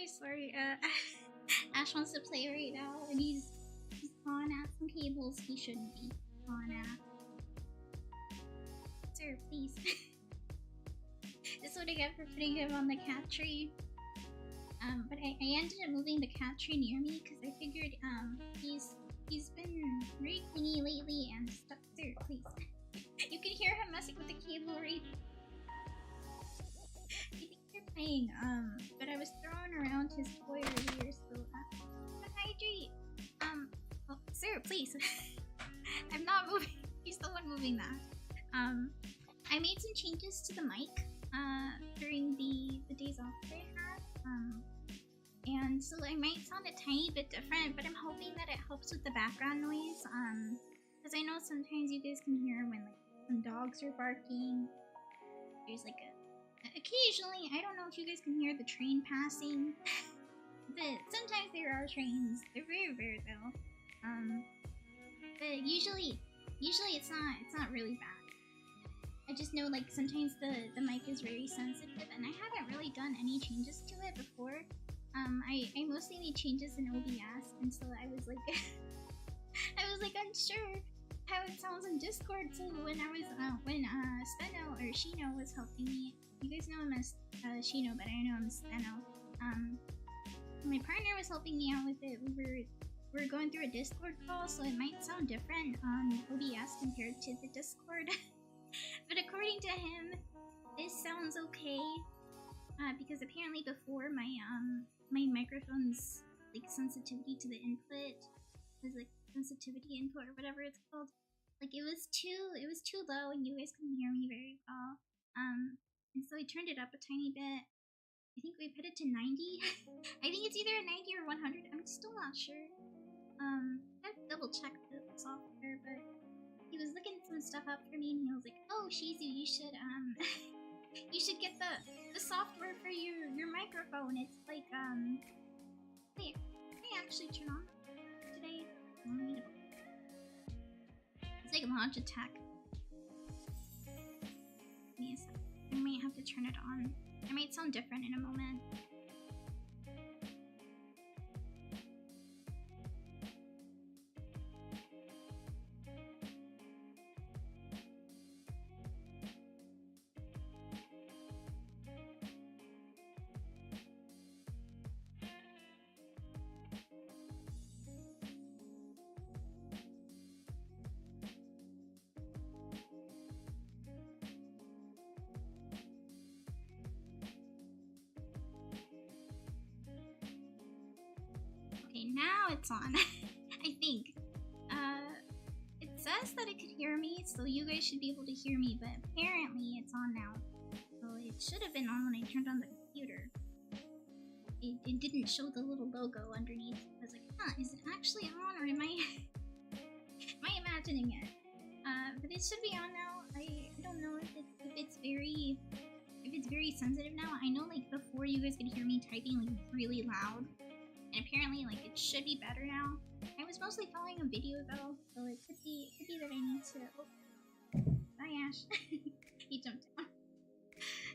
sorry. Ash wants to play right now, and he's on at some cables he shouldn't be on at. Sir, please. This is what I get for putting him on the cat tree. But I ended up moving the cat tree near me because I figured he's been very clingy lately and stuck. Sir, please. You can hear him messing with the cable right. I think they're playing, but I was throwing around his toy earlier, so hydrate. Oh, sir, please. I'm not moving. He's the one moving that. I made some changes to the mic during the days off that I had. And so I might sound a tiny bit different, but I'm hoping that it helps with the background noise. Because I know sometimes you guys can hear when like some dogs are barking. There's like occasionally, I don't know if you guys can hear the train passing. But sometimes there are trains. They're very rare though. But usually it's not really bad. I just know like sometimes the mic is very sensitive, and I haven't really done any changes to it before. I mostly made changes in OBS, and so I was like unsure how it sounds in Discord. So when I was when Steno or Shino was helping me, you guys know him as Shino, but I know him as Steno. My partner was helping me out with it. We were going through a Discord call, so it might sound different on OBS compared to the Discord. But according to him, this sounds okay. Because apparently before my microphone's like sensitivity to the input was like sensitivity input or whatever it's called. Like it was too low and you guys couldn't hear me very well. And so I turned it up a tiny bit. I think we put it to 90. I think it's either a 90 or 100. I'm still not sure. I have to double check the software, but he was looking some stuff up for me and he was like, "Oh, Shizu, you should you should get the software for your microphone. It's like wait, can I actually turn on today? It's like launch attack. Give me a sec. I might have to turn it on. It might sound different in a moment. Okay, now it's on. I think. It says that it could hear me, so you guys should be able to hear me, but apparently it's on now. So it should have been on when I turned on the computer. It didn't show the little logo underneath. I was like, huh, is it actually on, or am I imagining it? But it should be on now. I don't know if it's very sensitive now. I know like before you guys could hear me typing like really loud. And apparently, like, it should be better now. I was mostly following a video though, so it could be that I need to. Oh, bye, Ash. He jumped down.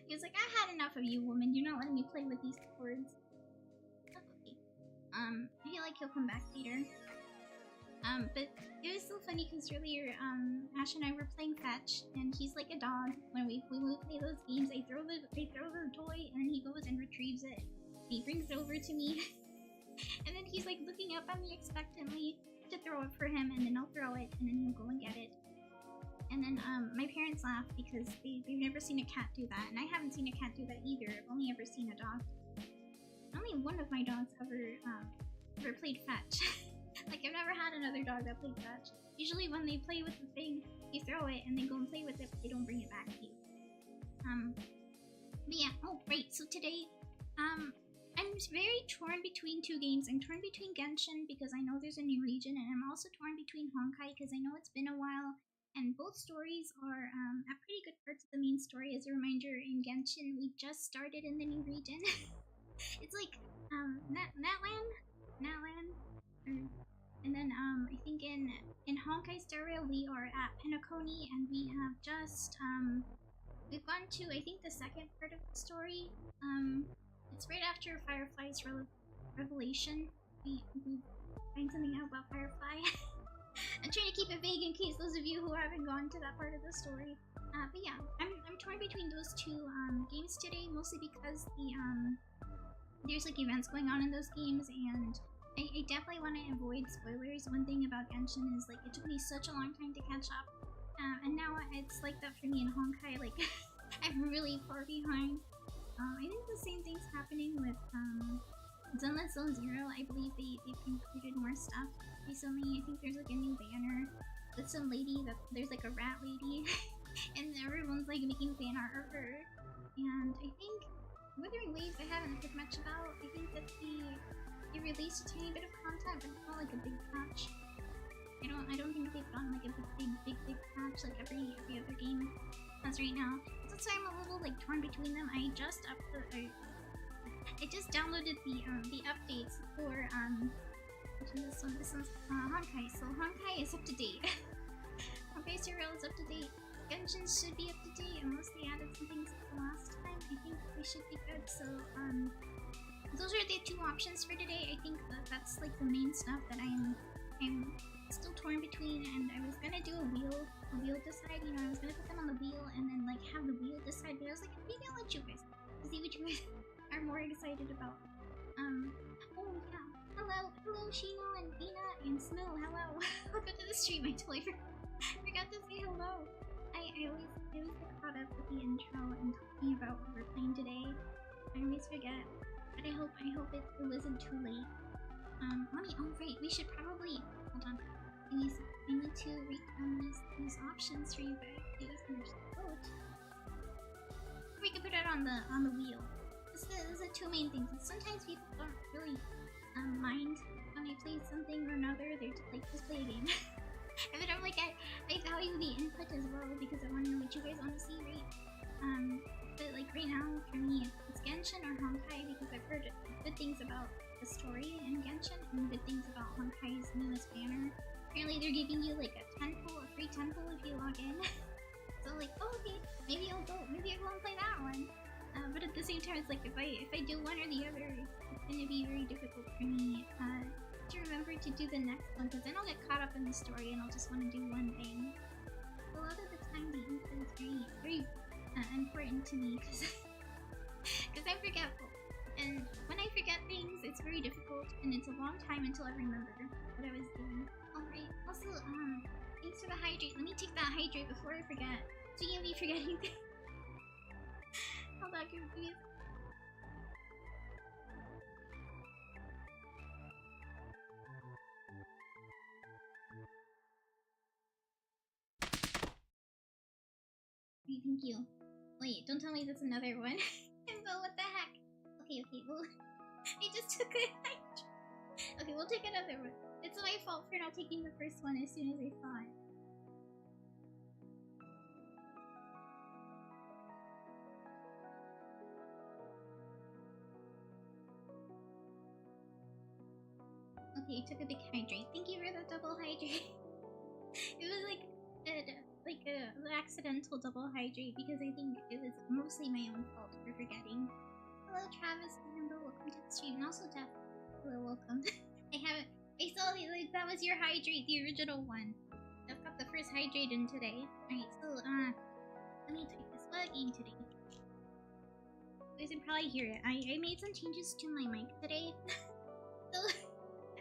He was like, "I had enough of you, woman. You're not letting me play with these cords." Okay. I feel like he'll come back later. But it was so funny because earlier, Ash and I were playing fetch, and he's like a dog. When we play those games, I throw the toy, and then he goes and retrieves it. And he brings it over to me. And then he's like looking up at me expectantly to throw it for him, and then I'll throw it, and then he'll go and get it. And then my parents laugh because they've never seen a cat do that, and I haven't seen a cat do that either. I've only ever seen a dog. Only one of my dogs ever played fetch. Like I've never had another dog that played fetch. Usually when they play with the thing, you throw it and they go and play with it, but they don't bring it back to you. But yeah. Oh, right. So today, I'm very torn between two games. I'm torn between Genshin because I know there's a new region, and I'm also torn between Honkai because I know it's been a while, and both stories are at pretty good parts of the main story. As a reminder, in Genshin, we just started in the new region. It's like Natland, and then I think in Honkai Star Rail we are at Penacony, and we have just we've gone to I think the second part of the story. It's right after Firefly's revelation. We find something out about Firefly. I'm trying to keep it vague in case those of you who haven't gone to that part of the story. But yeah, I'm torn between those two games today, mostly because there's like events going on in those games, and I definitely want to avoid spoilers. One thing about Genshin is like it took me such a long time to catch up, and now it's like that for me in Honkai. Like I'm really far behind. I think the same thing's happening with Zenless Zone Zero. I believe they've included more stuff recently. I think there's like a new banner with some lady that there's like a rat lady, and everyone's like making fan art of her. And I think Withering Waves I haven't heard much about. I think that they released a tiny bit of content, but it's not like a big patch. I don't think they've done like a big patch like every other game has right now. So that's why I'm a little like torn between them. I just downloaded the updates for this one's Honkai. So Honkai is up to date. Honkai Serial is up to date. Genshin should be up to date unless they added some things the last time. I think they should be good. So those are the two options for today. I think that's like the main stuff that I'm still torn between, and I was gonna do a wheel decide. You know, I was gonna put them on the wheel and then like have the wheel decide. But I was like, maybe I'll let you guys see what you guys are more excited about. Oh yeah, hello Shino and Ina and Snow. Hello, welcome to the stream. I totally forgot to say hello. I always get caught up with the intro and talking about what we're playing today. I always forget, but I hope it wasn't too late. Mommy, oh right, we should probably hold on. I need to recount these options for you guys. We can put it on the wheel. This is the two main things. Sometimes people don't really mind when I play something or another. They're just like, just play a game. And then I'm like, I value the input as well because I want to know what you guys want to see, right? But like right now, for me, it's Genshin or Honkai because I've heard good things about the story in Genshin and good things about Honkai's newest banner. Apparently they're giving you like a free temple if you log in. So like, oh okay, maybe I'll go and play that one. But at the same time, it's like if I do one or the other, it's gonna be very difficult for me to remember to do the next one because then I'll get caught up in the story and I'll just want to do one thing. A lot of the time, the input is very important to me because I'm forgetful. And when I forget things, it's very difficult, and it's a long time until I remember what I was doing. Alright, also, thanks for the hydrate. Let me take that hydrate before I forget. Speaking of me forgetting things. Hold on, confused. Okay, thank you. Wait, don't tell me there's another one. But what the heck? Okay, well, I just took a hydrate. Okay, we'll take another one. It's my fault for not taking the first one as soon as I saw it. Okay, took a big hydrate. Thank you for the double hydrate. It was like an accidental double hydrate because I think it was mostly my own fault for forgetting. Hello, Travis and Amber. Welcome to the stream. And also, Jeff. Hello, welcome. I saw like that was your hydrate, the original one. I've got the first hydrate in today. Alright, so let me type this. What game today? You guys can probably hear it. I made some changes to my mic today. So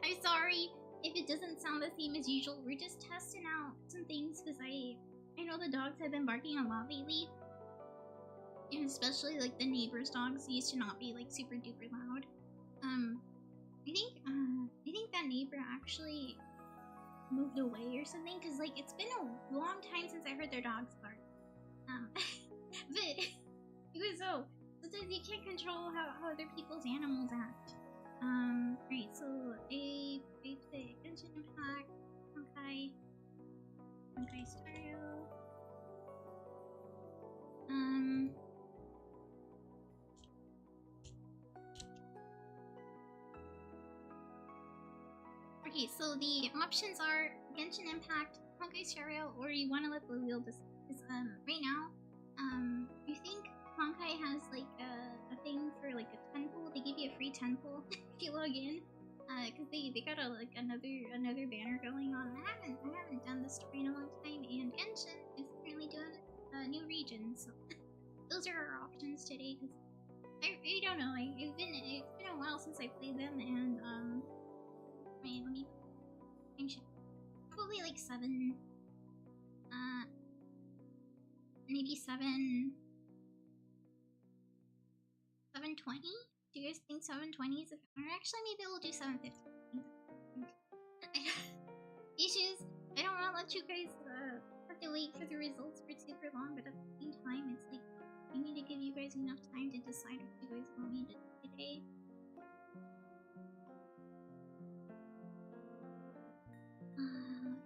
I'm sorry if it doesn't sound the same as usual. We're just testing out some things because I know the dogs have been barking a lot lately. And especially like the neighbors' dogs used to not be like super duper loud. I think that neighbor actually moved away or something because like it's been a long time since I heard their dogs bark. But even so, sometimes you can't control how other people's animals act. Right, so I play Genshin Impact, Honkai Stereo. Okay, so the options are Genshin Impact, Honkai Stereo, or you want to let the wheel decide. Right now, I think Honkai has like a thing for like a temple temple if you log in. Cause they got another banner going on. I haven't done the story in a long time, and Genshin is currently doing a new region, so those are our options today. Cause I don't know. It's been a while since I played them, and wait, let me probably like 7, maybe 720. Do you guys think 720 is or actually maybe we'll do 750. Issues. I don't want to let you guys have to wait for the results for super long, but at the same time, it's like I need to give you guys enough time to decide what you guys want me to do today.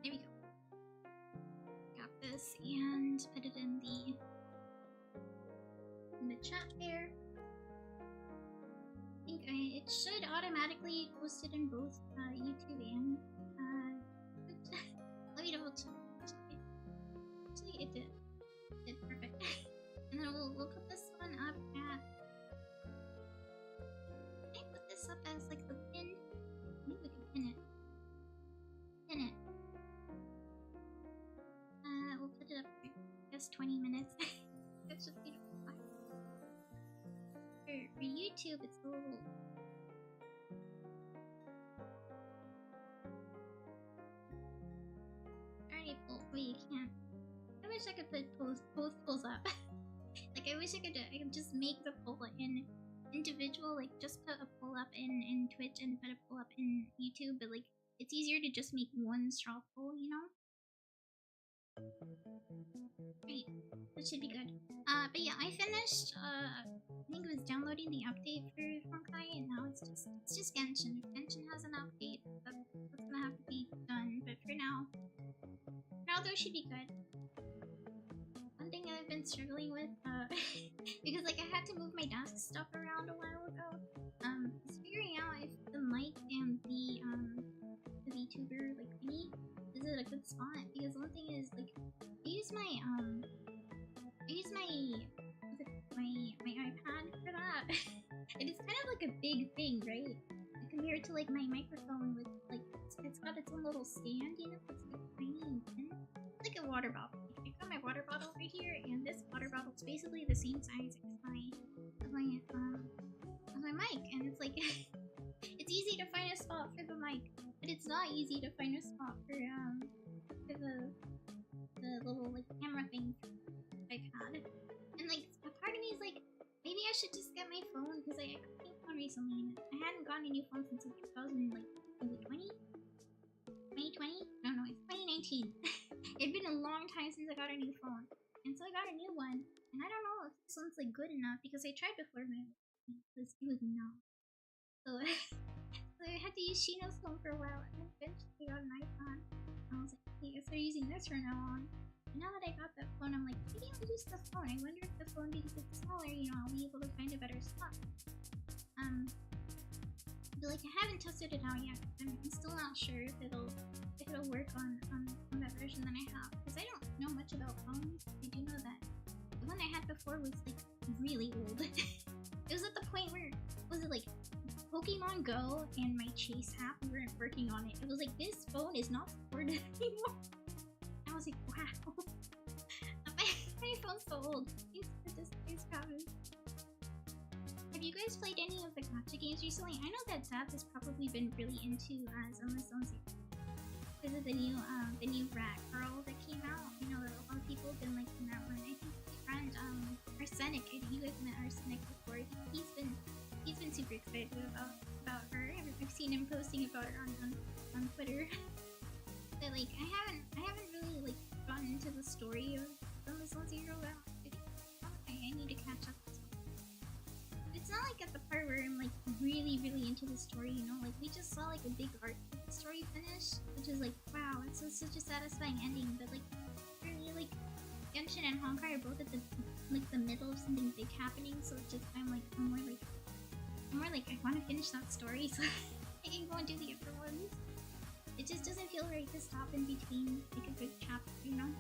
There we go. Got this and put it in the chat there. I think it should automatically post it in both YouTube and let me double check. Actually, it did. It did perfect. And then we'll put this one up at. Can I put this up as like the pin? I think we can pin it. Pin it. We'll put it up for just 20 minutes. That should be fine. For YouTube, it's a little. Already pull. Wait, you can't. I wish I could put both pulls up. Like I wish I could just make the poll in individual, like just put a poll up in Twitch and put a poll up in YouTube, but like it's easier to just make one straw poll, you know? Great, that should be good. But yeah, I finished. I think it was downloading the update for Honkai, and now it's just Genshin. If Genshin has an update, that's gonna have to be done. But for now those should be good. One thing I've been struggling with, because like I had to move my desk stuff around a while ago, is figuring out if the mic and the VTuber like thingy is it a good spot. Because one thing is like I use my iPad for that. And it's kind of like a big thing, right? Compared to like my microphone with like it's got its own little stand, you know, it's like tiny and thin. It's like a water bottle. I got my water bottle right here, and this water bottle is basically the same size as my mic, and it's like it's easy to find a spot for the mic, but it's not easy to find a spot for the little like camera thing I've had. And like a part of me is like maybe I should just get my phone, because I got a new phone recently and I hadn't gotten a new phone since like 2020. No, it's 2019. It'd been a long time since I got a new phone, and so I got a new one, and I don't know if this one's like good enough, because I tried before but it was not. So I had to use Shino's phone for a while, and then eventually got an iPhone. I was like, okay, I start using this from now on. And now that I got that phone, I'm like, maybe I'll use the phone. I wonder if the phone, because it's smaller, you know, I'll be able to find a better spot. But like I haven't tested it out yet. I'm still not sure if it'll work on that version that I have, because I don't know much about phones. I do know that the one I had before was like really old. It was at the point where was it like Pokemon Go and my Chase app weren't working on it. It was like this phone is not supported anymore. I was like, wow. my phone's so old. It's probably. Have you guys played any of the gacha games recently? I know that Zap has probably been really into Zombie because of the new Rat Girl that came out. I know that a lot of people have been liking that one. I think my friend Arsenic, I think you guys met Arsenic before. He's been super excited about her. I've seen him posting about her on Twitter. But like I haven't really like gotten into the story of Zombie Zero. I need to catch up. It's not like at the part where I'm like really into the story, you know, like we just saw like a big arc story finish, which is like wow, it's such a satisfying ending. But like really like Genshin and Honkai are both at the middle of something big happening, so it's just I'm more like I want to finish that story so I can go and do the other ones. It just doesn't feel right to stop in between like a good chapter, you know.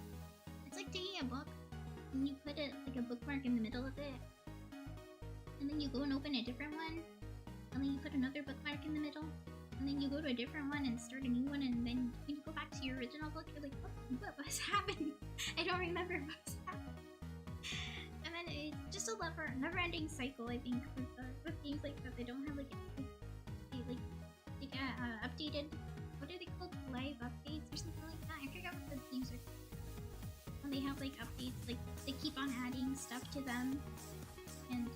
It's like taking a book and you put it like a bookmark in the middle of it, and then you go and open a different one, and then you put another bookmark in the middle, and then you go to a different one and start a new one, and then when you go back to your original book, you're like, what was happening? I don't remember what was happening. And then it's just a never-ending cycle, I think, with games like that. They don't have updated, what are they called, live updates or something like that. I forgot what the games are called. When they have like updates, like they keep on adding stuff to them, and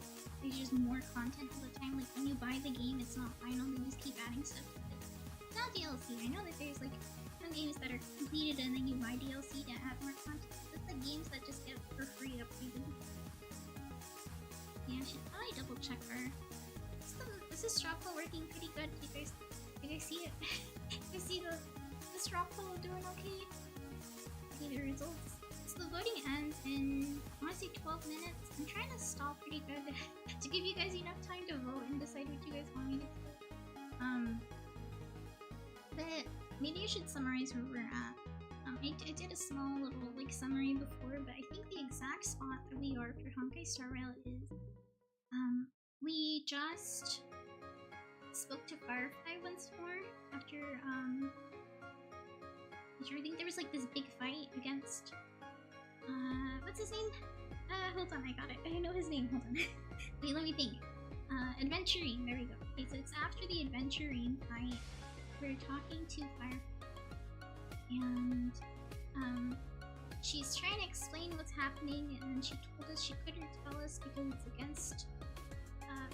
there's just more content all the time. Like when you buy the game, it's not final, they just keep adding stuff to it. It's not DLC. I know that there's like some games that are completed and then you buy DLC to add more content. It's the games that just get for free updated. Yeah, I should probably double check her. Is this straw poll working pretty good? Do you guys see it? You see the straw poll doing okay? Okay, the results. So the voting ends in, I want to say 12 minutes. I'm trying to stall pretty good to give you guys enough time to vote and decide what you guys want me to do. But maybe I should summarize where we're at. I did a small little like summary before, but I think the exact spot that we are for Honkai Star Rail is we just spoke to Firefly once more after I think there was like this big fight against what's his name? Hold on, I got it. I know his name. Hold on. Wait, let me think. Adventurine. There we go. Okay, so it's after the Adventurine fight. We're talking to Firefly, and she's trying to explain what's happening, and then she told us she couldn't tell us because it's against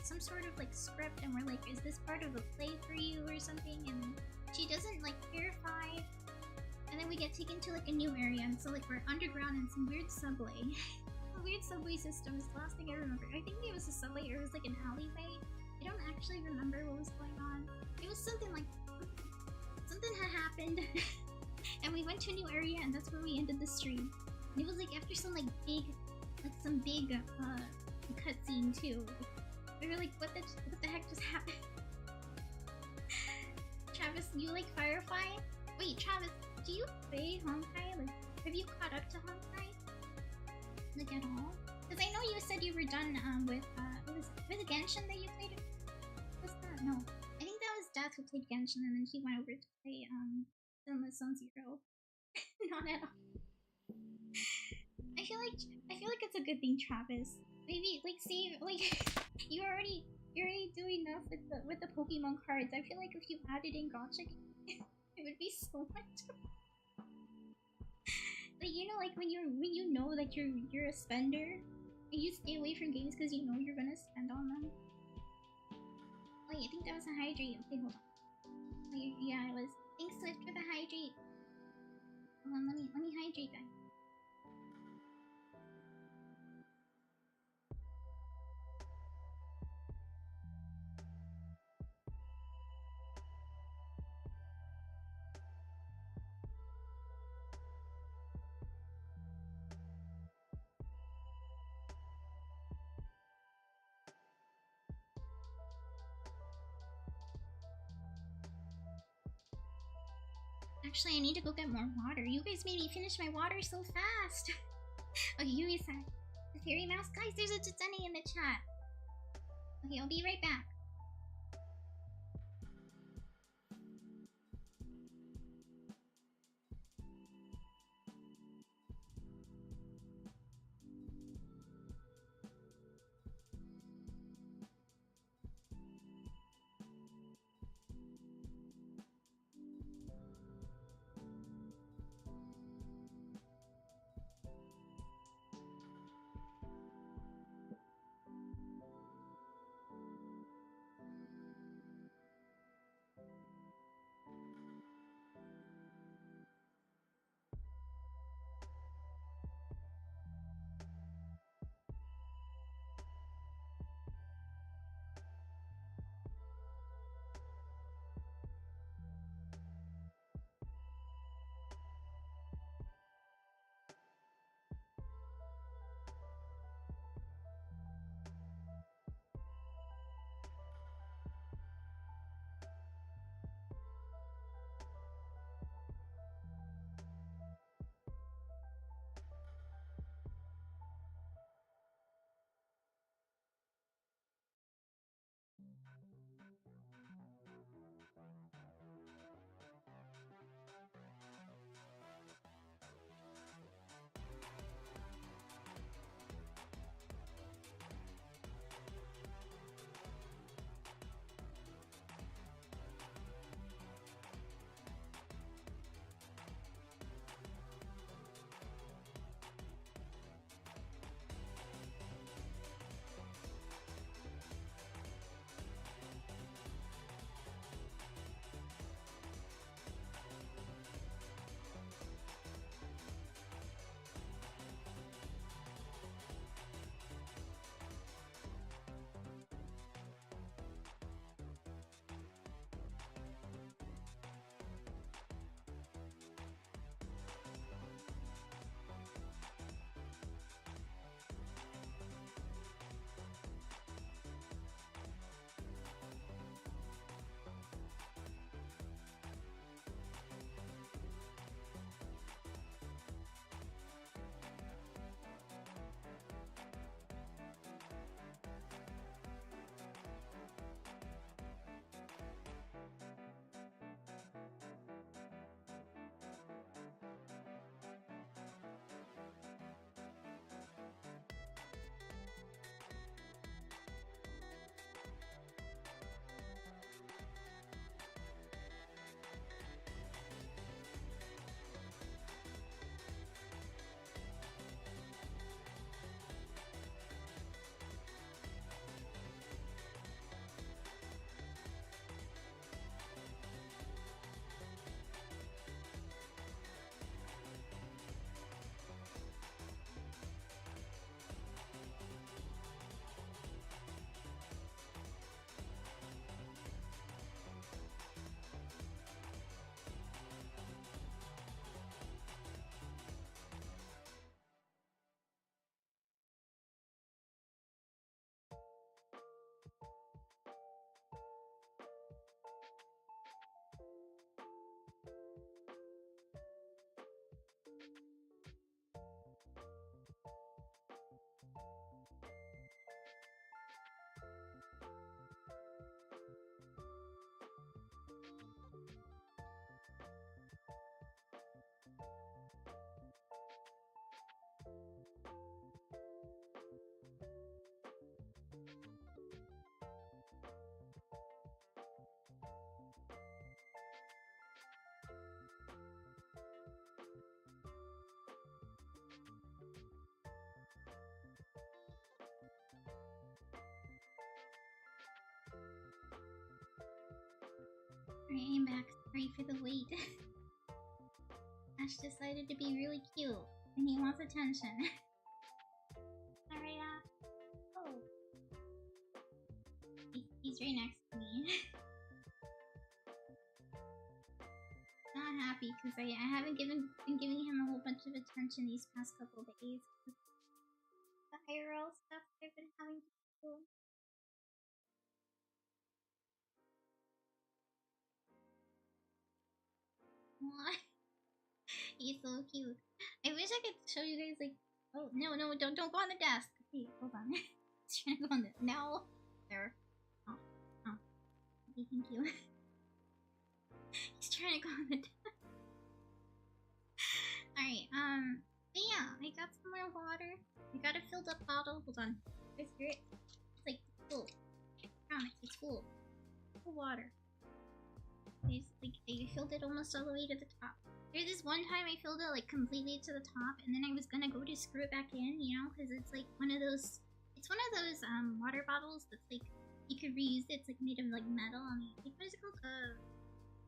some sort of like script, and we're like, is this part of a play for you or something? And she doesn't like verify, and then we get taken to like a new area, and so like we're underground in some weird subway. A weird subway system is the last thing I remember. I think it was a subway or it was like an alleyway. I don't actually remember what was going on. It was something like something had happened and we went to a new area, and that's where we ended the stream. And it was like after some big cutscene too. We were like, what the heck just happened? Travis, you like Firefly? Wait, Travis, do you play Honkai? Like, have you caught up to Honkai? Like at all? Because I know you said you were done with was it Genshin that you played? What's that? No, I think that was Death who played Genshin, and then he went over to play Zone Zero. Not at all. I feel like it's a good thing, Travis. Maybe like save like you're already doing enough with the Pokemon cards. I feel like if you added in Gacha, it would be so much. Like, you know, like when you know that you're a spender, and you stay away from games because you know you're gonna spend on them. Wait, I think that was a hydrate. Okay, hold on. Wait, yeah, it was. Thanks, Swift, for the hydrate. Hold on, let me hydrate that. Actually, I need to go get more water. You guys made me finish my water so fast. Okay, Yui said, the fairy mouse? Guys, there's a Tsutani in the chat. Okay, I'll be right back. Alright, I'm back. Sorry for the wait. Ash decided to be really cute, and he wants attention. Alright, oh. He's right next to me. Not happy because I haven't been giving him a whole bunch of attention these past couple days. The IRL stuff I've been having to do. He's so cute. I wish I could show you guys like. Oh no, don't go on the desk. Hey, hold on. He's trying to go on the no. There. Oh. Okay, thank you. He's trying to go on the desk. Alright, but yeah, I got some more water. I got a filled up bottle. Hold on. You guys hear it? It's like full. I promise, it's full. Full water. I filled it almost all the way to the top. There's this one time I filled it like completely to the top, and then I was gonna go to screw it back in, you know, because it's like one of those. It's one of those water bottles that's like you could reuse it. It's like made of like metal. I mean, like, what is it called?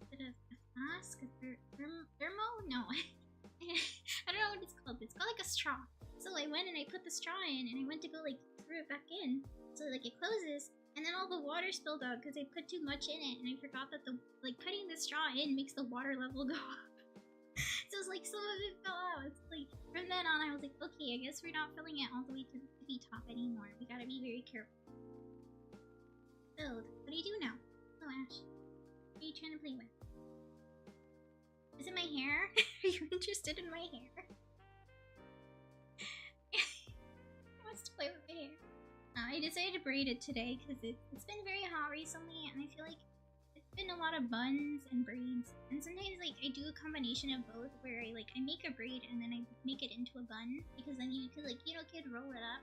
Is it a flask? Thermo? No. I don't know what it's called. It's called like a straw. So I went and I put the straw in, and I went to go like screw it back in, so like it closes. And then all the water spilled out because I put too much in it, and I forgot that the putting the straw in makes the water level go up. So it's like some of it fell out. It's like from then on I was like, okay, I guess we're not filling it all the way to the tippy top anymore. We gotta be very careful. Filled. What do you do now? Oh Ash. What are you trying to play with? Is it my hair? Are you interested in my hair? He wants to play with my hair. I decided to braid it today because it's been very hot recently, and I feel like it's been a lot of buns and braids. And sometimes like I do a combination of both, where I make a braid and then I make it into a bun, because then you could could roll it up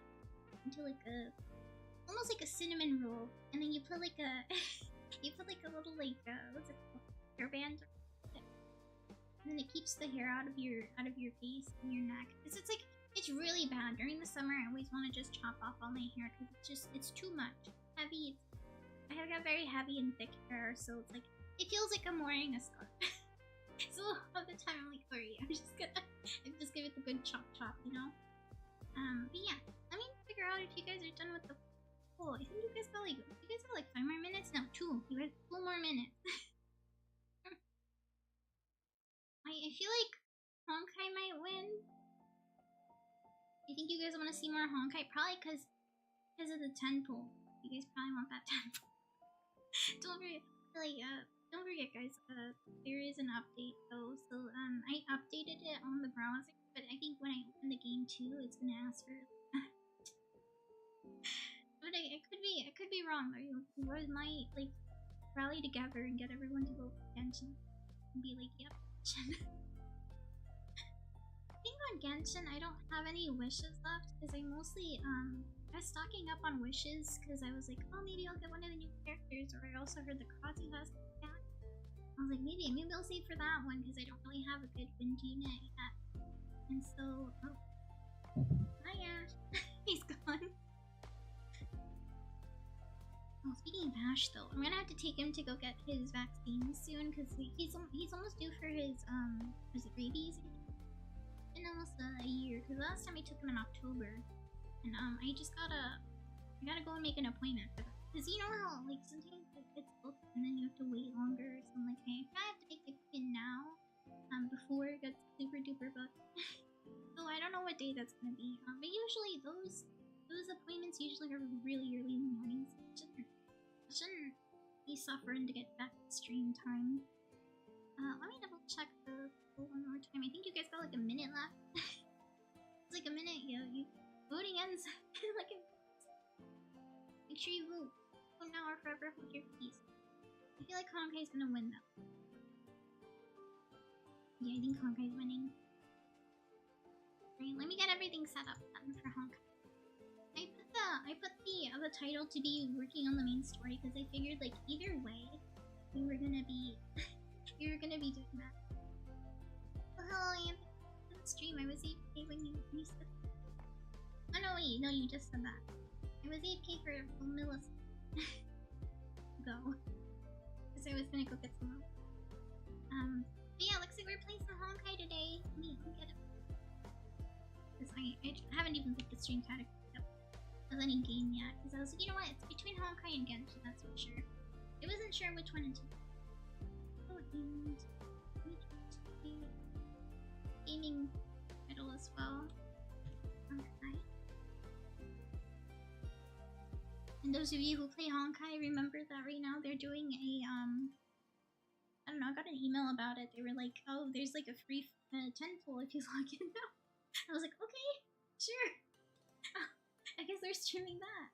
into like a almost like a cinnamon roll, and then you put like a a little what's it called, hairband, and then it keeps the hair out of your face and your neck. It's really bad during the summer. I always want to just chop off all my hair because it's too much heavy. I have got very heavy and thick hair, so it's like it feels like I'm wearing a scarf. So all the time I'm like, sorry, I'm just give it the good chop, you know. But yeah, let me figure out if you guys are done with the poll. I think you guys got like 5 more minutes. No, 2. You have 2 more minutes. I feel like Honkai might win. I think you guys want to see more Honkai, probably because of the 10 pool. You guys probably want that 10 pool. Don't forget, guys. There is an update though. So I updated it on the browser, but I think when I open the game too, it's gonna ask for. But I could be wrong. Or you guys might like rally together and get everyone to vote for Genshin and be like, yep. I think on Genshin I don't have any wishes left because I mostly I was stocking up on wishes because I was like, oh, maybe I'll get one of the new characters. Or I also heard the Kudzu has that. I was like, maybe I'll save for that one because I don't really have a good wind unit yet. And so, oh, hi Ash. He's gone. Oh, speaking of Ash though, I'm gonna have to take him to go get his vaccine soon because he's almost due for his was it rabies? It's been almost a year because last time I took him in October, and I gotta go and make an appointment for that because you know how like sometimes it gets booked and then you have to wait longer. So I'm like, hey, I have to make the appointment now before it gets super duper booked. So I don't know what day that's gonna be, but usually those appointments usually are really early in the morning, so I shouldn't be suffering to get back to stream time. Let me double check the poll one more time. I think you guys got like a minute left. It's like a minute, yeah. Voting ends. Like make sure you vote. Vote now or forever hold your peace. I feel like Honkai's gonna win though. Yeah, I think Honkai's winning. Right, let me get everything set up then for Honkai. I put the title to be working on the main story because I figured like either way we were gonna be doing that. Oh, hello, Ian. I didn't stream. I was AFK when you said. Oh no, wait, no, you just said that. I was AFK for a millisecond. Go. Because I was gonna go get some more. But yeah, looks like we're playing some Honkai today. Let me get it. Because I haven't even put the stream card up of any game yet. Because I was like, you know what? It's between Honkai and Genshin, that's for sure. I wasn't sure which one to do. Oh, and gaming title as well. Honkai. And those of you who play Honkai, remember that right now they're doing a I don't know, I got an email about it. They were like, oh, there's like a free 10 pool if you log in now. I was like, okay, sure. I guess they're streaming that.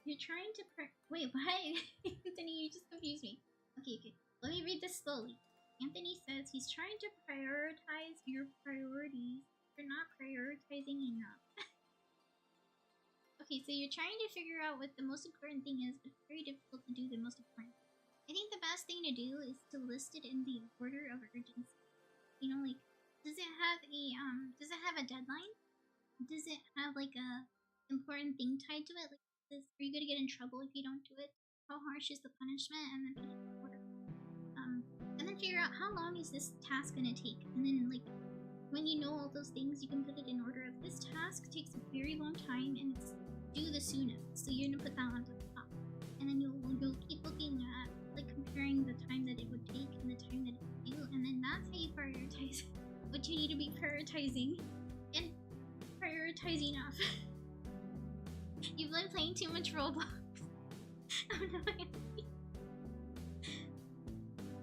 You're trying to wait, what? Anthony, you just confused me. Okay. Let me read this slowly. Anthony says he's trying to prioritize your priorities. You're not prioritizing enough. Okay, so you're trying to figure out what the most important thing is, but it's very difficult to do the most important. I think the best thing to do is to list it in the order of urgency. You know, like, does it have a deadline? Does it have like a important thing tied to it? Like, are you gonna get in trouble if you don't do it? How harsh is the punishment? And then put it in order. And then figure out how long is this task gonna take, and then like, when you know all those things, you can put it in order of this task takes a very long time and it's due the soonest, so you're gonna put that on the top, and then you'll keep looking at like comparing the time that it would take and the time that it would do, and then that's how you prioritize what you need to be prioritizing and prioritizing off. You've been playing too much Roblox. Oh no.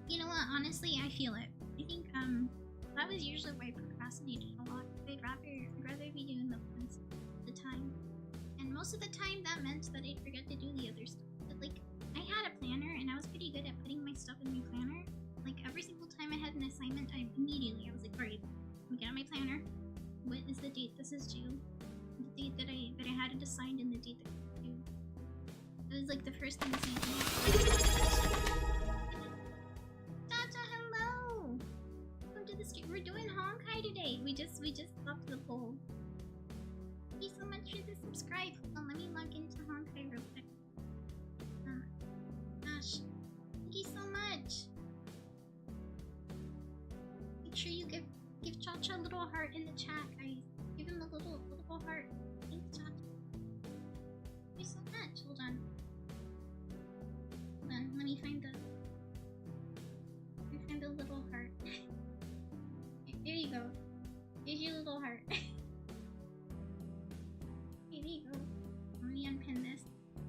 You know what? Honestly, I feel it. I think that was usually why I procrastinated a lot. I'd rather be doing the ones at the time. And most of the time that meant that I'd forget to do the other stuff. But like, I had a planner and I was pretty good at putting my stuff in my planner. Like every single time I had an assignment, I was like, alright, let me get on my planner. What is the date this is due? The date that I had it assigned and the date that it was due. It was like the first thing I did. Tata, hello! Welcome to the stream. We're doing Honkai today. We just popped the poll. Thank you so much for the subscribe. Hold on, let me log into Honkai real quick. Gosh. Thank you so much. Make sure you give Chacha a little heart in the chat, guys. Give him a little heart. Thanks, Chacha. Thank you so much. Hold on. Let me find the little heart. There you go. Here's your little heart. There you go. Let me unpin this.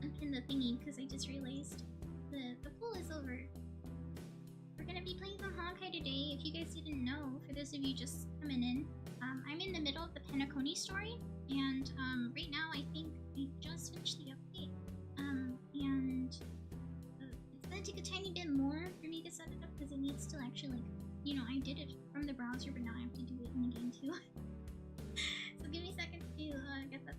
Unpin the thingy because I just realized the pool is over. We're gonna be playing some Honkai today. If you guys didn't know, for those of you just coming in, I'm in the middle of the Penacony story, and right now I think I just finished the update. And it's gonna take a tiny bit more for me to set it up because it needs to actually, like, you know, I did it from the browser, but now I have to do it in the game too. So give me a second to get that.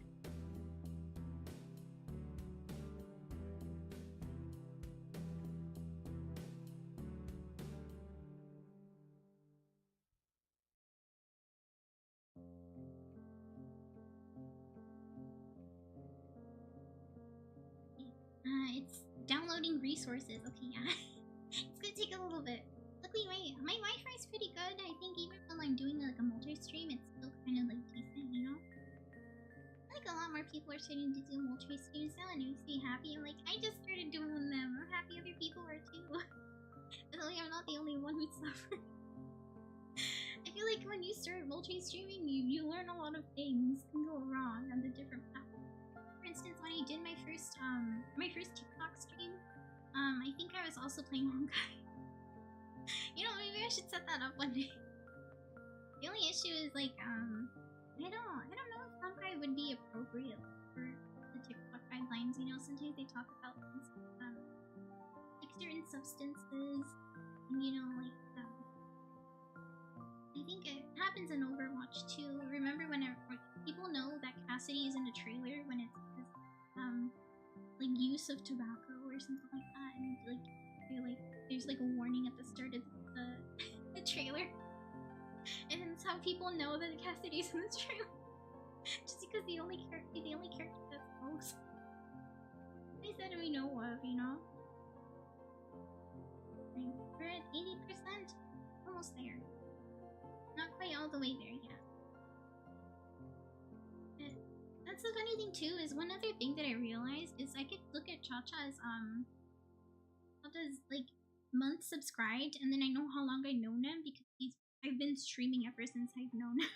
It's downloading resources. Okay, yeah. It's gonna take a little bit. Luckily, my Wi-Fi is pretty good. I think even when I'm doing like a multi-stream, it's still kind of like decent, you know? I think a lot more people are starting to do multi-streams now, and it makes me happy. I'm like, I just started doing them. I'm happy other people are too. Luckily, I'm not the only one who suffers. I feel like when you start multi-streaming, you learn a lot of things can go wrong on the different platforms. For instance, when I did my first TikTok stream, I think I was also playing Honkai. You know, maybe I should set that up one day. The only issue is like, I don't know if Honkai would be appropriate for the TikTok guidelines. You know, sometimes they talk about things like certain substances, and you know, like I think it happens in Overwatch too. Remember when people know that Cassidy is in a trailer when it's like use of tobacco or something like that, and like there's like a warning at the start of the trailer, and then that's how people know that Cassidy's in this trailer. Just because the only character that knows. Place that we know of, you know? We're at 80%. Almost there. Not quite all the way there yet. That's the funny thing too, is one other thing that I realized is I could look at Cha-Cha as like months subscribed, and then I know how long I've known him because I've been streaming ever since I've known him.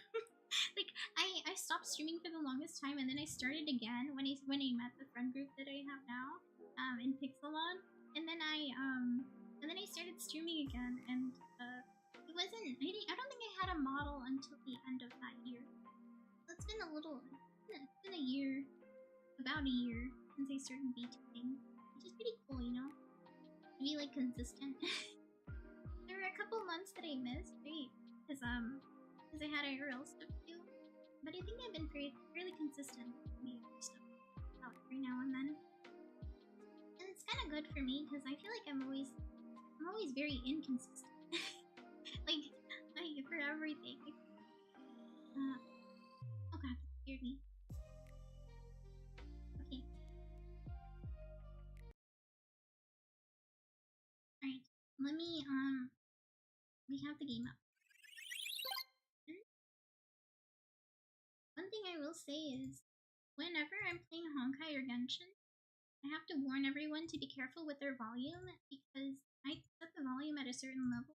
Like I stopped streaming for the longest time, and then I started again when I met the friend group that I have now, in Pixelon, and then I started streaming again, and it wasn't. I don't think I had a model until the end of that year. So it's been a little. It's been a year, about a year since I started VTubing, which is pretty cool, you know. To be like consistent. There were a couple months that I missed, right? Because I had IRL stuff to do. But I think I've been fairly consistent with the other stuff out every now and then. And it's kind of good for me because I feel like I'm always very inconsistent. like for everything. Oh god, that scared me. Okay. Alright, let me, we have the game up. One thing I will say is, whenever I'm playing Honkai or Genshin, I have to warn everyone to be careful with their volume, because I set the volume at a certain level.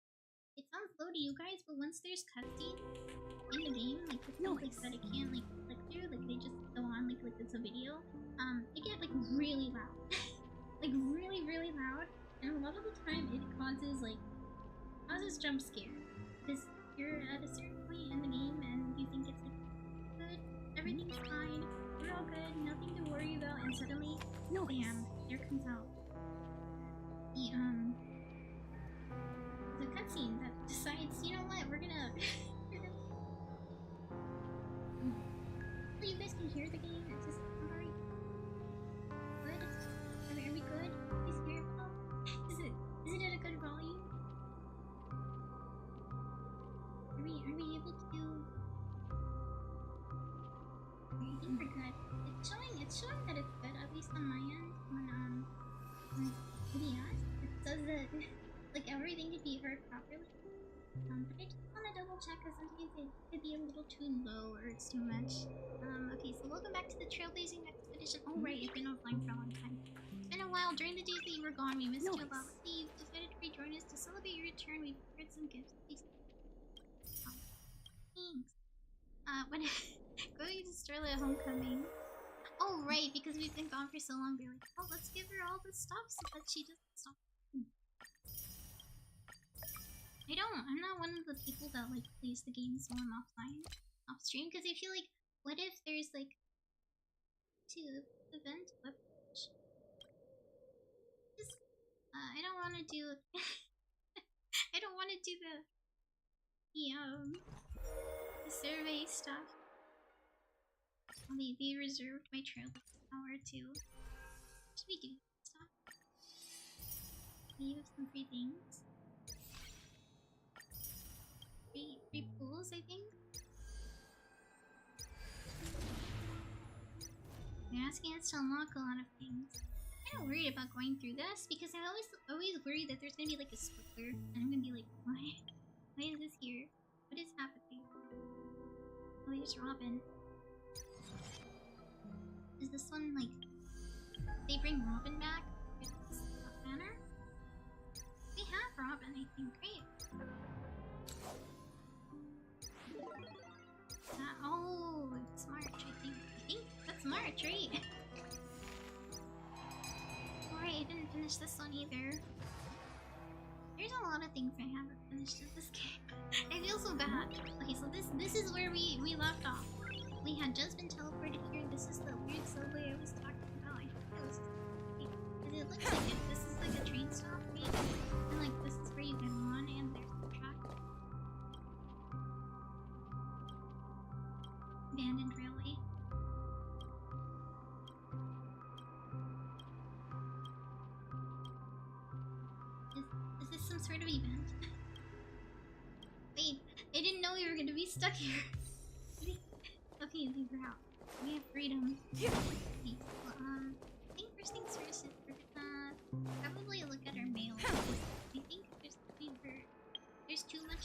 It sounds low to you guys, but once there's cutscenes in the game, like the things like that I can't like click through, like they just go on like it's a video, they get like really loud. Like really, really loud. And a lot of the time it causes jump scare. Because you're at a certain point in the game and you think it's like good, everything's fine, we're all good, nothing to worry about, and suddenly, bam, there comes out the cutscene that decides, you know what, we're gonna so you guys can hear the game. It's just Amari. Good? Are we good? Please hear it well? Is it at a good volume? Are we able to? I think we're good. It's showing that it's good, at least on my end. On OBS, it says that like everything could be heard properly. But I just want to double check because sometimes it could be a little too low or it's too much. Okay, so welcome back to the Trailblazing Expedition. Oh right, I've been offline for a long time. It's been a while. During the days that you were gone, we missed you a lot. You've decided to rejoin us to celebrate your return. We've prepared some gifts. Please. Thanks. When going to Starlight Homecoming. Oh right, because we've been gone for so long. We're like, oh, let's give her all the stuff so that she doesn't stop. I'm not one of the people that like plays the games while I'm offline, off stream, because I feel like, what if there's like to event webpage? Just, I don't want to do, I don't want to do the survey stuff. They reserved my trail power too. Should we do stuff? We have some free things. Free pools, I think. They're asking us to unlock a lot of things. I'm kind of worried about going through this because I always worry that there's gonna be like a spoiler, and I'm gonna be like, why is this here? What is happening? Oh, there's Robin. Is this one like they bring Robin back? Is this banner? We have Robin, I think, right? Oh, it's March, I think. That's March, right? Alright, I didn't finish this one either. There's a lot of things I haven't finished in this game. I feel so bad. Okay, so this is where we left off. We had just been teleported here. This is the weird subway I was talking about. I think it was. It looks like it. This is like a train stop, right? And like this is where you get on, and there's the track. Abandoned railway. Is this some sort of event? Wait, I didn't know we were gonna be stuck here. Okay, leave her out. We have freedom. Okay, well, I think first things first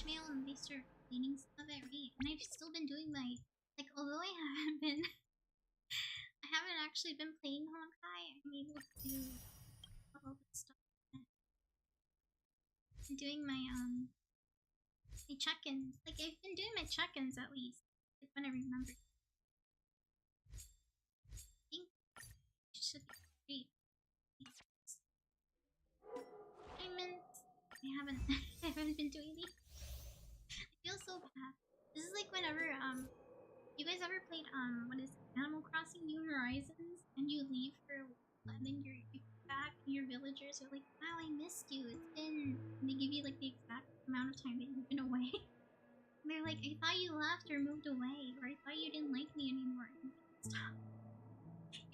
watch mail and they start cleaning some of it, right? And I've still been doing my, like, although I haven't actually been playing Honkai, I'm able to do all this stuff. I'm doing my check-ins. Like, I've been doing my check-ins at least, like, when I remember. I think it should be great. Payments. I haven't been doing these. I feel so bad. This is like whenever you guys ever played what is it, Animal Crossing New Horizons, and you leave for a while and then you come back and your villagers are like, wow, I missed you. It's been, and they give you like the exact amount of time that you've been away. And they're like, I thought you left or moved away, or I thought you didn't like me anymore. Stop.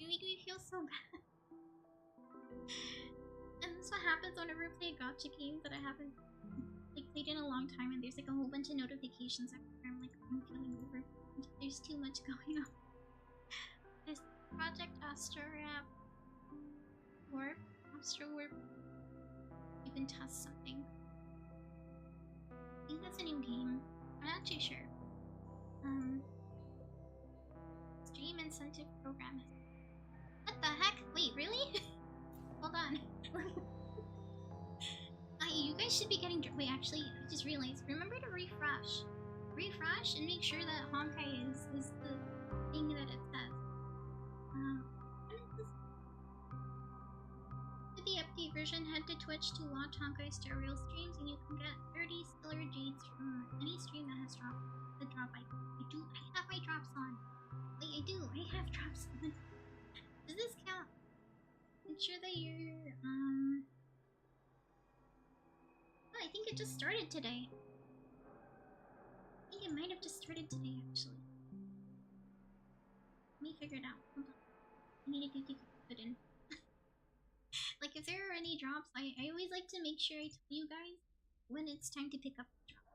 You make me feel so bad. And that's what happens whenever I play a gacha game that I haven't like played in a long time, and there's like a whole bunch of notifications after I'm like, I'm feeling over. There's too much going on. There's Project Astro Warp. Astro Warp. You can test something. I think that's a new game. I'm not too sure. Stream incentive program. What the heck? Wait, really? Hold on. You guys should be getting. Wait, actually, I just realized. Remember to refresh. Refresh and make sure that Honkai is the thing that it says. What is this? With the update version, head to Twitch to watch Honkai Star Rail streams, and you can get 30 stellar jades from any stream that has dropped the drop icon. I have my drops on. Wait, I do. I have drops on. Does this count? Make sure that you're Oh, I think it just started today. I think it might have just started today, actually. Let me figure it out. Hold on. I need to keep it in. Like, if there are any drops, I always like to make sure I tell you guys when it's time to pick up the drop.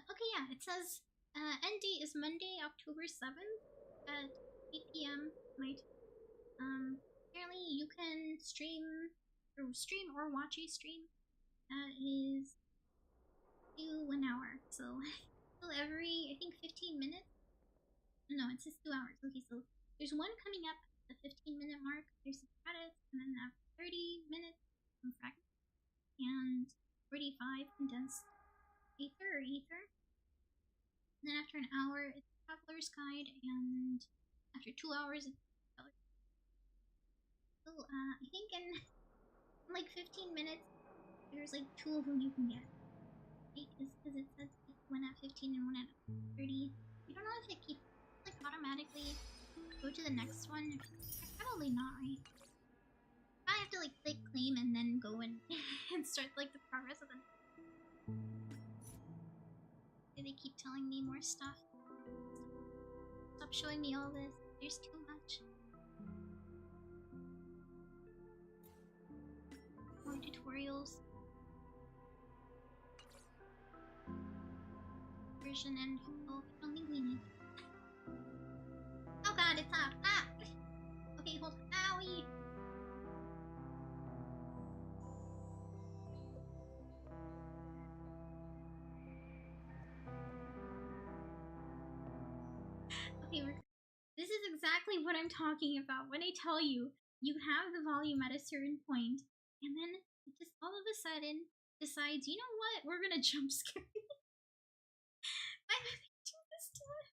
Okay, yeah, it says, end date is Monday, October 7th at 8 p.m. my time. Apparently you can stream or watch a stream that is 1 hour. So every, I think, 15 minutes. No, it says 2 hours. Okay, so there's one coming up at the 15-minute mark. There's some credits, and then after 30 minutes, some fragments, and 45 condensed ether. And then after an hour, it's Traveler's Guide, and after 2 hours, it's Traveler's Guide. So I think in like 15 minutes, there's like 2 of them you can get. Because it says one at 15 and one at 30. I don't know if it keeps like automatically go to the next one. Probably not, right? I have to like click claim and then go and start like the progress of the. They keep telling me more stuff. Stop showing me all this. There's too much. More tutorials. Version and oh, I don't think we need. Oh god, it's out. Ah! Okay, hold on. Owie! Okay, this is exactly what I'm talking about. When I tell you, you have the volume at a certain point, and then it just all of a sudden decides, you know what? We're gonna jump scare you. Why would they do this to us?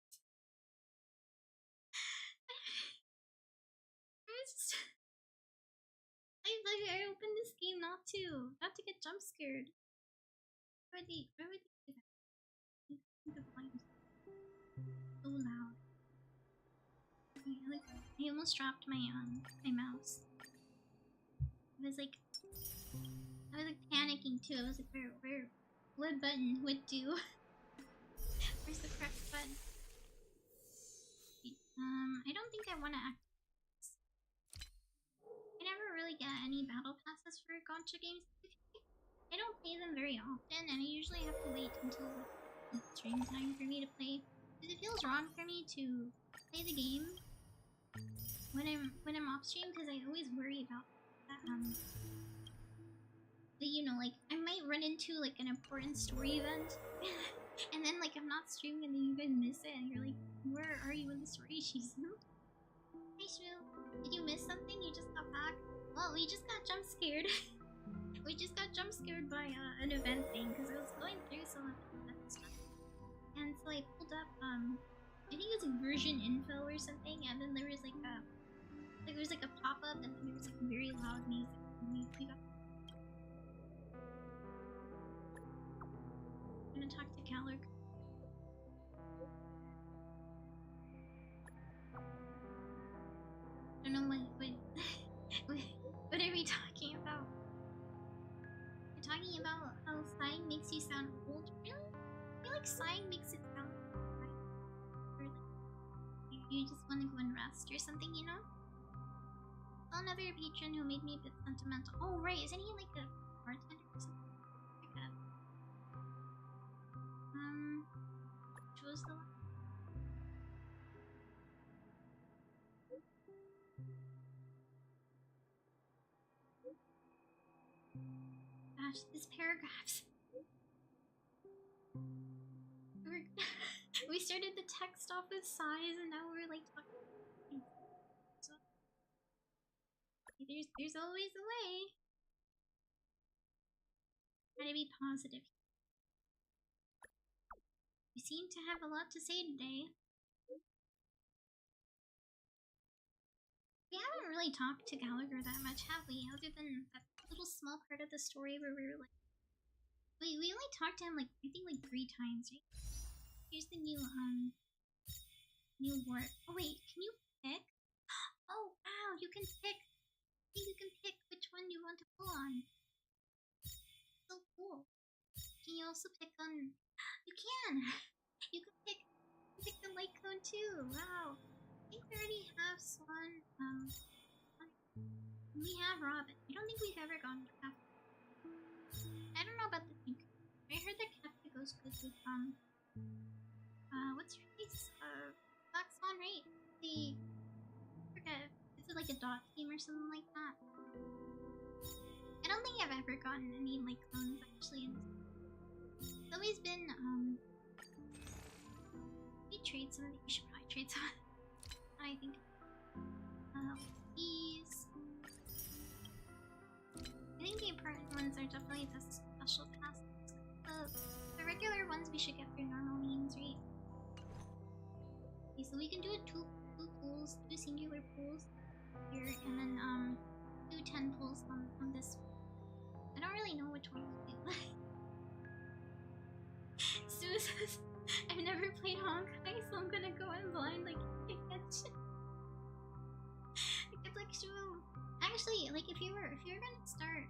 I opened this game not to get jump scared. Why would they do that? The volume's so loud. I almost dropped my mouse. I was like panicking too. I was like, what button would do? Where's the correct button? I don't think I want to act. I never really get any battle passes for gacha games. I don't play them very often, and I usually have to wait until stream time for me to play. Because it feels wrong for me to play the game when I'm off stream, because I always worry about that you know, like I might run into like an important story event, and then like I'm not streaming, and then you guys miss it, and you're like, where are you in the story? She's hey Shmoo, did you miss something? You just got back? Well, we just got jump scared. We just got jump scared by an event thing because I was going through some of that stuff, and so I pulled up I think it was like version info or something, and then there was like a pop up, and then there was like very loud music. And we got. I'm gonna talk to Gallagher. I don't know what are we talking about? We're talking about how sighing makes you sound old. Really? I feel like sighing makes it sound right. Or like you just want to go and rest or something, you know? Another patron who made me a bit sentimental. Oh right, isn't he like a bartender or something? Like that. Which was the one? Gosh, these paragraphs. We started the text off with sighs, and now we're like talking. So, there's always a way. Try to be positive. You seem to have a lot to say today. We haven't really talked to Gallagher that much, have we? Other than that little small part of the story where we were like, we only talked to him like I think like 3 times, right? Here's the new word. Oh wait, can you pick? Oh wow, you can pick. I think you can pick which one you want to pull on. So cool. Can you also pick on? You can. You can pick the light cone too. Wow. I think we already have Swan. We have Robin. I don't think we've ever gone to Cafe. I don't know about the pink. I heard that Cafe goes good with what's her face? Black Swan, right? I forget. Is it like a dot team or something like that? I don't think I've ever gotten any like clones actually. It's always been we trade some. You should probably trade some. I think these. I think the important ones are definitely the special passes. The regular ones we should get through normal means, right? Okay, so we can do it two pulls, 2 singular pulls here, and then 2 10 pulls on this one. I don't really know which one to do. Stu says, I've never played Honkai, so I'm gonna go in blind like Genshin. It's like Shmoo. Actually, like if you're gonna start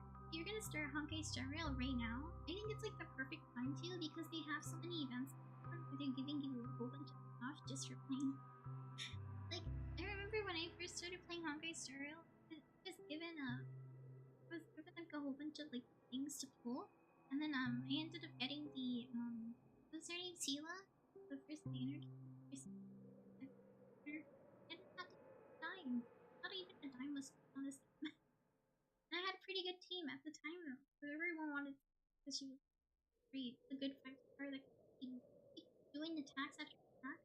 Honkai Star Rail right now, I think it's like the perfect time to, because they have so many events where they're giving you a whole bunch of stuff just for playing. Like I remember when I first started playing Honkai Star Rail, I was given like a whole bunch of like things to pull, and then I ended up getting the what's her name, Sela, the first banner. I didn't have to dime. Not even a dime was on this. And I had a pretty good team at the time though. So everyone wanted, because she was great, a good 5-star that keep doing attacks after attack.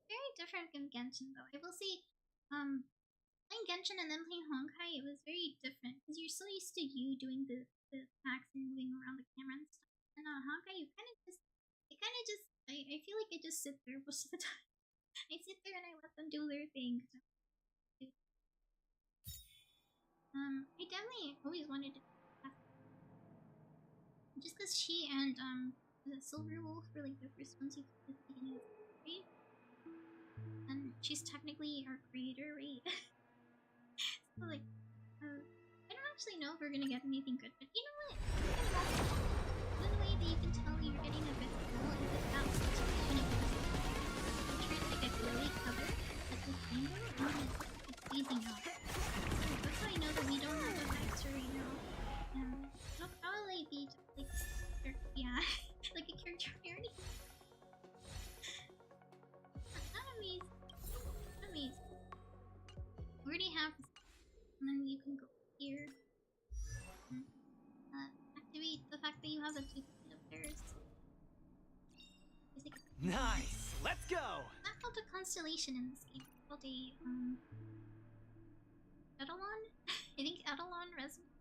Very different from Genshin though. I will say, playing Genshin and then playing Honkai, it was very different because you're so used to you doing the attacks and moving around the camera and stuff. And Honkai, you kind of just, I feel like I just sit there most of the time. I sit there and I let them do their thing. I definitely always wanted to just because she and the Silver Wolf were like the first ones you played at the beginning of the story, and she's technically our creator, right? So like, I don't actually know if we're gonna get anything good, but you know what? One way that you can tell you're getting a bit full is if that situation exists. I'm trying to like a glowy cover at this angle, and it's phasing out. That's how I know that we don't have a vector right now. It'll probably be just like, yeah, like a character parody. Amazing. We already have this, and then you can go here. Nice! Let's go! It's not called a constellation in this game. It's called a, Eidolon? I think Eidolon Resonance.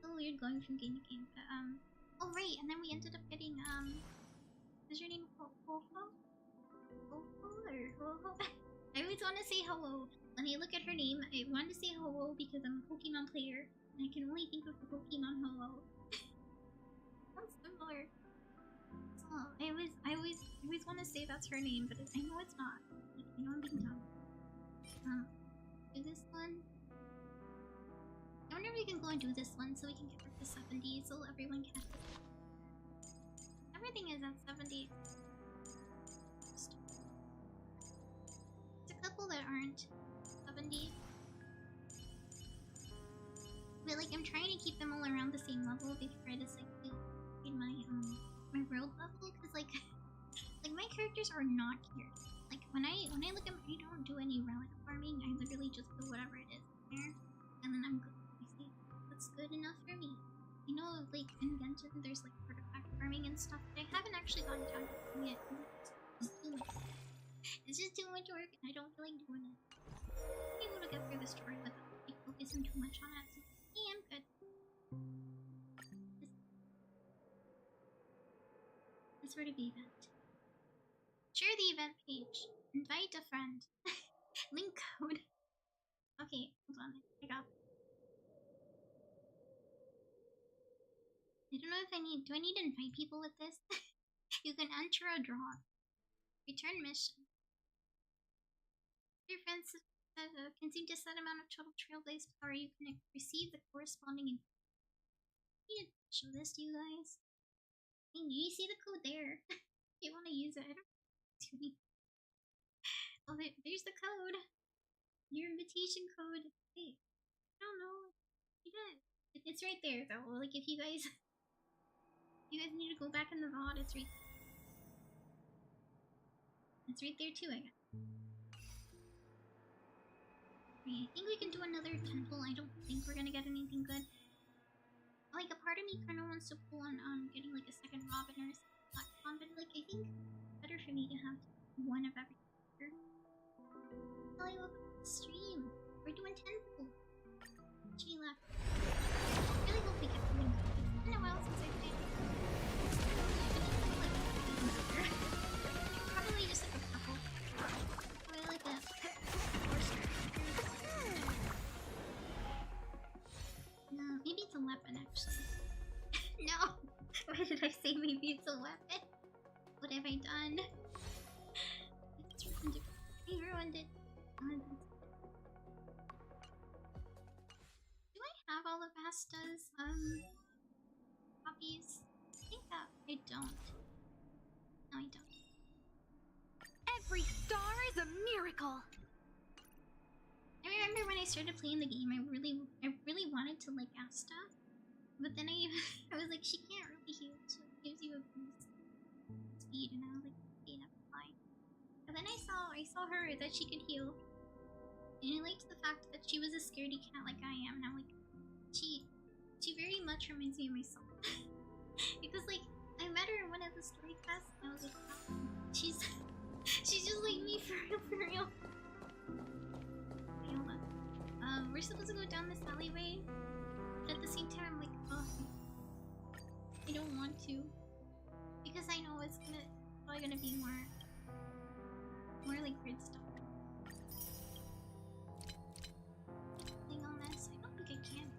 So weird going from game to game, but, oh right, and then we ended up getting, is your name Ho-Ho? Ho-Ho or Ho-Ho? I always want to say Ho-Ho. When I look at her name, I want to say Ho-Ho because I'm a Pokemon player, and I can only think of the Pokemon Ho-Ho. Sounds similar. So, I always want to say that's her name, but I know it's not. Like, I know I'm being dumb. Do this one. I wonder if we can go and do this one so we can get rid of 70 so everyone can. Everything is at 70. There's a couple that aren't 70. But like I'm trying to keep them all around the same level before I just like in my world level because like my characters are not here. Like when I look at I don't do any relic farming. I literally just do whatever it is there, and then I'm good. I see that's good enough for me. You know, like in Genshin, there's like artifact farming and stuff, but I haven't actually gotten down to doing it. It's just too much work, and I don't feel like doing it. I'm able to get through the story without like, focusing too much on it. So, yeah, I'm good. Let's where to the event. Share the event page. Invite a friend. Link code. Okay, hold on. I got it. I don't know if do I need to invite people with this? You can enter a draw. Return mission. Your friends consume a set amount of total trailblaze power. You can receive the corresponding. I need to show this to you guys. I mean, you see the code there. If you want to use it, I don't know. Oh, there's the code. Your invitation code. Hey, I don't know. It's right there though. Like if you guys need to go back in the VOD, it's right there too, I guess. Okay, I think we can do another temple. I don't think we're gonna get anything good. Like a part of me kinda wants to pull on getting like a second Robin or something, but like I think it's better for me to have one of every character. Hello, welcome to the stream. We're doing temple. She left. I really hope we get something good. It's been a while since I've played. Probably just like a couple. Probably like a no, maybe it's a weapon actually. No! Why did I say maybe it's a weapon? What have I done? I ruined it. I ruined it. Do I have all of Asta's copies? I think that I don't. No, I don't. Every star is a miracle. I remember when I started playing the game, I really wanted to like Asta, but then I was like, she can't really heal. She gives you a boost speed, and I was like, okay, that's fine. And then I saw her that she could heal, and I liked the fact that she was a scaredy cat like I am. And I'm like, she very much reminds me of myself. Because like I met her in one of the story quests, and I was like, oh, she's just like me for real. Okay, hold on. We're supposed to go down this alleyway, but at the same time, I'm like, oh, I don't want to, because I know it's probably gonna be more like weird stuff. Thing on this, I don't think I can.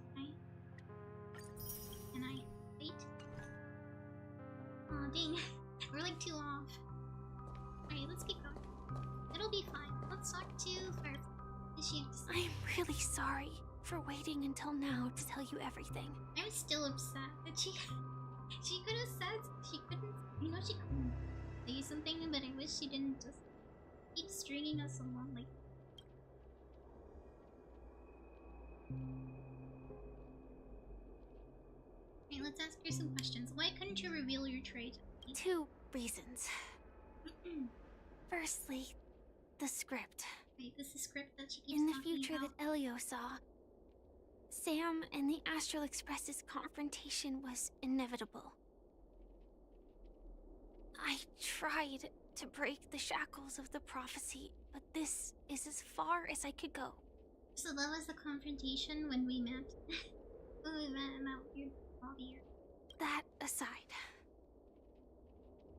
Can I? Wait. Oh dang, we're like too off. Alright, let's keep going. It'll be fine. Let's talk to Firefly. Does she have to say? I'm really sorry for waiting until now to tell you everything. I'm still upset that she could have said she couldn't. You know she couldn't say something, but I wish she didn't just keep stringing us along like. Okay, let's ask her some questions. Why couldn't you reveal your trait? 2 reasons. Firstly, the script. Wait, this is script that she keeps In the talking future about? that Elio saw, Sam and the Astral Express's confrontation was inevitable. I tried to break the shackles of the prophecy, but this is as far as I could go. So that was the confrontation when we met. When we met out here, Bobby. That aside,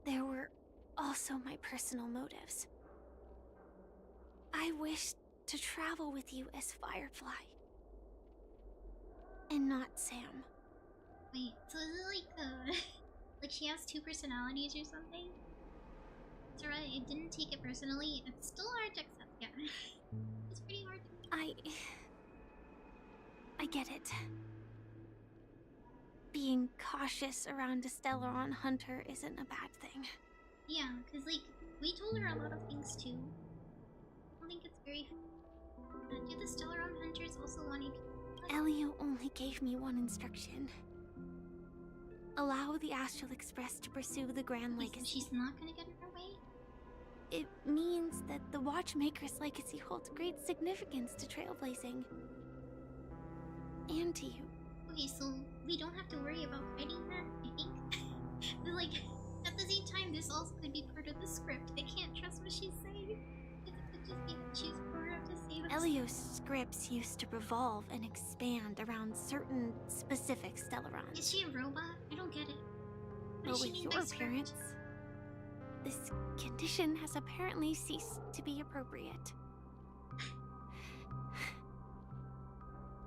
there were also my personal motives. I wished to travel with you as Firefly, and not Sam. Wait, so is it like like she has two personalities or something? It's alright, I didn't take it personally. It's still hard to accept, yeah. It's pretty hard to I get it. Being cautious around a Stellaron hunter isn't a bad thing. Yeah, because, like, we told her a lot of things too. I don't think it's very. Do the Stellaron hunters also want to? Elio only gave me one instruction. Allow the Astral Express to pursue the Grand Legacy. So she's not gonna get in her way? It means that the Watchmaker's legacy holds great significance to trailblazing. And to you. Okay, so we don't have to worry about fighting her, I think. But, like, at the same time, this also could be part of the script. They can't trust what she's saying. It could just be that she's brought up to save us. Elio's scripts used to revolve and expand around certain specific Stellarons. Is she a robot? I don't get it. What But does she with mean your by script? appearance, this condition has apparently ceased to be appropriate.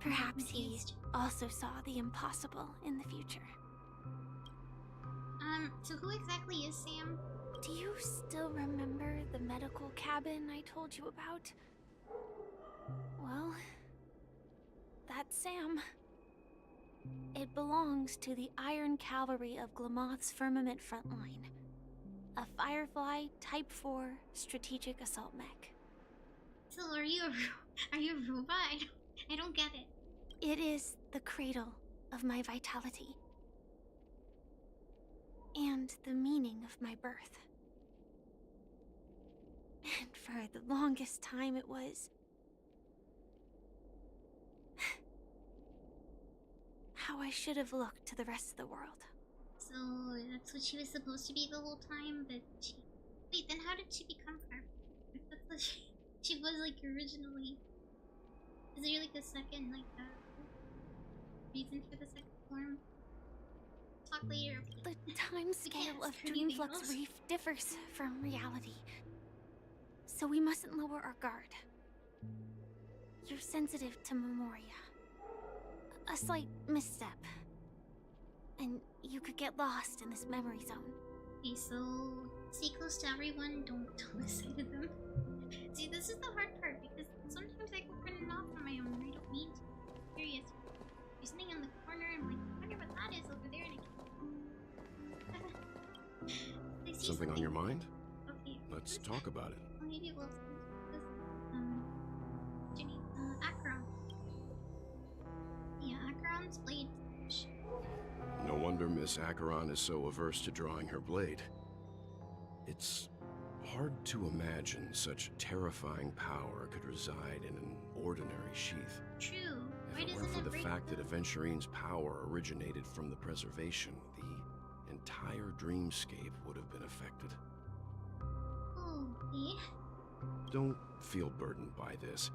Perhaps he also saw the impossible in the future. So who exactly is Sam? Do you still remember the medical cabin I told you about? Well, that's Sam. It belongs to the Iron Cavalry of Glamoth's Firmament Frontline. A Firefly Type 4 strategic assault mech. So are you a robot? I don't get it. It is the cradle of my vitality. And the meaning of my birth. And for the longest time it was how I should have looked to the rest of the world. So that's what she was supposed to be the whole time, but she... Wait, then how did she become Firefly? I thought that she was, like, originally... Is there, like, a second, like, reason for the second form? Talk later, okay? The time scale of Dreamflux Reef differs from reality. So we mustn't lower our guard. You're sensitive to Memoria. A slight misstep. And you could get lost in this memory zone. Okay, so stay close to everyone, don't listen to them. See, this is the hard part, because sometimes I can print it off on my own and I don't mean to. Serious. You're sitting in the corner and I'm like, I wonder what that is over there, and I see something on your mind? Okay. Let's talk about it. Well, maybe we'll this Jenny, Acheron. Yeah, Acheron's blade. No wonder Miss Acheron is so averse to drawing her blade. It's hard to imagine such terrifying power could reside in an ordinary sheath. True. Why If it doesn't weren't for it the break? fact that Aventurine's power originated from the preservation, the entire dreamscape would have been affected. Okay. Don't feel burdened by this.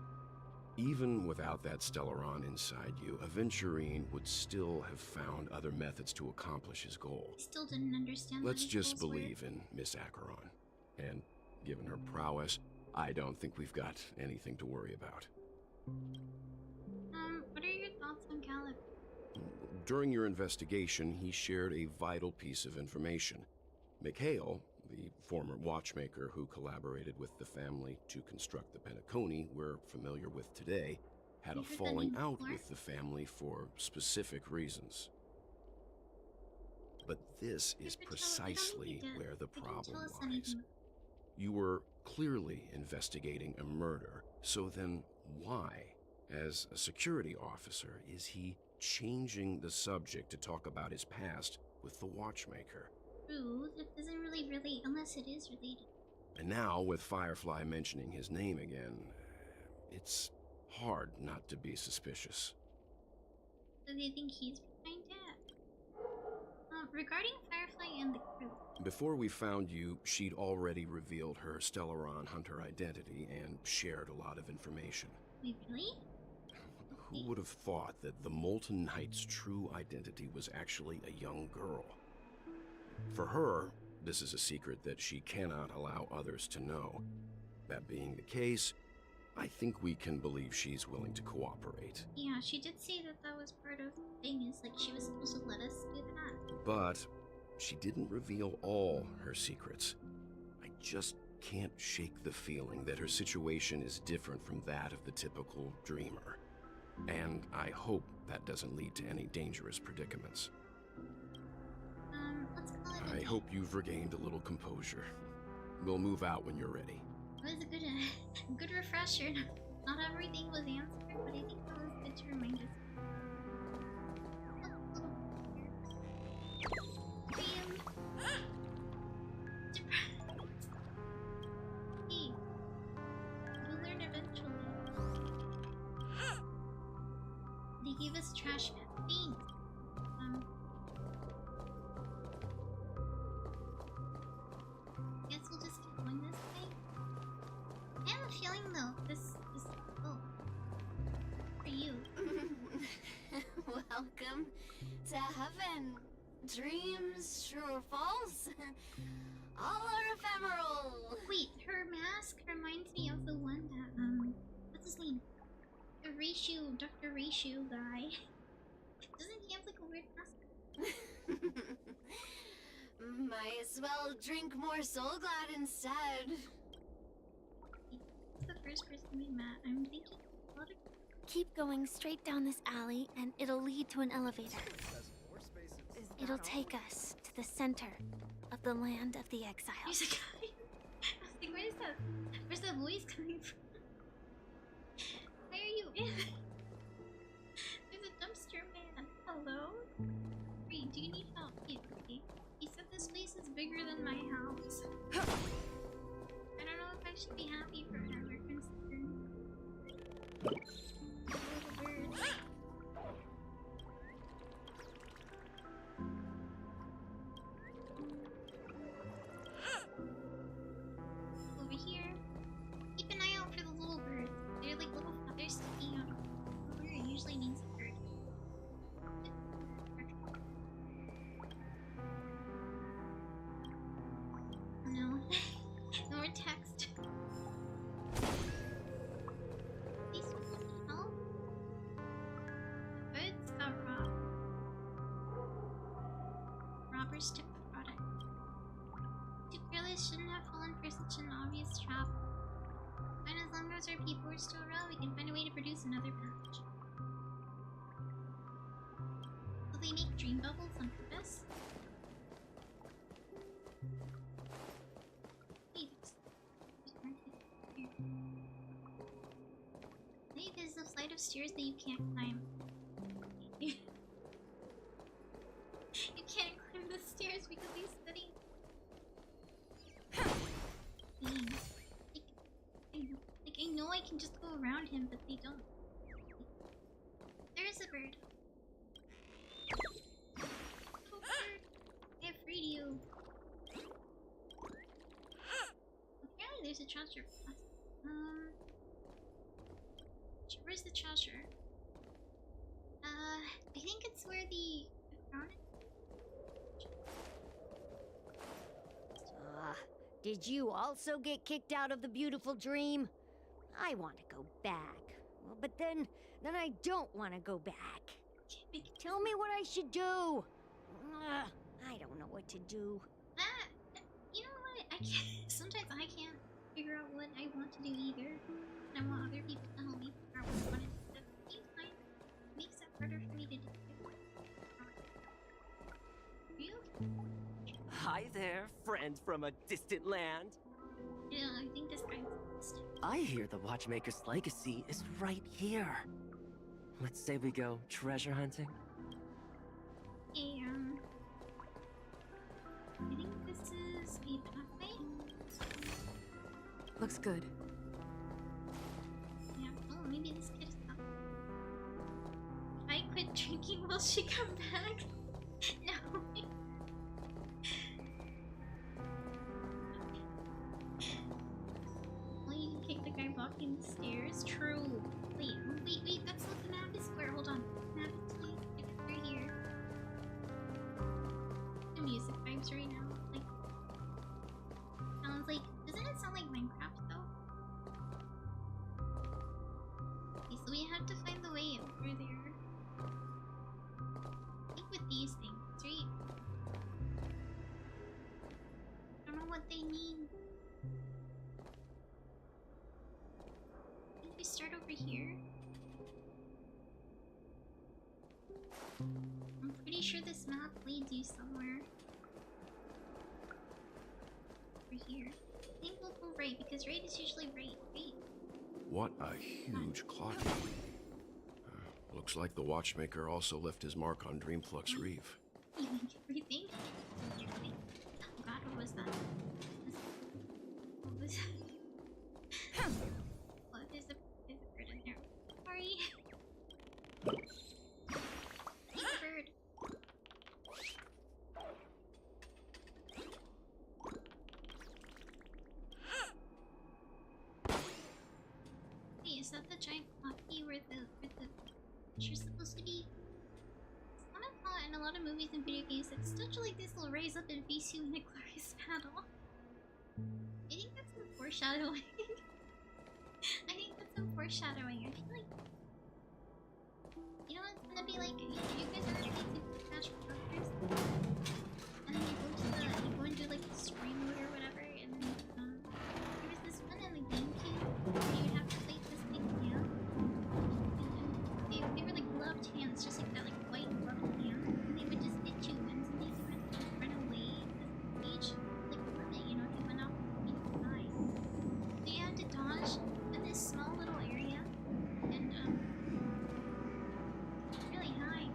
Even without that Stellaron inside you, Aventurine would still have found other methods to accomplish his goal. I still didn't understand. Let's what his just goals were. believe in Miss Acheron. And given her prowess, I don't think we've got anything to worry about. What are your thoughts on Caleb? During your investigation, he shared a vital piece of information. Mikhail, the former watchmaker who collaborated with the family to construct the Penacony we're familiar with today, had You a heard that falling name out before? with the family for specific reasons. But this is Never precisely tell- where the they don't problem tell us lies. anything. You were clearly investigating a murder, so then why, as a security officer, is he changing the subject to talk about his past with the watchmaker? True, that doesn't really relate, unless it is related. And now, with Firefly mentioning his name again, it's hard not to be suspicious. So they think he's behind it. Regarding Firefly and the crew, Before we found you, she'd already revealed her Stellaron hunter identity and shared a lot of information. Wait, really? Who would have thought that the Molten Knight's true identity was actually a young girl? For her, this is a secret that she cannot allow others to know. That being the case, I think we can believe she's willing to cooperate. Yeah, she did say that that was part of the thing, is like she was supposed to let us do that. But she didn't reveal all her secrets. I just can't shake the feeling that her situation is different from that of the typical dreamer. And I hope that doesn't lead to any dangerous predicaments. Let's call it a I day. hope you've regained a little composure. We'll move out when you're ready. It was a good, good refresher. Not everything was answered, but I think that was good to remind us. Hey, you'll learn eventually. They gave us trash man. Thanks. Guess we'll just keep going this way. I have a feeling though, this is for you. Welcome to heaven. Dreams, true or false, all are ephemeral. Wait, her mask reminds me of the one that what's his name? The Ratio, Dr. Ratio guy. Doesn't he have like a weird mask? Might as well drink more Soul Glad instead. It's the first person we met. I'm thinking a lot of. Keep going straight down this alley and it'll lead to an elevator. It'll take us to the center of the land of the exiles. There's a guy. I was like, where is that? Where's that voice coming from? Why are you in? There's a dumpster man. Hello? Wait, do you need help? Okay. He said this place is bigger than my house. I don't know if I should be happy for him or concerned. Little bird. Over here. Keep an eye out for the little birds. They're like little feathers sticking out. Over here usually means a bird. Oh no. No more text. These people need help? The birds got robbed. Robbers took the product. Two girls shouldn't have fallen for such an obvious trap. And as long as our people are still around, we can find a way to produce another batch. Will they make dream bubbles on purpose? Wait, there's more here. Maybe there's a flight of stairs that you can't climb. You can't climb the stairs because he's sitting. I know I can just go around him, but they don't. There's a bird. Oh, bird. I have freed you. Apparently there's a treasure. Where's the treasure? I think it's where the crown is. Did you also get kicked out of the beautiful dream? I want to go back. Well, but then I don't want to go back. Tell me what I should do. I don't know what to do. You know what? I can't. Sometimes I can't figure out what I want to do either. And I want other people to help me figure out what I want to do. At the same time, it makes it harder for me to do. You? Hi there, friend from a distant land. Yeah, I think this guy's lost. I hear the Watchmaker's legacy is right here. Let's say we go treasure hunting. Hey, I think this is a pathway. Looks good. Yeah. Oh, maybe this kid is up. I quit drinking. Will she come back? No. walking the stairs. True. Wait, that's what the map is for. Hold on. Map is right here. The music vibes right now. Like, sounds like, doesn't it sound like Minecraft though? Okay, so we have to find the way over there. I think with these things, right? I don't know what they mean. I think we start over here. I'm pretty sure this map leads you somewhere. Over here. I think we'll go right because right is usually right. What a huge clock. Looks like the watchmaker also left his mark on Dreamflux Reef. Everything? Oh god, what was that? What was that? Oh, there's a bird in there. Sorry. Bird. Wait, is that the giant coffee where the picture's supposed to be? It's not a thought in a lot of movies and video games that statue like this will rise up and face you in a glorious battle. I think that's some foreshadowing. I think that's some foreshadowing. I feel like, you know, it's gonna be like, you guys ever played Super Smash Bros. And then you go and do like the story mode or whatever, and then there was this one in the GameCube where you'd have to play this big piano. And they were like gloved hands, just like that, like white gloved hand, and they would just hit you, and sometimes you had to run away because the stage like limit, you know, they went off the side. So you had to dodge in this small little area, and it's really high.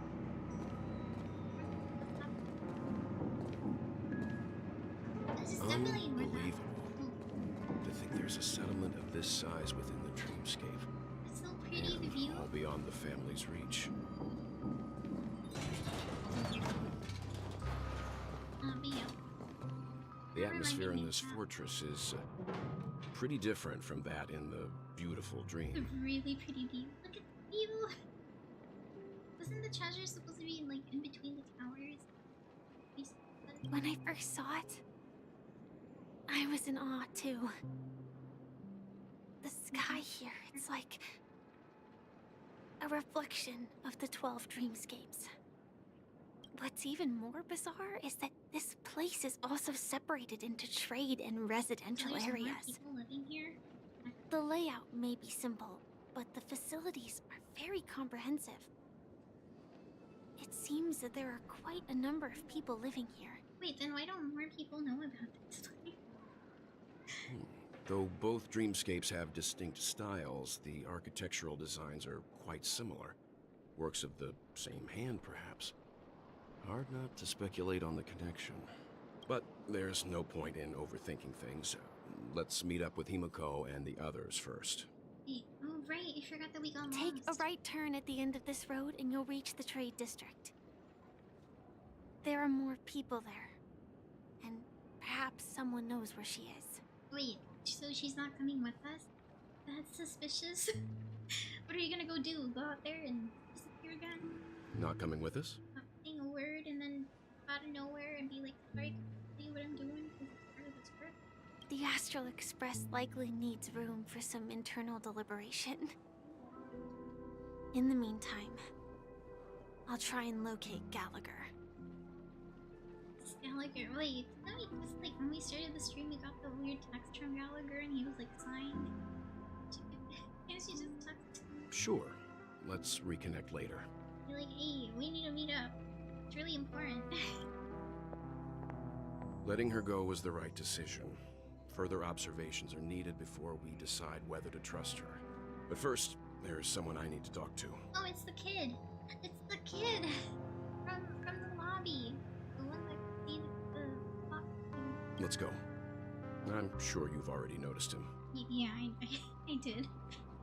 This is definitely more than. Unbelievable. To think there's a settlement of this size within the dreamscape. It's so pretty, the view. All beyond the family's reach. But yeah. The atmosphere in this fortress is pretty different from that in the beautiful It's a dream. really pretty view. Look at the view! Wasn't the treasure supposed to be like in between the towers? When I first saw it, I was in awe too. The sky here, it's like a reflection of the 12 dreamscapes. What's even more bizarre is that this place is also separated into trade and residential There's more areas. people living here. The layout may be simple, but the facilities are very comprehensive. It seems that there are quite a number of people living here. Wait, then why don't more people know about this place? Though both dreamscapes have distinct styles, the architectural designs are quite similar. Works of the same hand, perhaps. Hard not to speculate on the connection. But there's no point in overthinking things. Let's meet up with Himiko and the others first. Wait, oh right, I forgot that we got Take a lost. right turn at the end of this road and you'll reach the trade district. There are more people there. And perhaps someone knows where she is. Wait, so she's not coming with us? That's suspicious. What are you gonna go do? Go out there and disappear again? Not coming with us? Not saying a word and then out of nowhere and be like, sorry, can I see what I'm doing? Is it part of this work? The Astral Express likely needs room for some internal deliberation. In the meantime, I'll try and locate Gallagher. Gallagher, wait, didn't we just like when we started the stream we got the weird text from Gallagher and he was like signed? Can't you just text? Sure. Let's reconnect later. Be like, hey, we need to meet up. It's really important. Letting her go was the right decision. Further observations are needed before we decide whether to trust her. But first, there's someone I need to talk to. Oh, it's the kid. It's the kid from the lobby. The one that did the pop thing. Let's go. I'm sure you've already noticed him. Yeah, I did.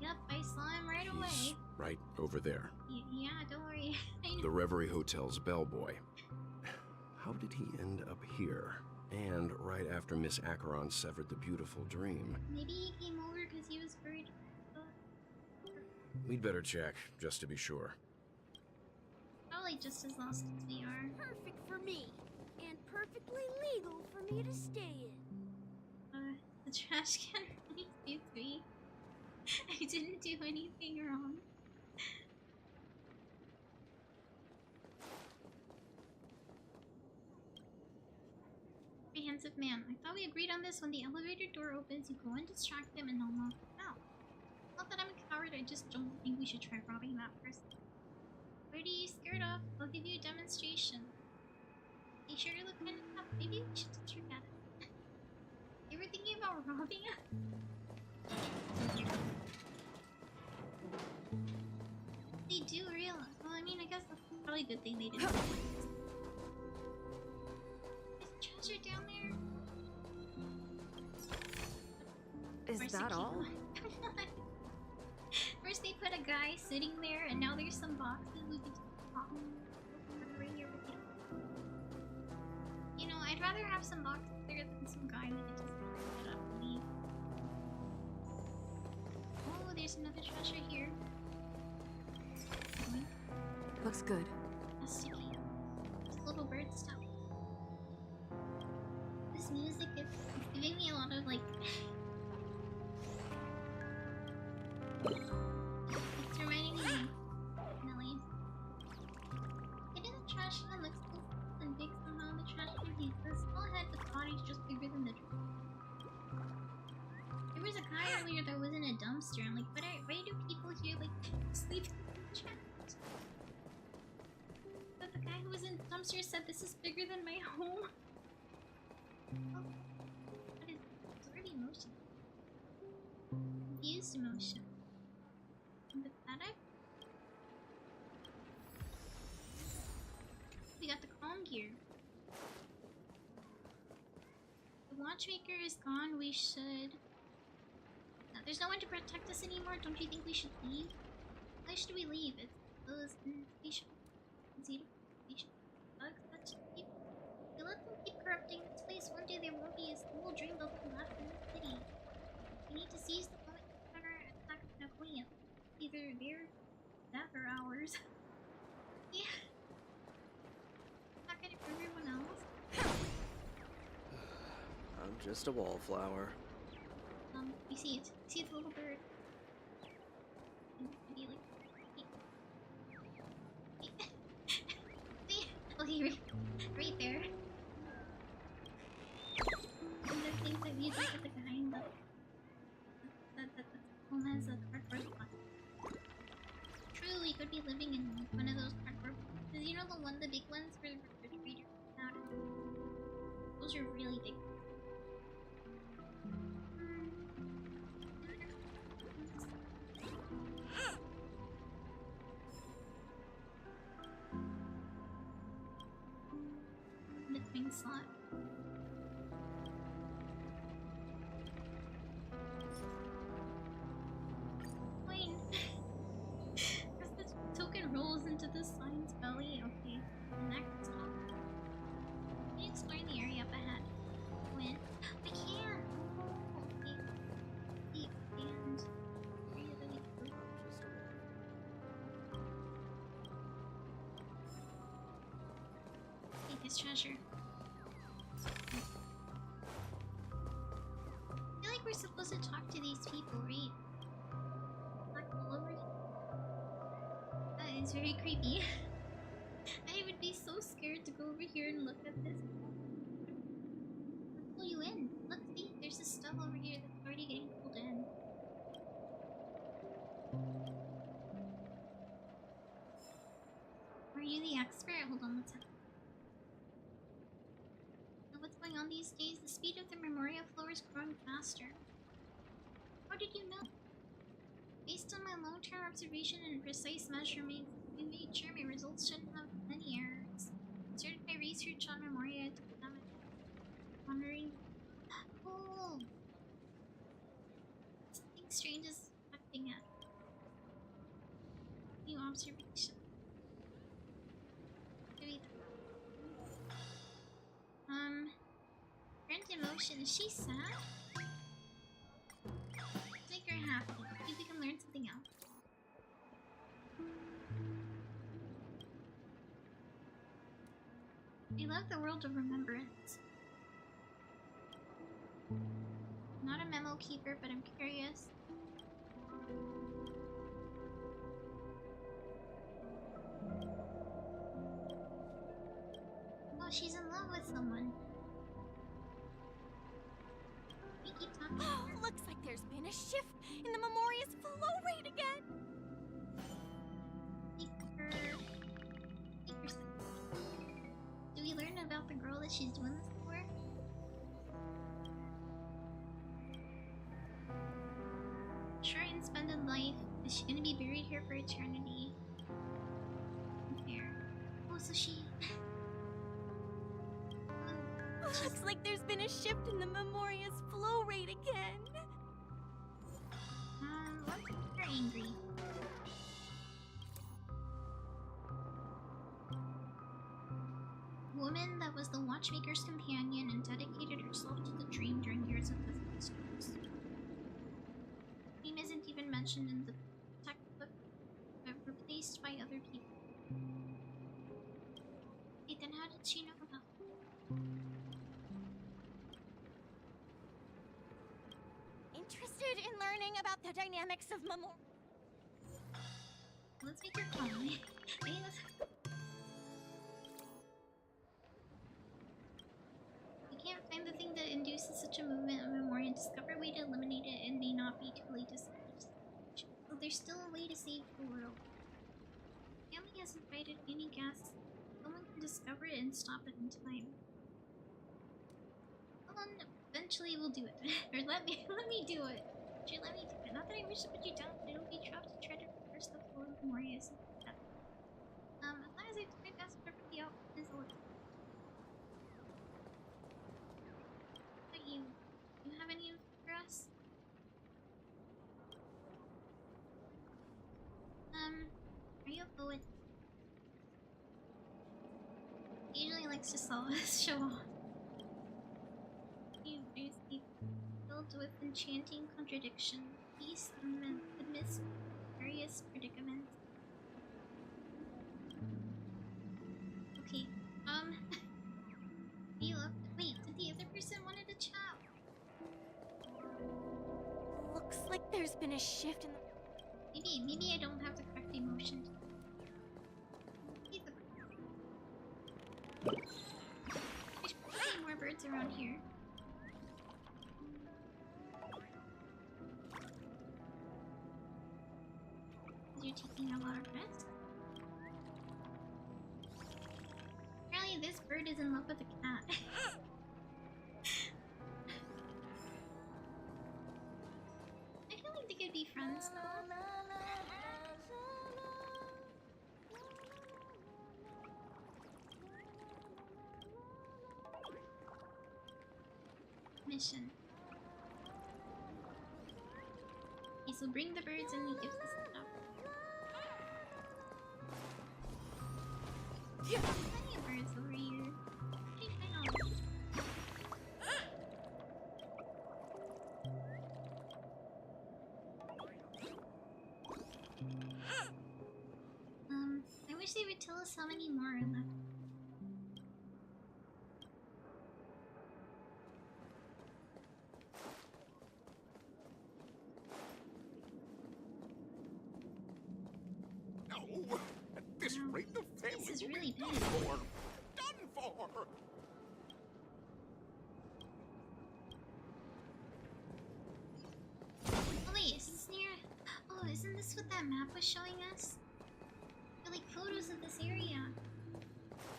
Yep, I saw him right away. He's right over there. Yeah, don't worry. I know. The Reverie Hotel's bellboy. How did he end up here? And right after Miss Acheron severed the beautiful dream. Maybe he came over because he was worried We'd better check, just to be sure. Probably just as lost as we are. Perfect for me, and perfectly legal for me to stay in. The trash can only do 3. I didn't do anything wrong. Comprehensive man. I thought we agreed on this. When the elevator door opens, you go and distract them and they'll knock you out. Not that I'm a coward, I just don't think we should try robbing that person. What are you scared of? I'll give you a demonstration. Are you sure you look kind of tough? Maybe we should just look at it. You were thinking about robbing it? They do realize. Well, I mean, I guess that's probably a good thing they didn't. There's treasure down there. Is that all? First they put a guy sitting there, and now there's some boxes we could just pop. You know, I'd rather have some boxes there than some guy we could just pick up and leave. Oh, there's another treasure here. Looks good. Has to be. This little bird stuff. This music is giving me a lot of like. It's reminding me of Nelly. Hidden in the trash can looks cool and big somehow. The trash can has a small head, but the body's just bigger than the trash. There was a guy earlier that was in a dumpster. I'm like, why do people here like sleep in the trash? But the guy who was in the dumpster said this is bigger than my home. Oh, what is absurd emotion? Confused emotion. Pathetic? We got the calm gear. The watchmaker is gone. We should. No, there's no one to protect us anymore. Don't you think we should leave? Why should we leave? It's those station. Bugs that should keep. If you let them keep corrupting this place, one day there won't be a single dream building left in the city. We need to seize the moment to counterattack Nagoya. Either their death or ours. Yeah. Not gonna for everyone else. I'm just a wallflower. You see it. You see the little bird. Maybe like. See? Okay, right there. And the things that we just put the guy in the home has a cardboard box. True, we could be living in one of those cardboard boxes. You know the big ones where the refrigerator comes out of? Those are really big. Missing slot. Rolls into the science belly. Okay, next stop. Can you explain the area up ahead? When? I can! Okay. The expand. Really cool. Take this treasure. I feel like we're supposed to talk to these people, right? Like all over here. It's very creepy. I would be so scared to go over here and look at this. I'll pull you in. Look, see, there's this stuff over here that's already getting pulled in. Are you the expert? Hold on, let's have. Now, what's going on these days? The speed of the Memoria floor is growing faster. How did you know? Based on my long-term observation and precise measurements, we made sure my results shouldn't have any errors. Started my research on Memoria to become wondering. Oh! Something strange is affecting it. New observation. Current emotion. Is she sad? Make her happy. Maybe we can learn something else. I love the world of remembrance. Not a memo keeper, but I'm curious. Oh, she's in love with someone. We keep talking. Oh, looks like there's been a shift in the Memoria's flow rate again. Do we learn about the girl that she's doing this for? Shrine spent in life. Is she gonna be buried here for eternity? Fair. Oh, so she. Looks like there's been a shift in the Memoria's flow rate again. What's her angry? Woman that was the watchmaker's companion and dedicated herself to the dream during years of physical storms. Name isn't even mentioned in the textbook, but replaced by other people. Wait, then how did she know about? Interested in learning about the dynamics of Let's make her calm. I can't find the thing that induces such a movement of memory and discover a way to eliminate it. It may not be too late to save. So there's still a way to save the world. Family has invited any guests. Someone can discover it and stop it in time. Well, eventually we'll do it. Or let me do it. Actually, let me do it. Not that I wish to put you down, but it'll be trapped to try to reverse the flow of Memoria's. As long as I do my best, perfectly out is all. But you have any info for us? Are you a poet? He usually likes to show off. You see, filled with enchanting contradiction, peace amidst various predicaments. Okay, you left. Wait, did the other person wanted to chat? Looks like there's been a shift in the... Maybe I don't have the correct emotion. There's probably more birds around here. You're taking a lot of risk. Apparently this bird is in love with a cat. I feel like they could be friends though. Mission. Okay, so bring the birds and he gives us stuff. Plenty of birds over here. Hey, I know. I wish they would tell us how many more are left. No! At this rate, the family This is will really be done big. for! Done for! Oh wait, is this near? Oh, isn't this what that map was showing us? There are like photos of this area.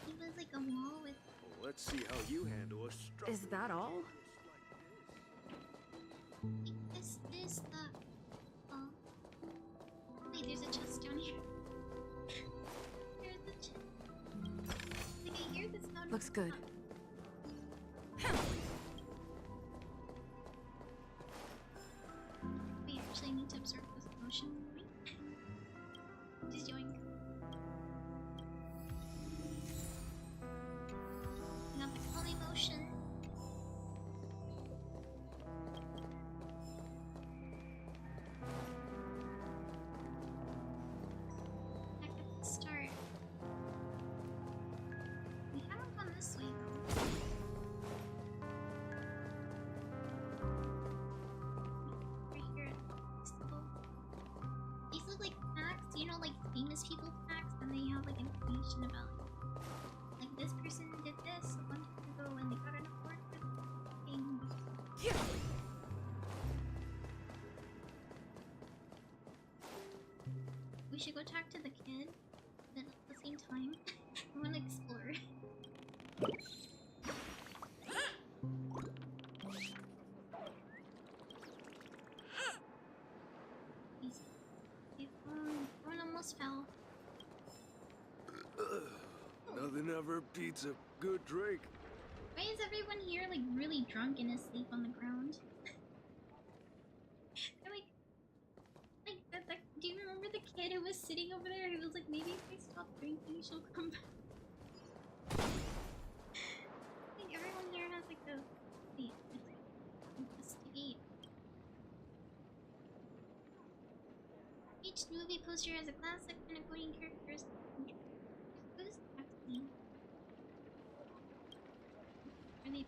It was like a wall with. Let's see how you handle a structure. Is that all? This is the. Oh. Wait, there's a chest down here. There's a chest. Like I hear the sound. Looks good. We actually need to absorb this motion. Just yoink. I got the calm emotion. Back at the start. We haven't gone this way famous people facts, and they have like information about like this person did this a bunch of ago and they got an award for thing. We should go talk to the kid, but at the same time, I want to explore. One almost fell. Nothing ever beats a good drink. Why is everyone here like really drunk and asleep on the ground? They're like that. Do you remember the kid who was sitting over there? He was like, maybe if I stop drinking, she'll come back. I think everyone here has like a investigate. Each movie poster has a classic kind of coding characters. Who's acting? Are they?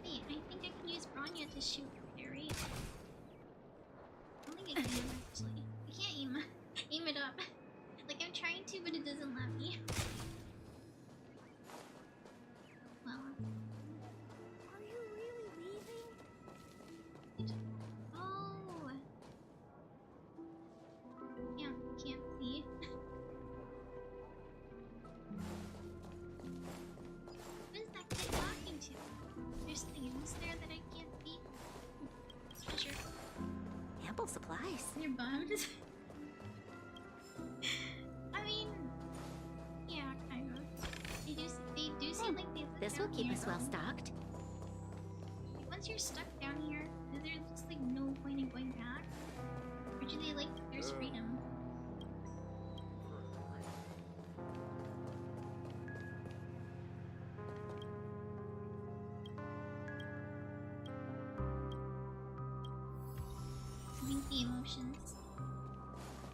Wait, I think I can use Bronya to shoot there, right? I don't think I can actually. I can't aim it up. Like I'm trying to, but it doesn't let me. Well. Are you really leaving? Oh. Can't see. What is that kid talking to? There's things there that I can't see. Treasure. Ample supplies. You're bummed. I mean, yeah, kind of. They do seem like they live This will down keep here, us well though. stocked. Once you're stuck down here, is there just like no point in going back? Or do they like there's freedom? I think the emotions.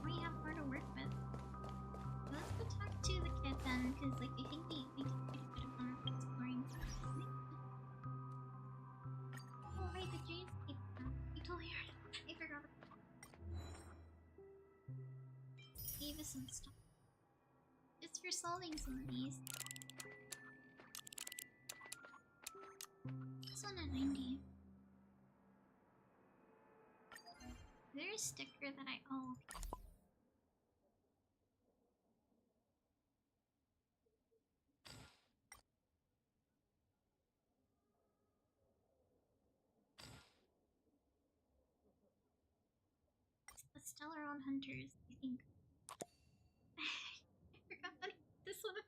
We have more to work with. Let's go talk to the kid then, because like I think we can do a bit of exploring. Oh right, the dreamscape. You totally heard. I forgot. Gave us some stuff. It's for solving some of these. This one at 90. There's a sticker that I The Stellar on Hunters, I think. I forgot that this one was.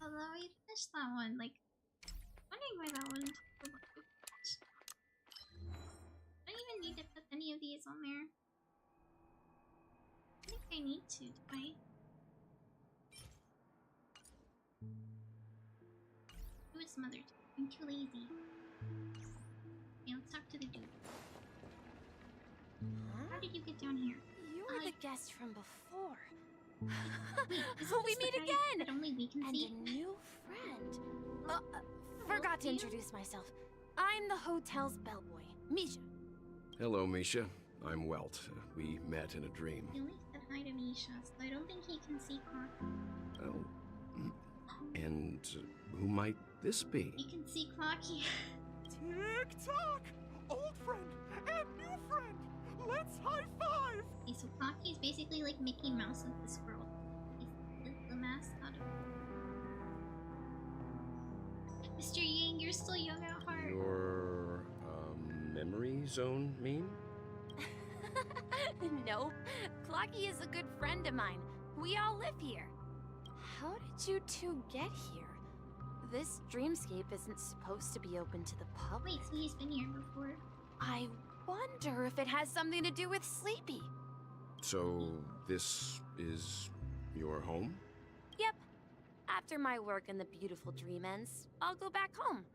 Although we finished that one, like, wondering why that one took so long to finish. I don't even need to put any of these on there. I think I need to, do I? Do it some other time. I'm too lazy. Okay, let's talk to the dude. How did you get down here? You're the guest from before. Wait, is We this meet the guy again! that only we can And see? a new friend. Forgot to introduce myself. I'm the hotel's bellboy, Misha. Hello, Misha. I'm Welt. We met in a dream. He only said hi to Misha, so I don't think he can see Clocky. Oh. And who might this be? He can see Clocky. Tick-tock! Old friend and new friend! Let's high-five! Okay, so Clocky is basically like Mickey Mouse of this world. He's the mascot of Mr. Ying, you're still young at heart. Your, memory zone mean? Nope. Clocky is a good friend of mine. We all live here. How did you two get here? This dreamscape isn't supposed to be open to the public. Wait, so he's been here before? I wonder if it has something to do with Sleepy. So, this is your home? Yep. After my work in the beautiful dream ends, I'll go back home.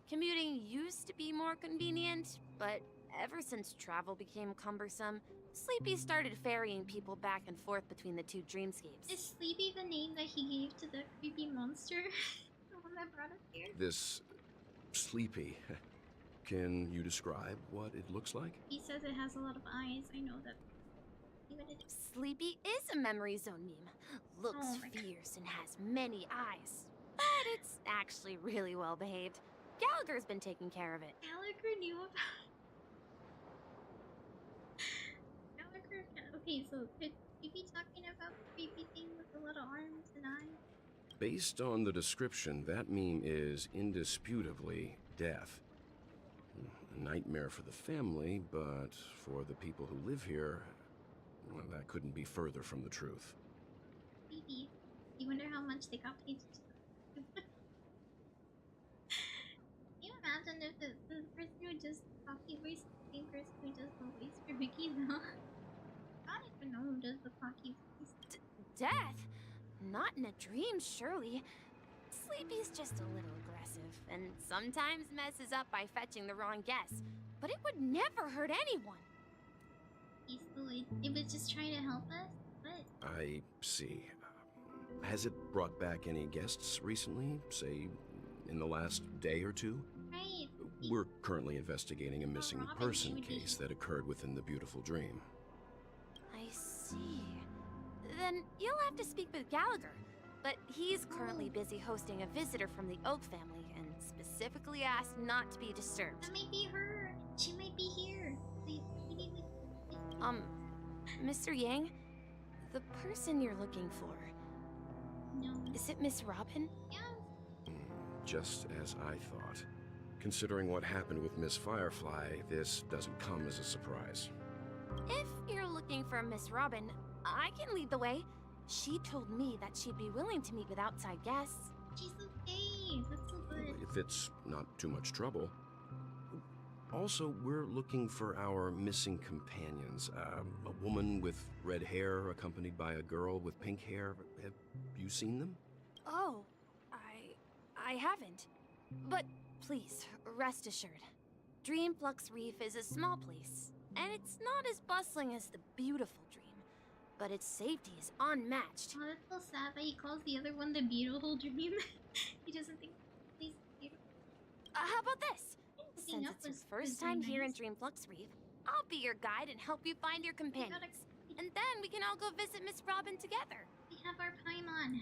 Commuting used to be more convenient, but ever since travel became cumbersome, Sleepy started ferrying people back and forth between the two dreamscapes. Is Sleepy the name that he gave to the creepy monster? The one that brought us here? This Sleepy. Can you describe what it looks like? He says it has a lot of eyes. I know that. Even it. Sleepy is a memory zone meme. Looks Oh my God. fierce and has many eyes. But it's actually really well behaved. Gallagher's been taking care of it. Gallagher knew about. Gallagher. Okay, so could you be talking about the creepy thing with a lot of arms and eyes? Based on the description, that meme is indisputably death. A nightmare for the family, but for the people who live here, well, that couldn't be further from the truth. Maybe. You wonder how much they got paid to. Can you imagine if the person who does the cocky voice is the same person who does the voice for Mickey, though? I don't even know who does the cocky voice. Death? Not in a dream, surely. Sleepy's just a little aggressive, and sometimes messes up by fetching the wrong guess. But it would never hurt anyone. It was just trying to help us? What? I see. Has it brought back any guests recently, say, in the last day or two? Right. We're currently investigating a missing Robin person should be- case that occurred within the beautiful dream. I see. Then you'll have to speak with Gallagher. But he's currently busy hosting a visitor from the Oak family and specifically asked not to be disturbed. That might be her. She might be here. We need to... Mr. Yang, the person you're looking for, No. is it Miss Robin? Yeah. Just as I thought. Considering what happened with Miss Firefly, this doesn't come as a surprise. If you're looking for Miss Robin, I can lead the way. She told me that she'd be willing to meet with outside guests. She's okay. That's so good. If it's not too much trouble. Also, we're looking for our missing companions. A woman with red hair accompanied by a girl with pink hair. Have you seen them? Oh, I haven't. But please, rest assured. Dreamflux Reef is a small place, and it's not as bustling as the beautiful dream. But its safety is unmatched. Oh, that's so sad that he calls the other one the beautiful dream. He doesn't think he's beautiful. How about this? Looking Since up it's your was first very time here in nice. Dreamflux Reef, I'll be your guide and help you find your companions. And then we can all go visit Miss Robin together. We have our Paimon.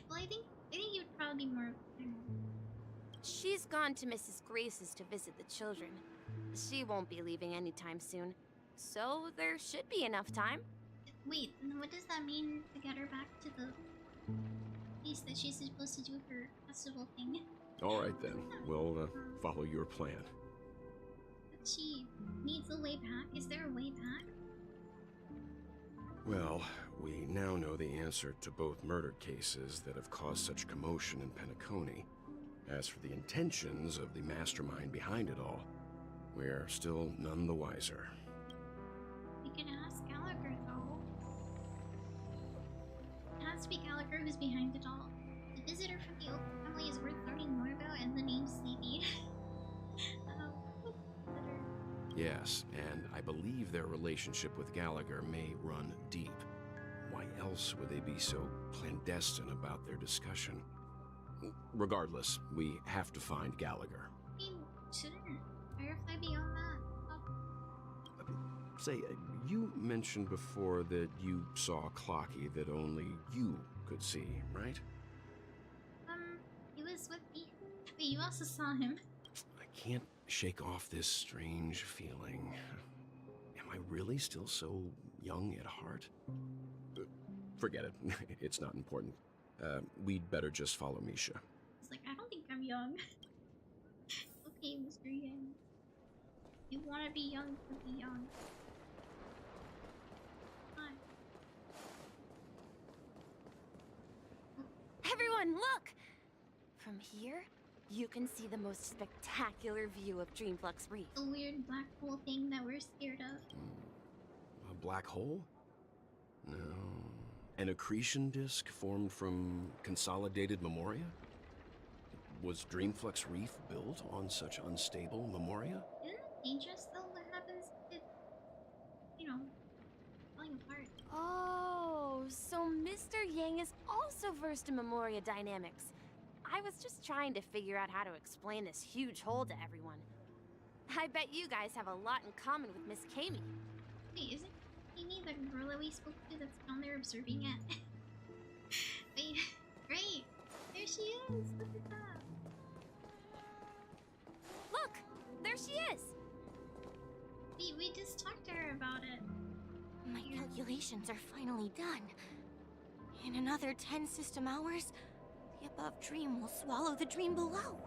Well, I think you'd probably be more. She's gone to Mrs. Grace's to visit the children. She won't be leaving anytime soon. So there should be enough time. Wait, and what does that mean to get her back to the place that she's supposed to do her festival thing? All right then, we'll follow your plan. But she needs a way back. Is there a way back? Well, we now know the answer to both murder cases that have caused such commotion in Penacony. As for the intentions of the mastermind behind it all, we're still none the wiser. We can ask Gallagher, though. It has to be Gallagher who's behind it all. The visitor from the Oak family is worth learning more about, and the name's Sleepy. Yes, and I believe their relationship with Gallagher may run deep. Why else would they be so clandestine about their discussion? Regardless, we have to find Gallagher. I mean, shouldn't Firefly be on that? Say, you mentioned before that you saw Clocky that only you could see, right? He was with me. Wait, you also saw him. I can't shake off this strange feeling. Am I really still so young at heart? Forget it. It's not important. We'd better just follow Misha. He's like, I don't think I'm young. Okay, Mr. Yang. You want to be young to be young. Fine. Everyone, look! From here, you can see the most spectacular view of Dreamflux Reef. The weird black hole thing that we're scared of. A black hole? No. An accretion disk formed from consolidated memoria? Was Dreamflux Reef built on such unstable memoria? Isn't it dangerous though? What happens if it, falling apart? Oh, so Mr. Yang is also versed in Memoria dynamics. I was just trying to figure out how to explain this huge hole to everyone. I bet you guys have a lot in common with Miss Kami. Wait, isn't Amy the girl that we spoke to that's down there observing it? Wait, right. There she is. Look at that. Look! There she is! We just talked to her about it. My calculations are finally done. In another 10 system hours, the above dream will swallow the dream below.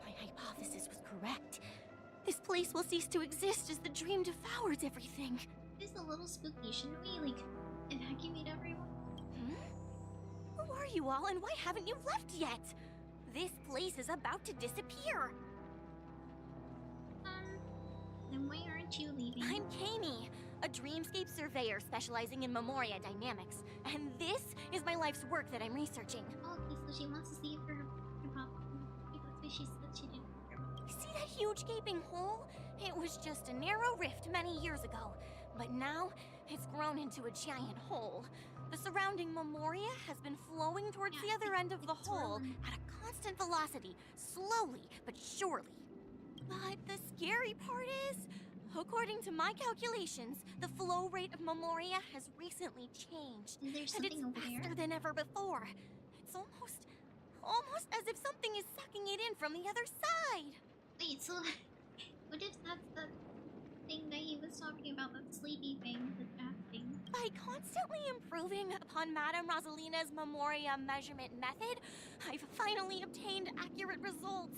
My hypothesis was correct. This place will cease to exist as the dream devours everything. It's a little spooky. Shouldn't we, like, evacuate everyone? Who are you all, and why haven't you left yet? This place is about to disappear. Then why aren't you leaving? I'm Kami, a dreamscape surveyor specializing in Memoria dynamics, and this is my life's work that I'm researching. Oh, okay, so she wants to see if her problem. That's why she said she didn't care about it. See that huge gaping hole? It was just a narrow rift many years ago, but now it's grown into a giant hole. The surrounding Memoria has been flowing towards the other end of the hole at a constant velocity, slowly but surely. But the scary part is, according to my calculations, the flow rate of Memoria has recently changed. Is there And something it's over faster there? than ever before. It's almost as if something is sucking it in from the other side. Wait, so what if that's the thing that he was talking about, that sleepy thing, the bad thing? By constantly improving upon Madame Rosalina's Memoria measurement method, I've finally obtained accurate results.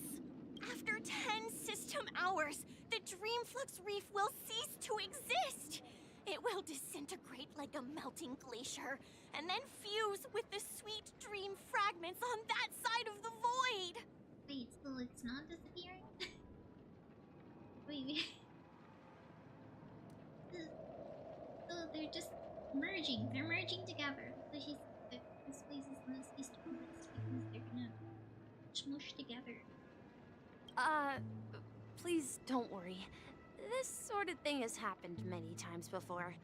After 10 system hours, the Dreamflux Reef will cease to exist. It will disintegrate like a melting glacier, and then fuse with the sweet dream fragments on that side of the void. Wait, so it's not disappearing? Wait. So they're just merging. They're merging together. So this place is gonna cease to exist because they're gonna smush together. Please don't worry. This sort of thing has happened many times before.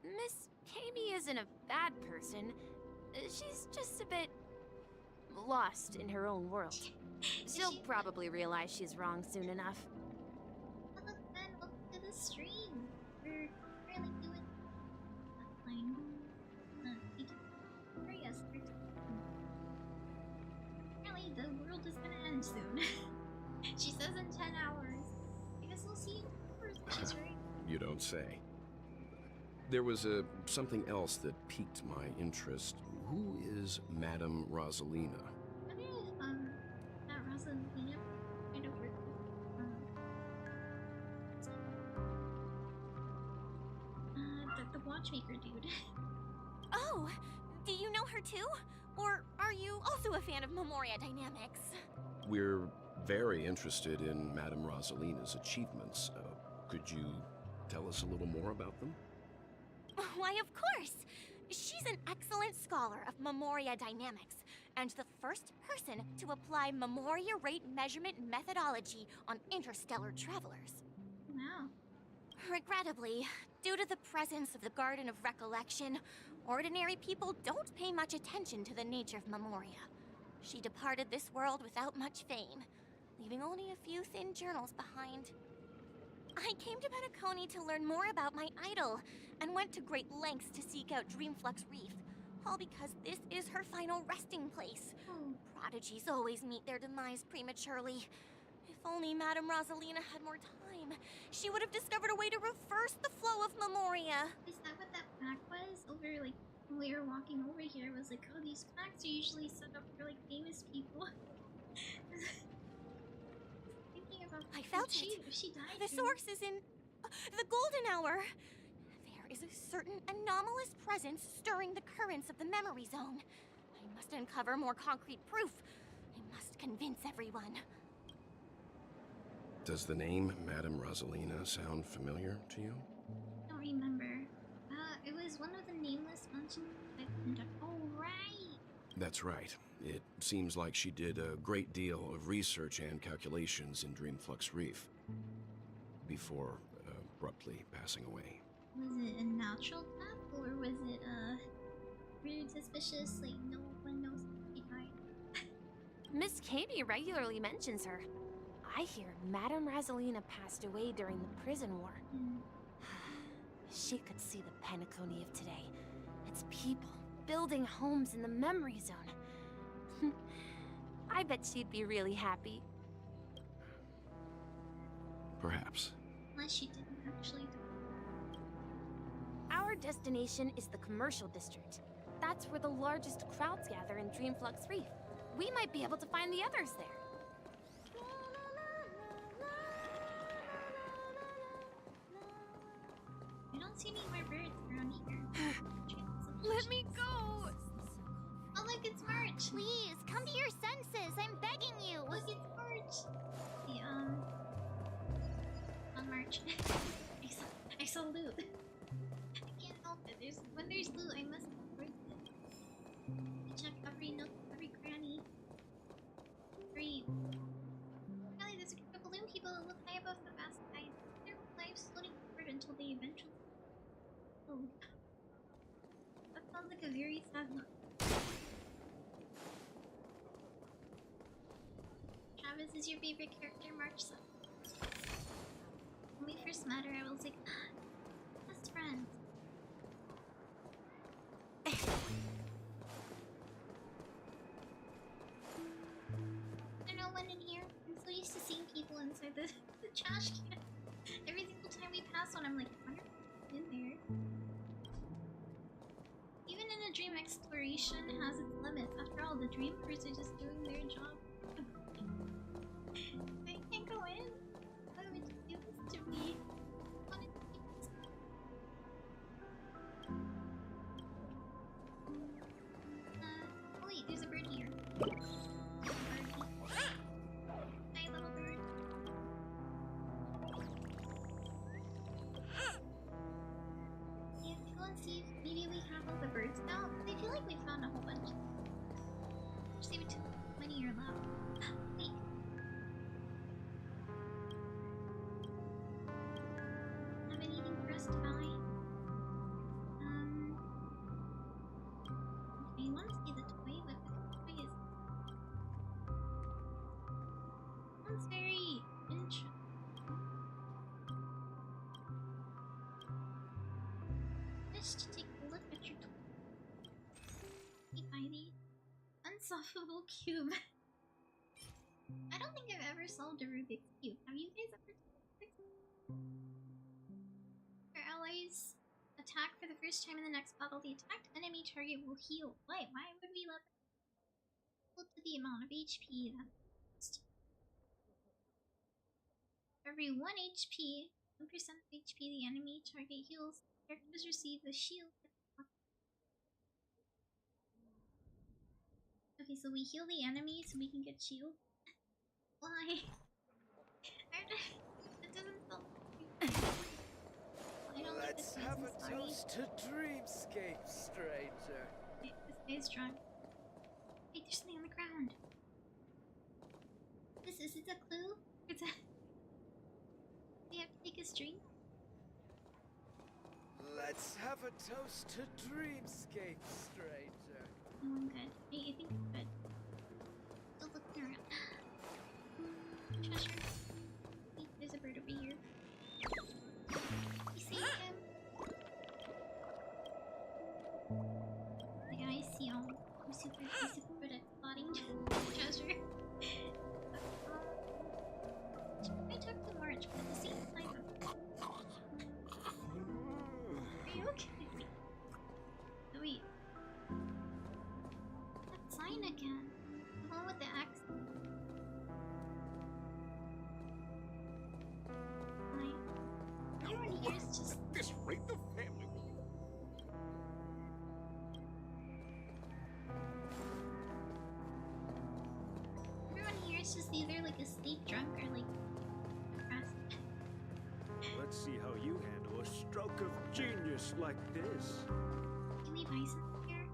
Miss Kami isn't a bad person. She's just a bit lost in her own world. She'll probably realize she's wrong soon enough. Oh, look, then welcome to the stream. We're really doing that fine. Freya starts. Apparently, the world is gonna end soon. She says in 10 hours. I guess we'll see in 10 hours if she's right. You don't say. There was something else that piqued my interest. Who is Madame Rosalina? I wonder if, that Rosalina kind of worked with, the watchmaker dude. Oh, do you know her too? Or are you also a fan of Memoria dynamics? We're very interested in Madame Rosalina's achievements. Could you tell us a little more about them? Why, of course! She's an excellent scholar of Memoria dynamics, and the first person to apply Memoria rate measurement methodology on interstellar travelers. Wow. Regrettably, due to the presence of the Garden of Recollection, ordinary people don't pay much attention to the nature of Memoria. She departed this world without much fame, leaving only a few thin journals behind. I came to Penacony to learn more about my idol, and went to great lengths to seek out Dreamflux Reef, all because this is her final resting place. Oh, Prodigies always meet their demise prematurely. If only Madame Rosalina had more time, she would have discovered a way to reverse the flow of Memoria. is that what that plaque was? Over, like, when we were walking over here, was like, oh, these plaques are usually set up for, like, famous people. Thinking about I felt if she died. The here. source is in the golden hour. There is a certain anomalous presence stirring the currents of the memory zone. I must uncover more concrete proof. I must convince everyone. Does the name Madame Rosalina sound familiar to you? I don't remember. It was one of the nameless functions that conduct. Oh, right. That's right. It seems like she did a great deal of research and calculations in Dreamflux Reef before abruptly passing away. Was it a natural death, or was it really suspicious? Like, no one knows if she died. Miss Kami regularly mentions her. I hear Madame Razelina passed away during the prison war. She could see the Penacony of today. Its people building homes in the memory zone. I bet she'd be really happy. Perhaps. Unless she didn't actually. Our destination is the commercial district. That's where the largest crowds gather in Dreamflux Reef. We might be able to find the others there. I don't see any more birds around here. Let me go! Oh look, it's March! Please, come to your senses. I'm begging you. Look, it's March! The, on March. I saw loot. I can't help it. When there's loot, I must report it. I check every nook, every cranny. Apparently there's a group of balloon people that look high above the vast sky. Their lives floating forward until they eventually... Oh. That sounds like a very sad look. Travis is your favorite character, March son. When we first met her, I was like, best friends. There's no one in here. I'm so used to seeing people inside the trash can. Every single time we pass one, I'm like, I wonder what's in there. Even in a dream, exploration has its limits. After all, the dreamers are just doing their job. I can't go in. Why would you do this to me? I wanted to keep this. Oh wait, there's a bird here. Hi, little bird. Yeah, go and see if maybe we have all the birds now. I feel like we found a whole bunch. Just maybe too many are left. Wait. Have anything for us to buy? Okay, you want to see the toy? What the toy is? Sounds very interesting. Just to take a look at your toy. Hey, Ivy. Unsolvable cube. I don't think I've ever solved a Rubik's Cube. Have you guys ever solved a Rubik's Cube? Your allies attack for the first time in the next battle. The attacked enemy target will heal. Why? Why would we let them equal to the amount of HP that's every 1 HP, 1% of HP the enemy target heals. Characters receive a shield. Okay, so we heal the enemy so we can get shield. Why? That doesn't sound I don't like this Let's have a person's story. toast to dreamscape, stranger. Okay, this guy's drunk. Wait, there's something on the ground. Is it a clue? It's a... We have to take a drink? Let's have a toast to dreamscape, stranger. No, I'm good. I think I'm good. Still looking around. Treasure. Wait, there's a bird over here. You see him? Like, I see him. I'm super good at spotting treasure. I talked to March, but at the same time. Are you okay? Oh, wait. That sign again. The one with the X. Everyone here is just. At this rate, the family will... Everyone here is just either like asleep, drunk, or like depressed. Let's see how you handle a stroke of genius like this. Can we buy something here?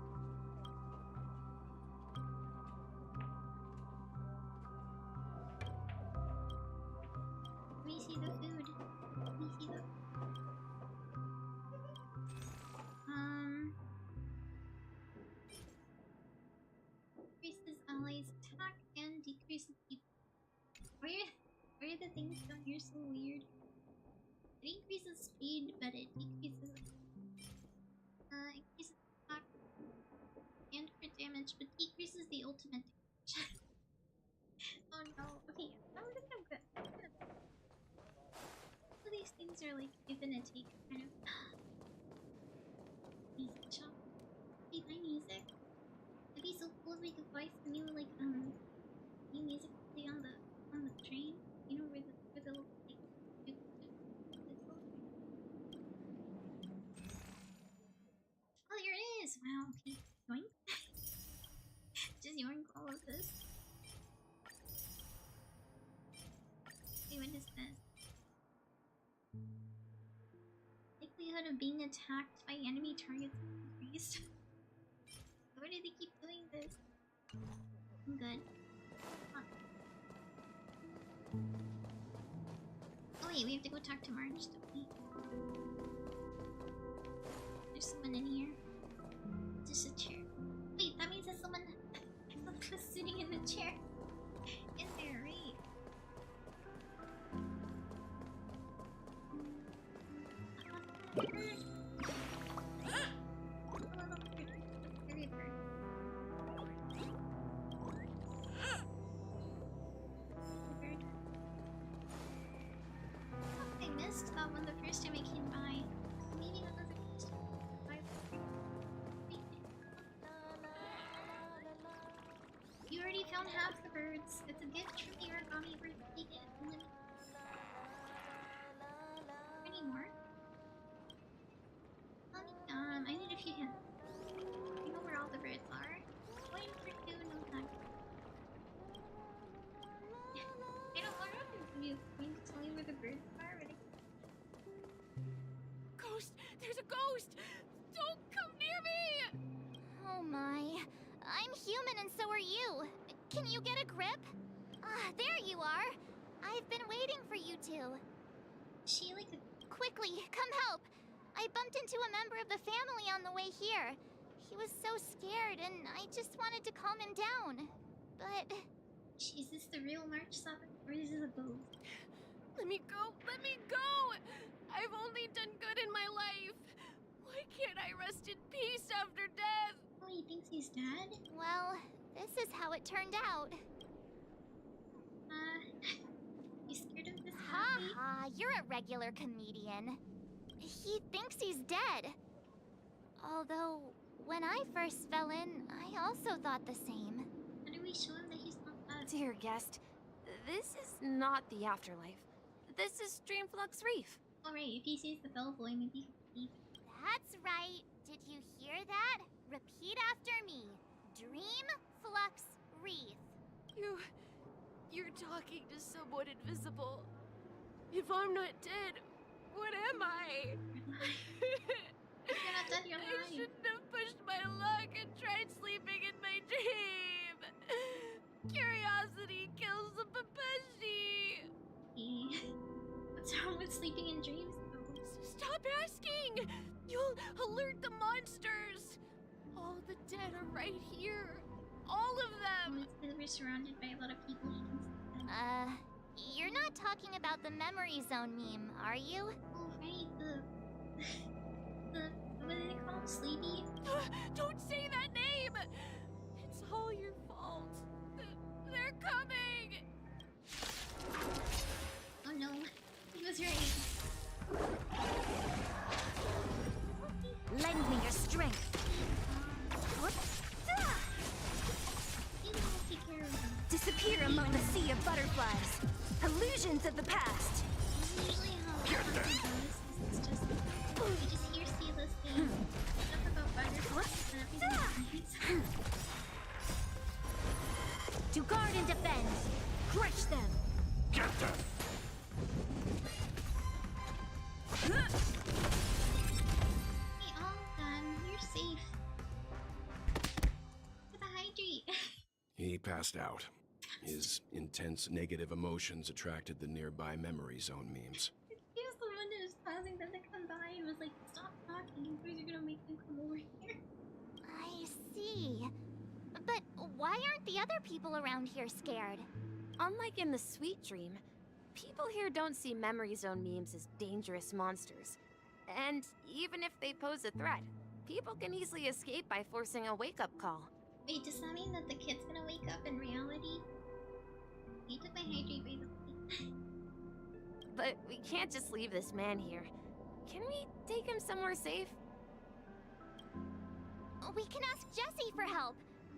Let me see the food. Let me see the. Increases allies attack and decreases people. Where? You're so weird. It increases speed, but it decreases increases attack and crit damage, but decreases the ultimate damage. Oh no. Okay, I'm gonna all of these things are like gonna take kind of music shop. Hey, my music. It'd be so cool if we could buy some new new music to play on the train. You know where the little like oh, here it is! Wow, okay. Yoink. Just yoink all of this. Hey, what is this? Likelihood of being attacked by enemy targets increased. Why do they keep doing this? I'm good. Huh. Oh wait, we have to go talk to Marge, don't we? There's someone in here. Just a chair. Wait, that means there's someone was sitting in the chair. In there, right? I missed that one the first time I came by. Maybe that was the first time I came by. You already found half the birds. It's a gift from the origami bird. Take it and let me. Any more? I need a few hints. I know where all the birds are. Why for two no time? I don't want to you going to tell me where the birds are already. Ghost! There's a ghost! Don't come near me! Oh my. I'm human and so are you. Can you get a grip? Ah, there you are. I've been waiting for you two. Is she like a... Quickly, come help. I bumped into a member of the family on the way here. He was so scared and I just wanted to calm him down. But... Is this the real March 7th or is this a ghost? Let me go! Let me go! I've only done good in my life. Why can't I rest in peace after death? Oh, he thinks he's dead? well, this is how it turned out. You scared of this Ha happy? ha, you're a regular comedian. He thinks he's dead. Although, when I first fell in, I also thought the same. How do we show him that he's not dead? Dear guest, this is not the afterlife. This is Dreamflux Reef. Alright, if he sees the bellboy, maybe he'll leave. That's right. Did you hear that? Repeat after me. Dream Flux Wreath. You're talking to someone invisible. If I'm not dead, what am I? If you're not dead, you're I alive. shouldn't have pushed my luck and tried sleeping in my dream. Curiosity kills the Papeshi. What's wrong with sleeping in dreams, though? Stop asking! You'll alert the monsters. All the dead are right here. All of them. Oh, it's because we're surrounded by a lot of people. He can see them. You're not talking about the memory zone meme, are you? Oh, right, what do they call him? Sleepy? Don't say that name! It's all your fault. They're coming! Oh no, he was right. Lend me your strength. Maybe we'll take care of them. Disappear among the sea of butterflies. Illusions of the past. This is usually how it goes. It's just, you just hear Seela say stuff about butterflies and everything's nice. To guard and defend. Crush them. Get them! Hey, all done. You're safe. With a hydrate. He passed out. His intense negative emotions attracted the nearby memory zone memes. He was the one that was causing them to come by and was like, stop talking, you guys are gonna make them come over here. I see. But why aren't the other people around here scared? Unlike in the sweet dream, People here don't see Memory Zone memes as dangerous monsters. And even if they pose a threat, people can easily escape by forcing a wake-up call. Wait, does that mean that the kid's gonna wake up in reality? He took my hydrate by the way. But we can't just leave this man here. Can we take him somewhere safe? We can ask Jessie for help.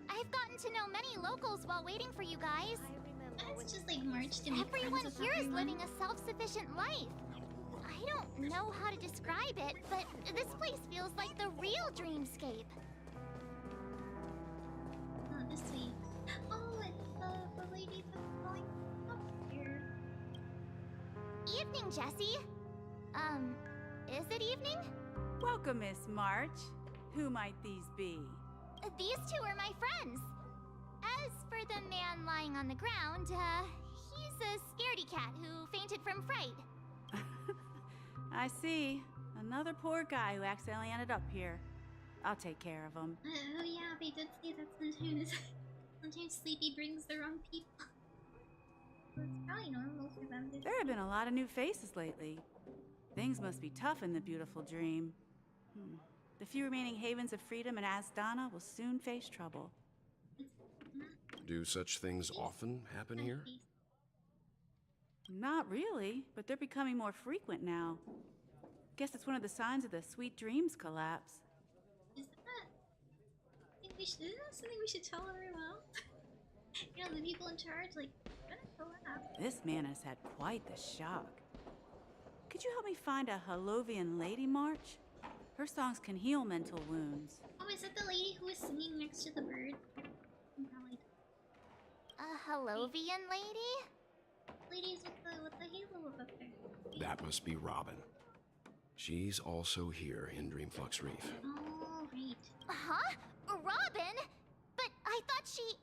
I've gotten to know many locals while waiting for you guys. Let's just like march to make Everyone friends with here is everyone. living a self-sufficient life. I don't know how to describe it, but this place feels like the real dreamscape. Oh, this way. Oh, it's the lady that's going up here. Evening, Jessie. Is it evening? Welcome, Miss March. Who might these be? These two are my friends. As for the man lying on the ground, he's a scaredy cat who fainted from fright. I see. Another poor guy who accidentally ended up here. I'll take care of him. Oh yeah, they did say that sometimes. Sometimes Sleepy brings the wrong people. So it's probably normal for them to. There have been a lot of new faces lately. Things must be tough in the beautiful dream. The few remaining havens of freedom in Asdana will soon face trouble. Do such things often happen here? Not really, but they're becoming more frequent now. Guess it's one of the signs of the Sweet Dreams collapse. Is that? Isn't that something we should tell everyone else? You know, the people in charge, like, gonna collapse. This man has had quite the shock. Could you help me find a Halovian lady, March? Her songs can heal mental wounds. Oh, is that the lady who was singing next to the bird? A Halovian lady? Ladies with the halo up there. That must be Robin. She's also here in Dreamflux Reef. Oh, right. Huh? Robin? But I thought she...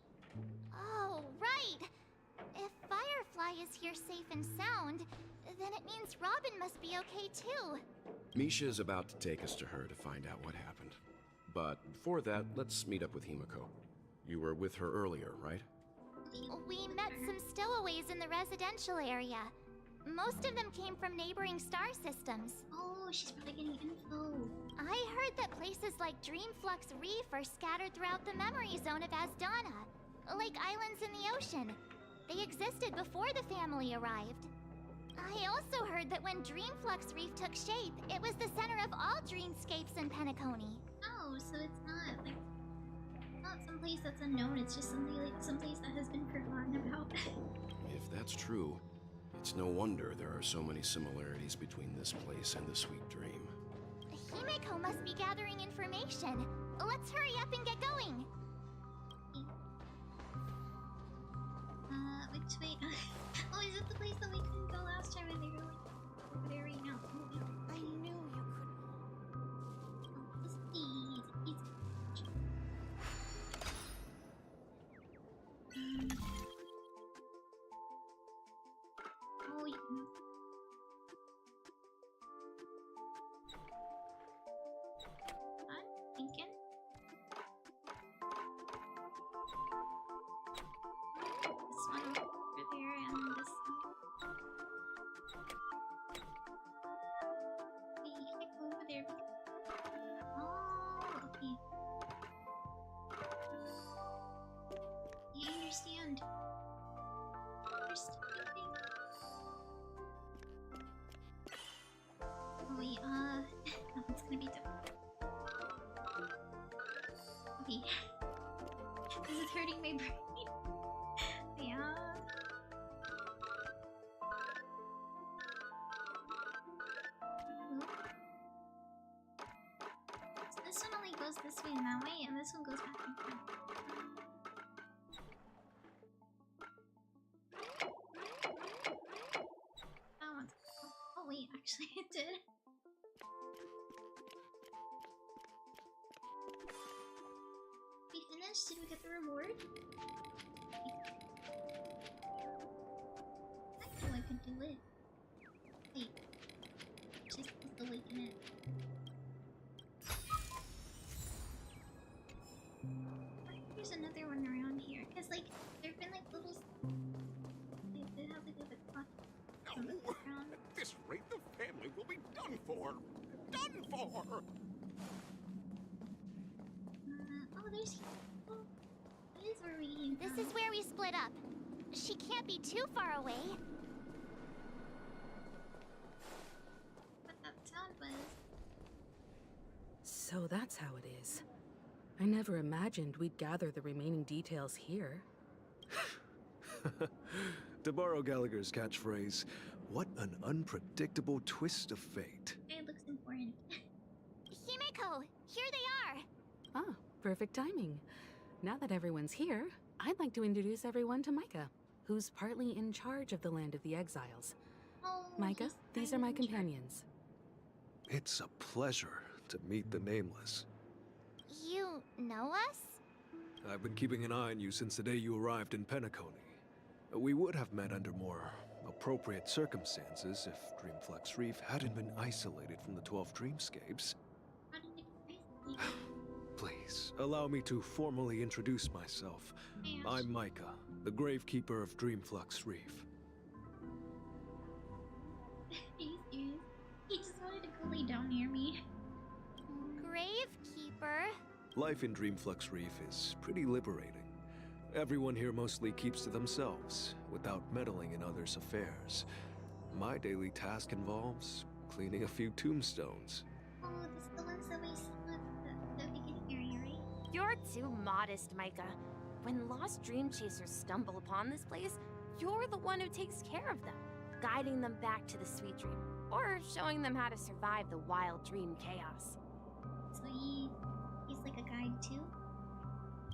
Oh, right. If Firefly is here safe and sound, then it means Robin must be okay too. Misha's about to take us to her to find out what happened. But before that, let's meet up with Himiko. You were with her earlier, right? We met some stowaways in the residential area. Most of them came from neighboring star systems. Oh, she's probably getting info. I heard that places like Dreamflux Reef are scattered throughout the memory zone of Asdana, like islands in the ocean. They existed before the family arrived. I also heard that when Dreamflux Reef took shape, it was the center of all dreamscapes in Penacony. Oh, so it's not like not someplace that's unknown. It's just something like someplace that has been forgotten about. If that's true, it's no wonder there are so many similarities between this place and the Sweet Dream. Himiko must be gathering information. Let's hurry up and get going. Which way? Oh, is it the place that we couldn't go last time and they were like over there right now? Oh, yeah. I knew you could. Oh, this easy. Oh, yeah. I'm thinking. This one over there and this one. We can't go over there because... Oh, okay. I understand. Oh wait, no, it's gonna be difficult. Okay. This is hurting my brain. Yeah. So this one only goes this way and that way, and this one goes back and forth. That one's... Oh wait, actually it did. We finished? Did we get the reward? I know I could do it. Wait. Just put the link in it. There's another one around here. Cause like, there've been like little... They have to do the clock. for. Done for! Oh, there's... Oh, this is where we came from. This is where we split up. She can't be too far away. What that sound was. So that's how it is. I never imagined we'd gather the remaining details here. To borrow Gallagher's catchphrase, what an unpredictable twist of fate. It looks important. Himeko, here they are. Ah, perfect timing. Now that everyone's here, I'd like to introduce everyone to Micah, who's partly in charge of the Land of the Exiles. Oh, Micah, he's these kind are of my in charge. companions. It's a pleasure to meet the Nameless. You know us? I've been keeping an eye on you since the day you arrived in Penacony. We would have met under more appropriate circumstances if Dreamflex Reef hadn't been isolated from the 12 Dreamscapes. How did it Please, allow me to formally introduce myself. Ash. I'm Micah, the Gravekeeper of Dreamflux Reef. Are you serious? He just wanted to go lay down near me. Gravekeeper. Life in Dreamflux Reef is pretty liberating. Everyone here mostly keeps to themselves, without meddling in others' affairs. My daily task involves cleaning a few tombstones. Oh, this is the ones that we saw at the beginning area, right? You're too modest, Micah. When lost dream chasers stumble upon this place, you're the one who takes care of them, guiding them back to the sweet dream, or showing them how to survive the wild dream chaos. So he's like a guide too?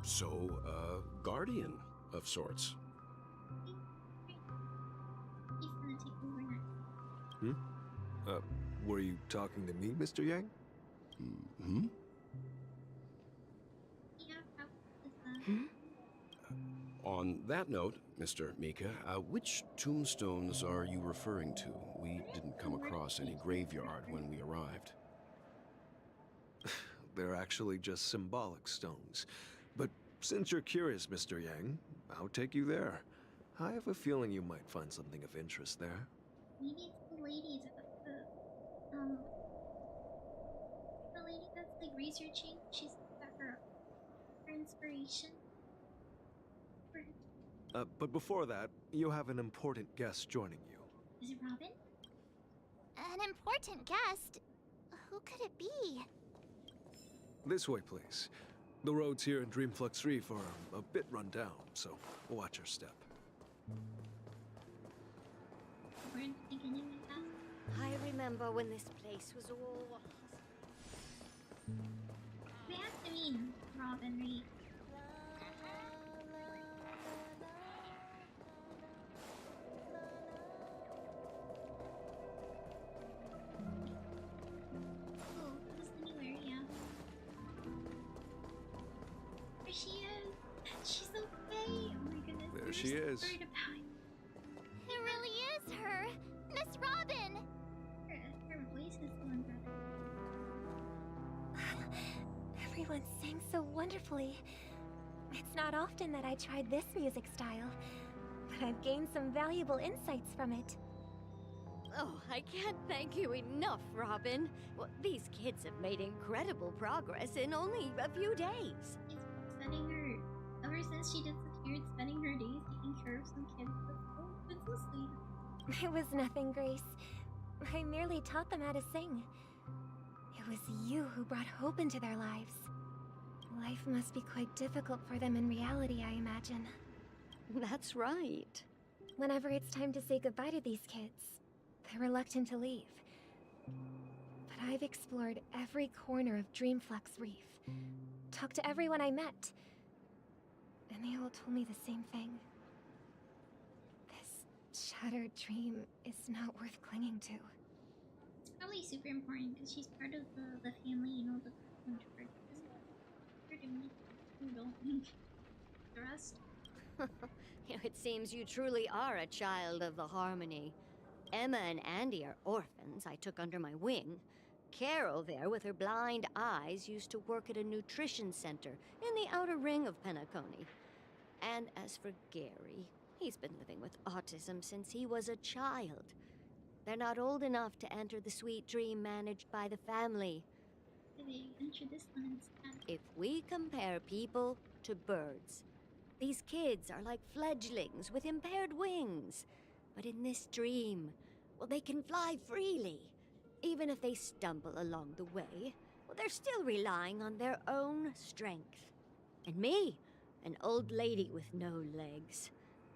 So, guardian of sorts. He's gonna take over next. Were you talking to me, Mr. Yang? Hmm? Yeah, probably. On that note, Mr. Mika, which tombstones are you referring to? We didn't come across any graveyard when we arrived. They're actually just symbolic stones. But since you're curious, Mr. Yang, I'll take you there. I have a feeling you might find something of interest there. Maybe it's the lady the lady that's like researching. She's got her inspiration. But before that, you have an important guest joining you. Is it Robin? An important guest? Who could it be? This way, please. The roads here in Dreamflux Reef are a bit run down, so watch your step. We're beginning with that. I remember when this place was all... We have to mean Robin, right? Oh, this is the new area. There she is! She's okay! Oh my goodness. There we were she so is. worried about It really is her! Miss Robin! her voice is going better. Everyone sang so wonderfully. It's not often that I tried this music style, but I've gained some valuable insights from it. Oh, I can't thank you enough, Robin. Well, these kids have made incredible progress in only a few days. She's spending her, ever since she disappeared, spending her days taking care of some kids. That's so sweet. It was nothing, Grace. I merely taught them how to sing. It was you who brought hope into their lives. Life must be quite difficult for them in reality, I imagine. That's right. Whenever it's time to say goodbye to these kids, they're reluctant to leave. But I've explored every corner of Dreamflux Reef, talked to everyone I met, and they all told me the same thing. This shattered dream is not worth clinging to. It's probably super important because she's part of the family, you know, the controversies. Her to me, who don't think the rest. It seems you truly are a child of the Harmony. Emma and Andy are orphans I took under my wing. Carol there, with her blind eyes, used to work at a nutrition center in the outer ring of Penacony. And as for Gary, he's been living with autism since he was a child. They're not old enough to enter the sweet dream managed by the family. They enter this one instead. If we compare people to birds, these kids are like fledglings with impaired wings. But in this dream, well, they can fly freely. Even if they stumble along the way, well, they're still relying on their own strength. And me, an old lady with no legs.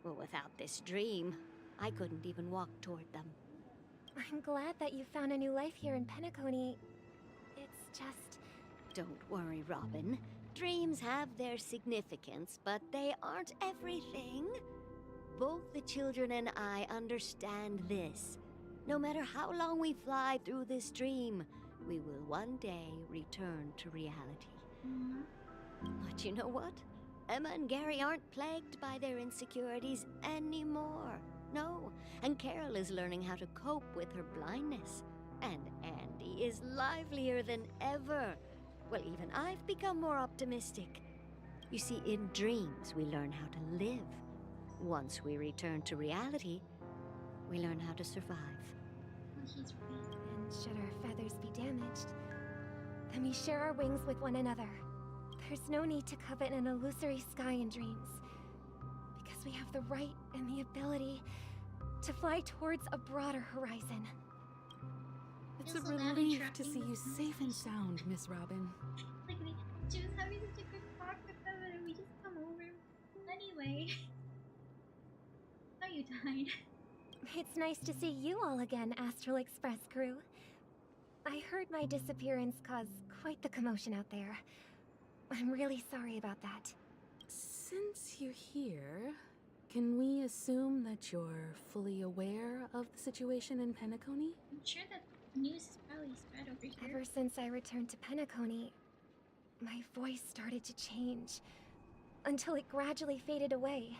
Well, without this dream, I couldn't even walk toward them. I'm glad that you found a new life here in Penacony. It's just... Don't worry, Robin. Dreams have their significance, but they aren't everything. Both the children and I understand this. No matter how long we fly through this dream, we will one day return to reality. But you know what? Emma and Gary aren't plagued by their insecurities anymore. No, and Carol is learning how to cope with her blindness. And Andy is livelier than ever. Well, even I've become more optimistic. You see, in dreams, we learn how to live. Once we return to reality, we learn how to survive. Well, he's right. And should our feathers be damaged, then we share our wings with one another. There's no need to covet an illusory sky in dreams, because we have the right and the ability to fly towards a broader horizon. It's Feels a so bad relief interrupting to see you this safe and sound, Miss Robin. Like, she was having such a good talk with them, and we just come over. Anyway. Are you tired? It's nice to see you all again, Astral Express crew. I heard my disappearance caused quite the commotion out there. I'm really sorry about that. Since you're here, can we assume that you're fully aware of the situation in Penacony? I'm sure that news is probably spread over here. Ever since I returned to Penacony, my voice started to change, until it gradually faded away.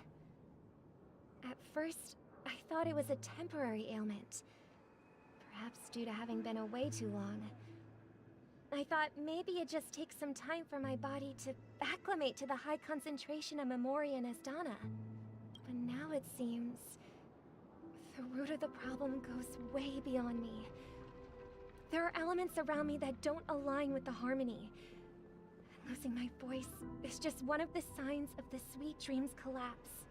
At first, I thought it was a temporary ailment, perhaps due to having been away too long. I thought maybe it just takes some time for my body to acclimate to the high concentration of Amari and Asdana. But now it seems the root of the problem goes way beyond me. There are elements around me that don't align with the harmony. And losing my voice is just one of the signs of the Sweet Dreams collapse.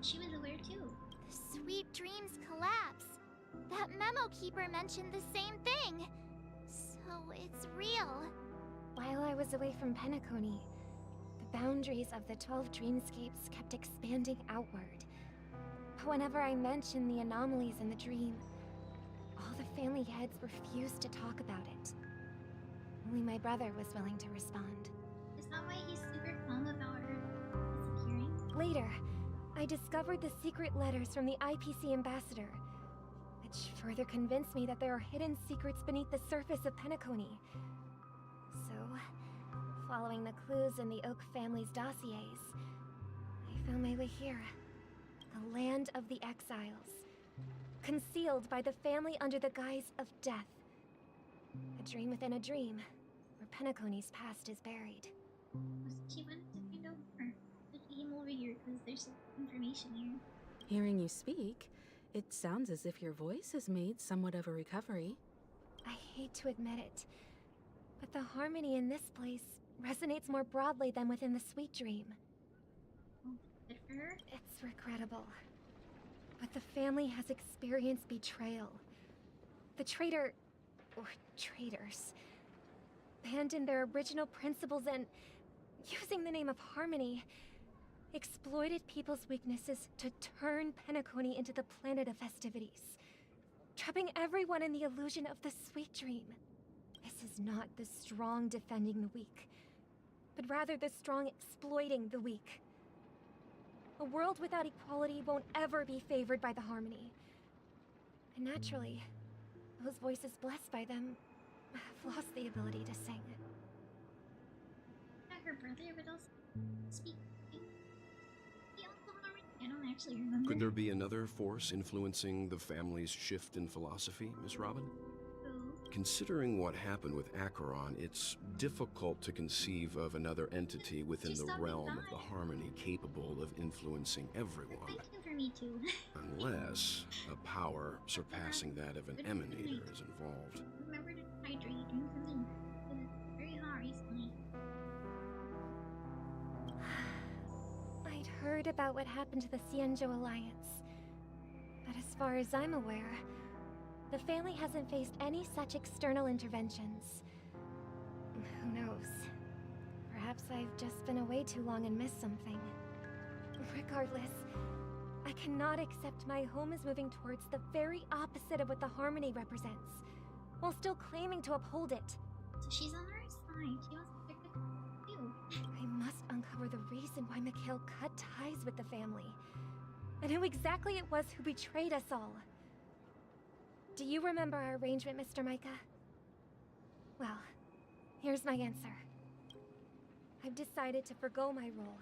She was aware too. The Sweet Dreams collapse. That memo keeper mentioned the same thing. So it's real. While I was away from Penacony, the boundaries of the 12 dreamscapes kept expanding outward. Whenever I mentioned the anomalies in the dream, all the family heads refused to talk about it. Only my brother was willing to respond. Is that why he's super calm about her disappearing? Later, I discovered the secret letters from the IPC ambassador, which further convinced me that there are hidden secrets beneath the surface of Penacony. So, following the clues in the Oak family's dossiers, I found my way here. The land of the exiles. Concealed by the family under the guise of death. A dream within a dream, where Penacony's past is buried. She wanted to find out more. She came over here because there's some information here. Hearing you speak, it sounds as if your voice has made somewhat of a recovery. I hate to admit it, but the harmony in this place resonates more broadly than within the Sweet Dream. Oh, good for her? It's regrettable, but the family has experienced betrayal. The traitor, or traitors, abandoned their original principles and, using the name of harmony, exploited people's weaknesses to turn Penacony into the planet of festivities, trapping everyone in the illusion of the Sweet Dream. This is not the strong defending the weak, but rather the strong exploiting the weak. A world without equality won't ever be favored by the harmony. And naturally, those voices blessed by them have lost the ability to sing. Yeah, her brother would also speak. I don't actually remember. Could there be another force influencing the family's shift in philosophy, Miss Robin? Who? Considering what happened with Acheron, it's difficult to conceive of another entity within the realm of the harmony capable of influencing everyone. Thank you for me too. A power surpassing that of an emanator is involved. Remember to hydrate. Drink something very hot recently. I'd heard about what happened to the Xianzhou Alliance. But as far as I'm aware, the family hasn't faced any such external interventions. Who knows? Perhaps I've just been away too long and missed something. Regardless, I cannot accept my home is moving towards the very opposite of what the Harmony represents, while still claiming to uphold it. So she's on our side. She wants to protect you. I must uncover the reason why Mikhail cut ties with the family, and who exactly it was who betrayed us all. Do you remember our arrangement, Mr. Micah? Well, here's my answer. I've decided to forgo my role,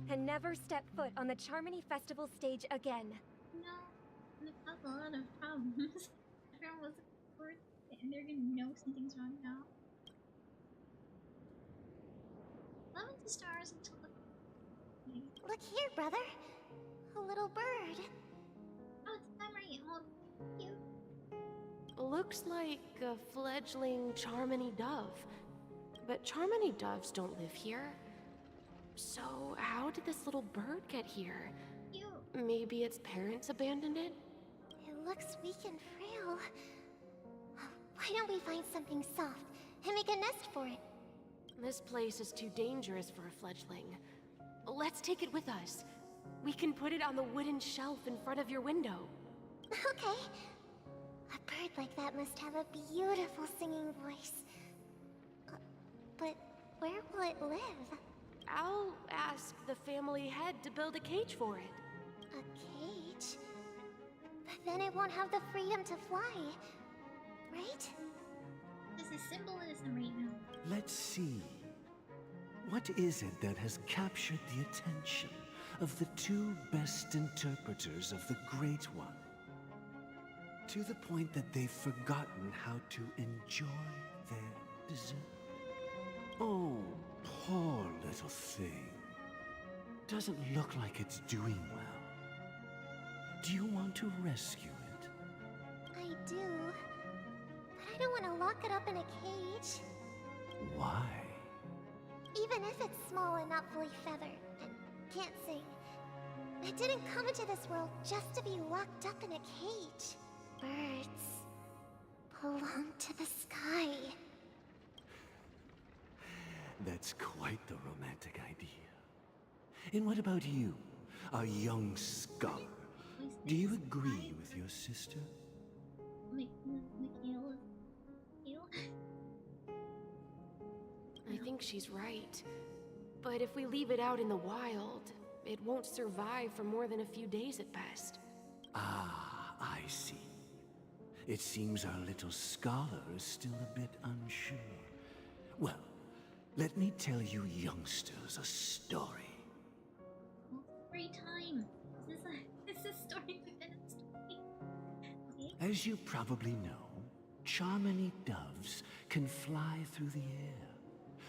and never step foot on the Charmony Festival stage again. No, it caused a lot of problems. Everyone was worried, and they're gonna know something's wrong now. Love the stars until the... Look here, brother. A little bird. Oh, it's Amari. Oh, cute. Looks like a fledgling Charmony dove. But Charmony doves don't live here. So, how did this little bird get here? Cute. Maybe its parents abandoned it? It looks weak and frail. Why don't we find something soft and make a nest for it? This place is too dangerous for a fledgling. Let's take it with us. We can put it on the wooden shelf in front of your window. Okay. A bird like that must have a beautiful singing voice. But where will it live? I'll ask the family head to build a cage for it. A cage? But then it won't have the freedom to fly, right? This is symbolism right now. Let's see. What is it that has captured the attention of the two best interpreters of the Great One? To the point that they've forgotten how to enjoy their dessert. Oh, poor little thing. Doesn't look like it's doing well. Do you want to rescue it? I do. But I don't want to lock it up in a cage. Why? Even if it's small and not fully feathered and can't sing. It didn't come into this world just to be locked up in a cage. Birds belong to the sky. That's quite the romantic idea. And what about you, a young scholar? Do you agree with your sister? Mikhail? I think she's right. But if we leave it out in the wild, it won't survive for more than a few days at best. Ah, I see. It seems our little scholar is still a bit unsure. Well, let me tell you youngsters a story. Free time. This is a story within a story. Okay. As you probably know, Charmony doves can fly through the air.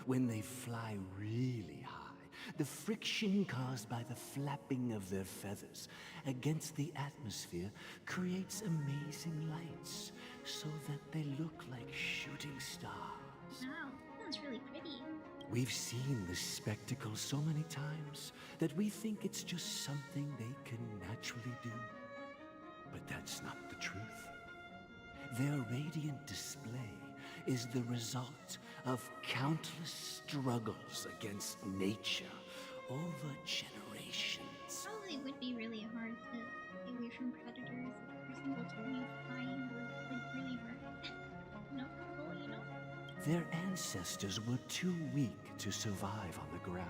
When they fly really high, the friction caused by the flapping of their feathers against the atmosphere creates amazing lights, so that they look like shooting stars. Wow, that's really pretty. We've seen this spectacle so many times that we think it's just something they can naturally do. But that's not the truth. Their radiant display is the result of countless struggles against nature over generations. Probably would be really hard to stay away from predators if every single time you fly you were like really hurt. You know? Their ancestors were too weak to survive on the ground.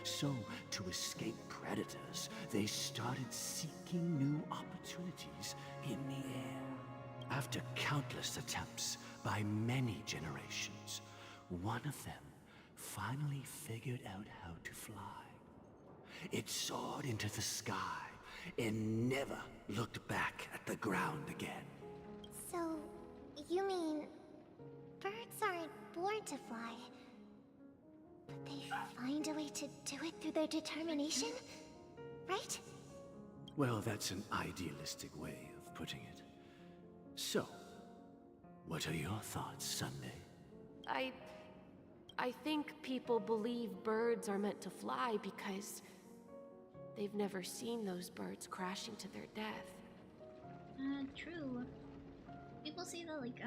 So, to escape predators, they started seeking new opportunities in the air. After countless attempts by many generations, one of them finally figured out how to fly. It soared into the sky and never looked back at the ground again. So, you mean birds aren't born to fly, but they find a way to do it through their determination, right? Well, that's an idealistic way of of putting it. So, what are your thoughts, Sunday? I think people believe birds are meant to fly because they've never seen those birds crashing to their death. True. People say that, like,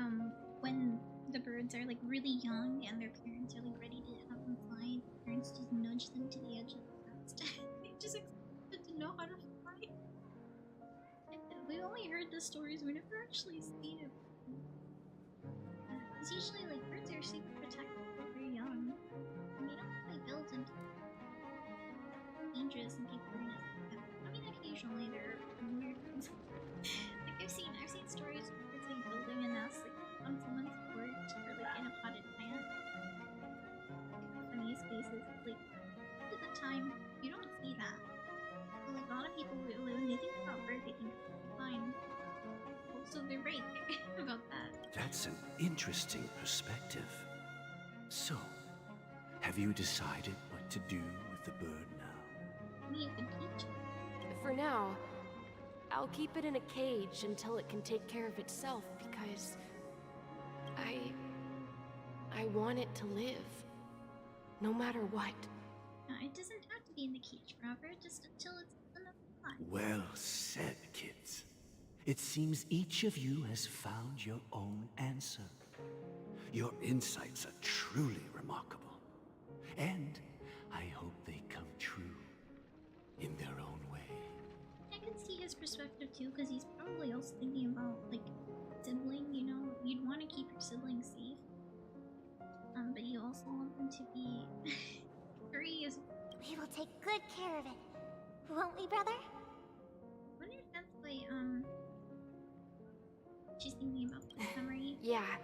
when the birds are, like, really young and their parents are, like, ready to have them fly, the parents just nudge them to the edge of the nest. They just expect them to know how to fly. We only heard the stories, we never actually seen it. Because usually, like, birds are super protective while they're young. And they don't really build into dangerous and people are gonna see them. I mean, occasionally there are weird ones. Like, I've seen stories of birds, like, building a nest, like, on someone's porch or, like, in a potted plant. Like, the funniest cases. Like, most of the time, you don't see that. So, like, a lot of people, when they think about birds, they think it's fine. So they're right about that. That's an interesting perspective. So, have you decided what to do with the bird now? Me, you can teach it. For now, I'll keep it in a cage until it can take care of itself because I want it to live. No matter what. It doesn't have to be in the cage forever, just until it's enough fun. Well said, kids. It seems each of you has found your own answer. Your insights are truly remarkable. And I hope they come true in their own way. I can see his perspective too, because he's probably also thinking about, like, sibling, you know? You'd want to keep your siblings safe. But you also want them to be free as well. We will take good care of it. Won't we, brother? I wonder if that's why, she's thinking about Amari. Yeah,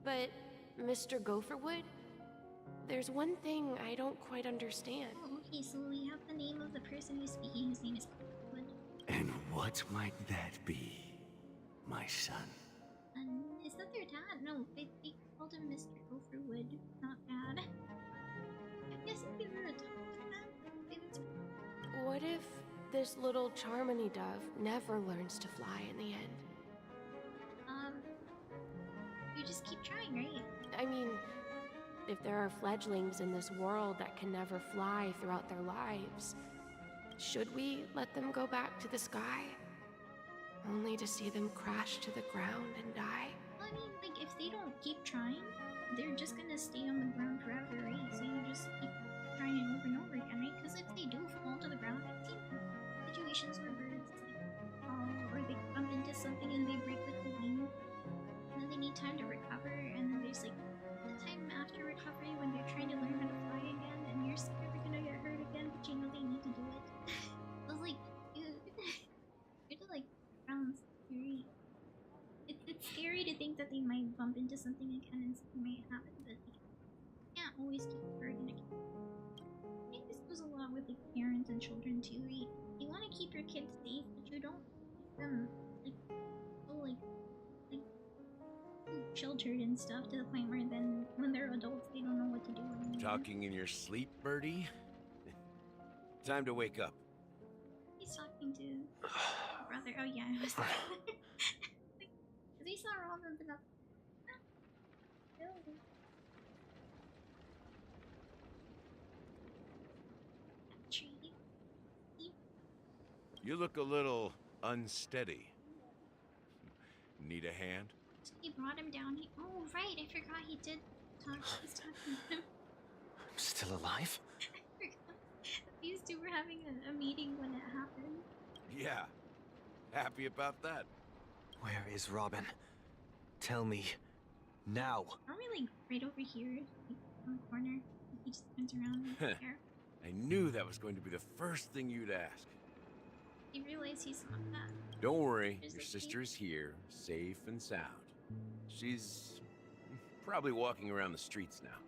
but Mr. Gopherwood, there's one thing I don't quite understand. Oh, okay, so we have the name of the person who's speaking. His name is Gopherwood. And what might that be, my son? And is that their dad? No, they called him Mr. Gopherwood, not dad. I'm guessing they were adopted then? Maybe it's... What if this little Charmony dove never learns to fly in the end? You just keep trying, right? I mean, if there are fledglings in this world that can never fly throughout their lives, should we let them go back to the sky? Only to see them crash to the ground and die? Well, I mean, like, if they don't keep trying, they're just gonna stay on the ground forever, right? So you just keep trying over and over again, right? Because if they do fall to the ground, I've seen situations where birds, like, fall, or they bump into something and they break, like, the wing. And then they need time to recover, and then there's, like, the time after recovery when they're trying to learn how to fly again, and you're scared they're gonna get hurt again, but you know they need to do it. So it's like, dude, you're to, like, sounds scary. It's scary to think that they might bump into something again and something might happen, but you can't always keep a bird in a cage. I think this goes a lot with, like, parents and children too, right? You want to keep your kids safe, but you don't keep them, like, so, like sheltered and stuff to the point where then when they're adults they don't know what to do anymore. Talking in your sleep, birdie? Time to wake up. He's talking to brother. Oh yeah, I was there. Cause we saw Robin but not tree. You look a little unsteady. Need a hand? He brought him down. Oh right, I forgot he did talk. He's talking to him. I'm still alive? I forgot. These two were having a meeting when it happened. Yeah. Happy about that. Where is Robin? Tell me. Now. Aren't we, like, right over here? Like, on the corner? He just turns around and there. I knew that was going to be the first thing you'd ask. You realize he's not that. Don't worry, There's your the sister is here, safe and sound. She's probably walking around the streets now.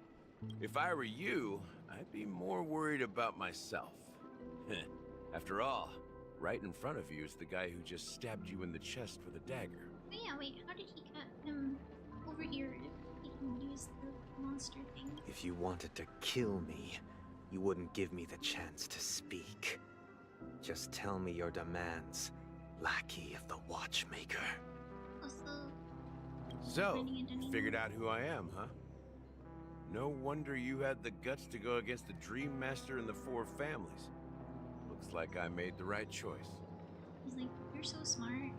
If I were you, I'd be more worried about myself. After all, right in front of you is the guy who just stabbed you in the chest with a dagger. Oh yeah, wait, how did he get him over here if he can use the monster thing? If you wanted to kill me, you wouldn't give me the chance to speak. Just tell me your demands, Lackey of the Watchmaker. Also, So, finding identity. figured out who I am, huh? No wonder you had the guts to go against the Dream Master and the Four Families. Looks like I made the right choice. He's like, you're so smart.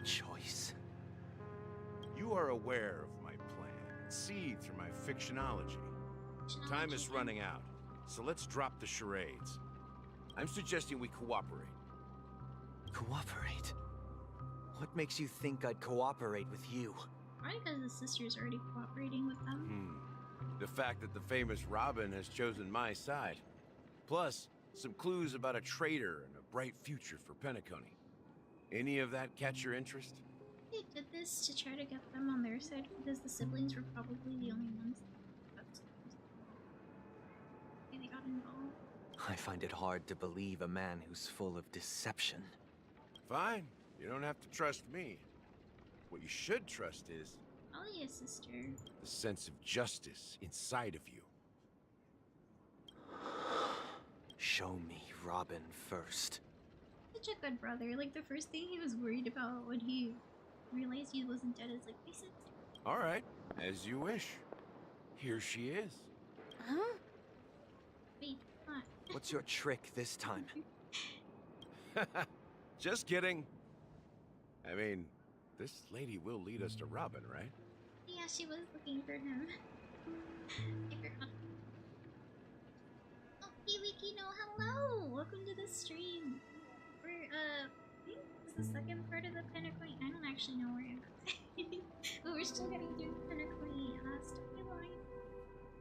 Choice? You are aware of my plan and see through my fictionology. Time is running out, so let's drop the charades. I'm suggesting we cooperate. Cooperate? What makes you think I'd cooperate with you? Probably because the sister's already cooperating with them. The fact that the famous Robin has chosen my side. Plus, some clues about a traitor and a bright future for Penacony. Any of that catch your interest? They did this to try to get them on their side because the siblings were probably the only ones that they got involved. I find it hard to believe a man who's full of deception. Fine. You don't have to trust me. What you should trust is Probably a sister. the sense of justice inside of you. Show me Robin first. Such a good brother. Like, the first thing he was worried about when he realized he wasn't dead is like, my sister. All right, as you wish. Here she is. Huh? Wait, what? What's your trick this time? Just kidding. I mean, this lady will lead us to Robin, right? Yeah, she was looking for him. I forgot. Oh, Kiwikino, hello! Welcome to the stream. We're, I think this is the second part of the Penacony. I don't actually know where I'm at. But we're still getting through the Penacony storyline.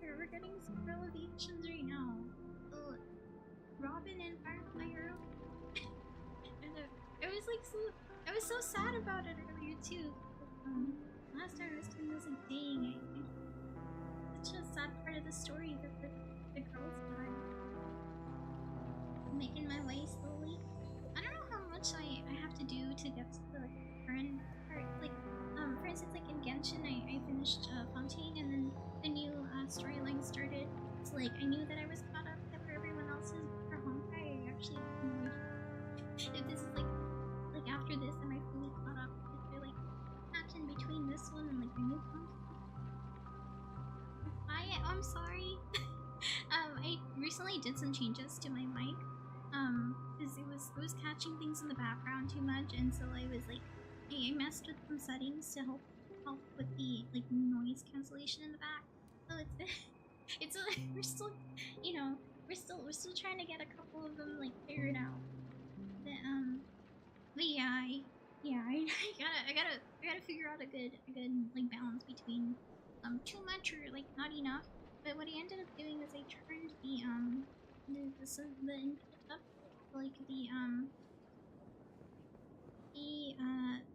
We're getting some revelations right now. Robin and Firefly are okay. And I was so sad about it earlier too. Last time I was doing this thing, it's such a sad part of the story that the girls died. I'm making my way slowly. I don't know how much I have to do to get to the current part. Like, for instance, like in Genshin, I finished Fontaine, and then the new storyline started. So like, I knew that I was caught up, that for everyone else's for Honkai, I actually know if this is like after this, am I fully caught up? Is there like gaps in between this one and like the new content? I'm sorry. I recently did some changes to my mic. Because it was catching things in the background too much, and so I was like, I messed with some settings to help with the like noise cancellation in the back. So it's we're still, you know, we're still trying to get a couple of them like figured out. But yeah, I gotta figure out a good like balance between too much or like not enough. But what I ended up doing is I turned the input up, like the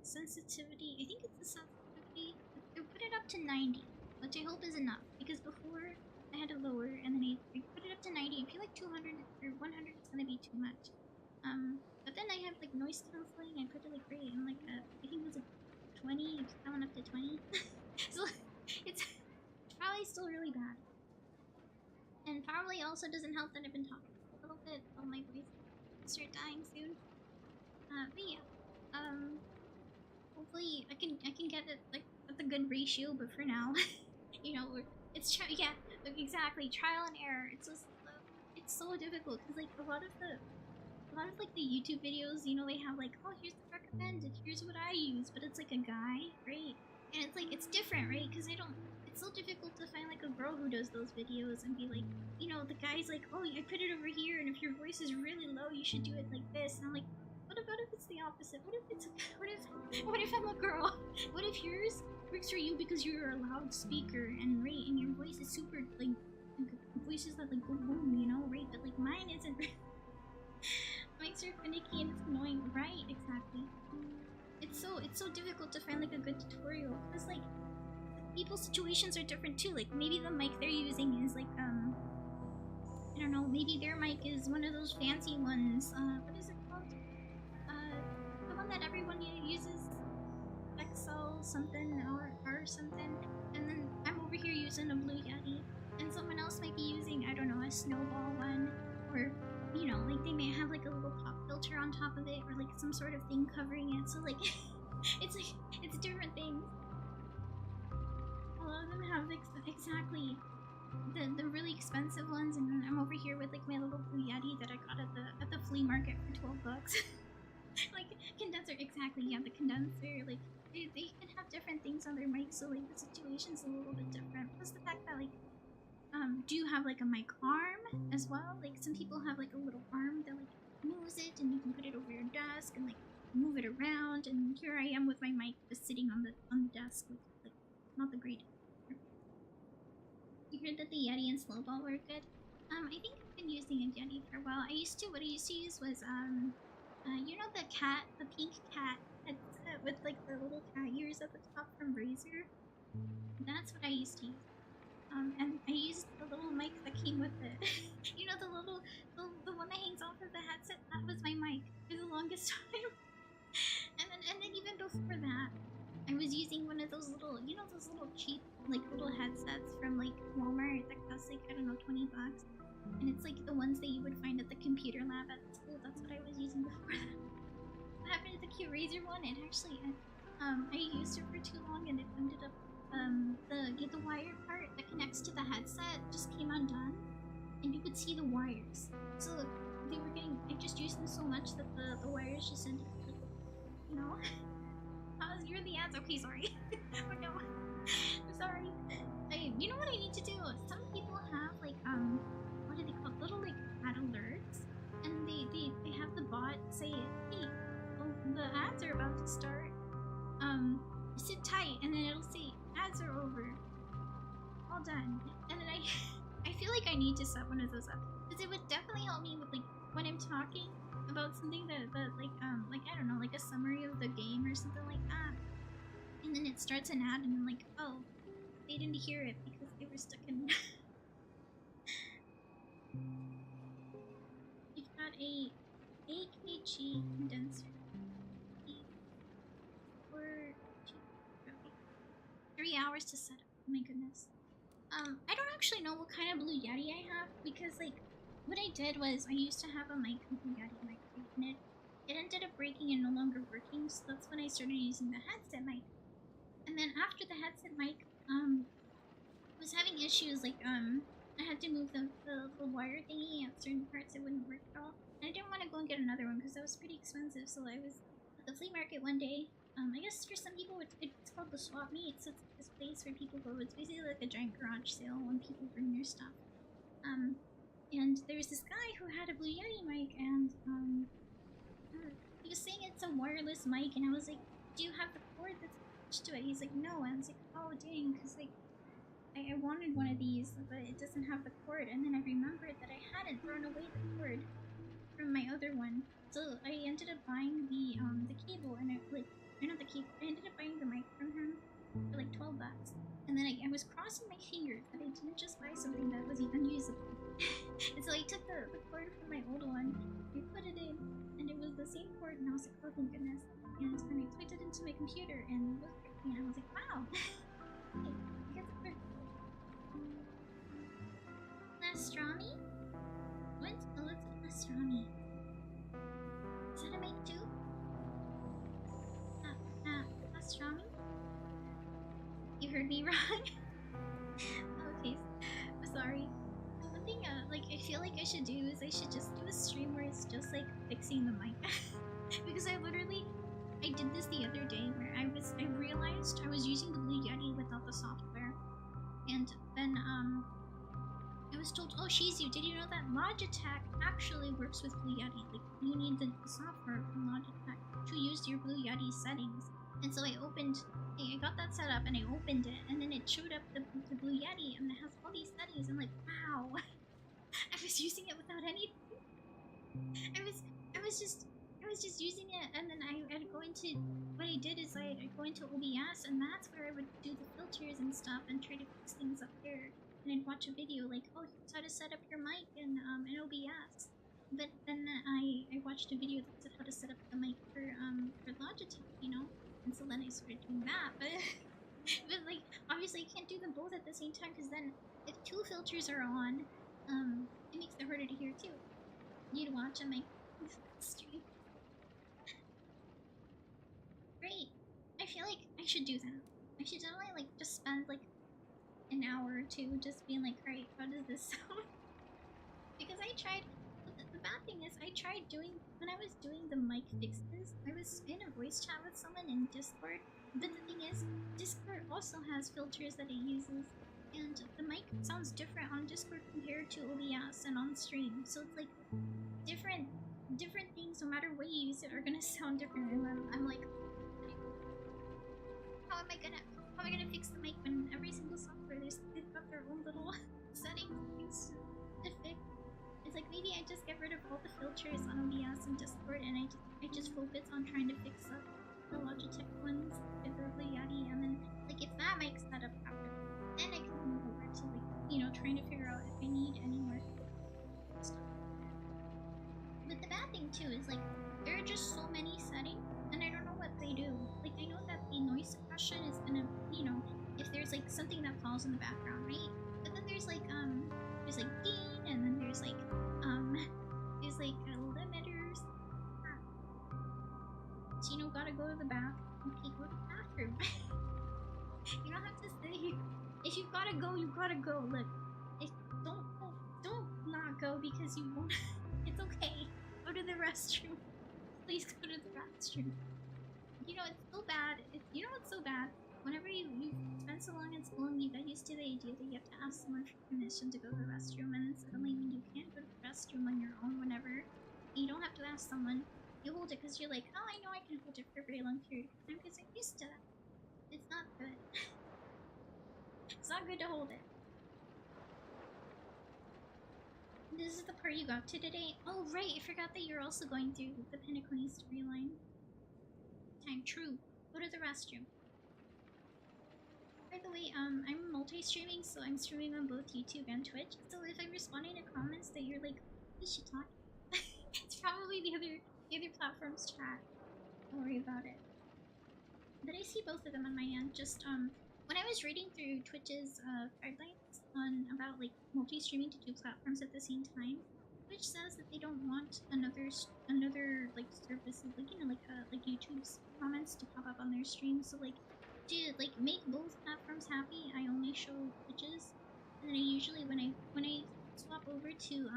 sensitivity. I think it's the sensitivity. I put it up to 90, which I hope is enough, because before I had to lower, and then I put it up to 90. I feel like 200 or 100 is gonna be too much. But then I have like noise canceling. I put it like right in like I think it was like 20. That one up to 20. So it's probably still really bad. And probably also doesn't help that I've been talking a little bit. Oh, my voice will start dying soon. But yeah. Hopefully I can get it like at the good ratio. But for now, you know, yeah, exactly, trial and error. It's so difficult because like a lot of like the YouTube videos, you know, they have like, oh, here's the recommended, here's what I use, but it's like a guy, right? And it's like, it's different, right? Because it's so difficult to find like a girl who does those videos and be like, you know, the guy's like, oh, I put it over here, and if your voice is really low, you should do it like this. And I'm like, what about if it's the opposite? What if I'm a girl? What if yours works for you because you're a loudspeaker and right, and your voice is super like voices that like go boom, you know, right? But like mine isn't. Makes her finicky and it's annoying, right? Exactly. It's so difficult to find like a good tutorial because like people's situations are different too. Like maybe the mic they're using is like I don't know, maybe their mic is one of those fancy ones. What is it called? The one that everyone uses, XL something or something. And then I'm over here using a Blue Yeti, and someone else might be using, I don't know, a Snowball one, or you know, like they may have like a little pop filter filter on top of it, or like some sort of thing covering it. So like, it's different things. A lot of them have exactly the really expensive ones, and then I'm over here with like my little Blue Yeti that I got at the flea market for 12 bucks. Like condenser, exactly. Yeah, the condenser. Like they can have different things on their mic, so like the situation's a little bit different. Plus the fact that like do you have like a mic arm as well? Like some people have like a little arm that like moves it, and you can put it over your desk and like move it around. And here I am with my mic just sitting on the desk with like not the greatest. You heard that the Yeti and Slowball were good. I think I've been using a Yeti for a while. What I used to use was you know the cat, the pink cat headset with like the little cat ears at the top from Razer. That's what I used to use. And I used the little mic that came with it. You know, the one that hangs off of the headset. That was my mic for the longest time. and then even before that, I was using one of those little, you know, those little cheap like little headsets from like Walmart that cost like, I don't know, 20 bucks. And it's like the ones that you would find at the computer lab at school. That's what I was using before that. What happened to the cute Razer one? It actually, I used it for too long, and it ended up the wire part that connects to the headset just came undone, and you could see the wires. So they were getting, I just used them so much that the wires just ended up like, you know. You're the ads. Okay, sorry. Oh no, I'm sorry. You know what I need to do? Some people have like what are they called? Little like ad alerts, and they have the bot say, hey, oh, the ads are about to start. Sit tight, and then it'll say ads are over, all done. And then I feel like I need to set one of those up, because it would definitely help me with like when I'm talking about something that like I don't know, like a summary of the game or something like that, and then it starts an ad, and I'm like, oh, they didn't hear it because they were stuck in. You've got a AKG condenser for 3 hours to set up. Oh my goodness. I don't actually know what kind of Blue Yeti I have, because like what I did was I used to have a mic, a Blue Yeti mic, and it ended up breaking and no longer working, so that's when I started using the headset mic. And then after the headset mic, was having issues, like I had to move the wire thingy at certain parts. It wouldn't work at all, and I didn't want to go and get another one because that was pretty expensive. So I was at the flea market one day. I guess for some people it's called the swap meet. So it's this place where people go. It's basically like a giant garage sale when people bring their stuff. And there was this guy who had a Blue Yeti mic, and he was saying it's a wireless mic, and I was like, do you have the cord that's attached to it? He's like, no. And I was like, oh dang, because like I wanted one of these, but it doesn't have the cord. And then I remembered that I hadn't thrown away the cord from my other one, so I ended up buying the cable, and I ended up buying the mic from him for like 12 bucks. And then I was crossing my fingers that I didn't just buy something that was unusable. And so I took the cord from my old one, I put it in, and it was the same cord, and I was like, oh thank goodness. And then I plugged it into my computer, and it was working, and I was like, wow. Hey, I guess it worked. Pastrami? What? Oh, it's a pastrami. Is that a mic too? Pastrami? You heard me wrong? Okay, sorry. One thing, like, I feel like I should do is I should just do a stream where it's just, like, fixing the mic. Because I did this the other day where I realized I was using the Blue Yeti without the software. And then, I was told, oh, Shizu, did you know that Logitech actually works with Blue Yeti? Like, you need the software from Logitech to use your Blue Yeti settings. And so I got that set up, and I opened it, and then it showed up the Blue Yeti, and it has all these settings. I'm like, wow. I was using it without anything. I was just using it, and then I'd go into, what I did is I'd go into OBS, and that's where I would do the filters and stuff and try to fix things up there. And I'd watch a video like, oh, here's how to set up your mic in OBS. But then I watched a video that said how to set up the mic for Logitech, you know? And so then I started doing that. But like, obviously I can't do them both at the same time, because then if two filters are on, it makes it harder to hear too. You need to watch a mic stream. I should do that. I should definitely like just spend like an hour or two just being like, alright, how does this sound? Because I tried. The bad thing is, I tried doing when I was doing the mic fixes. I was in a voice chat with someone in Discord. But the thing is, Discord also has filters that it uses, and the mic sounds different on Discord compared to OBS and on stream. So it's like different things. No matter what you use, it are gonna sound different. And I'm like, how am I gonna fix the mic when every single software they've got their own little settings to fix? It's like maybe I just get rid of all the filters on OBS and Discord, and I just focus on trying to fix up the Logitech ones with the Yadi, and then like if that makes that up after, then I can move over to like, you know, trying to figure out if I need any more stuff. But the bad thing too is like there are just so many settings, and I don't know what they do. Like I know that the noise suppression is gonna, you know, if there's like something that falls in the background, right? But then there's like gain, and then there's like limiters. So you know, gotta go to the back. Okay, go to the bathroom. You don't have to stay here. If you gotta go, you gotta go. Look, don't not go because you won't. It's okay. Go to the restroom. Please go to the restroom. You know, it's so bad. You know what's so bad? Whenever you spend so long in school and you get used to the idea that you have to ask someone for permission to go to the restroom, and then suddenly when you can't go to the restroom on your own whenever, you don't have to ask someone, you hold it because you're like, oh, I know I can hold it for a very long period of time because I'm used to that. It's not good. It's not good to hold it. This is the part you got to today? Oh, right, I forgot that you're also going through the Penacony storyline. Time, true. Go to the restroom. By the way, I'm multi-streaming, so I'm streaming on both YouTube and Twitch. So if I'm responding to comments that you're like, what is she talking? It's probably the other platform's chat. Don't worry about it. But I see both of them on my end. Just when I was reading through Twitch's guidelines on about like multi-streaming to 2 platforms at the same time, Twitch says that they don't want another like services, like, you know, like YouTube's comments to pop up on their stream. So like, to like make both platforms happy, I only show Twitches, and then I usually when I swap over to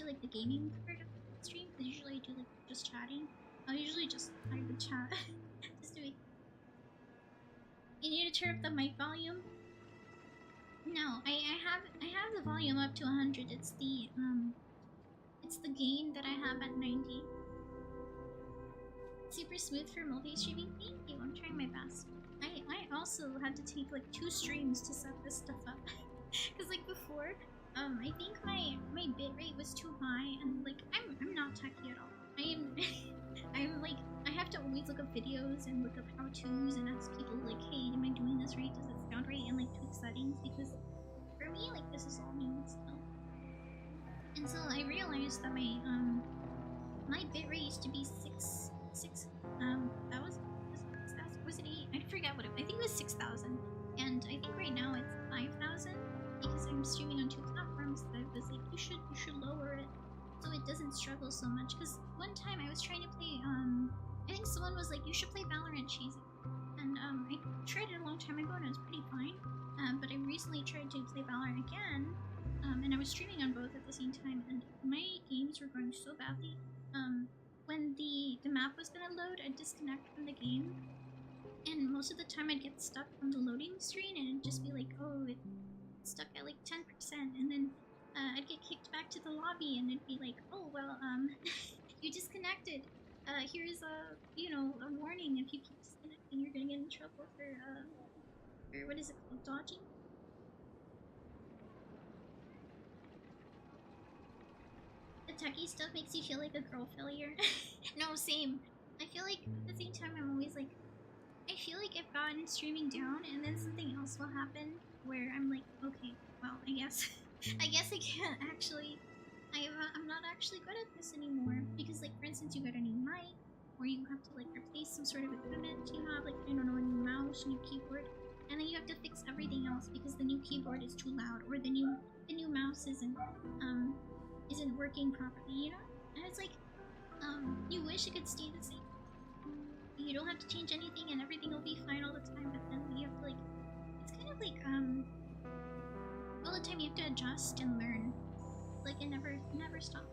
like the gaming part of the stream, because usually I do like just chatting, I'll usually just hide the chat. Just do it. You need to turn up the mic volume. No, I have the volume up to 100. It's the gain that I have at 90. Super smooth for multi-streaming. Thank you. I'm trying my best. I also had to take like 2 streams to set this stuff up. Cause like before, I think my bitrate was too high, and like I'm not techy at all. I'm like, I have to always look up videos and look up how-tos and ask people like, hey, am I doing this right? Does it sound right? And like tweak settings, because for me, like, this is all new still. And so I realized that my bitrate used to be 6 that was it 8? I forget what I think it was 6,000, and I think right now it's 5,000 because I'm streaming on 2 platforms. That I was like, you should lower it so it doesn't struggle so much. Because one time I was trying to play I think someone was like, you should play Valorant, Cheesy, and I tried it a long time ago and it was pretty fine. But I recently tried to play Valorant again, and I was streaming on both at the same time, and my games were going so badly. When the map was gonna load, I'd disconnect from the game, and most of the time I'd get stuck on the loading screen, and it'd just be like, oh, it's stuck at like 10%, and then I'd get kicked back to the lobby, and it'd be like, oh, well, you disconnected. Here's a warning. If you keep disconnecting, you're gonna get in trouble for what is it called, dodging? The techie stuff makes you feel like a girl failure. No, same. I feel like at the same time I'm always like, I feel like I've gotten streaming down, and then something else will happen where I'm like, okay, well, I guess I can't actually. I'm not actually good at this anymore, because like, for instance, you get a new mic, or you have to like replace some sort of equipment you have, like, I don't know, a new mouse, new keyboard, and then you have to fix everything else because the new keyboard is too loud, or the new mouse isn't working properly, you know? And it's like, you wish it could stay the same. you don't have to change anything and everything will be fine all the time, but then you have to like, it's kind of like, all the time you have to adjust and learn. Like it never stops.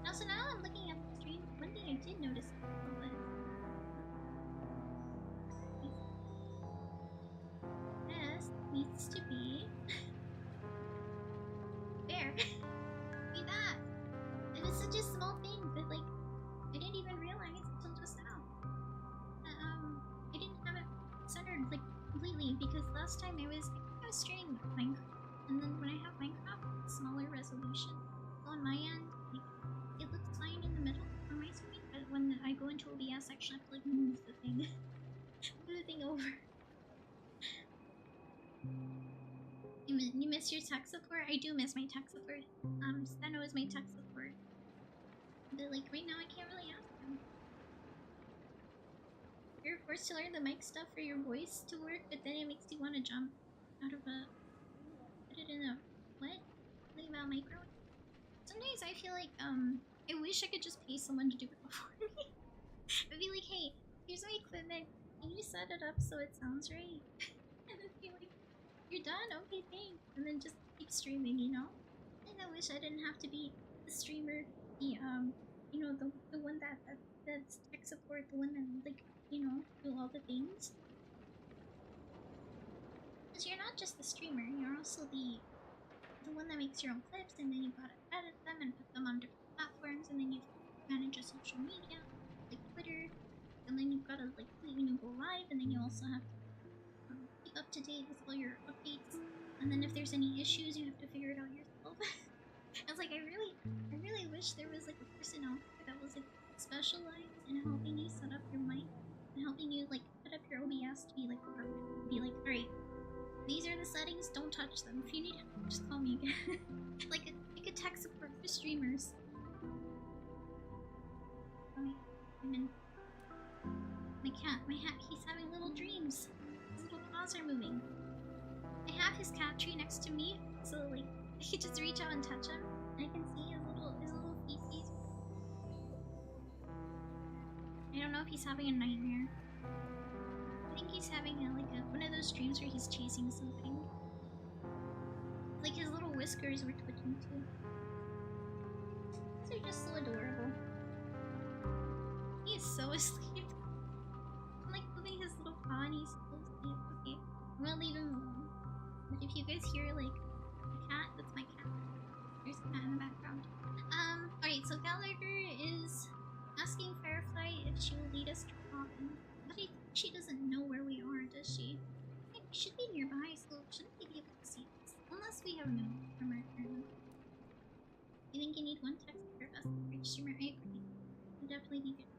Now, so now I'm looking at the stream. One thing I did notice was this needs to be there. Be that. It was such a small thing, but like I didn't even realize until just now. I didn't have it centered like completely because last time I was streaming Minecraft, and then when I have Minecraft, it's smaller resolution. So on my end, like it looks fine in the middle on my screen, but when I go into OBS, I actually have to like move the thing, move the thing over. You miss your tech support? I do miss my tech support. Steno is my tech support. But like right now I can't really ask him. You're forced to learn the mic stuff for your voice to work, but then it makes you want to jump out of a... Put it in a... What? Something about micro? Sometimes I feel like, I wish I could just pay someone to do it for me. I'd be like, hey, here's my equipment. Can you set it up so it sounds right? And then be like, you're done? Okay, thanks. And then just keep streaming, you know? And I wish I didn't have to be the streamer, the, you know, the one that's tech support, the one that, like, you know, do all the things. Because you're not just the streamer, you're also the one that makes your own clips, and then you gotta edit them and put them on different platforms, and then you manage your social media, like Twitter, and then you've gotta, like, when you go live, and then you also have to keep up to date with all your updates, and then if there's any issues, you have to figure it out yourself. I was like, I really wish there was, like, a person out there that was, like, specialized in helping you set up your mic, and helping you, like, put up your OBS to be, like, perfect. Be like, alright, these are the settings, don't touch them. If you need help, just call me again. like a tech support for streamers. My cat, he's having little dreams. His little paws are moving. I have his cat tree next to me, so like I could just reach out and touch him, and I can see his little feces. I don't know if he's having a nightmare. I think he's having one of those dreams where he's chasing something. Like his little whiskers were twitching too. These are just so adorable. He is so asleep. I'm like moving his little paw and he's still asleep. Okay, I'm gonna leave him alone. But if you guys hear like a cat, that's my cat. There's a cat in the background. Alright, so Gallagher is asking Firefly if she will lead us to Robin. But I think she doesn't know where we are, does she? I think we should be nearby, so shouldn't they be able to see us? Unless we have no from our turn. I think you need one text for us to streamer. I agree. Would definitely be good.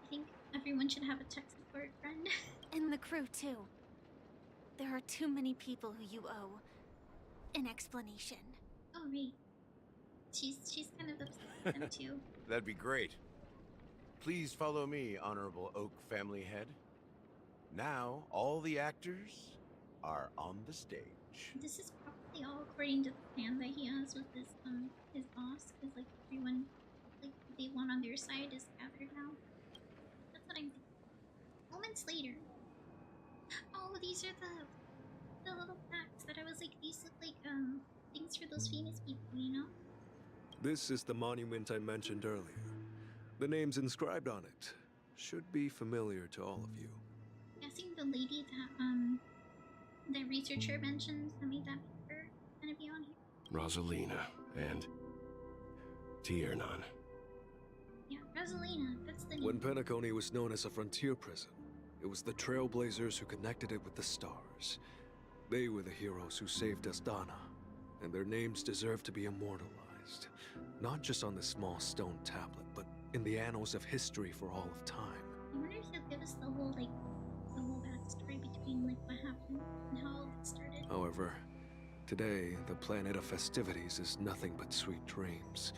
I think everyone should have a tech support friend. And the crew, too. There are too many people who you owe an explanation. Oh, right. She's kind of upset with them, too. That'd be great. Please follow me, Honorable Oak Family Head. Now, all the actors are on the stage. This is probably all according to the plan that he has with his boss, because like everyone, like they want on their side is gathered now. That's what I'm thinking. Moments later. Oh, these are the little packs that I was like, these look like things for those famous people, you know? This is the monument I mentioned earlier. The names inscribed on it should be familiar to all of you. Guessing the lady that the researcher mentioned that made that paper gonna be on here. Rosalina and Tiernan. Yeah, Rosalina, that's the name. When Penacony was known as a frontier prison, it was the Trailblazers who connected it with the stars. They were the heroes who saved Asdana, and their names deserve to be immortalized. Not just on this small stone tablet, but in the annals of history for all of time. I wonder if he'll give us the whole backstory between like what happened and how all that started. However, today, the planet of festivities is nothing but sweet dreams.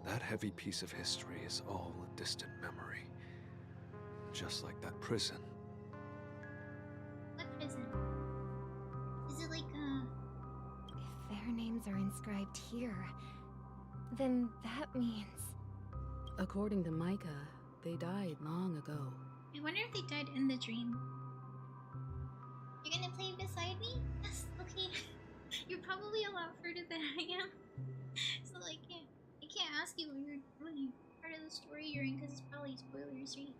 That heavy piece of history is all a distant memory. Just like that prison. What prison? Is it like If their names are inscribed here, then that means... According to Micah, they died long ago. I wonder if they died in the dream. You're gonna play beside me? Yes, okay. You're probably a lot further than I am. So I can't ask you what part of the story you're in because it's probably spoilers, right?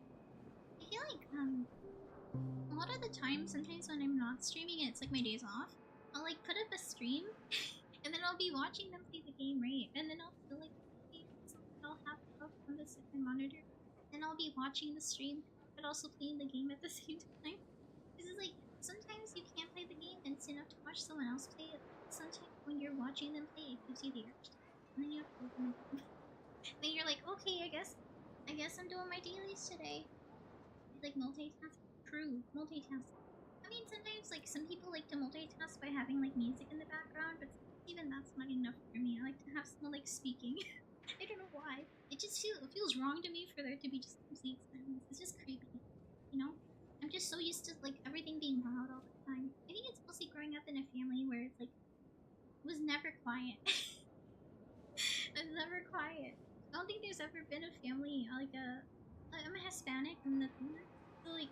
I feel like a lot of the time, sometimes when I'm not streaming and it's like my days off, I'll like put up a stream and then I'll be watching them play the game, right? And then I'll feel like I'll have it up on the second monitor and I'll be watching the stream but also playing the game at the same time. This is like sometimes you can't play the game and it's enough to watch someone else play it. Sometimes when you're watching them play, it gives you the urge. And then you have to open the game. Then you're like, okay, I guess I'm doing my dailies today. It's like multitask, multitask. I mean, sometimes like some people like to multitask by having like music in the background, but even that's not enough for me. I like to have someone like speaking. I don't know why. It just feels wrong to me for there to be just complete silence. It's just creepy, you know? I'm just so used to like everything being loud all the time. I think it's mostly growing up in a family where it's like it was never quiet. It was never quiet. I don't think there's ever been a family like I'm a Hispanic and so like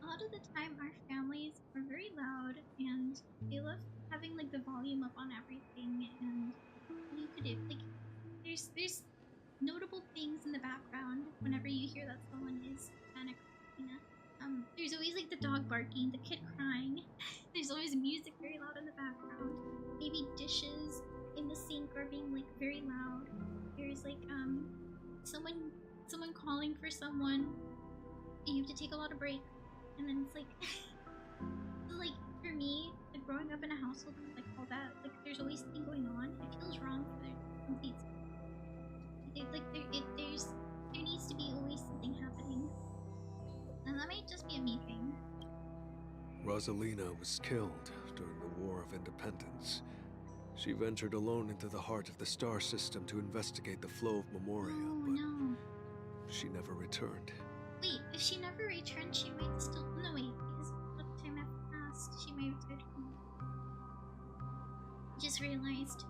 a lot of the time our families are very loud and they love having like the volume up on everything and you could like there's notable things in the background whenever you hear that someone is Hispanic or Latina. There's always like the dog barking, the kid crying. There's always music very loud in the background. Maybe dishes in the sink are being like very loud. There's like someone calling for someone and you have to take a lot of breaks and then it's like so like for me like growing up in a household with like all that like there's always something going on. It feels wrong for there complete there needs to be always something happening and that might just be a me thing. Rosalina was killed during the War of Independence. She ventured alone into the heart of the star system to investigate the flow of Memoria, but she never returned. Wait, if she never returned, she might still... No, wait, because by the time after passed, she might have died from... Just realized.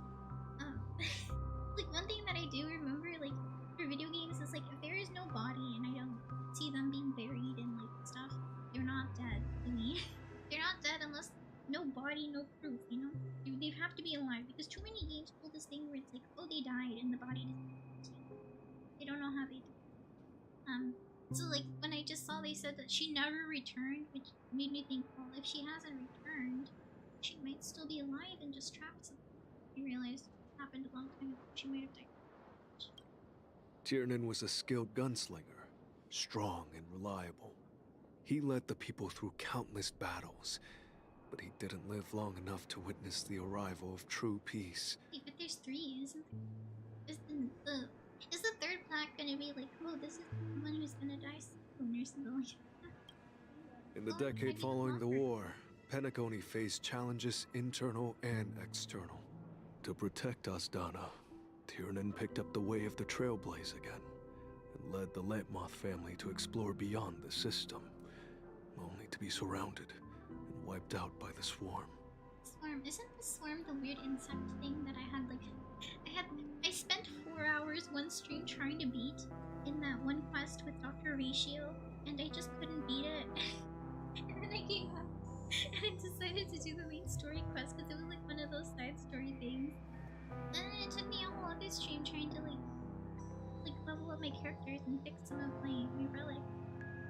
Like, one thing that I do remember, like, for video games is, like, if there is no body and I don't see them being buried and, like, stuff, they're not dead to me. They're not dead unless... No body, no proof, you know? They have to be alive, because too many games pull this thing where it's like, oh, they died, and the body doesn't... They don't know how they died. So, like, when I just saw they said that she never returned, which made me think, well, if she hasn't returned, she might still be alive and just trapped somewhere. I realized it happened a long time ago. She might have died. Tiernan was a skilled gunslinger, strong and reliable. He led the people through countless battles, but he didn't live long enough to witness the arrival of true peace. Wait, but there's three, isn't there? Is the third plaque gonna be like, oh, this is someone who's gonna die soon or something like that? In the decade following the war, Penacony faced challenges internal and external. To protect Asdana, Tiernan picked up the way of the Trailblaze again, and led the Letmoth family to explore beyond the system, only to be surrounded and wiped out by the Swarm. Swarm? Isn't the Swarm the weird insect thing that I had, like... I spent 4 hours one stream trying to beat in that one quest with Dr. Ratio, and I just couldn't beat it. And then I came up, and I decided to do the main story quest, because it was like one of those side story things. And then it took me a whole other stream trying to like level up my characters and fix some of my relic.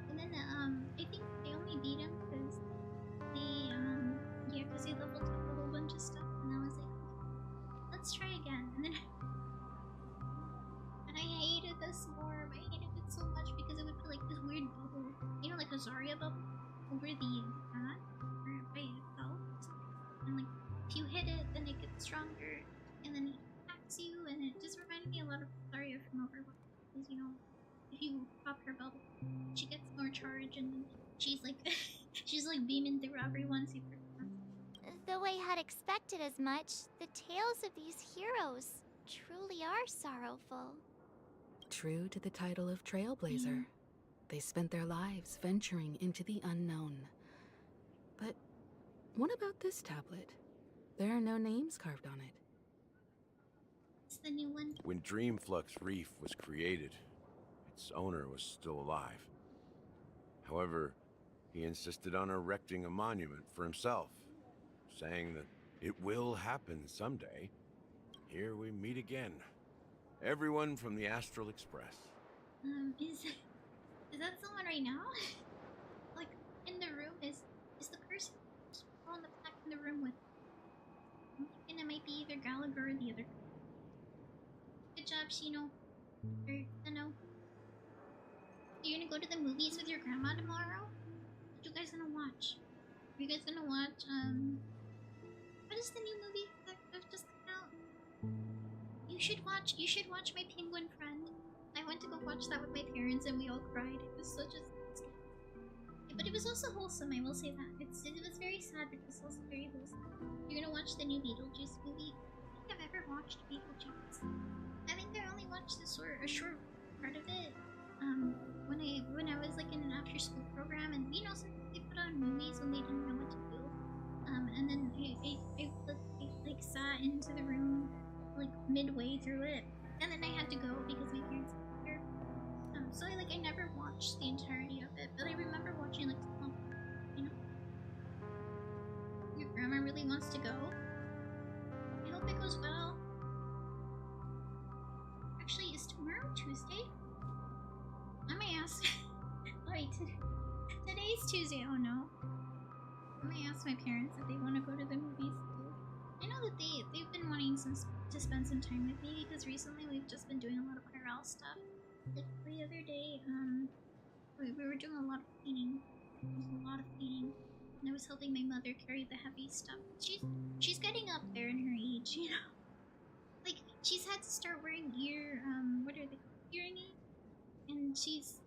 And then I think I only beat him because because he leveled up a whole bunch of stuff, and I was like, let's try again. And I hated the Swarm. I hated it so much because it would be like this weird bubble, you know, like a Zarya bubble over the cat or by itself. And like if you hit it, then it gets stronger, and then it attacks you, and it just reminded me a lot of Zarya from Overwatch. Because, you know, if you pop her bubble, she gets more charge, and then she's like beaming through everyone super fast. Though I had expected as much, the tales of these heroes truly are sorrowful. True to the title of Trailblazer, they spent their lives venturing into the unknown. But what about this tablet? There are no names carved on it. It's the new one. When Dreamflux Reef was created, its owner was still alive. However, he insisted on erecting a monument for himself, saying that it will happen someday. Here we meet again. Everyone from the Astral Express. Is that someone right now? Like, in the room? Is the person on the back in the room with? I'm thinking it might be either Gallagher or the other. Good job, Shino. Or, I don't know. You're gonna go to the movies with your grandma tomorrow? What you guys gonna watch? Are you guys gonna watch, what is the new movie that just come out? You should watch My Penguin Friend. I went to go watch that with my parents and we all cried. It was such a... But it was also wholesome, I will say that. It was very sad, but it was also very wholesome. You're gonna watch the new Beetlejuice movie? I don't think I've ever watched Beetlejuice. I think I only watched a short part of it. When I was like in an after school program, and you know, sometimes they put on movies when they didn't know what to do. And then I sat into the room like midway through it, and then I had to go because my parents were here. So I never watched the entirety of it, but I remember watching like some, you know. Your grandma really wants to go. I hope it goes well. Actually, is tomorrow Tuesday? I may ask. Alright, today's Tuesday. Oh no. I may ask my parents if they want to go to the movies too. I know that they've been wanting to spend some time with me because recently we've just been doing a lot of IRL stuff. Like the other day, we were doing a lot of painting. There was a lot of painting, and I was helping my mother carry the heavy stuff. She's getting up there in her age, you know. Like she's had to start wearing what are they called? Hearing aids. And she's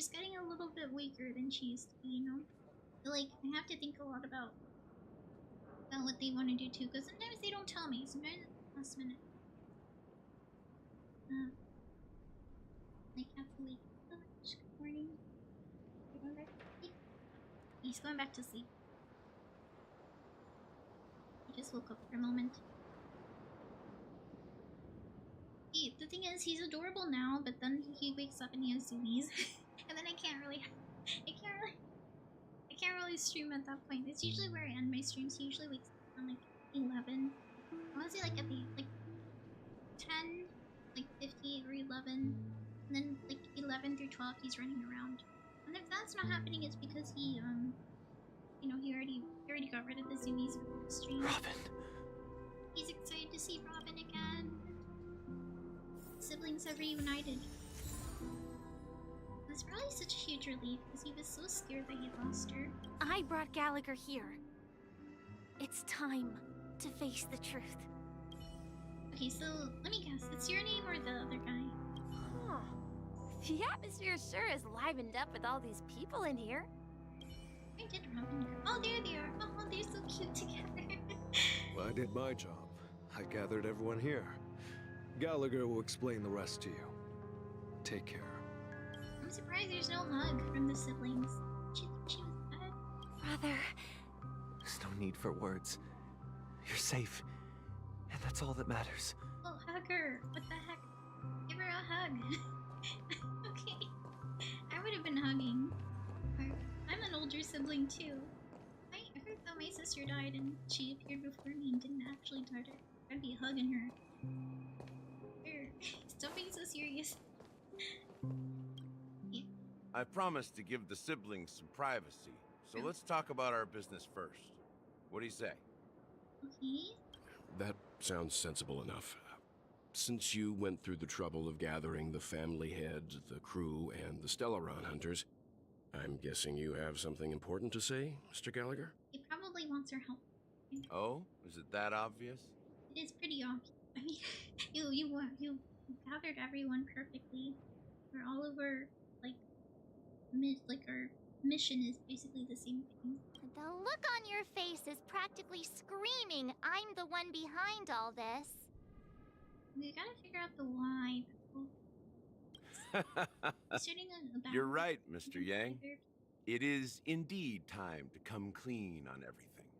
getting a little bit weaker than she used to be, you know? But, like, I have to think a lot about what they want to do too, because sometimes they don't tell me, sometimes it's the last minute. Like, have to wake up. Good morning. You going back to sleep? He's going back to sleep. He just woke up for a moment. The thing is, he's adorable now, but then he wakes up and he has zoomies, and then I can't really stream at that point. It's usually where I end my streams. He usually wakes up around like 11. I want to say like at the 10, like 50 or 11, and then like 11 through 12 he's running around. And if that's not happening, it's because he you know, he already got rid of the zoomies for the stream. Robin. He's excited to see Robin again. Siblings have reunited. It was probably such a huge relief because he was so scared that he lost her. I brought Gallagher here. It's time to face the truth. Okay, so let me guess. It's your name or the other guy? Huh. The atmosphere sure is livened up with all these people in here. Where did Robin go? Oh, there they are. Oh, they're so cute together. Well, I did my job. I gathered everyone here. Gallagher will explain the rest to you. Take care. I'm surprised there's no hug from the siblings. She was dead. Brother. There's no need for words. You're safe, and that's all that matters. Oh, hug her. What the heck? Give her a hug. Okay. I would have been hugging. I'm an older sibling too. I heard that my sister died and she appeared before me and didn't actually die. I'd be hugging her. Stop being so serious. Yeah. I promised to give the siblings some privacy, so let's talk about our business first. What do you say? Okay. That sounds sensible enough. Since you went through the trouble of gathering the family head, the crew, and the Stellaron hunters, I'm guessing you have something important to say, Mr. Gallagher? He probably wants our help. Oh? Is it that obvious? It is pretty obvious. I mean, you gathered everyone perfectly. We're all over, our mission is basically the same thing. The look on your face is practically screaming, I'm the one behind all this. We gotta figure out the why. You're right, Mr. Yang. It is indeed time to come clean on everything.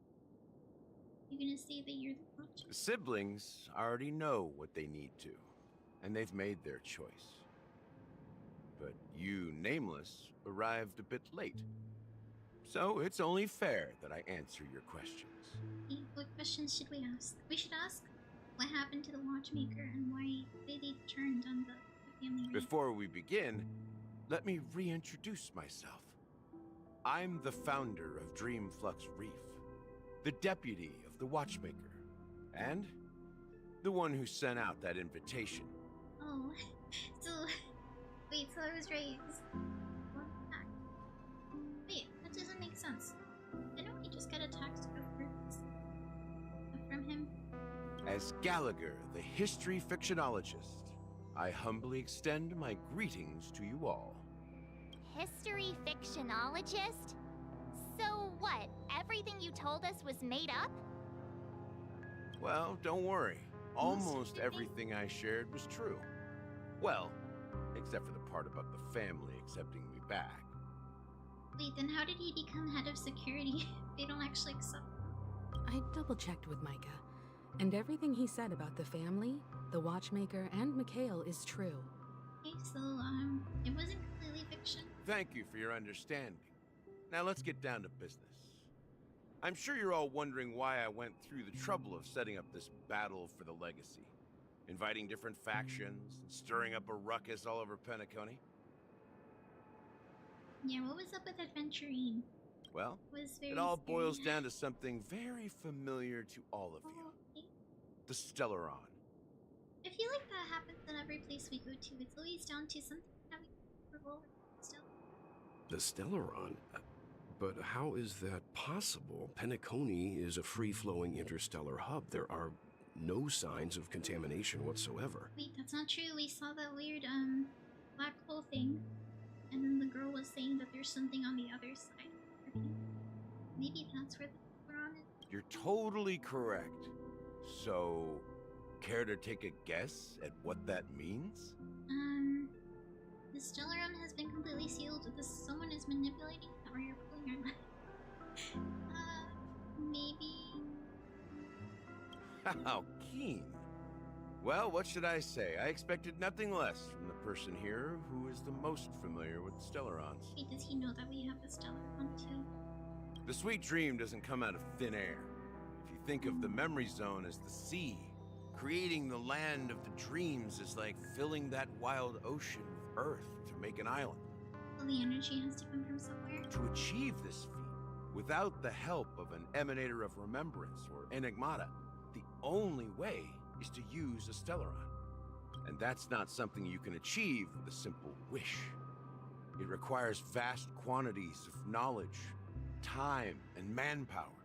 You're gonna say that you're the watcher? Siblings already know what they need to, and they've made their choice. but you, Nameless, arrived a bit late. So it's only fair that I answer your questions. What questions should we ask? We should ask what happened to the watchmaker and why they turned on the family. Before we begin, let me reintroduce myself. I'm the founder of Dreamflux Reef, the deputy of the watchmaker, and the one who sent out that invitation. Oh, so wait, so I was right. Wait, that doesn't make sense. Didn't we just get a text from him? As Gallagher, the history fictionologist, I humbly extend my greetings to you all. History fictionologist? So what? Everything you told us was made up? Well, don't worry. Almost everything I shared was true. Well, except for the part about the family accepting me back. Wait, then how did he become head of security? They don't actually accept him. I double-checked with Micah, and everything he said about the family, the watchmaker, and Mikhail is true. Okay, so, it wasn't completely fiction. Thank you for your understanding. Now let's get down to business. I'm sure you're all wondering why I went through the trouble of setting up this battle for the legacy, inviting different factions, and stirring up a ruckus all over Penacony. Yeah, what was up with Adventurine? Well, it all boils down to something very familiar to all of you. Okay. The Stellaron. I feel like that happens in every place we go to. It's always down to something that we revolve still. The Stellaron? But how is that possible? Penacony is a free-flowing interstellar hub. There are no signs of contamination whatsoever. Wait, that's not true. We saw that weird, black hole thing. And then the girl was saying that there's something on the other side. Maybe that's where the Stellaron is? You're totally correct. So, care to take a guess at what that means? The Stellaron has been completely sealed. Someone is manipulating it, or you're pulling our maybe. How keen. Well, what should I say? I expected nothing less from the person here who is the most familiar with Stellarons. Wait, does he know that we have a Stellaron too? The sweet dream doesn't come out of thin air. If you think of the memory zone as the sea, creating the land of the dreams is like filling that wild ocean with earth to make an island. So the energy has to come from somewhere? To achieve this feat, without the help of an emanator of remembrance or enigmata, the only way is to use a Stellaron. And that's not something you can achieve with a simple wish. It requires vast quantities of knowledge, time, and manpower.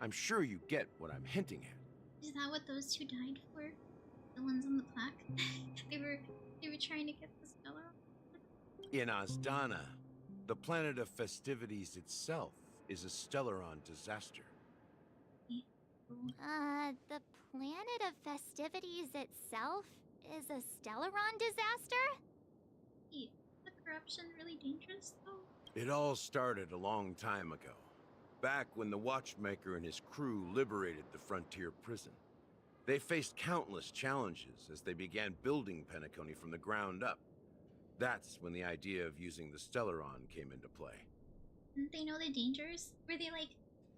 I'm sure you get what I'm hinting at. Is that what those two died for? The ones on the plaque? they were trying to get the Stellaron? In Asdana, the planet of festivities itself is a Stellaron disaster. The planet of festivities itself is a Stellaron disaster? Is the corruption really dangerous, though? It all started a long time ago, back when the Watchmaker and his crew liberated the frontier prison. They faced countless challenges as they began building Penacony from the ground up. That's when the idea of using the Stellaron came into play. Didn't they know the dangers? Were they like,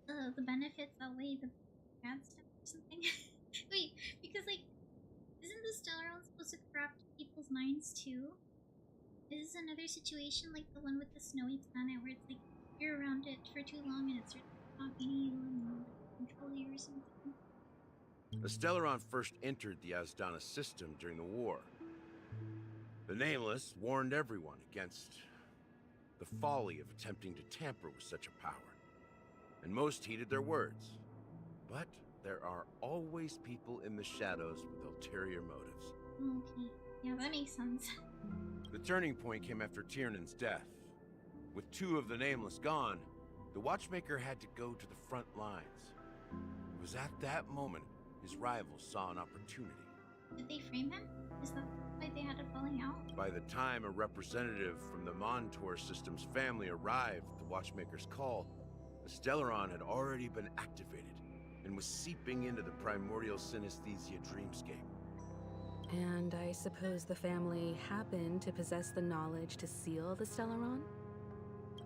the benefits outweigh the bad stuff or something? Wait, because like, isn't the Stellaron supposed to corrupt people's minds too? Is this another situation like the one with the snowy planet where it's like, you're around it for too long and it starts talking to you and control you or something? The Stellaron first entered the Asdana system during the war. The Nameless warned everyone against the folly of attempting to tamper with such a power, and most heeded their words. But there are always people in the shadows with ulterior motives. Okay, yeah, that makes sense. The turning point came after Tiernan's death. With two of the Nameless gone, the Watchmaker had to go to the front lines. It was at that moment his rivals saw an opportunity. Did they frame him? Is that why they had a falling out? By the time a representative from the Montour System's family arrived at the Watchmaker's call, the Stellaron had already been activated and was seeping into the primordial synesthesia dreamscape. And I suppose the family happened to possess the knowledge to seal the Stellaron?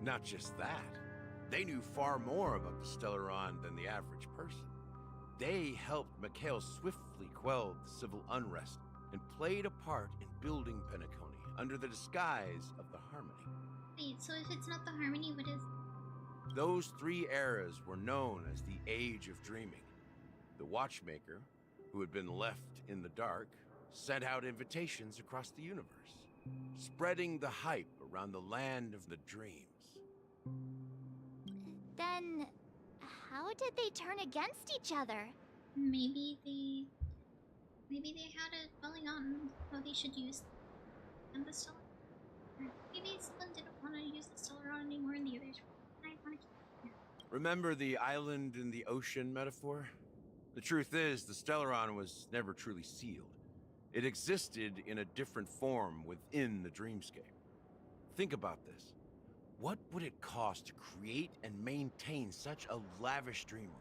Not just that. They knew far more about the Stellaron than the average person. They helped Mikhail swiftly quell the civil unrest and played a part in building Penacony under the disguise of the Harmony. Wait, so if it's not the Harmony, what is... Those 3 eras were known as the Age of Dreaming. The Watchmaker, who had been left in the dark, sent out invitations across the universe, spreading the hype around the land of the dreams. Then, how did they turn against each other? Maybe they had a dwelling on how they should use the Stellaron. Maybe someone didn't want to use the Stellaron anymore and the others want to keep it. Remember the island in the ocean metaphor? The truth is, the Stellaron was never truly sealed. It existed in a different form within the dreamscape. Think about this. What would it cost to create and maintain such a lavish dreamland?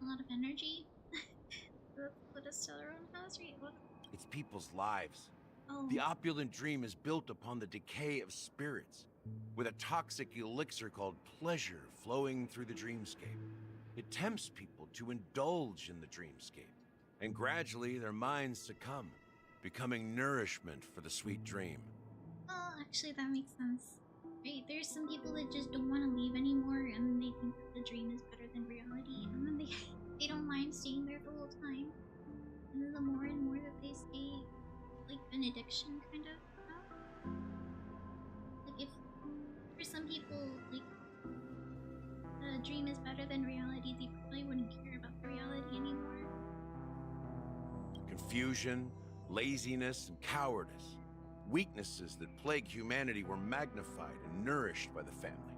A lot of energy. What a Stellaron has, right? What? It's people's lives. Oh. The opulent dream is built upon the decay of spirits, with a toxic elixir called pleasure flowing through the dreamscape. It tempts people to indulge in the dreamscape, and gradually their minds succumb, becoming nourishment for the sweet dream. Oh, actually that makes sense. Right, there's some people that just don't want to leave anymore, and they think that the dream is better than reality, and then they don't mind staying there the whole time. And then the more and more that they stay, like an addiction kind of, you know? Like if for some people, like the dream is better than reality, they probably wouldn't care about the reality anymore. Confusion, laziness, and cowardice. Weaknesses that plague humanity were magnified and nourished by the family.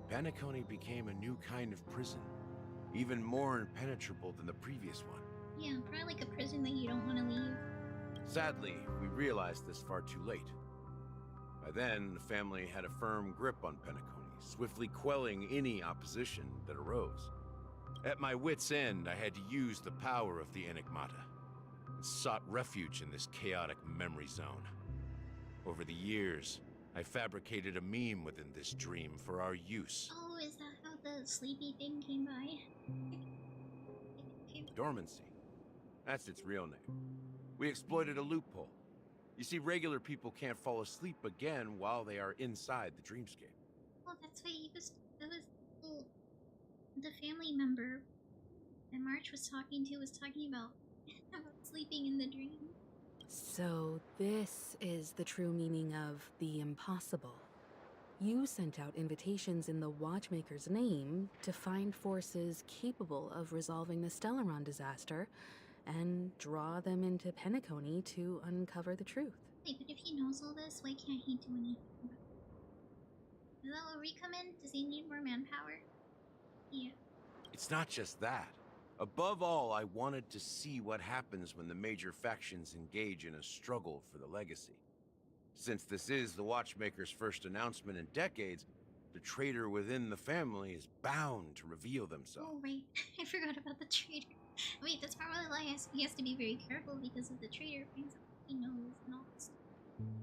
Penacony became a new kind of prison, even more impenetrable than the previous one. Yeah, probably like a prison that you don't want to leave. Sadly, we realized this far too late. By then, the family had a firm grip on Penacony, swiftly quelling any opposition that arose. At my wit's end, I had to use the power of the Enigmata, and sought refuge in this chaotic memory zone. Over the years, I fabricated a meme within this dream for our use. Oh, is that how the sleepy thing came by? Dormancy. That's its real name. We exploited a loophole. You see, regular people can't fall asleep again while they are inside the dreamscape. Oh, that's why the family member that March was talking about sleeping in the dream. So this is the true meaning of the impossible. You sent out invitations in the Watchmaker's name to find forces capable of resolving the Stellaron disaster and draw them into Penacony to uncover the truth. Wait, but if he knows all this, why can't he do anything? Is that where we come in? Does he need more manpower? Yeah. It's not just that. Above all, I wanted to see what happens when the major factions engage in a struggle for the legacy. Since this is the Watchmaker's first announcement in decades, the traitor within the family is bound to reveal themselves. Oh, right. I forgot about the traitor. Wait, that's probably why he has to be very careful, because if the traitor finds out what he knows and all this stuff.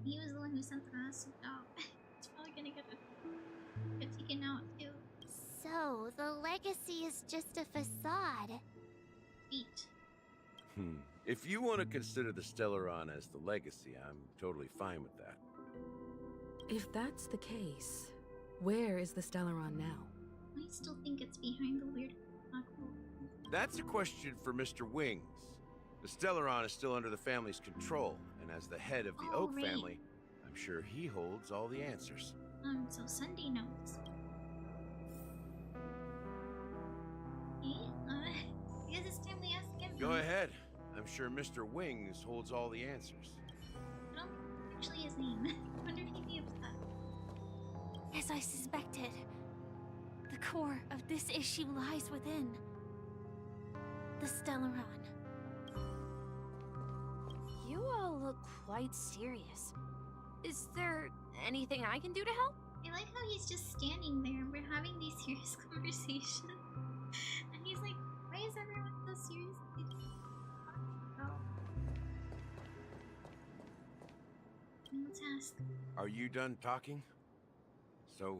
He was the one who sent the acid out. It's probably gonna get taken out, too. So, the legacy is just a facade. Feet. If you want to consider the Stellaron as the legacy, I'm totally fine with that. If that's the case, where is the Stellaron now? I still think it's behind the weird black hole. That's a question for Mr. Wings. The Stellaron is still under the family's control, and as the head of the Oak right. family, I'm sure he holds all the answers. So Sunday knows. Okay, I guess it's time we ask him. Go ahead. I'm sure Mr. Wings holds all the answers. I don't know actually his name. I wonder if he'd be upset. As I suspected, the core of this issue lies within the Stellaron. You all look quite serious. Is there anything I can do to help? I like how he's just standing there and we're having these serious conversations. And he's like, why is everyone so serious? let's ask. Are you done talking? So,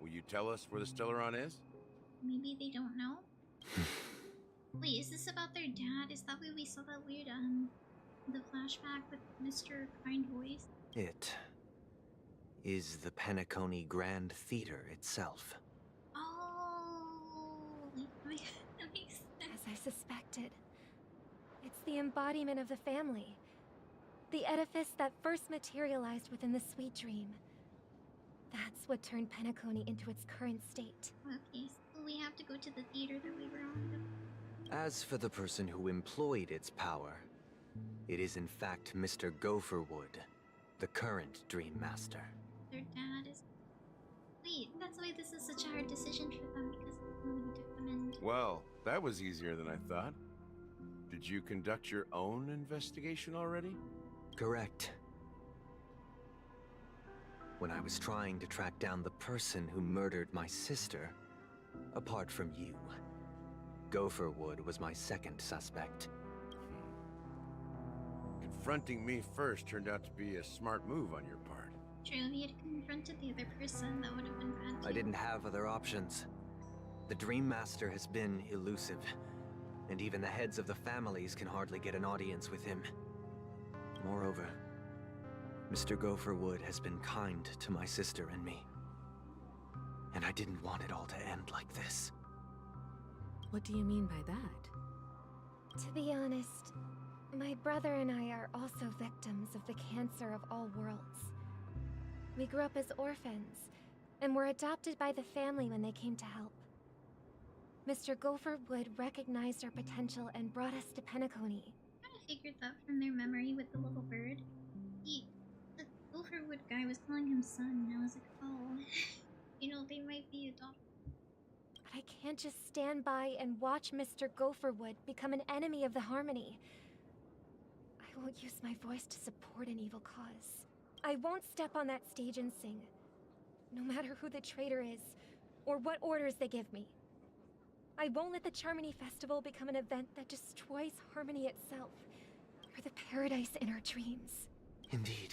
will you tell us where the Stellaron is? Maybe they don't know? Wait, is this about their dad? Is that why we saw that weird, the flashback with Mr. Kind Voice? It is the Penacony Grand Theater itself. Oh, that makes sense. As I suspected. It's the embodiment of the family. The edifice that first materialized within the sweet dream. That's what turned Penacony into its current state. Okay, so we have to go to the theater that we were on. As for the person who employed its power, it is in fact Mr. Gopherwood, the current Dream Master. Their dad is... Wait, that's why this is such a hard decision for them, because we took them in. Well, that was easier than I thought. Did you conduct your own investigation already? Correct. When I was trying to track down the person who murdered my sister, apart from you, Gopherwood was my second suspect. Confronting me first turned out to be a smart move on your part. True, if he had confronted the other person, that would have been bad too. I didn't have other options. The Dream Master has been elusive, and even the heads of the families can hardly get an audience with him. Moreover, Mr. Gopherwood has been kind to my sister and me. And I didn't want it all to end like this. What do you mean by that? To be honest, my brother and I are also victims of the cancer of all worlds. We grew up as orphans, and were adopted by the family when they came to help. Mr. Gopherwood recognized our potential and brought us to Penacony. I kind of figured that from their memory with the little bird. The Gopherwood guy was calling him son, and I was like, oh, you know, they might be adopted. But I can't just stand by and watch Mr. Gopherwood become an enemy of the Harmony. I won't use my voice to support an evil cause. I won't step on that stage and sing, no matter who the traitor is, or what orders they give me. I won't let the Charmony Festival become an event that destroys Harmony itself, or the paradise in our dreams. Indeed.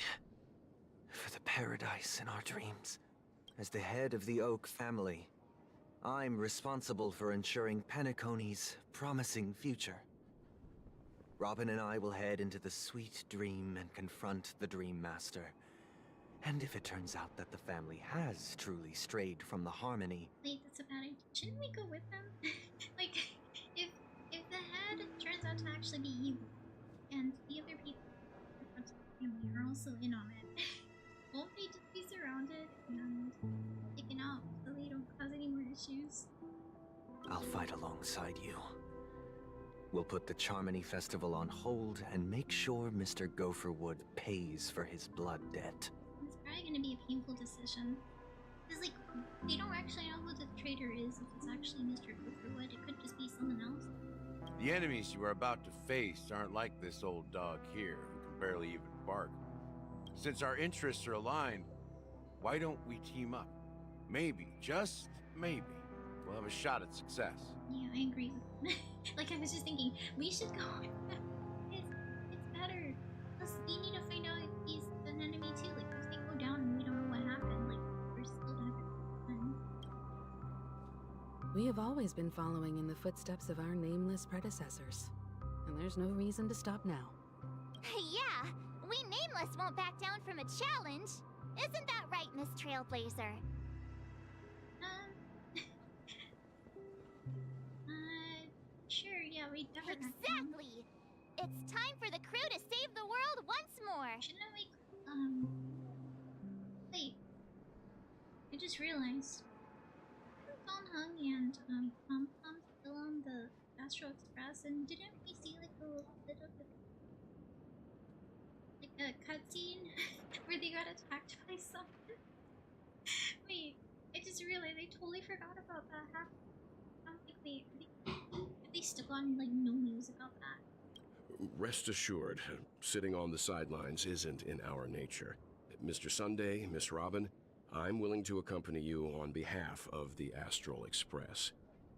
For the paradise in our dreams. As the head of the Oak family, I'm responsible for ensuring Penacony's promising future. Robin and I will head into the sweet dream and confront the Dream Master. And if it turns out that the family has truly strayed from the Harmony... Wait, that's a bad idea. Shouldn't we go with them? Like, if the head turns out to actually be evil, and the other people in the family are also in on it, won't they just be surrounded and taken out so they don't cause any more issues? I'll fight alongside you. We'll put the Charmony Festival on hold and make sure Mr. Gopherwood pays for his blood debt. It's probably gonna be a painful decision. Because, like, they don't actually know who the traitor is if it's actually Mr. Gopherwood. It could just be someone else. The enemies you are about to face aren't like this old dog here, who can barely even bark. Since our interests are aligned, why don't we team up? Maybe, just maybe, we'll have a shot at success. Yeah, I agree. Like, I was just thinking, we should go with them. It's better. Plus, we need to find out if he's an enemy too. Like, if they go down and we don't know what happened, like, we're still gonna have fun. We have always been following in the footsteps of our nameless predecessors. And there's no reason to stop now. Yeah, we Nameless won't back down from a challenge. Isn't that right, Miss Trailblazer? Sure, yeah, we definitely. Exactly! It's time for the crew to save the world once more! Shouldn't we, wait. I just realized. Phone Hung and, Pom Pom still on the Astro Express, and didn't we see, like, a little bit of a cutscene where they got attacked by something? Wait, I just realized I totally forgot about that. I'm like, wait, they still on, like, no news about that? Rest assured, sitting on the sidelines isn't in our nature. Mr. Sunday, Miss Robin, I'm willing to accompany you on behalf of the Astral Express.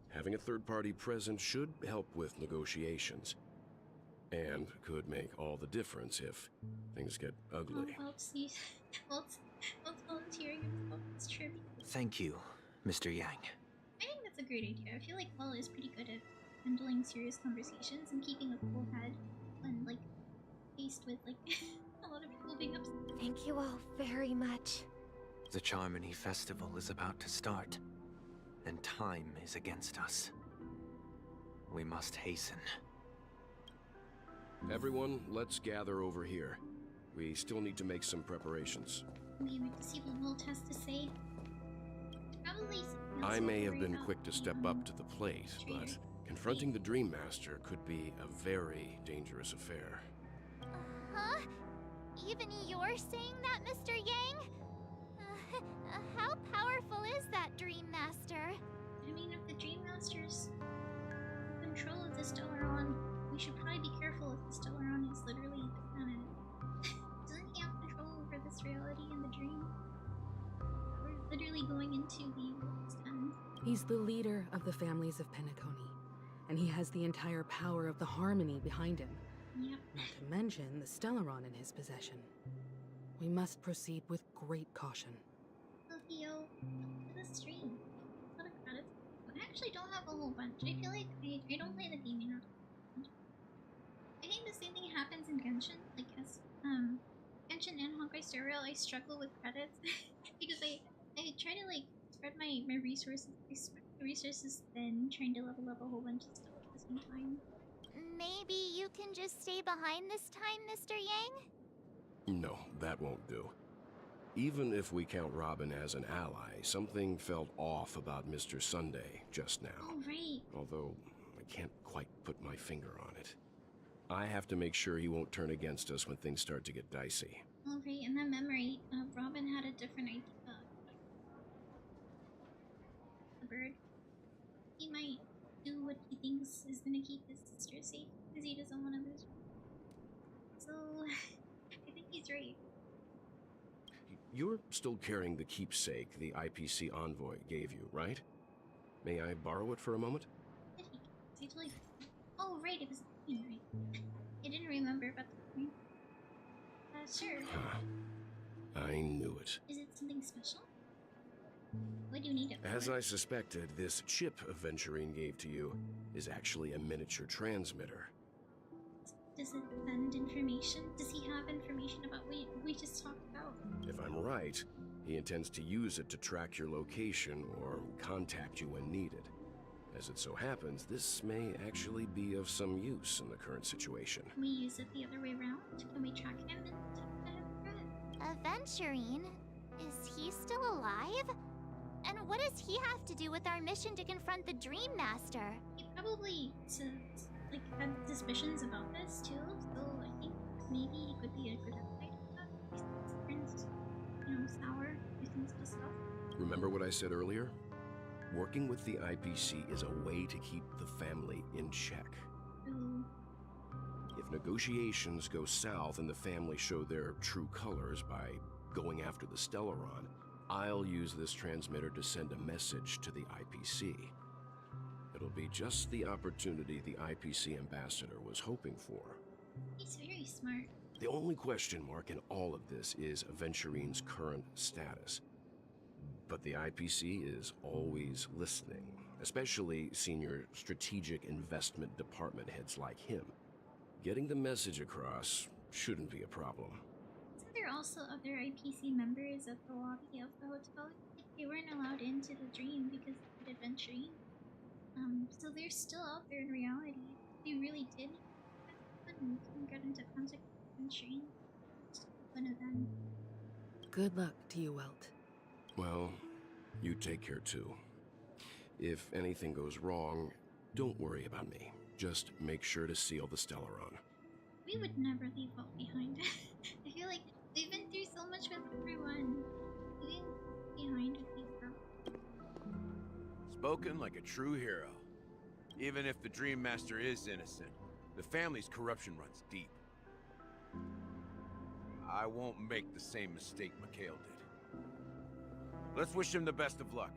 Having a third party present should help with negotiations. and could make all the difference if things get ugly. Welt's volunteering himself as tribute. Thank you, Mr. Yang. I think that's a great idea. I feel like Wel is pretty good at handling serious conversations and keeping a cool head when, like, faced with, like, a lot of people being upset. Thank you all very much. The Charmony Festival is about to start, and time is against us. We must hasten. Everyone, let's gather over here. We still need to make some preparations. We wait to see what Wilt has to say. Probably I may have been quick to step up to the plate, but confronting the Dream Master could be a very dangerous affair. Huh? Even you're saying that, Mr. Yang? How powerful is that Dream Master? I mean, if the Dream Master's in control of the Stellaron, we should probably be careful if the Stellaron is literally the planet. Doesn't he have control over this reality and the dream? We're literally going into the world's end. He's the leader of the families of Penacony, and he has the entire power of the Harmony behind him. Yep. Not to mention the Stellaron in his possession. We must proceed with great caution. Loki, to the stream. A lot of credits. I actually don't have a whole bunch. I feel like I don't play the game enough. I think the same thing happens in Genshin. Like, as Genshin and Honkai Star Rail, I struggle with credits because I try to, like, spread my resources. I spread my resources thin, trying to level up a whole bunch of stuff at the same time. Maybe you can just stay behind this time, Mr. Yang? No, that won't do. Even if we count Robin as an ally, something felt off about Mr. Sunday just now. Oh, right. Although, I can't quite put my finger on it. I have to make sure he won't turn against us when things start to get dicey. Oh, right, in that memory, Robin had a different idea. The bird. He might do what he thinks is gonna keep his sister safe, because he doesn't want to lose her. So, I think he's right. You're still carrying the keepsake the IPC envoy gave you, right? May I borrow it for a moment? Oh, right, it was right. I didn't remember about the point. Sure. I knew it. Is it something special? What do you need it for? As I suspected, this chip Aventurine gave to you is actually a miniature transmitter. Does it send information? Does he have information about what we just talked about? If I'm right, he intends to use it to track your location or contact you when needed. As it so happens, this may actually be of some use in the current situation. Can we use it the other way around? Can we track him and talk to him? Aventurine? Is he still alive? And what does he have to do with our mission to confront the Dream Master? He probably had suspicions about this too, so I think maybe he could be a good ally to that. He's friends, sour, using this stuff. Remember what I said earlier? Working with the IPC is a way to keep the family in check. Ooh. If negotiations go south and the family show their true colors by going after the Stellaron, I'll use this transmitter to send a message to the IPC. It'll be just the opportunity the IPC ambassador was hoping for. He's very smart. The only question mark in all of this is Aventurine's current status. But the IPC is always listening, especially senior strategic investment department heads like him. Getting the message across shouldn't be a problem. Isn't there also other IPC members at the lobby of the hotel? They weren't allowed into the dream because of Aventurine. So they're still out there in reality. They really did. Couldn't get into contact with Aventurine. One of them. Good luck to you, Welt. Well, you take care too. If anything goes wrong, don't worry about me. Just make sure to seal the Stellaron. We would never leave Welt behind. I feel like they've been through so much with everyone. Leaving behind would be rough. Spoken like a true hero. Even if the Dream Master is innocent, the family's corruption runs deep. I won't make the same mistake Mikhail did. Let's wish him the best of luck.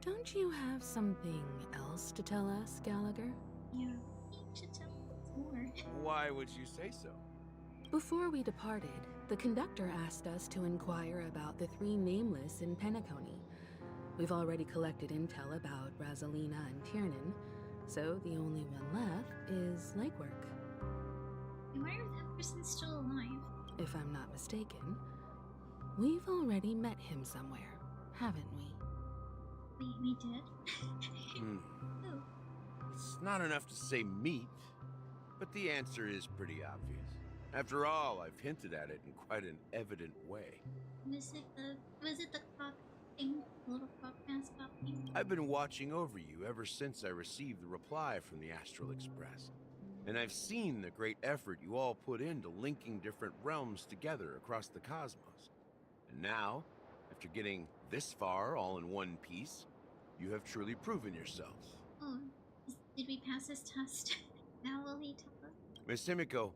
Don't you have something else to tell us, Gallagher? Yeah, you should tell us. more. Why would you say so? Before we departed, the conductor asked us to inquire about the three nameless in Penacony. We've already collected intel about Rosalina and Tiernan, so the only one left is legwork. I wonder if that person's still alive. If I'm not mistaken, we've already met him somewhere, haven't we? We did? Who? It's not enough to say meet, but the answer is pretty obvious. After all, I've hinted at it in quite an evident way. Was it the clock thing? The little clock mascot thing? I've been watching over you ever since I received the reply from the Astral Express. And I've seen the great effort you all put into linking different realms together across the cosmos. And now, after getting this far all in one piece, you have truly proven yourselves. Oh, did we pass this test? Now will he tell us? Miss Himiko,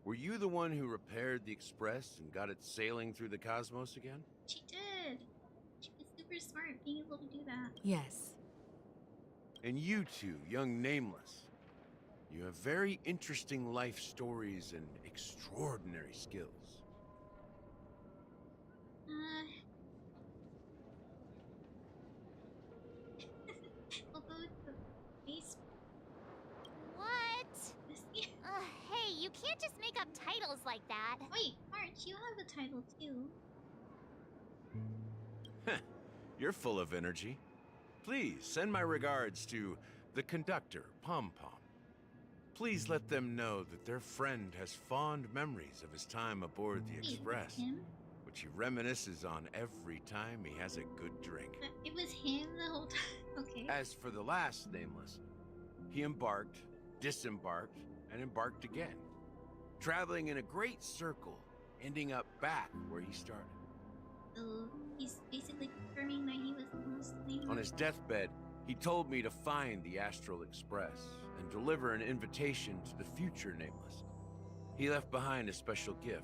were you the one who repaired the Express and got it sailing through the cosmos again? She did. She was super smart being able to do that. Yes. And you two, young Nameless, you have very interesting life stories and extraordinary skills. We'll go with the base. What? Hey, you can't just make up titles like that. Wait, March, you have a title too. You're full of energy. Please send my regards to the conductor, Pom Pom. Please let them know that their friend has fond memories of his time aboard the Express, which he reminisces on every time he has a good drink. It was him the whole time. Okay. As for the last Nameless, he embarked, disembarked, and embarked again, traveling in a great circle, ending up back where he started. So he's basically confirming that he was the most nameless. On his deathbed, he told me to find the Astral Express and deliver an invitation to the future Nameless. He left behind a special gift,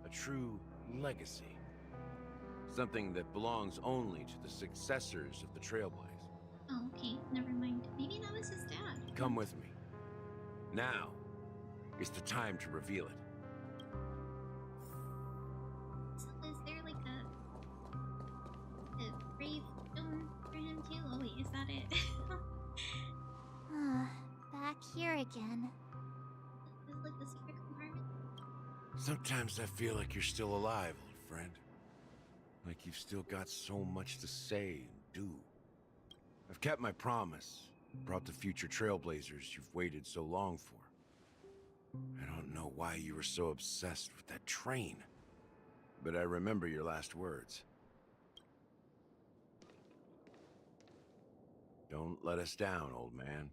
a true legacy. Something that belongs only to the successors of the Trailblaze. Oh, okay, never mind. Maybe that was his dad. Come with me. Now is the time to reveal it. So is there like a brave stone for him too? Oh wait, is that it? Back here again. Is like the secret compartment? Sometimes I feel like you're still alive, old friend. Like you've still got so much to say and do. I've kept my promise, brought the future Trailblazers you've waited so long for. I don't know why you were so obsessed with that train, but I remember your last words. Don't let us down, old man.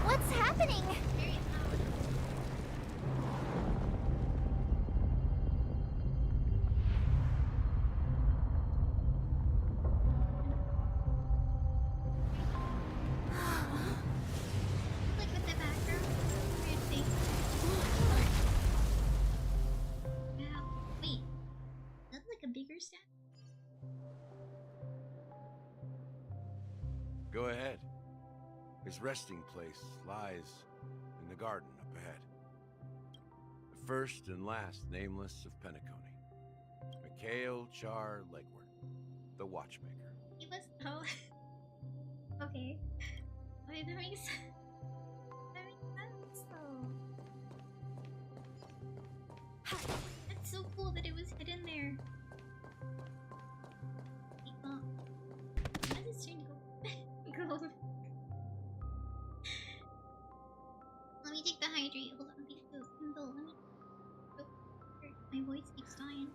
What's happening? Very loud. Look at the background. Weird thing. Wow. Wait. That's like a bigger stand? Go ahead. His resting place lies in the garden up ahead. The first and last Nameless of Penacony. Mikhail Char Legward, the Watchmaker. He was oh. Okay. Wait, that makes sense. That's so cool that it was hidden there. Why is this trying to go? Go. Let me take the hydrate. Hold on, let me. My voice keeps dying.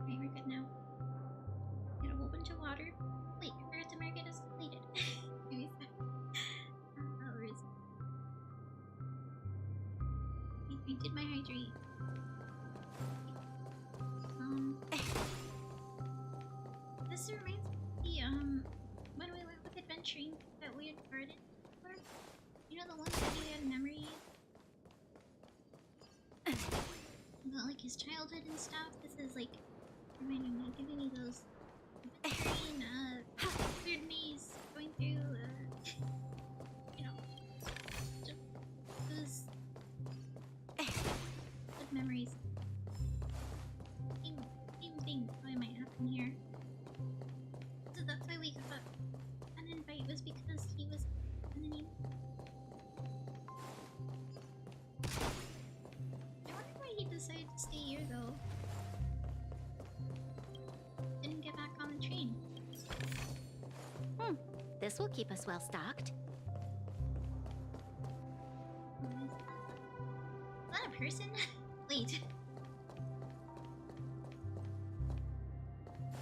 Okay, we're good now. Get a whole bunch of water. Wait, I forgot to mark it as completed. Maybe it's that. Where is it? I did my hydrate. This reminds me, when we went with adventuring that weird garden before. You know, the one that you had memories about, like, his childhood and stuff? This is, like, reminding me, giving me those adventuring, weird maze going through, you know, just those good memories. Same thing probably might happen here. So that's why we got an invite, was because he was in the name. I wonder why he decided to stay here though. Didn't get back on the train. This will keep us well stocked. Is that a person? Wait.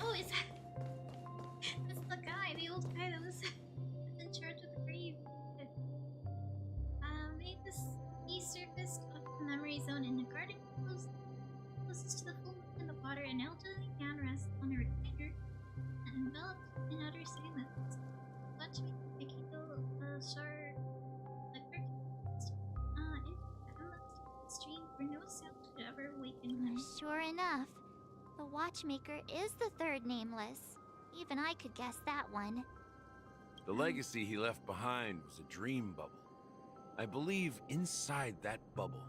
Oh, is that... That's the guy, the old guy that was in charge of the grave. He surfaced off the memory zone in the garden closest to the full moon in the water. An elderly man rests on a recliner enveloped in utter silence. Watch me take a shard the into the endless stream where no sound could ever awaken him. Sure enough, the Watchmaker is the third nameless. Even I could guess that one. The legacy he left behind was a dream bubble. I believe inside that bubble,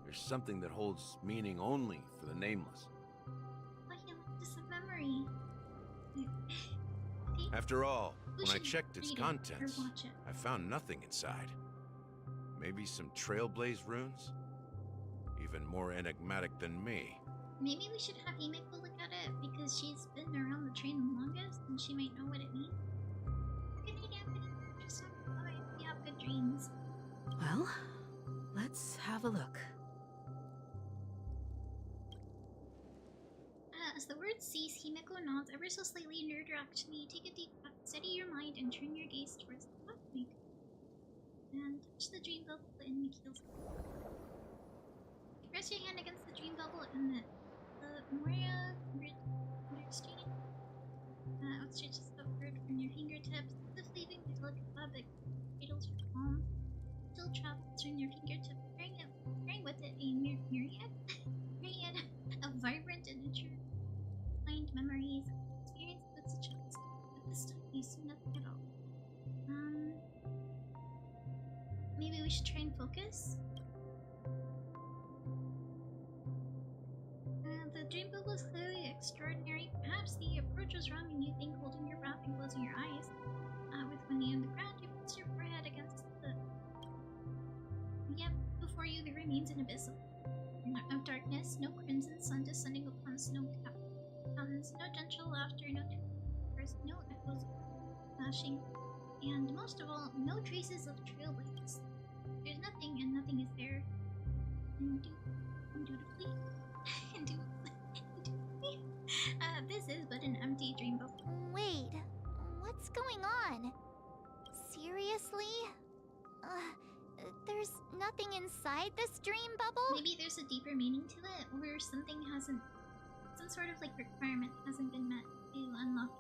there's something that holds meaning only for the nameless. Like he left us a memory. Okay. After all, We when I should checked its read it or contents, watch it. I found nothing inside. Maybe some Trailblaze runes? Even more enigmatic than me. Maybe we should have Himeko look at it because she's been around the train the longest and she might know what it means. Good idea, just we have good dreams. Well, let's have a look. As the words cease, Himeko nods ever so slightly in your direction. You take a deep breath, steady your mind, and turn your gaze towards the Watchmaker. And touch the dream bubble in Mikhail's hand. Press your hand against the dream bubble and the Moria understand. Outstretches upward from your fingertips, deflating the delicate web that cradles your palm. Still travels from your fingertips, carrying with it a myriad of vibrant and intertwined memories, experiences with such a but this time you see nothing at all. Maybe we should try and focus? The dream bubble is clearly extraordinary. Perhaps the approach was wrong and you think holding your breath and closing your eyes. With one knee on the ground, you place your forehead against the... Yep, before you there remains an abyss of darkness, no crimson sun descending upon snow-capped mountains, no gentle laughter, no tears, no echoes of flashing, and most of all, no traces of trailblazers. There's nothing, and nothing is there. Indubitably. This is but an empty dream bubble. Wait, what's going on? Seriously? There's nothing inside this dream bubble? Maybe there's a deeper meaning to it, where something hasn't... Some sort of, like, requirement hasn't been met to unlock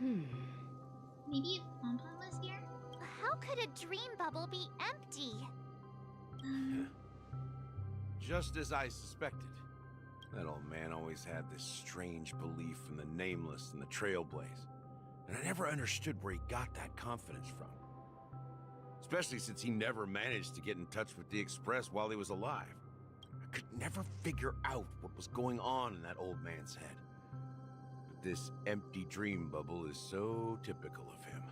it. Maybe if Pom-Pom was here? How could a dream bubble be empty? Just as I suspected. That old man always had this strange belief in the nameless and the Trailblaze. And I never understood where he got that confidence from. Especially since he never managed to get in touch with the Express while he was alive. I could never figure out what was going on in that old man's head. But this empty dream bubble is so typical of him.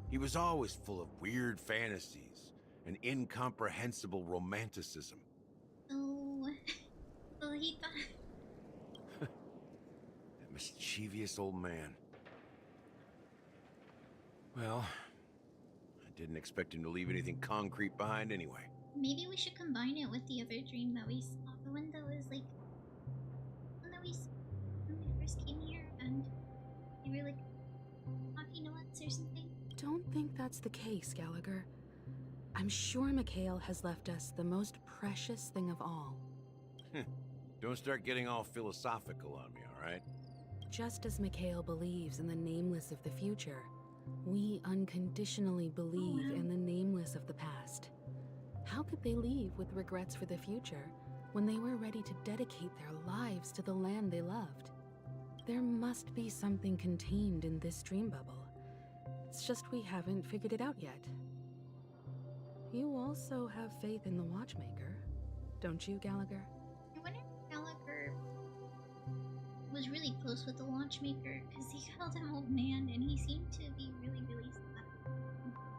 He was always full of weird fantasies and incomprehensible romanticism. So he thought... That mischievous old man. Well, I didn't expect him to leave anything concrete behind anyway. Maybe we should combine it with the other dream that we saw. The one that was like... The one that we saw when we first came here and we were like talking to us or something. Don't think that's the case, Gallagher. I'm sure Mikhail has left us the most precious thing of all. Don't start getting all philosophical on me, all right? Just as Mikhail believes in the nameless of the future, we unconditionally believe in the nameless of the past. How could they leave with regrets for the future when they were ready to dedicate their lives to the land they loved? There must be something contained in this dream bubble. It's just we haven't figured it out yet. You also have faith in the Watchmaker, don't you, Gallagher? I wonder if Gallagher was really close with the Watchmaker, because he called him old man, and he seemed to be really, really sad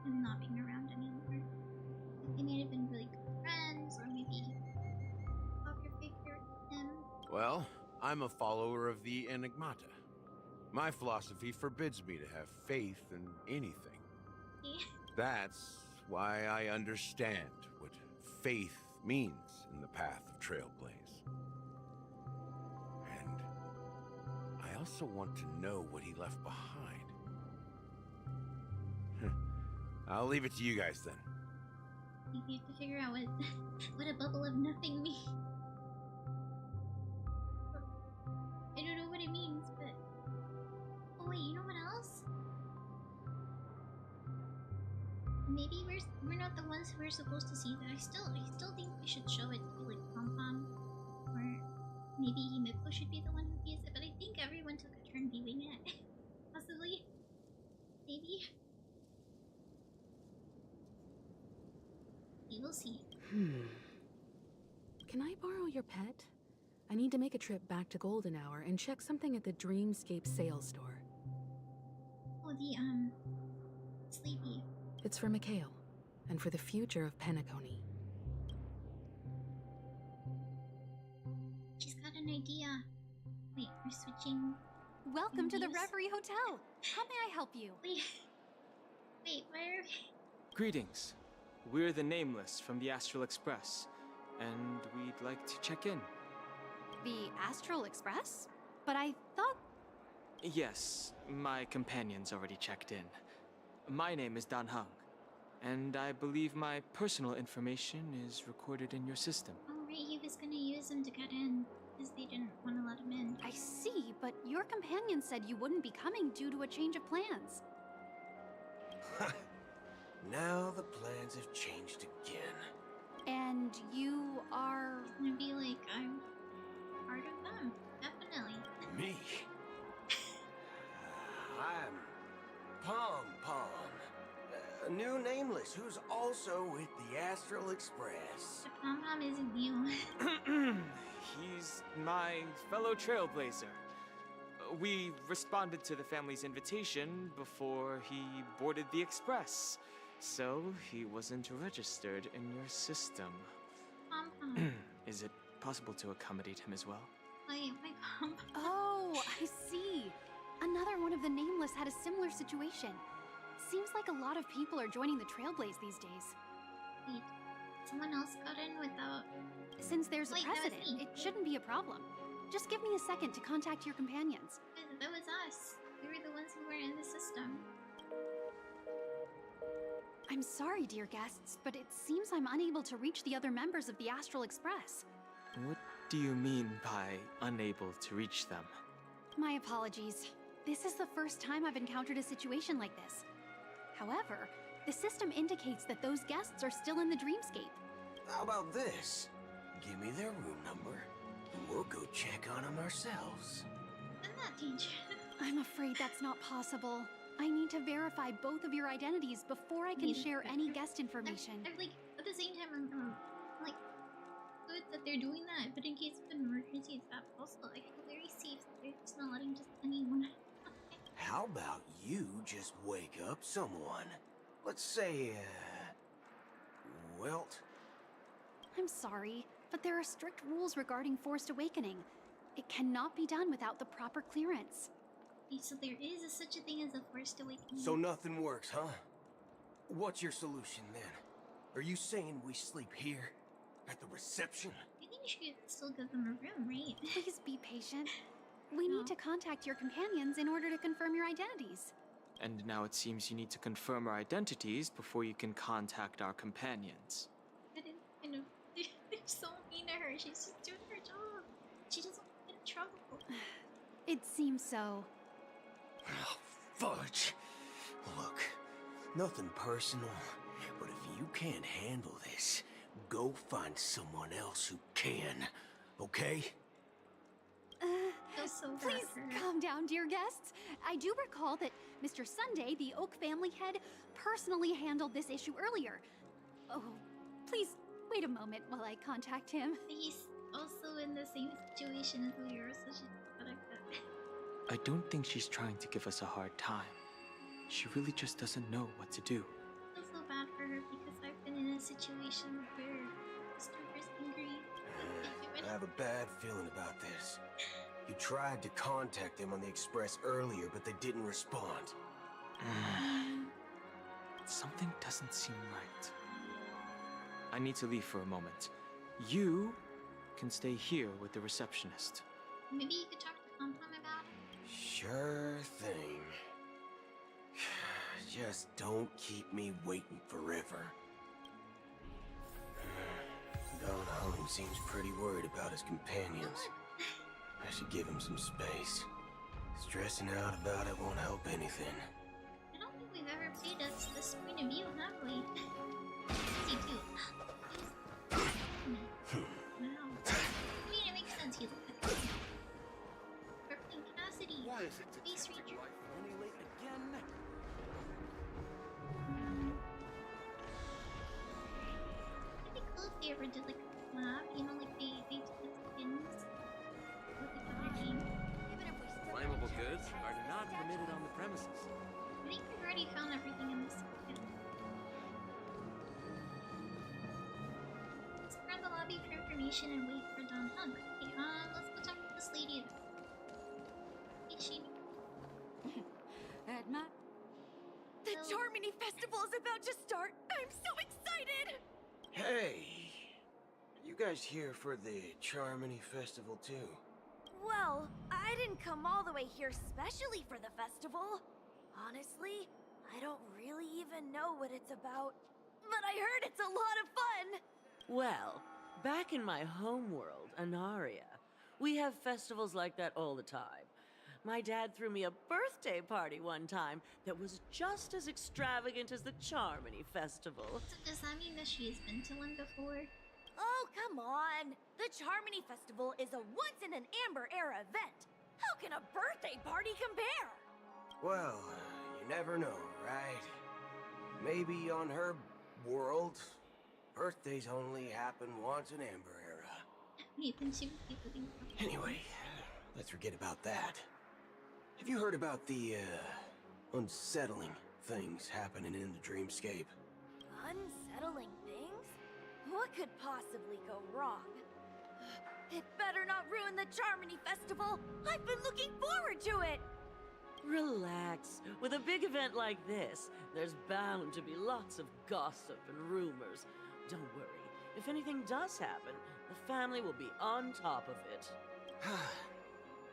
him not being around anymore. They may have been really good friends, or maybe a father figure to him. Well, I'm a follower of the Enigmata. My philosophy forbids me to have faith in anything. That's why I understand what faith means in the path of Trailblaze. And I also want to know what he left behind. I'll leave it to you guys then. You have to figure out what a bubble of nothing means. I don't know what it means, but... Oh wait, you know what else? Maybe we're not the ones who are supposed to see that. I still think we should show it to like Pom Pom, or maybe Himiko should be the one who views it. But I think everyone took a turn viewing it, possibly. Maybe. We will see. Can I borrow your pet? I need to make a trip back to Golden Hour and check something at the Dreamscape sales store. Oh, the Sleepy. It's for Mikhail, and for the future of Penacony. She's got an idea. Wait, we're switching. Welcome to the Reverie Hotel. How may I help you? Wait, where are we? Greetings. We're the Nameless from the Astral Express, and we'd like to check in. The Astral Express? But I thought... Yes, my companion's already checked in. My name is Dan Hung, and I believe my personal information is recorded in your system. Oh right, he was gonna use them to get in, because they didn't want to let him in. I see, but your companion said you wouldn't be coming due to a change of plans. Now the plans have changed again. And you are... It's gonna be like, I'm part of them, definitely. Me? I'm Pom Pom, a new Nameless who's also with the Astral Express. But Pom Pom isn't you. He's my fellow Trailblazer. We responded to the family's invitation before he boarded the Express, so he wasn't registered in your system. Pom Pom. Is it possible to accommodate him as well? My Pom Pom. Oh, I see. Another one of the Nameless had a similar situation. Seems like a lot of people are joining the Trailblaze these days. Wait, someone else got in without... Since there's a precedent, it shouldn't be a problem. Just give me a second to contact your companions. That was us. We were the ones who weren't in the system. I'm sorry, dear guests, but it seems I'm unable to reach the other members of the Astral Express. What do you mean by unable to reach them? My apologies. This is the first time I've encountered a situation like this. However, the system indicates that those guests are still in the dreamscape. How about this? Give me their room number, and we'll go check on them ourselves. Isn't that dangerous? I'm afraid that's not possible. I need to verify both of your identities before I can share any guest information. I'm like, at the same time, I'm like, good that they're doing that, but in case of an emergency, it's that possible. I feel very safe that they're just not letting just anyone. How about you just wake up someone? Let's say, Welt? I'm sorry, but there are strict rules regarding forced awakening. It cannot be done without the proper clearance. So there is such a thing as a forced awakening. So nothing works, huh? What's your solution then? Are you saying we sleep here? At the reception? I think you should still give them a room, right? Please be patient. We need to contact your companions in order to confirm your identities. And now it seems you need to confirm our identities before you can contact our companions. I know. so mean to her. She's just doing her job. She doesn't want to get in trouble. It seems so. Oh, fudge. Look, nothing personal, but if you can't handle this, go find someone else who can, okay? So Please calm down, dear guests. I do recall that Mr. Sunday, the Oak family head, personally handled this issue earlier. Oh, please wait a moment while I contact him. He's also in the same situation as we are, so she's gotta cut. I don't think she's trying to give us a hard time. She really just doesn't know what to do. I feel so bad for her because I've been in a situation where Mr. was angry. I have a bad feeling about this. You tried to contact them on the express earlier, but they didn't respond. Something doesn't seem right. I need to leave for a moment. You can stay here with the receptionist. Maybe you could talk to Pom Pom about it? Sure thing. Just don't keep me waiting forever. Don Holmes seems pretty worried about his companions. I should give him some space. Stressing out about it won't help anything. I don't think we've ever played as this point of view, have we? Easy too. Wow. I mean, it makes sense. He looked at the Brooklyn Cassidy. Why is it Space Ranger. running late again? It'd be cool if they ever did like a collab, you know, like they did skins with the other game. Flammable goods are not permitted on the premises. I think we've already found everything in this kit. Let's go around the lobby for information and wait for Don Hug. Okay, let's go talk to this lady. Hey, she. Edma? The Charmony Festival is about to start! I'm so excited! Hey! You guys here for the Charmony Festival too? Well, I didn't come all the way here specially for the festival. Honestly, I don't really even know what it's about. But I heard it's a lot of fun! Well, back in my home world, Anaria, we have festivals like that all the time. My dad threw me a birthday party one time that was just as extravagant as the Charmony Festival. So does that mean that she's been to one before? Oh, come on! The Charmony Festival is a once-in-an-Amber-era event! How can a birthday party compare? Well, you never know, right? Maybe on her world, birthdays only happen once in Amber Era. Wait, then she would be living. Anyway, let's forget about that. Have you heard about the, unsettling things happening in the dreamscape? Unsettling things? What could possibly go wrong? It better not ruin the Charmony Festival! I've been looking forward to it! Relax. With a big event like this, there's bound to be lots of gossip and rumors. Don't worry. If anything does happen, the family will be on top of it.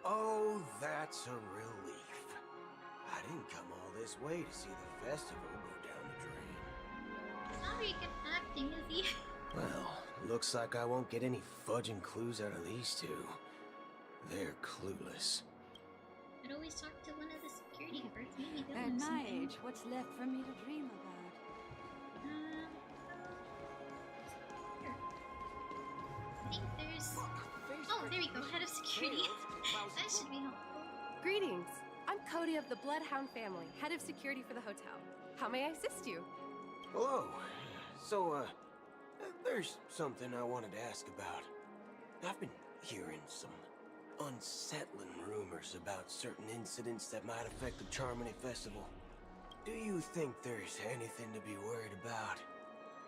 Oh, that's a relief. I didn't come all this way to see the festival go down the drain. He's not very good at acting, is he? Well, looks like I won't get any fudging clues out of these two. They're clueless. I'd always talk to one of the security guards. Maybe they'll At know my something. age, what's left for me to dream about? Here. I think there's... Oh, there we go. Head of security. That should be helpful. Greetings. I'm Cody of the Bloodhound family, head of security for the hotel. How may I assist you? Hello. So, there's something I wanted to ask about. I've been hearing some unsettling rumors about certain incidents that might affect the Charmony Festival. Do you think there's anything to be worried about?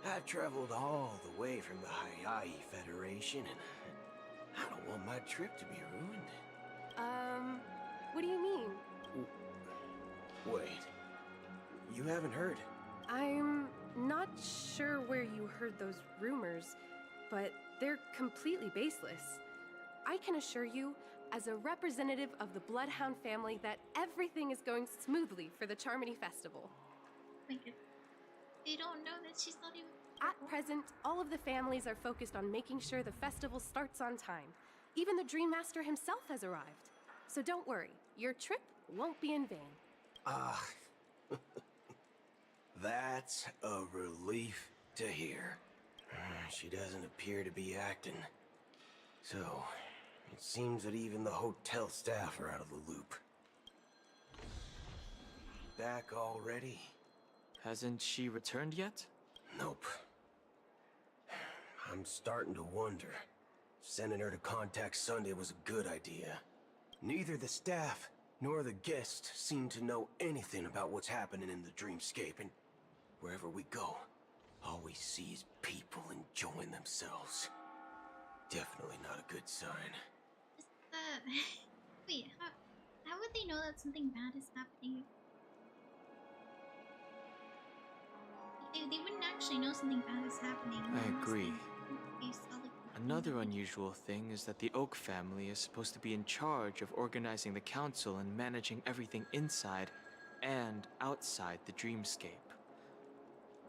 I've traveled all the way from the Hayaii Federation, and I don't want my trip to be ruined. What do you mean? Wait. You haven't heard? I'm not sure where you heard those rumors, but they're completely baseless. I can assure you, as a representative of the Bloodhound family, that everything is going smoothly for the Charmony Festival. Thank you. They don't know that she's not even... At present, all of the families are focused on making sure the festival starts on time. Even the Dream Master himself has arrived. So don't worry, your trip won't be in vain. Ah, that's a relief to hear. She doesn't appear to be acting. So, it seems that even the hotel staff are out of the loop. Back already? Hasn't she returned yet? Nope. I'm starting to wonder. Sending her to contact Sunday was a good idea. Neither the staff nor the guests seem to know anything about what's happening in the dreamscape, and wherever we go, all we see is people enjoying themselves. Definitely not a good sign. Wait, how would they know that something bad is happening? They wouldn't actually know something bad is happening. I agree. They saw, like, Another unusual thing is that the Oak family is supposed to be in charge of organizing the council and managing everything inside and outside the dreamscape.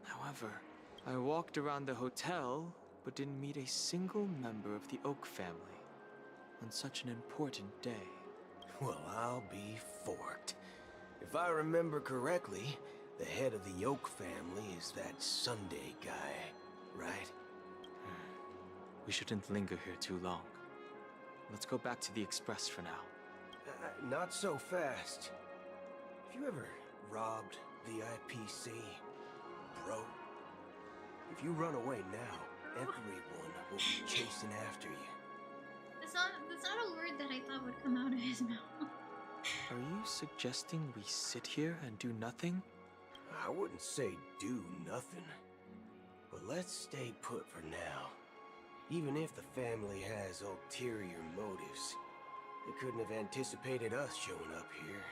However, I walked around the hotel, but didn't meet a single member of the Oak family on such an important day. Well, I'll be forked. If I remember correctly, the head of the Oak family is that Sunday guy, right? We shouldn't linger here too long. Let's go back to the Express for now. Not so fast. Have you ever robbed the IPC, bro? If you run away now, everyone will be chasing after you. That's not a word that I thought would come out of his mouth. Are you suggesting we sit here and do nothing? I wouldn't say do nothing, but let's stay put for now. Even if the family has ulterior motives, they couldn't have anticipated us showing up here.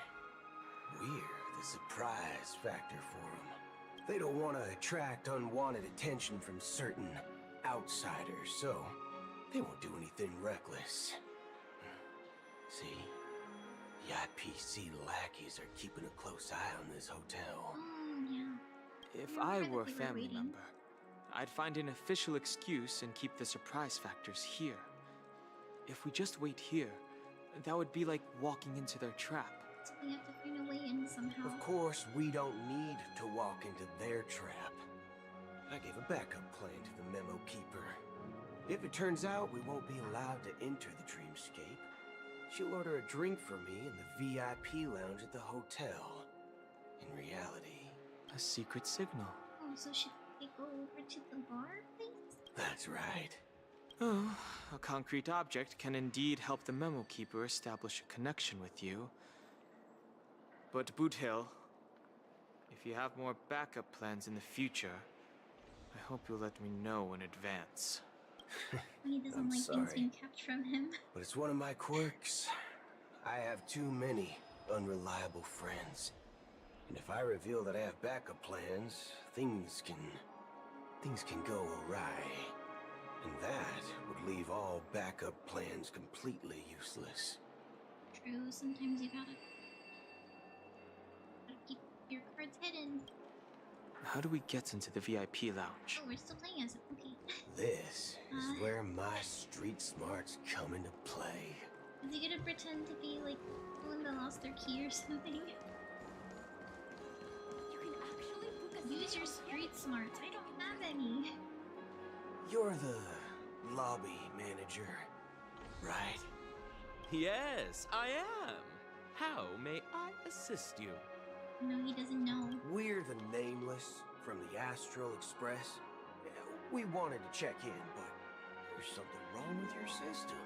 We're the surprise factor for them. They don't want to attract unwanted attention from certain outsiders, so they won't do anything reckless. See? The IPC lackeys are keeping a close eye on this hotel. Yeah. If I were a family member, I'd find an official excuse and keep the surprise factors here. If we just wait here, that would be like walking into their trap. So we have to find a way in somehow. Of course, we don't need to walk into their trap. I gave a backup plan to the memo keeper. If it turns out we won't be allowed to enter the dreamscape, she'll order a drink for me in the VIP lounge at the hotel. In reality, a secret signal. Oh, so should we go over to the bar, please? That's right. Oh, a concrete object can indeed help the memo keeper establish a connection with you. But Boot Hill, if you have more backup plans in the future, I hope you'll let me know in advance. He doesn't I'm like sorry, things being kept from him. but it's one of my quirks. I have too many unreliable friends. And if I reveal that I have backup plans, things can go awry. And that would leave all backup plans completely useless. True, sometimes you gotta keep your cards hidden. How do we get into the VIP lounge? Oh, we're still playing as okay. This is where my street smarts come into play. Is he gonna pretend to be like someone that lost their key or something? Use your street smarts. I don't have any. You're the lobby manager, right? Yes, I am. How may I assist you? No, he doesn't know. We're the Nameless from the Astral Express. We wanted to check in, but there's something wrong with your system.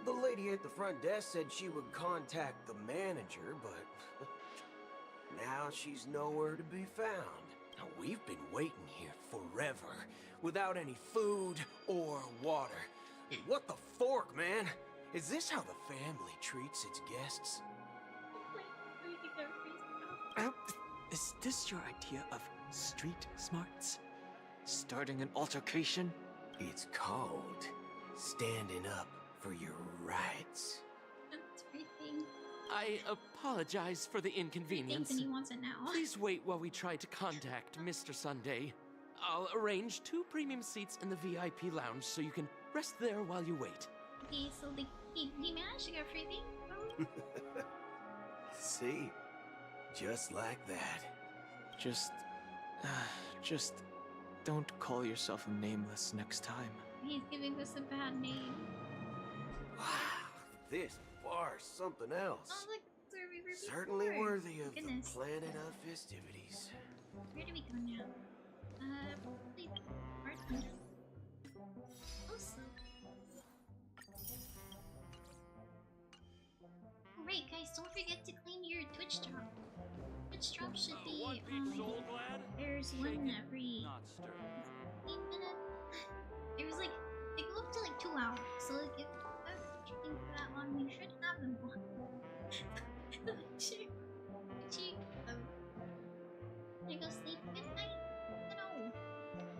The lady at the front desk said she would contact the manager, but now she's nowhere to be found. Now, we've been waiting here forever, without any food or water. What the fork, man? Is this how the family treats its guests? Is this your idea of street smarts? Starting an altercation? It's called standing up for your rights. That's everything. I apologize for the inconvenience. He wants it now. Please wait while we try to contact Mr. Sunday. I'll arrange 2 premium seats in the VIP lounge so you can rest there while you wait. Okay, so he managed to get free thing? See? Just like that. Just don't call yourself nameless next time. He's giving us a bad name. Wow, this bar's something else. Oh, look, that's where we were before. Certainly worthy of Goodness. the planet of festivities. Where do we go now? Probably bartender. Also. Oh, right, guys, don't forget to claim your Twitch drop. Twitch drop should be, there's one every 15 minutes. It was like, they go up to like 2 hours, so like if I was streaming for that long, you should have them one. Can I go sleep? Good night? No.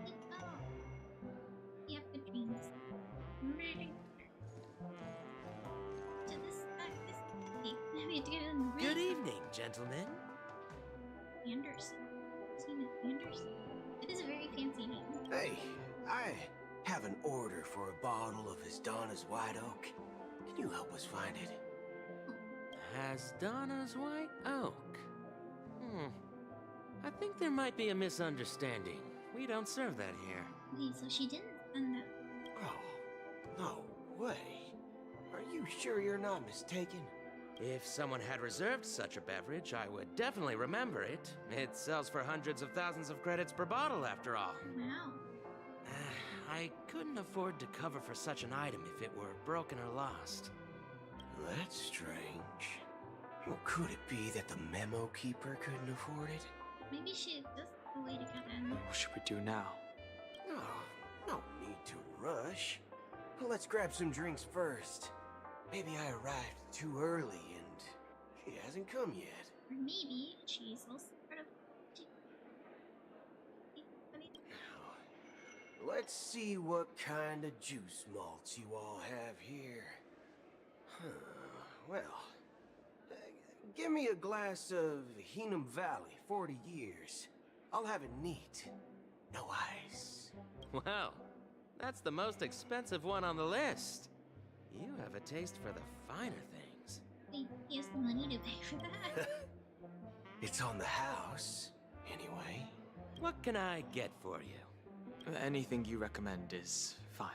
Sleep well. You have good dreams. Remember to drink water. To this, okay. We have to get in really Good evening, gentlemen. Anderson. His name is Anderson. It is a very fancy name. Hey, I have an order for a bottle of Donna's White Oak. Can you help us find it? Donna's White Oak. I think there might be a misunderstanding. We don't serve that here. Okay, so she didn't send that. Oh, no way. Are you sure you're not mistaken? If someone had reserved such a beverage, I would definitely remember it. It sells for hundreds of thousands of credits per bottle, after all. Wow. I couldn't afford to cover for such an item if it were broken or lost. That's strange. Well, could it be that the memo keeper couldn't afford it? Maybe that's the way to get in. What should we do now? No need to rush. Well, let's grab some drinks first. Maybe I arrived too early and she hasn't come yet. Or maybe she's also part of... Let's see what kind of juice malts you all have here. Well, give me a glass of Heenum Valley, 40 years. I'll have it neat. No ice. Well, that's the most expensive one on the list. You have a taste for the finer things. Wait, he has the money to pay for that? It's on the house, anyway. What can I get for you? Anything you recommend is fine.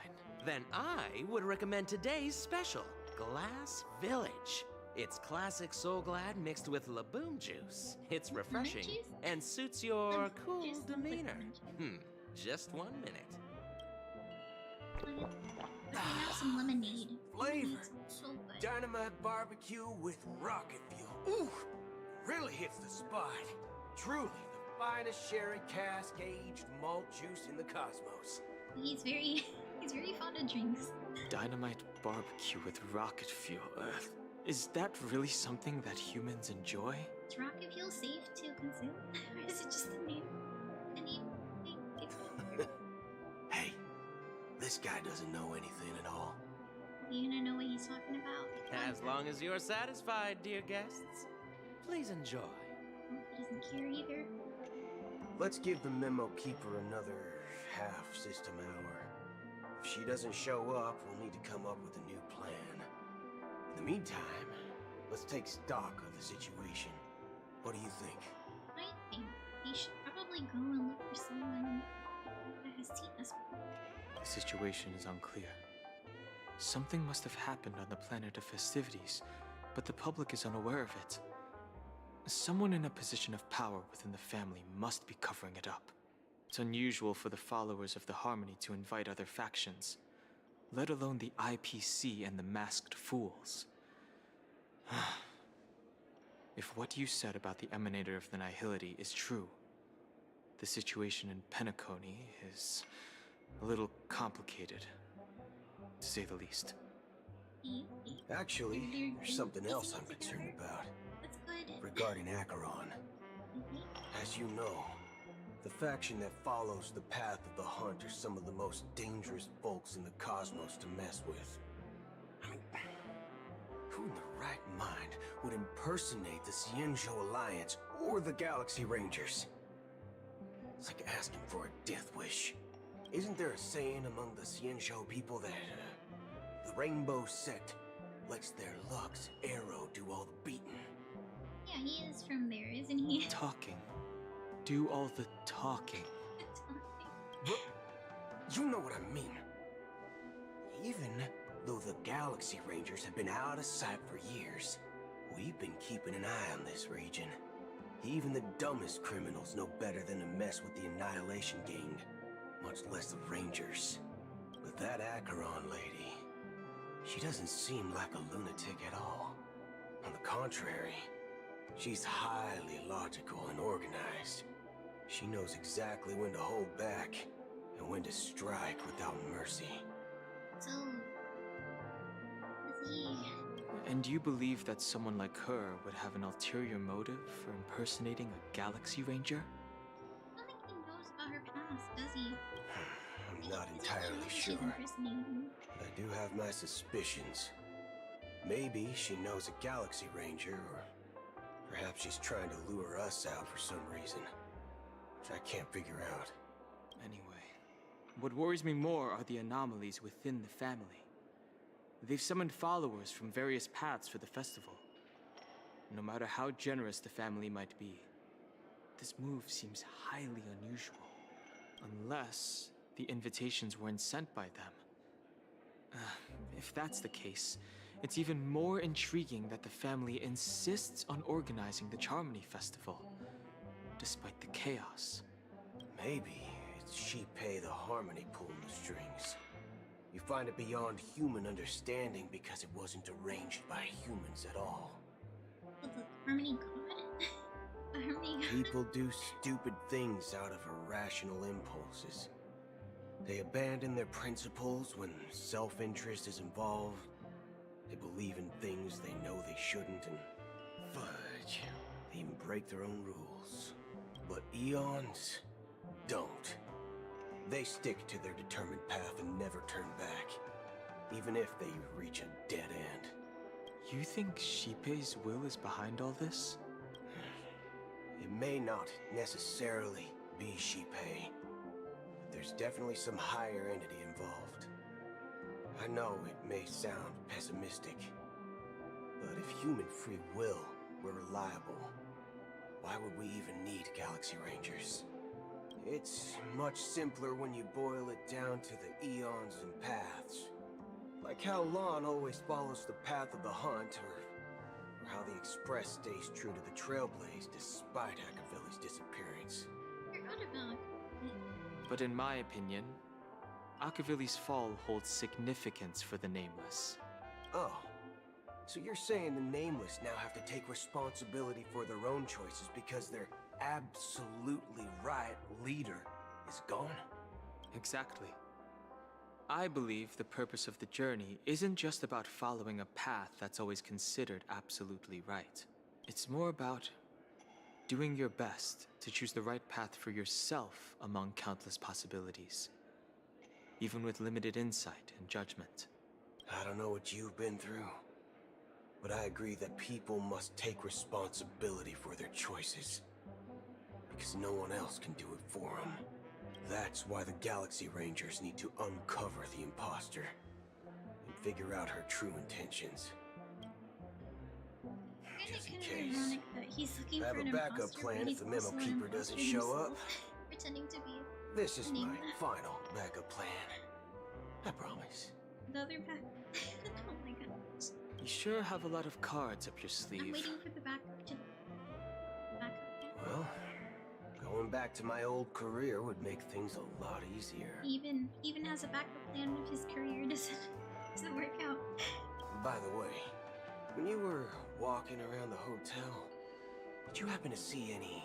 Then I would recommend today's special, Glass Village. It's classic Soul Glad mixed with Laboom juice. It's refreshing and suits your cool demeanor. Just 1 minute. I have some lemonade. Flavor. So good. Dynamite barbecue with rocket fuel. Ooh, really hits the spot. Truly the finest sherry cask-aged malt juice in the cosmos. He's very fond of drinks. Dynamite barbecue with rocket fuel. Is that really something that humans enjoy? Is rocket fuel safe to consume? Or is it just the name? Hey, this guy doesn't know anything at all. You gonna know what he's talking about? As long as you're satisfied, dear guests. Please enjoy. He doesn't care either. Let's give the memo keeper another half-system hour. If she doesn't show up, we'll need to come up with a new plan. In the meantime, let's take stock of the situation. What do you think? I think he should probably go and look for someone that has seen us before. The situation is unclear. Something must have happened on the planet of festivities, but the public is unaware of it. Someone in a position of power within the family must be covering it up. It's unusual for the followers of the Harmony to invite other factions, let alone the IPC and the Masked Fools. If what you said about the Emanator of the Nihility is true, the situation in Penacony is a little complicated, to say the least. Actually, there's something else I'm concerned about. That's good. Regarding Acheron. As you know, the faction that follows the path of the Hunt are some of the most dangerous folks in the cosmos to mess with. I mean, who in the right mind would impersonate the Xianzhou Alliance or the Galaxy Rangers. It's like asking for a death wish. Isn't there a saying among the Xianzhou people that the Rainbow Sect lets their Lux arrow do all the beating? Yeah, he is from there, isn't he? Talking. Do all the talking. But you know what I mean. Even though the Galaxy Rangers have been out of sight for years, we've been keeping an eye on this region. Even the dumbest criminals know better than to mess with the Annihilation Gang, much less the Rangers. But that Acheron lady, she doesn't seem like a lunatic at all. On the contrary, she's highly logical and organized. She knows exactly when to hold back and when to strike without mercy. So, is he... And you believe that someone like her would have an ulterior motive for impersonating a Galaxy Ranger? I don't think he knows about her past, does he? I'm not entirely sure. I do have my suspicions. Maybe she knows a Galaxy Ranger, or perhaps she's trying to lure us out for some reason, which I can't figure out. Anyway, what worries me more are the anomalies within the family. They've summoned followers from various paths for the festival. No matter how generous the family might be, this move seems highly unusual. Unless the invitations weren't sent by them. If that's the case, it's even more intriguing that the family insists on organizing the Charmony Festival, despite the chaos. Maybe it's Shipei the Harmony pulling the strings. You find it beyond human understanding because it wasn't arranged by humans at all. What's a Harmony God? A Harmony God? People do stupid things out of irrational impulses. They abandon their principles when self-interest is involved. They believe in things they know they shouldn't, and fudge, they even break their own rules. But Eons don't. They stick to their determined path and never turn back, even if they reach a dead end. You think Shipei's will is behind all this? It may not necessarily be Shipei, but there's definitely some higher entity involved. I know it may sound pessimistic, but if human free will were reliable, why would we even need Galaxy Rangers? It's much simpler when you boil it down to the eons and paths. Like how Lon always follows the path of the hunt, or how the Express stays true to the Trailblaze despite Akaveli's disappearance. But in my opinion, Akaveli's fall holds significance for the Nameless. Oh, so you're saying the Nameless now have to take responsibility for their own choices because their absolutely right leader is gone? Exactly. I believe the purpose of the journey isn't just about following a path that's always considered absolutely right. It's more about doing your best to choose the right path for yourself among countless possibilities, even with limited insight and judgment. I don't know what you've been through, but I agree that people must take responsibility for their choices, because no one else can do it for them. That's why the Galaxy Rangers need to uncover the imposter and figure out her true intentions. Just in case, he's looking I have for a an backup imposter, plan but if the he's Memo also an Keeper imposter doesn't show up. himself, pretending to be This is an my enigma. final backup plan. I promise. The other back. Oh my gosh. You sure have a lot of cards up your sleeve. I'm waiting for the backup to. Well, going back to my old career would make things a lot easier. He even has a backup plan if his career doesn't work out. By the way, when you were walking around the hotel, did you happen to see any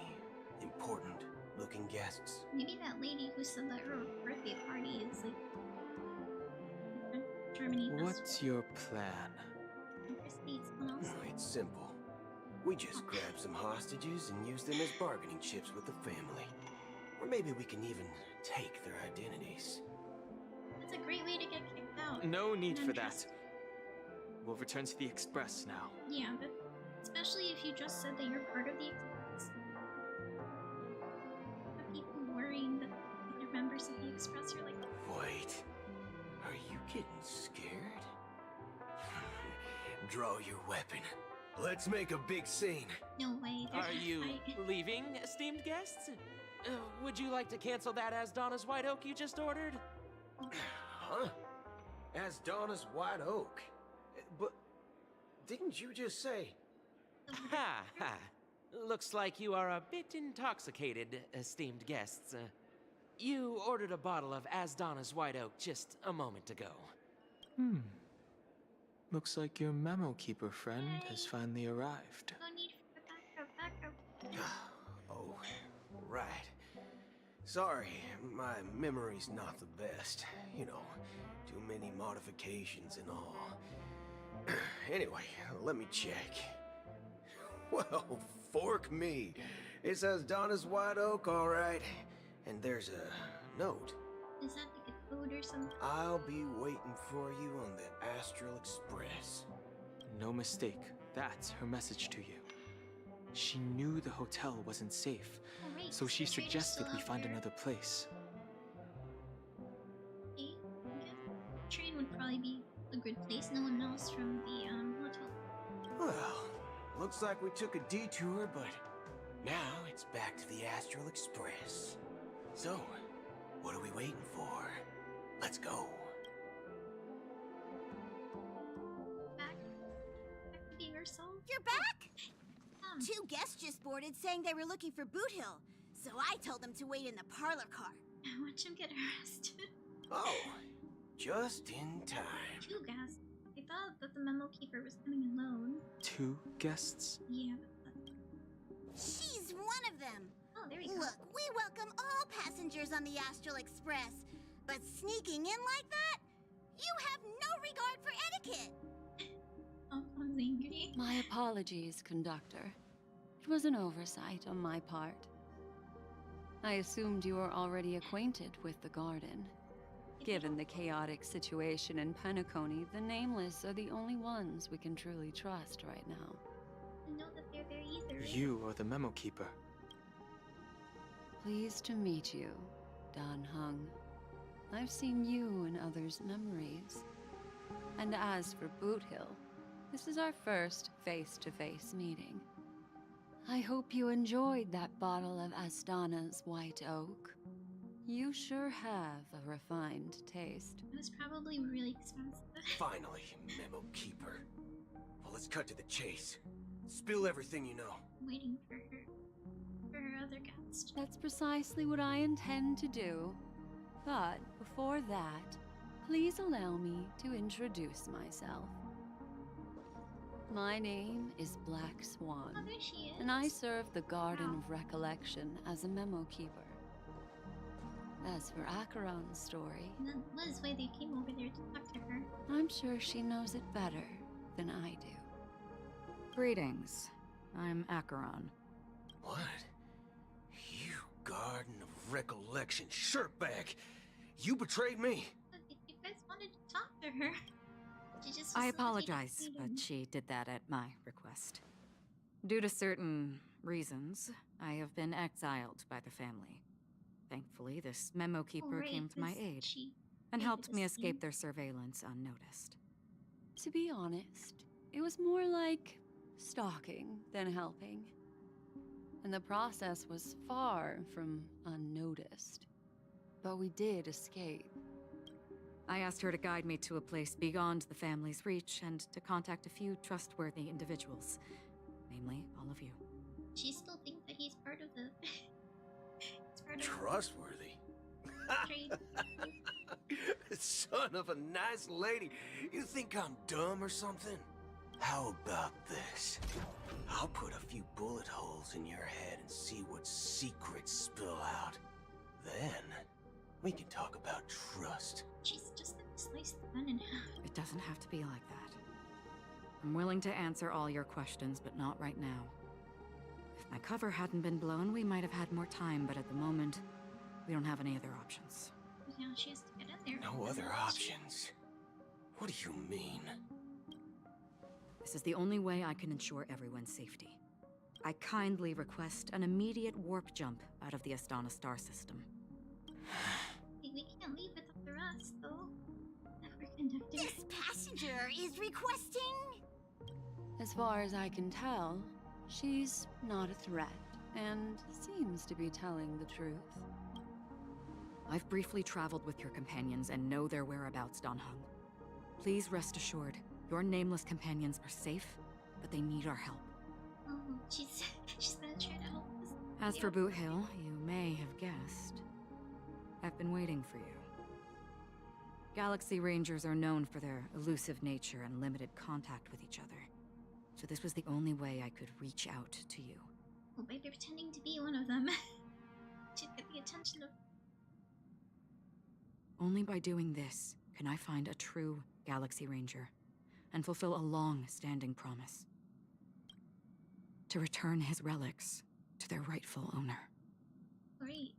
important looking guests? Maybe that lady who said that her birthday party is like Germany. What's your plan? It's simple. We just grab some hostages and use them as bargaining chips with the family. Or maybe we can even take their identities. That's a great way to get kicked out. No need for that. We'll return to the Express now. Yeah, that's Especially if you just said that you're part of the Express. Are people worrying that they're members of the Express are like... Wait, are you getting scared? Draw your weapon. Let's make a big scene. No way. Are you leaving, esteemed guests? Would you like to cancel that As Donna's White Oak you just ordered? Huh? As Donna's White Oak? But didn't you just say... Ha ha. Looks like you are a bit intoxicated, esteemed guests. You ordered a bottle of As Donna's White Oak just a moment ago. Looks like your memo keeper friend has finally arrived. No need for backup. Oh, right. Sorry, my memory's not the best. You know, too many modifications and all. Anyway, let me check. Well, fork me. It says Donna's White Oak, all right. And there's a note. Is that like a code or something? I'll be waiting for you on the Astral Express. No mistake. That's her message to you. She knew the hotel wasn't safe, so she suggested we find another place. Okay, I guess train would probably be a good place. No one knows from the hotel. Well, looks like we took a detour, but now it's back to the Astral Express. So, what are we waiting for? Let's go. Back to be yourself. You're back? Two guests just boarded saying they were looking for Boot Hill, so I told them to wait in the parlor car. Watch him get arrested. Oh, just in time. Two guests. I thought that the memo keeper was coming alone. Two guests? Yeah. She's one of them. Oh, there we go. Look, we welcome all passengers on the Astral Express, but sneaking in like that? You have no regard for etiquette. Oh, I'm angry. My apologies, conductor. It was an oversight on my part. I assumed you were already acquainted with the garden. Given the chaotic situation in Penacony, the Nameless are the only ones we can truly trust right now. I know that they're there either. You are the memo keeper. Pleased to meet you, Dan Hung. I've seen you in others' memories. And as for Boot Hill, this is our first face-to-face meeting. I hope you enjoyed that bottle of Astana's White Oak. You sure have a refined taste. It was probably really expensive. Finally, memo keeper. Well, let's cut to the chase. Spill everything you know. Waiting for her other guest. That's precisely what I intend to do. But before that, please allow me to introduce myself. My name is Black Swan, Oh, there she is. and I serve the Garden of Recollection as a memo keeper. As for Acheron's story, And that was why they came over there to talk to her. I'm sure she knows it better than I do. Greetings. I'm Acheron. What? You Garden of Recollection shirtbag! You betrayed me! Look, if you guys wanted to talk to her, she just I facilitated apologize, the but meeting. she did that at my request. Due to certain reasons, I have been exiled by the family. Thankfully, this memo keeper right, came to my 'cause aid she and made helped me this escape scene. their surveillance unnoticed. To be honest, it was more like stalking than helping. And the process was far from unnoticed. But we did escape. I asked her to guide me to a place beyond the family's reach and to contact a few trustworthy individuals, namely all of you. She still thinks that he's part of the... he's part of Trustworthy? the trade. Son of a nice lady. You think I'm dumb or something? How about this? I'll put a few bullet holes in your head and see what secrets spill out. Then, we can talk about trust. She's just like sliced the gun in half. It doesn't have to be like that. I'm willing to answer all your questions, but not right now. If my cover hadn't been blown, we might have had more time, but at the moment, we don't have any other options. Now she has to get in there. No other options? What do you mean? This is the only way I can ensure everyone's safety. I kindly request an immediate warp jump out of the Astana star system. We can't leave without the rest, though. Network conductor. This passenger is requesting. As far as I can tell, she's not a threat and seems to be telling the truth. I've briefly traveled with your companions and know their whereabouts, Dan Heng. Please rest assured, your nameless companions are safe, but they need our help. Oh, she's gonna try to help us. As for Boot Hill, you may have guessed. I've been waiting for you. Galaxy Rangers are known for their elusive nature and limited contact with each other. So this was the only way I could reach out to you. Oh, by pretending to be one of them. To get the attention of... Only by doing this can I find a true Galaxy Ranger and fulfill a long-standing promise. To return his relics to their rightful owner. Great.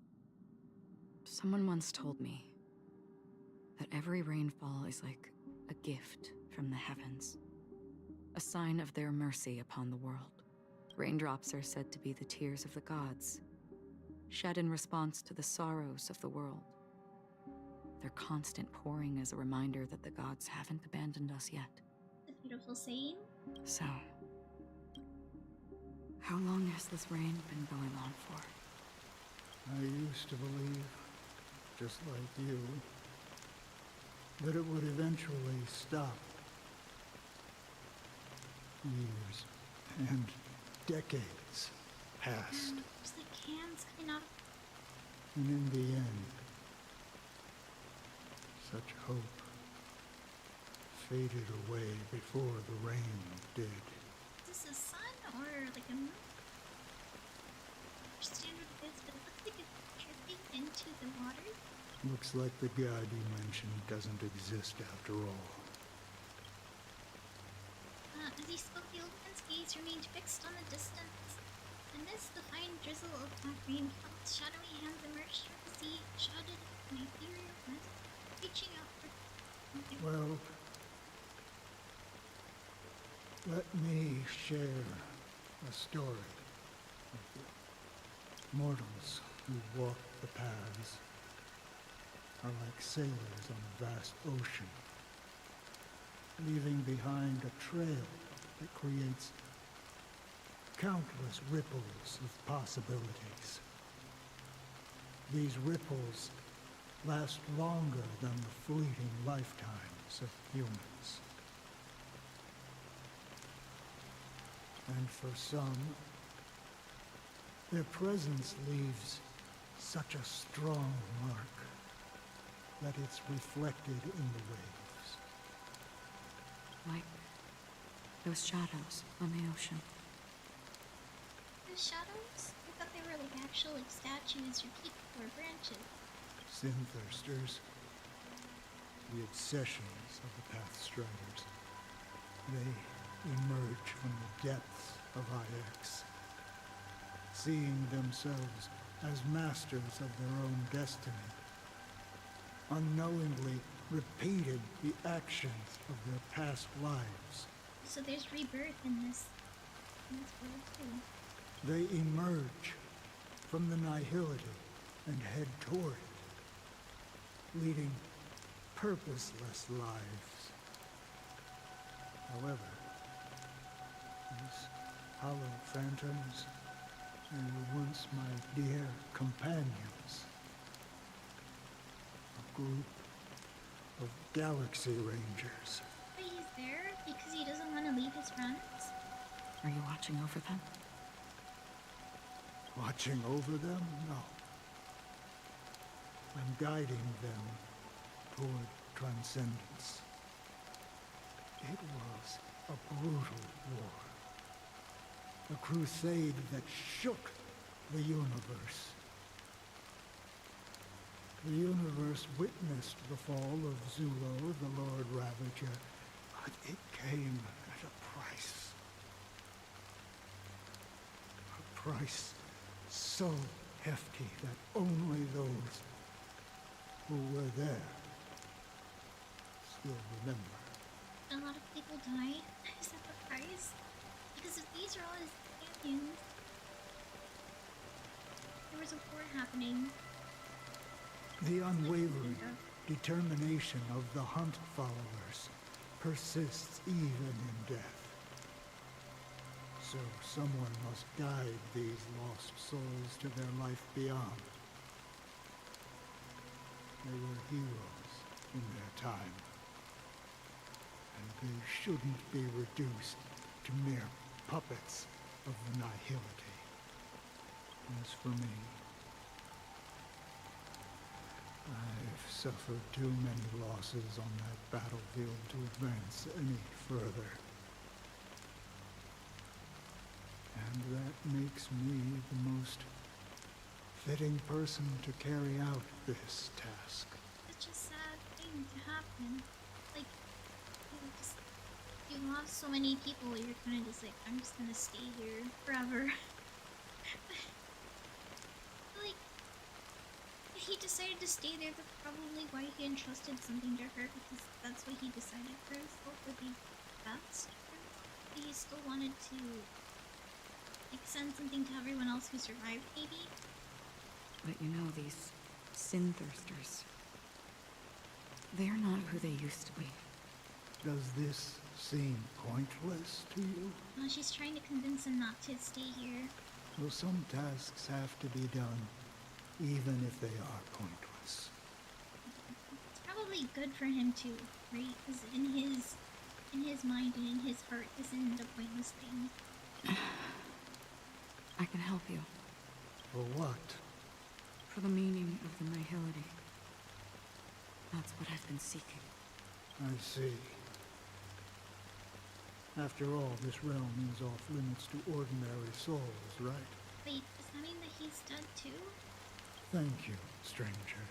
Someone once told me that every rainfall is like a gift from the heavens, a sign of their mercy upon the world. Raindrops are said to be the tears of the gods, shed in response to the sorrows of the world. Their constant pouring is a reminder that the gods haven't abandoned us yet. A beautiful saying. So, how long has this rain been going on for? I used to believe, just like you, that it would eventually stop. Years and decades passed. There's like cans coming out. And in the end, such hope faded away before the rain did. Is this a sun or like a moon? I understand what it is, but it looks like it's dripping into the water. Looks like the god you mentioned doesn't exist after all. As he spoke, the old man's gaze remained fixed on the distance. Amidst the fine drizzle of black rain, Felt's shadowy hands emerged from the sea, shrouded in ethereal mist, reaching out for... Well, let me share a story of the mortals who walk the paths are like sailors on a vast ocean, leaving behind a trail that creates countless ripples of possibilities. These ripples last longer than the fleeting lifetimes of humans. And for some, their presence leaves such a strong mark that it's reflected in the waves. Like those shadows on the ocean. The shadows? I thought they were like actual like statues or people or branches. Sin-thirsters, the obsessions of the Pathstriders. They emerge from the depths of IX, seeing themselves as masters of their own destiny, unknowingly repeated the actions of their past lives. So there's rebirth in this world too. They emerge from the nihility and head toward it, leading purposeless lives. However, these hollow phantoms, they were once my dear companions. A group of Galaxy Rangers. But he's there because he doesn't want to leave his friends? Are you watching over them? Watching over them? No. I'm guiding them toward transcendence. It was a brutal war. A crusade that shook the universe. The universe witnessed the fall of Zulo, the Lord Ravager, but it came at a price. A price so hefty that only those who were there still remember. A lot of people die. Is that what surprised. Because if these are all his companions, there was a war happening. The unwavering determination of the Hunt followers persists even in death. So someone must guide these lost souls to their life beyond. They were heroes in their time, and they shouldn't be reduced to mere puppets of the nihility. As for me, I've suffered too many losses on that battlefield to advance any further. And that makes me the most fitting person to carry out this task. Such a sad thing to happen. Like, you lost so many people, you're kind of just like, I'm just gonna stay here forever. Like, if he decided to stay there, that's probably why he entrusted something to her, because that's what he decided for himself would be best. But he still wanted to, like, send something to everyone else who survived, maybe? But you know, these sin thirsters, they're not who they used to be. Does this seem pointless to you? She's trying to convince him not to stay here. Well, some tasks have to be done, even if they are pointless. It's probably good for him too, right? Because in his mind and in his heart, this isn't a pointless thing. I can help you. For what? For the meaning of the nihility. That's what I've been seeking. I see. After all, this realm is off limits to ordinary souls, right? Wait, does that mean that he's dead too? Thank you, stranger.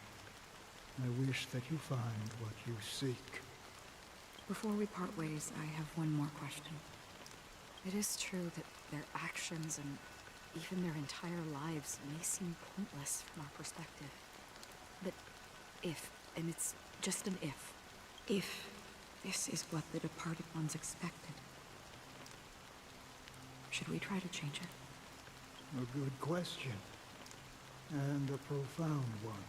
I wish that you find what you seek. Before we part ways, I have one more question. It is true that their actions and even their entire lives may seem pointless from our perspective. But if, and it's just an if this is what the departed ones expected, should we try to change it? A good question. And a profound one.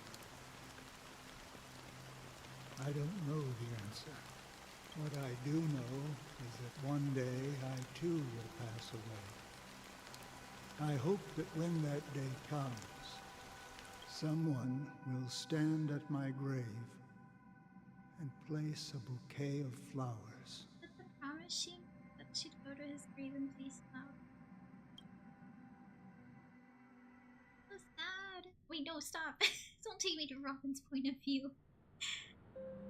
I don't know the answer. What I do know is that one day I too will pass away. I hope that when that day comes, someone will stand at my grave and place a bouquet of flowers. Did the promise she that she'd go to his grave and place flowers? So sad. Wait, no, stop. Don't take me to Robin's point of view.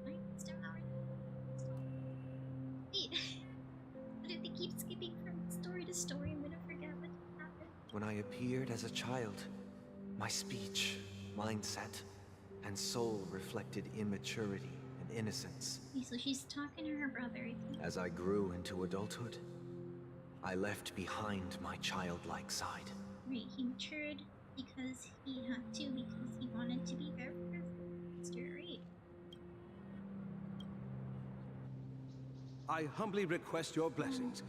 Wait. But if they keep skipping from story to story, I'm gonna forget what happened. When I appeared as a child, my speech, mindset, and soul reflected immaturity and innocence. Okay, so she's talking to her brother, I think. As I grew into adulthood, I left behind my childlike side. Right, he matured because he had to, because he wanted to be there for his sister, right? I humbly request your blessings,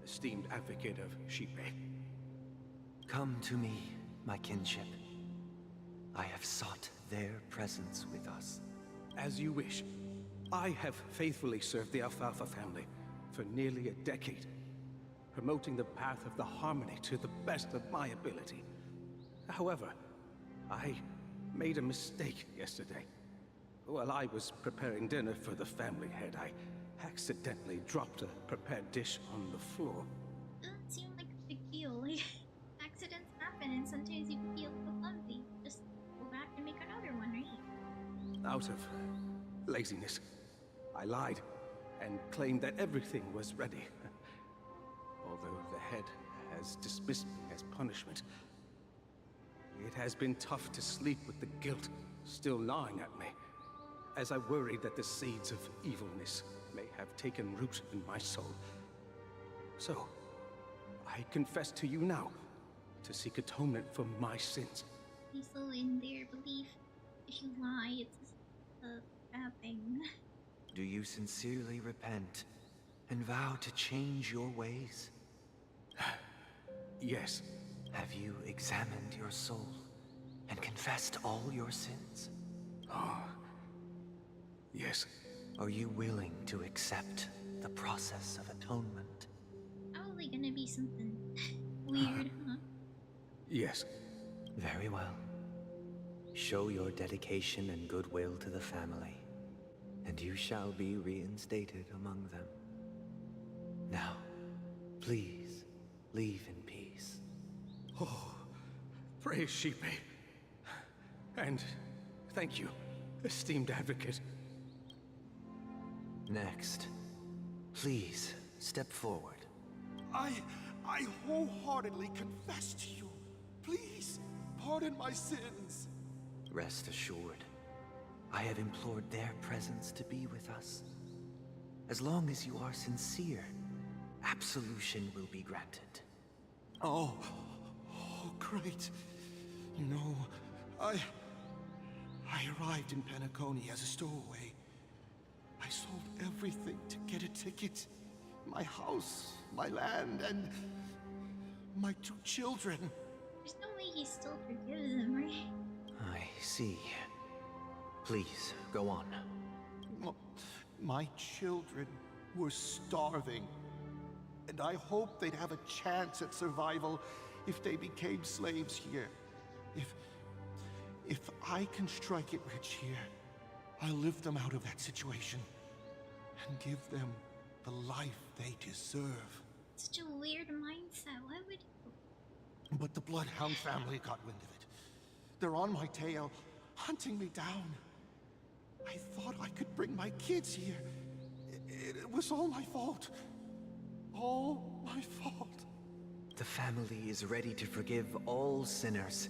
esteemed advocate of Shipe. Come to me, my kinship. I have sought their presence with us. As you wish. I have faithfully served the Alfalfa family for nearly a decade, promoting the path of the harmony to the best of my ability. However, I made a mistake yesterday. While I was preparing dinner for the family head, I accidentally dropped a prepared dish on the floor. Doesn't seem like a big deal. Like, accidents happen and sometimes you can be a little clumsy. Just go back and make another one, right? Out of laziness, I lied and claimed that everything was ready. Although the head has dismissed me as punishment, it has been tough to sleep with the guilt still gnawing at me, as I worried that the seeds of evilness may have taken root in my soul. So, I confess to you now, to seek atonement for my sins. So in their belief, if you lie, it's a bad thing. Do you sincerely repent and vow to change your ways? Yes. Have you examined your soul and confessed all your sins? Oh. Yes. Are you willing to accept the process of atonement? Probably gonna be something weird, huh? Yes. Very well. Show your dedication and goodwill to the family, and you shall be reinstated among them. Now, please, leave in peace. Oh, praise Sheepe. And thank you, esteemed advocate. Next, please step forward. I wholeheartedly confess to you. Please, pardon my sins. Rest assured, I have implored their presence to be with us. As long as you are sincere, absolution will be granted. Oh, great. You know, I arrived in Penacony as a stowaway. I sold everything to get a ticket. My house, my land, and my 2 children. There's no way he still forgives him, right? I see. Please, go on. My children were starving, and I hoped they'd have a chance at survival if they became slaves here. If I can strike it rich here, I'll lift them out of that situation and give them the life they deserve. Such a weird mindset. Why would you? But the Bloodhound family got wind of it. They're on my tail, hunting me down. I thought I could bring my kids here. It was all my fault. All my fault. The family is ready to forgive all sinners.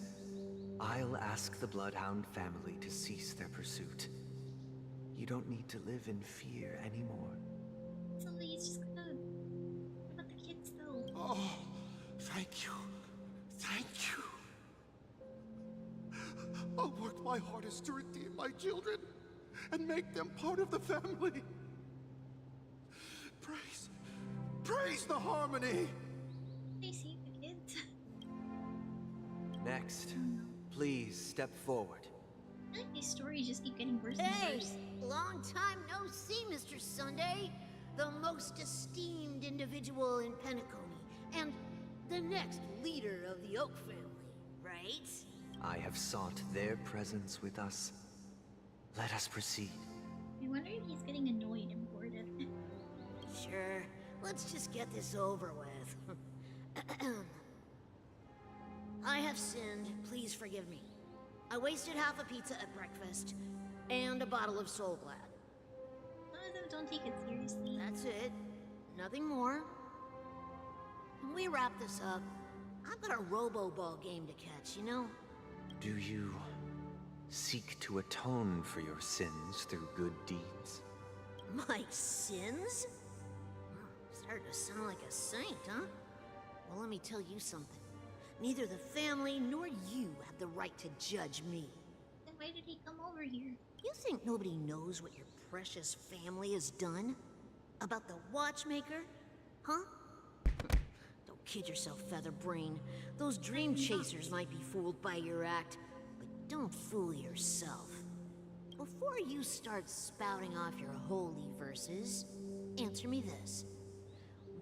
I'll ask the Bloodhound family to cease their pursuit. You don't need to live in fear anymore. So he's just gonna... What about the kids, though? Oh, thank you. Thank you. I'll work my hardest to redeem my children and make them part of the family. Praise the harmony. They see the kids. Next, please step forward. I feel like these stories just keep getting worse Hey, and worse. long time no see, Mr. Sunday. The most esteemed individual in Penacony, and the next leader of the Oak family, right? I have sought their presence with us. Let us proceed. I wonder if he's getting annoyed and bored of it. Sure, let's just get this over with. I have sinned, please forgive me. I wasted half a pizza at breakfast, and a bottle of Soul Glad. Some of them don't take it seriously. That's it. Nothing more. When we wrap this up, I've got a Robo-Ball game to catch, you know? Do you seek to atone for your sins through good deeds? My sins? Starting to sound like a saint, huh? Well, let me tell you something. Neither the family nor you have the right to judge me. Then why did he come over here? You think nobody knows what your precious family has done? About the watchmaker? Huh? Don't kid yourself, Featherbrain. Those dream chasers might be fooled by your act, but don't fool yourself. Before you start spouting off your holy verses, answer me this.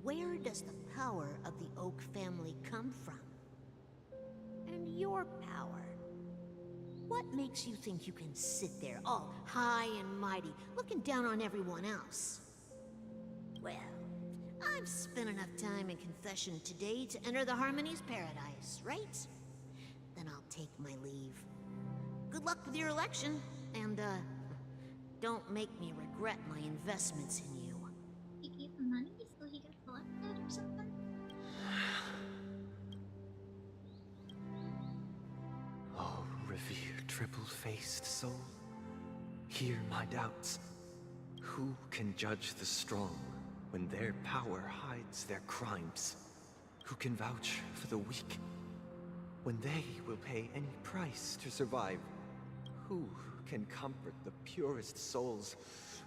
Where does the power of the Oak family come from? And your power? What makes you think you can sit there all high and mighty, looking down on everyone else? Well, I've spent enough time in confession today to enter the Harmony's paradise, right? Then I'll take my leave. Good luck with your election, and, don't make me regret my investments in you. He gave him money so he got elected or something? Oh, revered triple-faced soul, hear my doubts. Who can judge the strong when their power hides their crimes? Who can vouch for the weak when they will pay any price to survive? Who can comfort the purest souls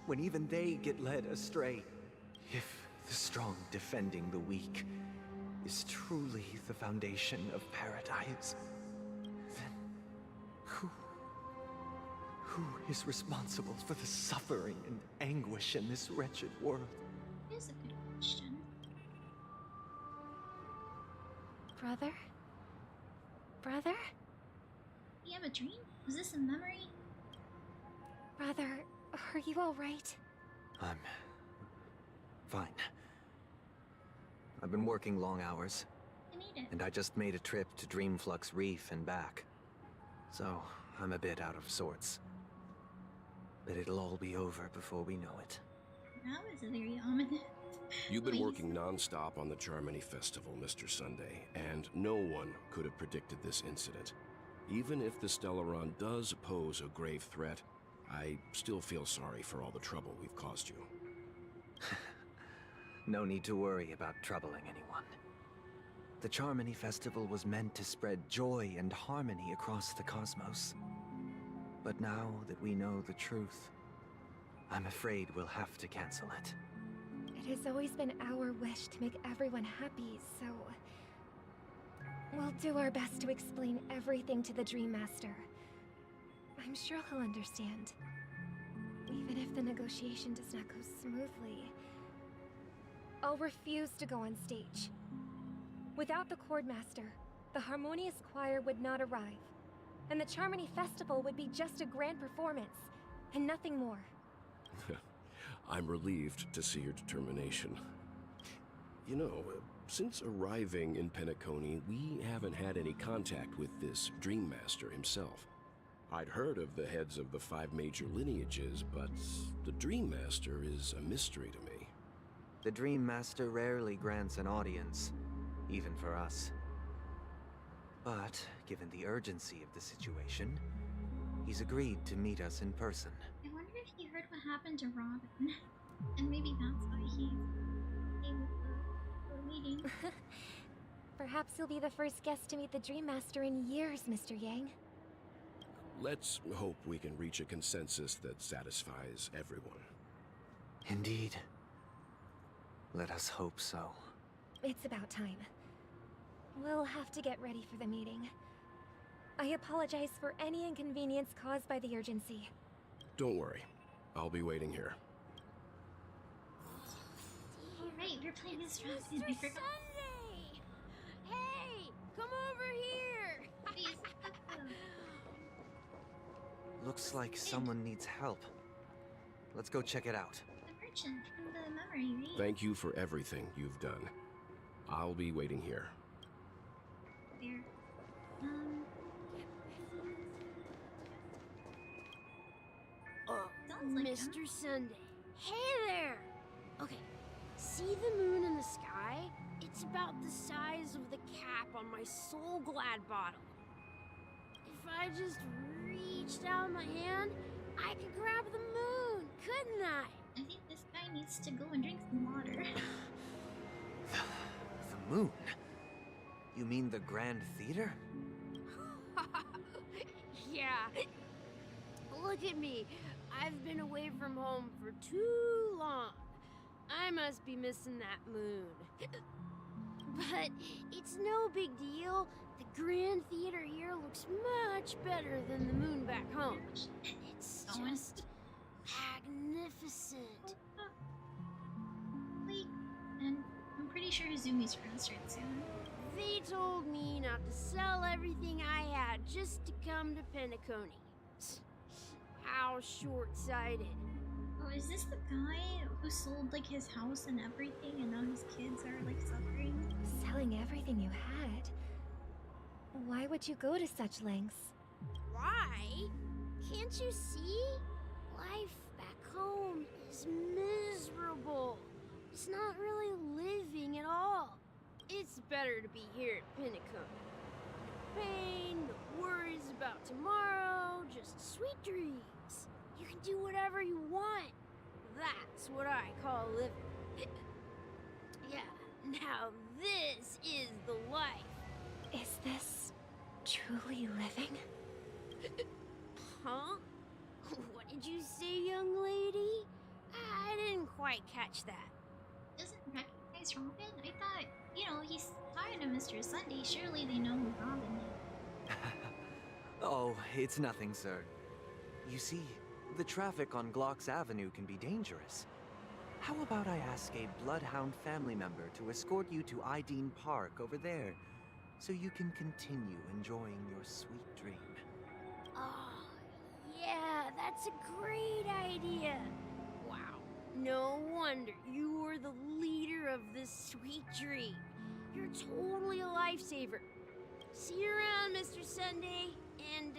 when even they get led astray? If the strong defending the weak is truly the foundation of paradise, then who is responsible for the suffering and anguish in this wretched world? That is a good question. Brother? Brother? You have a dream? Was this a memory? Brother, are you alright? I'm fine. I've been working long hours, You made it. and I just made a trip to Dreamflux Reef and back. So, I'm a bit out of sorts. But it'll all be over before we know it. That was a very ominous. You've been working non-stop on the Charmony Festival, Mr. Sunday, and no one could have predicted this incident. Even if the Stellaron does pose a grave threat, I still feel sorry for all the trouble we've caused you. No need to worry about troubling anyone. The Charmony Festival was meant to spread joy and harmony across the cosmos. But now that we know the truth, I'm afraid we'll have to cancel it. It has always been our wish to make everyone happy, so... we'll do our best to explain everything to the Dream Master. I'm sure he'll understand. Even if the negotiation does not go smoothly. I'll refuse to go on stage. Without the Chord Master, the Harmonious Choir would not arrive. And the Charmony Festival would be just a grand performance, and nothing more. I'm relieved to see your determination. You know, since arriving in Penacony, we haven't had any contact with this Dream Master himself. I'd heard of the heads of the 5 major lineages, but the Dream Master is a mystery to me. The Dream Master rarely grants an audience, even for us. But, given the urgency of the situation, he's agreed to meet us in person. I wonder if he heard what happened to Robin. And maybe that's why he came to the meeting. Perhaps you'll be the first guest to meet the Dream Master in years, Mr. Yang. Let's hope we can reach a consensus that satisfies everyone. Indeed. Let us hope so. It's about time. We'll have to get ready for the meeting. I apologize for any inconvenience caused by the urgency. Don't worry. I'll be waiting here. Alright, we're playing this round. Mr. Sunday! Hey! Come over here! Please, Looks like someone needs help. Let's go check it out. the merchant from the memory, right? Thank you for everything you've done. I'll be waiting here. There. Sounds like Mr. Sunday. Hey there! Okay, see the moon in the sky? It's about the size of the cap on my Soul Glad bottle. If I just reached out my hand, I could grab the moon, couldn't I? I think this guy needs to go and drink some water. The moon? You mean the Grand Theater? Yeah. Look at me. I've been away from home for too long. I must be missing that moon. But it's no big deal. The Grand Theater here looks much better than the moon back home. It's just magnificent. Wait, and I'm pretty sure Hazumi's gonna start soon. They told me not to sell everything I had just to come to Penacony. How short-sighted. Oh, is this the guy who sold like his house and everything and now his kids are like suffering? Selling everything you had? Why would you go to such lengths? Why? Can't you see? Life back home is miserable. It's not really living at all. It's better to be here at Penacony. No pain, no worries about tomorrow, just sweet dreams. You can do whatever you want. That's what I call living. Yeah, now this is the life. Is this truly living? Huh? What did you say, young lady? I didn't quite catch that. Doesn't Rex it's Robin? I thought, you know, he's talking to Mr. Sunday. Surely they know who Robin is. Oh, it's nothing, sir. You see, the traffic on Glock's Avenue can be dangerous. How about I ask a Bloodhound family member to escort you to Ideen Park over there, so you can continue enjoying your sweet dream? Oh, yeah, that's a great idea. Wow, no wonder you were the leader of this sweet dream. You're totally a lifesaver. See you around, Mr. Sunday, and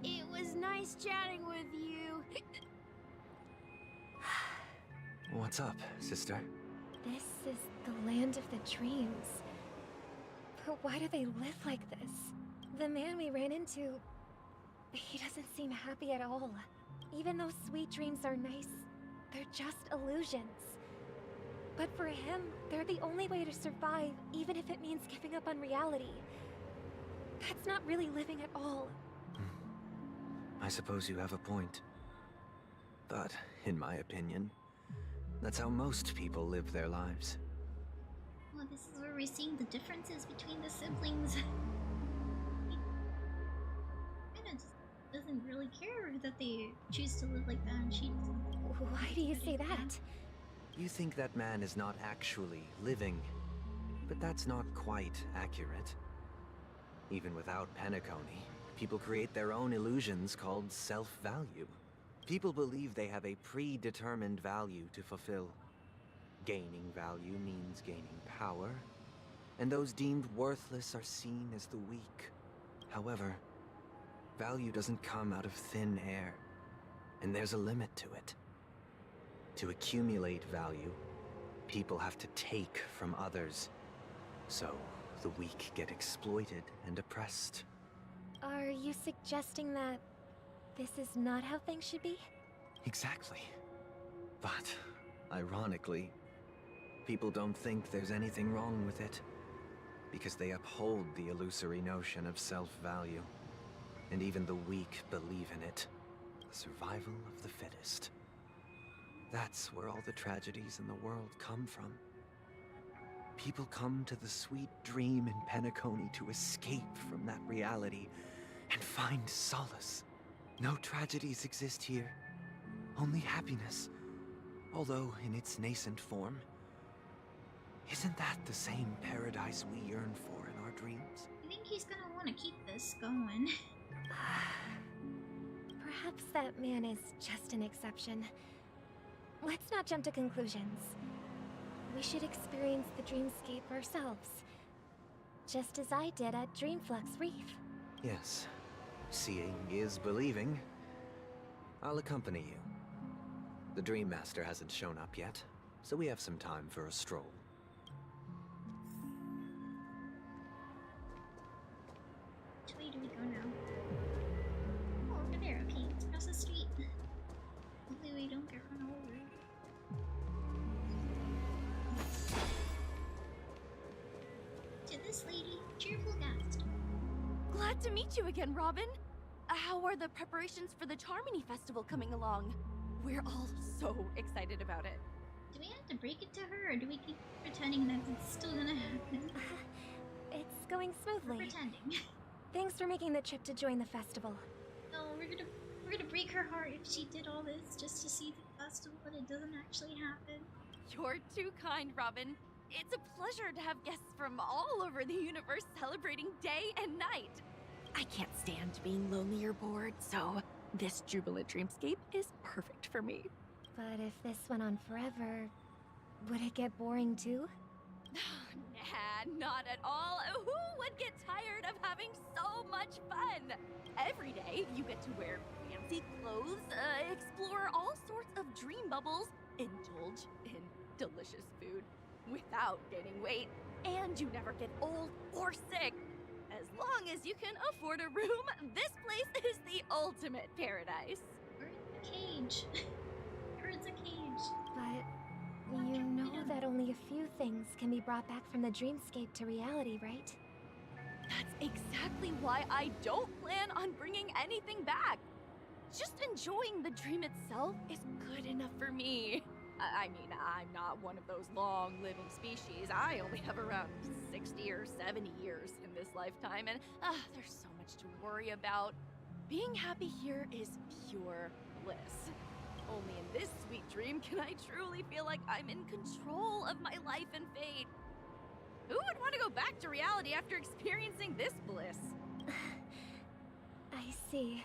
it was nice chatting with you. What's up, sister? This is the land of the dreams. But why do they live like this? The man we ran into, he doesn't seem happy at all. Even though sweet dreams are nice, they're just illusions. But for him, they're the only way to survive, even if it means giving up on reality. That's not really living at all. I suppose you have a point. But, in my opinion, that's how most people live their lives. Well, this is where we're seeing the differences between the siblings. Kinda just doesn't really care that they choose to live like that, and she doesn't. Why do you say that? You think that man is not actually living, but that's not quite accurate. Even without Penacony, people create their own illusions called self-value. People believe they have a predetermined value to fulfill. Gaining value means gaining power, and those deemed worthless are seen as the weak. However, value doesn't come out of thin air, and there's a limit to it. To accumulate value, people have to take from others, so the weak get exploited and oppressed. Are you suggesting that this is not how things should be? Exactly. But, ironically, people don't think there's anything wrong with it, because they uphold the illusory notion of self-value. And even the weak believe in it. The survival of the fittest. That's where all the tragedies in the world come from. People come to the sweet dream in Penacony to escape from that reality and find solace. No tragedies exist here, only happiness, although in its nascent form. Isn't that the same paradise we yearn for in our dreams? I think he's gonna want to keep this going. Perhaps that man is just an exception. Let's not jump to conclusions. We should experience the dreamscape ourselves. Just as I did at Dreamflux Reef. Yes. Seeing is believing. I'll accompany you. The Dream Master hasn't shown up yet, so we have some time for a stroll. Which way do we go now? Oh, over there. Okay, let's cross the street. Hopefully we don't get run over. To this lady, cheerful guest. Glad to meet you again, Robin. How are the preparations for the Charmony Festival coming along? We're all so excited about it. Do we have to break it to her, or do we keep pretending that it's still gonna happen? It's going smoothly. We're pretending. Thanks for making the trip to join the festival. No, we're gonna break her heart if she did all this just to see the festival, but it doesn't actually happen. You're too kind, Robin. It's a pleasure to have guests from all over the universe celebrating day and night. I can't stand being lonely or bored, so this jubilant dreamscape is perfect for me. But if this went on forever, would it get boring too? Nah, not at all. Who would get tired of having so much fun? Every day, you get to wear fancy clothes, explore all sorts of dream bubbles, indulge in delicious food without gaining weight, and you never get old or sick. As long as you can afford a room, this place is the ultimate paradise. We're in a cage. We're in a cage. But you know that only a few things can be brought back from the dreamscape to reality, right? That's exactly why I don't plan on bringing anything back. Just enjoying the dream itself is good enough for me. I mean, I'm not one of those long-living species. I only have around 60 or 70 years in this lifetime, and there's so much to worry about. Being happy here is pure bliss. Only in this sweet dream can I truly feel like I'm in control of my life and fate. Who would want to go back to reality after experiencing this bliss? I see.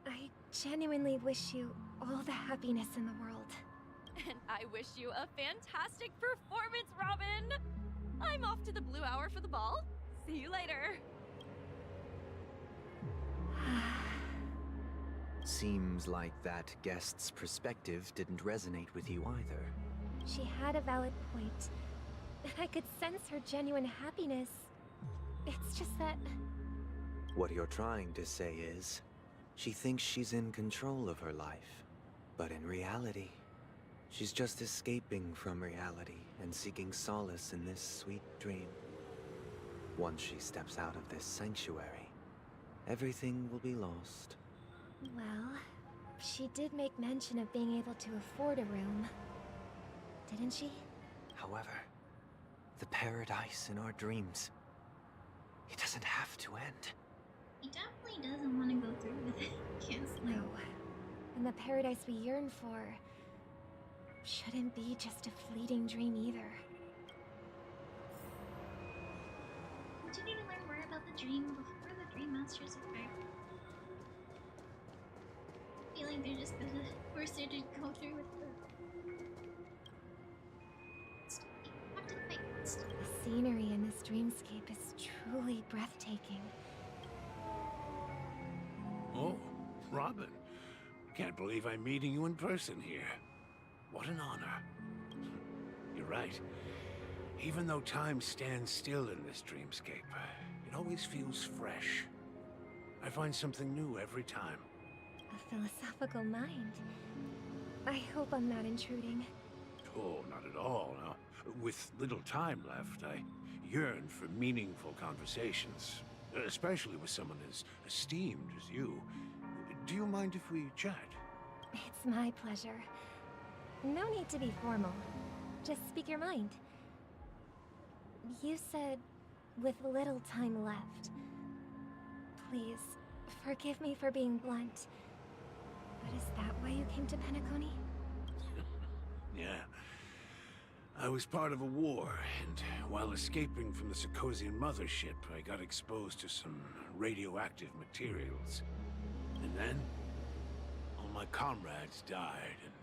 I genuinely wish you all the happiness in the world. And I wish you a fantastic performance, Robin! I'm off to the Blue Hour for the ball. See you later. Seems like that guest's perspective didn't resonate with you either. She had a valid point. And I could sense her genuine happiness. It's just that... What you're trying to say is, she thinks she's in control of her life. But in reality, she's just escaping from reality and seeking solace in this sweet dream. Once she steps out of this sanctuary, everything will be lost. Well, she did make mention of being able to afford a room. Didn't she? However, the paradise in our dreams, it doesn't have to end. He definitely doesn't want to go through with it. No. And the paradise we yearn for shouldn't be just a fleeting dream either. Continue to learn more about the dream before the Dream Master's effect. I feel like they're just gonna force her to go through with the... The scenery in this dreamscape is truly breathtaking. Oh, Robin. Can't believe I'm meeting you in person here. What an honor. You're right. Even though time stands still in this dreamscape, it always feels fresh. I find something new every time. A philosophical mind. I hope I'm not intruding. Oh, not at all. Now, with little time left, I yearn for meaningful conversations, especially with someone as esteemed as you. Do you mind if we chat? It's my pleasure. No need to be formal. Just speak your mind. You said, with little time left. Please, forgive me for being blunt. But is that why you came to Penacony? Yeah. I was part of a war, and while escaping from the Sarkosian mothership, I got exposed to some radioactive materials. And then, all my comrades died, and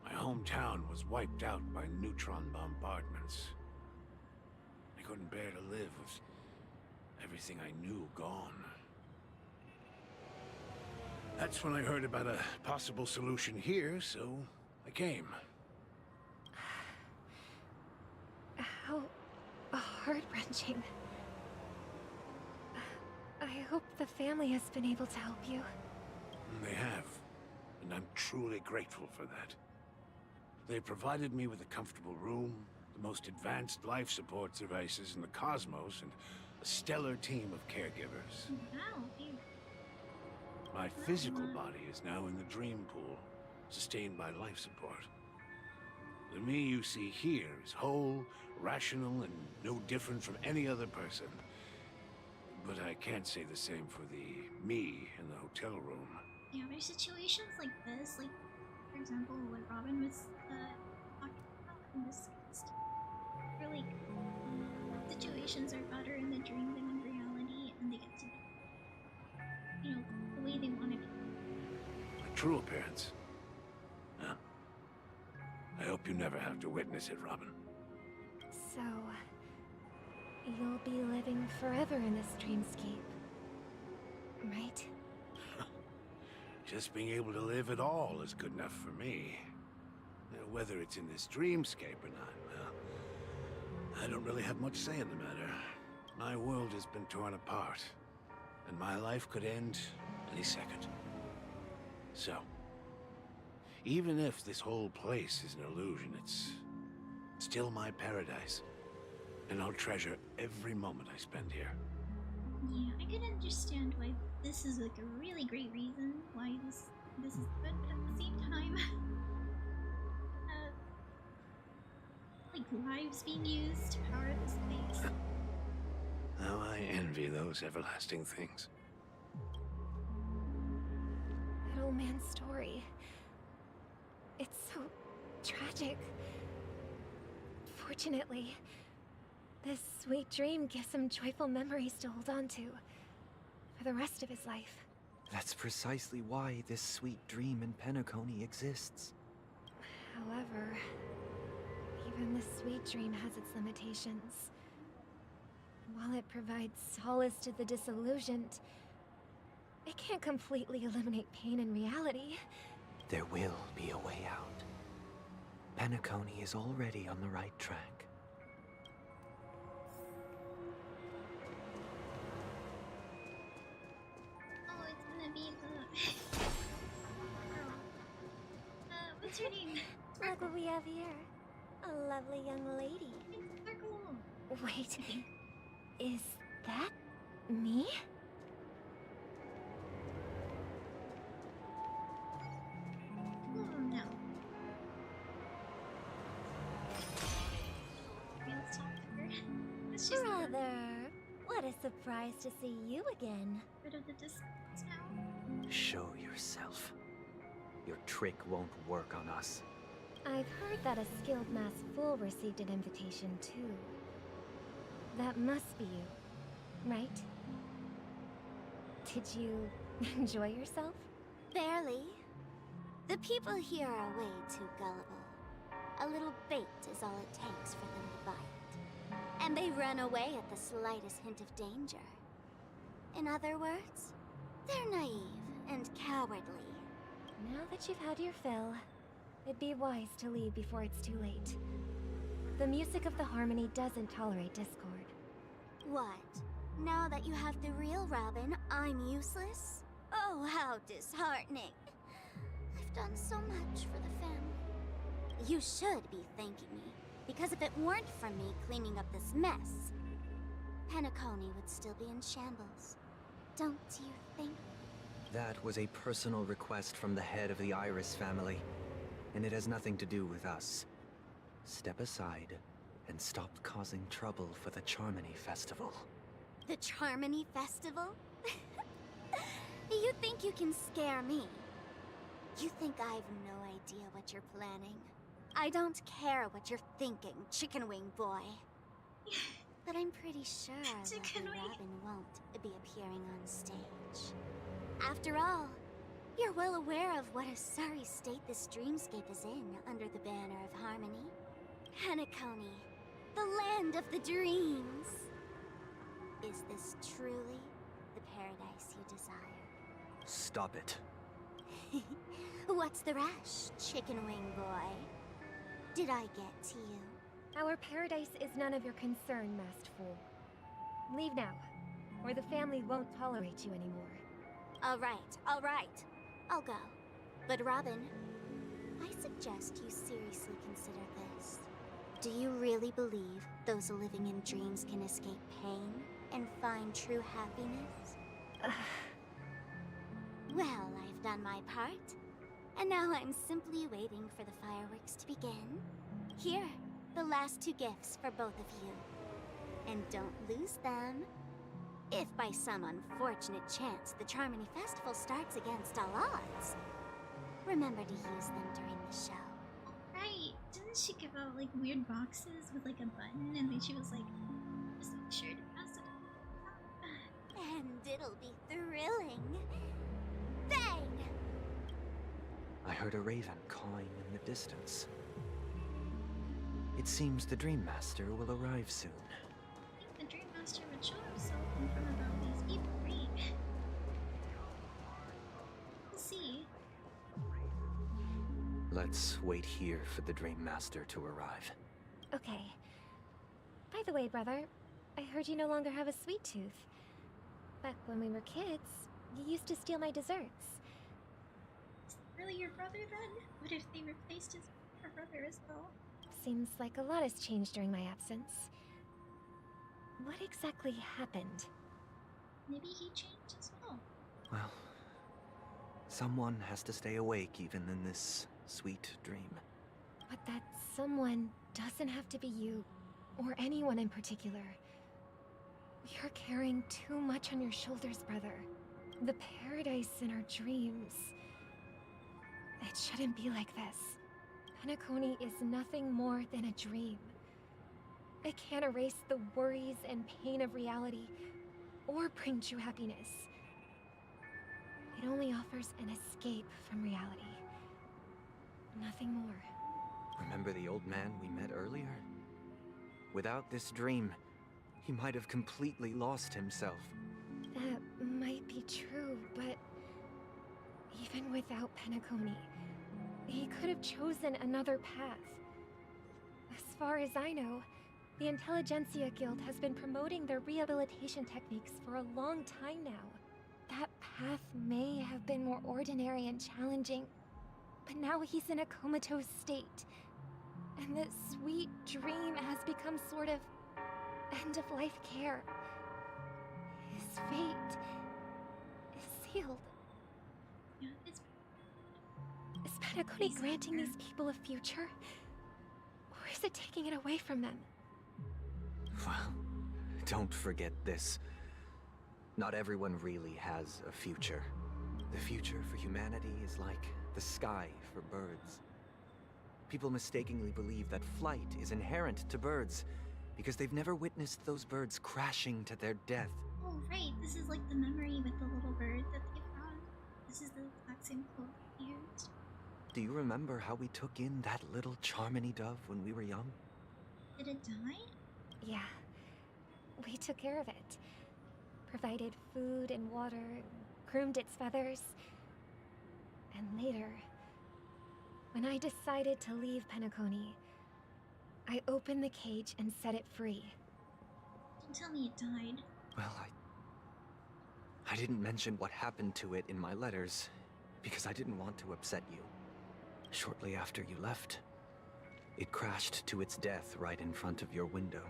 my hometown was wiped out by neutron bombardments. I couldn't bear to live with everything I knew gone. That's when I heard about a possible solution here, so I came. How heart-wrenching. I hope the family has been able to help you. They have, and I'm truly grateful for that. They provided me with a comfortable room, the most advanced life support devices in the cosmos, and a stellar team of caregivers. Wow, My physical body is now in the dream pool, sustained by life support. The me you see here is whole, rational, and no different from any other person. But I can't say the same for the me in the hotel room. Yeah, there's situations like this, like, for example, what Robin was talking about in this case, where, like, situations are better in the dream than in reality, and they get to be, you know, the way they want to be. My true appearance. Huh. I hope you never have to witness it, Robin. So, you'll be living forever in this dreamscape, right? Just being able to live at all is good enough for me. Whether it's in this dreamscape or not, well, I don't really have much say in the matter. My world has been torn apart, and my life could end any second. So, even if this whole place is an illusion, it's still my paradise. And I'll treasure every moment I spend here. Yeah, I can understand why this is, like, a really great reason why this is good, but at the same time, like lives being used to power this place. How I envy those everlasting things. That old man's story. It's so tragic. Fortunately, this sweet dream gives him joyful memories to hold on to for the rest of his life. That's precisely why this sweet dream in Penacony exists. However, even the sweet dream has its limitations. While it provides solace to the disillusioned, it can't completely eliminate pain in reality. There will be a way out. Penacony is already on the right track. Oh, it's gonna be the girl. What's her name? Look what we have here. A lovely young lady. Sparkle. Wait, is that me? Oh no. Let's talk to her. She's Brother, what a surprise to see you again. rid of the distance now. Show yourself. Your trick won't work on us. I've heard that a skilled masked fool received an invitation too. That must be you, right? Did you enjoy yourself? Barely. The people here are way too gullible. A little bait is all it takes for them to bite. And they run away at the slightest hint of danger. In other words, they're naive and cowardly. Now that you've had your fill, it'd be wise to leave before it's too late. The music of the harmony doesn't tolerate discord. What? Now that you have the real Robin, I'm useless? Oh, how disheartening. I've done so much for the family. You should be thanking me, because if it weren't for me cleaning up this mess, Penacony would still be in shambles. Don't you think? That was a personal request from the head of the Iris family, and it has nothing to do with us. Step aside and stop causing trouble for the Charmony Festival. The Charmony Festival? You think you can scare me? You think I've no idea what you're planning? I don't care what you're thinking, chicken wing boy. But I'm pretty sure that Robin won't be appearing on stage. After all, you're well aware of what a sorry state this dreamscape is in under the banner of harmony. Penacony, the land of the dreams. Is this truly the paradise you desire? Stop it. What's the rush, chicken wing boy? Did I get to you? Our paradise is none of your concern, masked fool. Leave now, or the family won't tolerate you anymore. All right. I'll go. But Robin, I suggest you seriously consider this. Do you really believe those living in dreams can escape pain and find true happiness? Well, I've done my part. And now I'm simply waiting for the fireworks to begin. Here, the last 2 gifts for both of you. And don't lose them. If by some unfortunate chance the Charmony Festival starts against all odds, remember to use them during the show. Right. Didn't she give out like weird boxes with like a button and then she was like, just make sure to press it. And it'll be thrilling. Bang! I heard a raven cawing in the distance. It seems the Dream Master will arrive soon. I think the Dream Master would show himself in front of all these people, right? We'll see. Let's wait here for the Dream Master to arrive. Okay. By the way, brother, I heard you no longer have a sweet tooth. Back when we were kids, you used to steal my desserts. Is it really your brother then? What if they replaced her brother as well? Seems like a lot has changed during my absence. What exactly happened? Maybe he changed as well. Well, someone has to stay awake even in this sweet dream. But that someone doesn't have to be you, or anyone in particular. You're carrying too much on your shoulders, brother. The paradise in our dreams. It shouldn't be like this. Penacony is nothing more than a dream. It can't erase the worries and pain of reality, or bring true happiness. It only offers an escape from reality. Nothing more. Remember the old man we met earlier? Without this dream, he might have completely lost himself. That might be true, but even without Penacony, he could have chosen another path. As far as I know, the Intelligentsia Guild has been promoting their rehabilitation techniques for a long time now. That path may have been more ordinary and challenging, but now he's in a comatose state, and that sweet dream has become sort of end-of-life care. His fate is sealed. Yeah, is Penacony granting these people a future? Or is it taking it away from them? Well, don't forget this. Not everyone really has a future. The future for humanity is like the sky for birds. People mistakenly believe that flight is inherent to birds because they've never witnessed those birds crashing to their death. Oh, right. This is like the memory with the little bird that they found. This is the exact same quote they used. Do you remember how we took in that little Charmony dove when we were young? Did it die? Yeah. We took care of it. Provided food and water, groomed its feathers. And later, when I decided to leave Penacony, I opened the cage and set it free. Don't tell me it died. Well, I didn't mention what happened to it in my letters because I didn't want to upset you. Shortly after you left, it crashed to its death right in front of your window.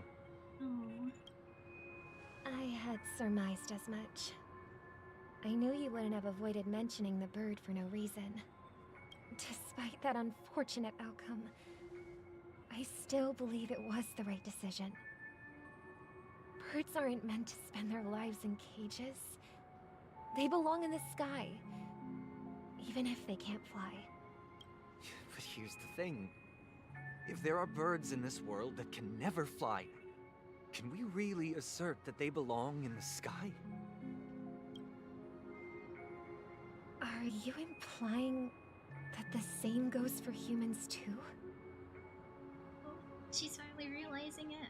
Oh. I had surmised as much. I knew you wouldn't have avoided mentioning the bird for no reason. Despite that unfortunate outcome, I still believe it was the right decision. Birds aren't meant to spend their lives in cages. They belong in the sky, even if they can't fly. But here's the thing. If there are birds in this world that can never fly, can we really assert that they belong in the sky? Are you implying that the same goes for humans too? Oh, she's finally realizing it.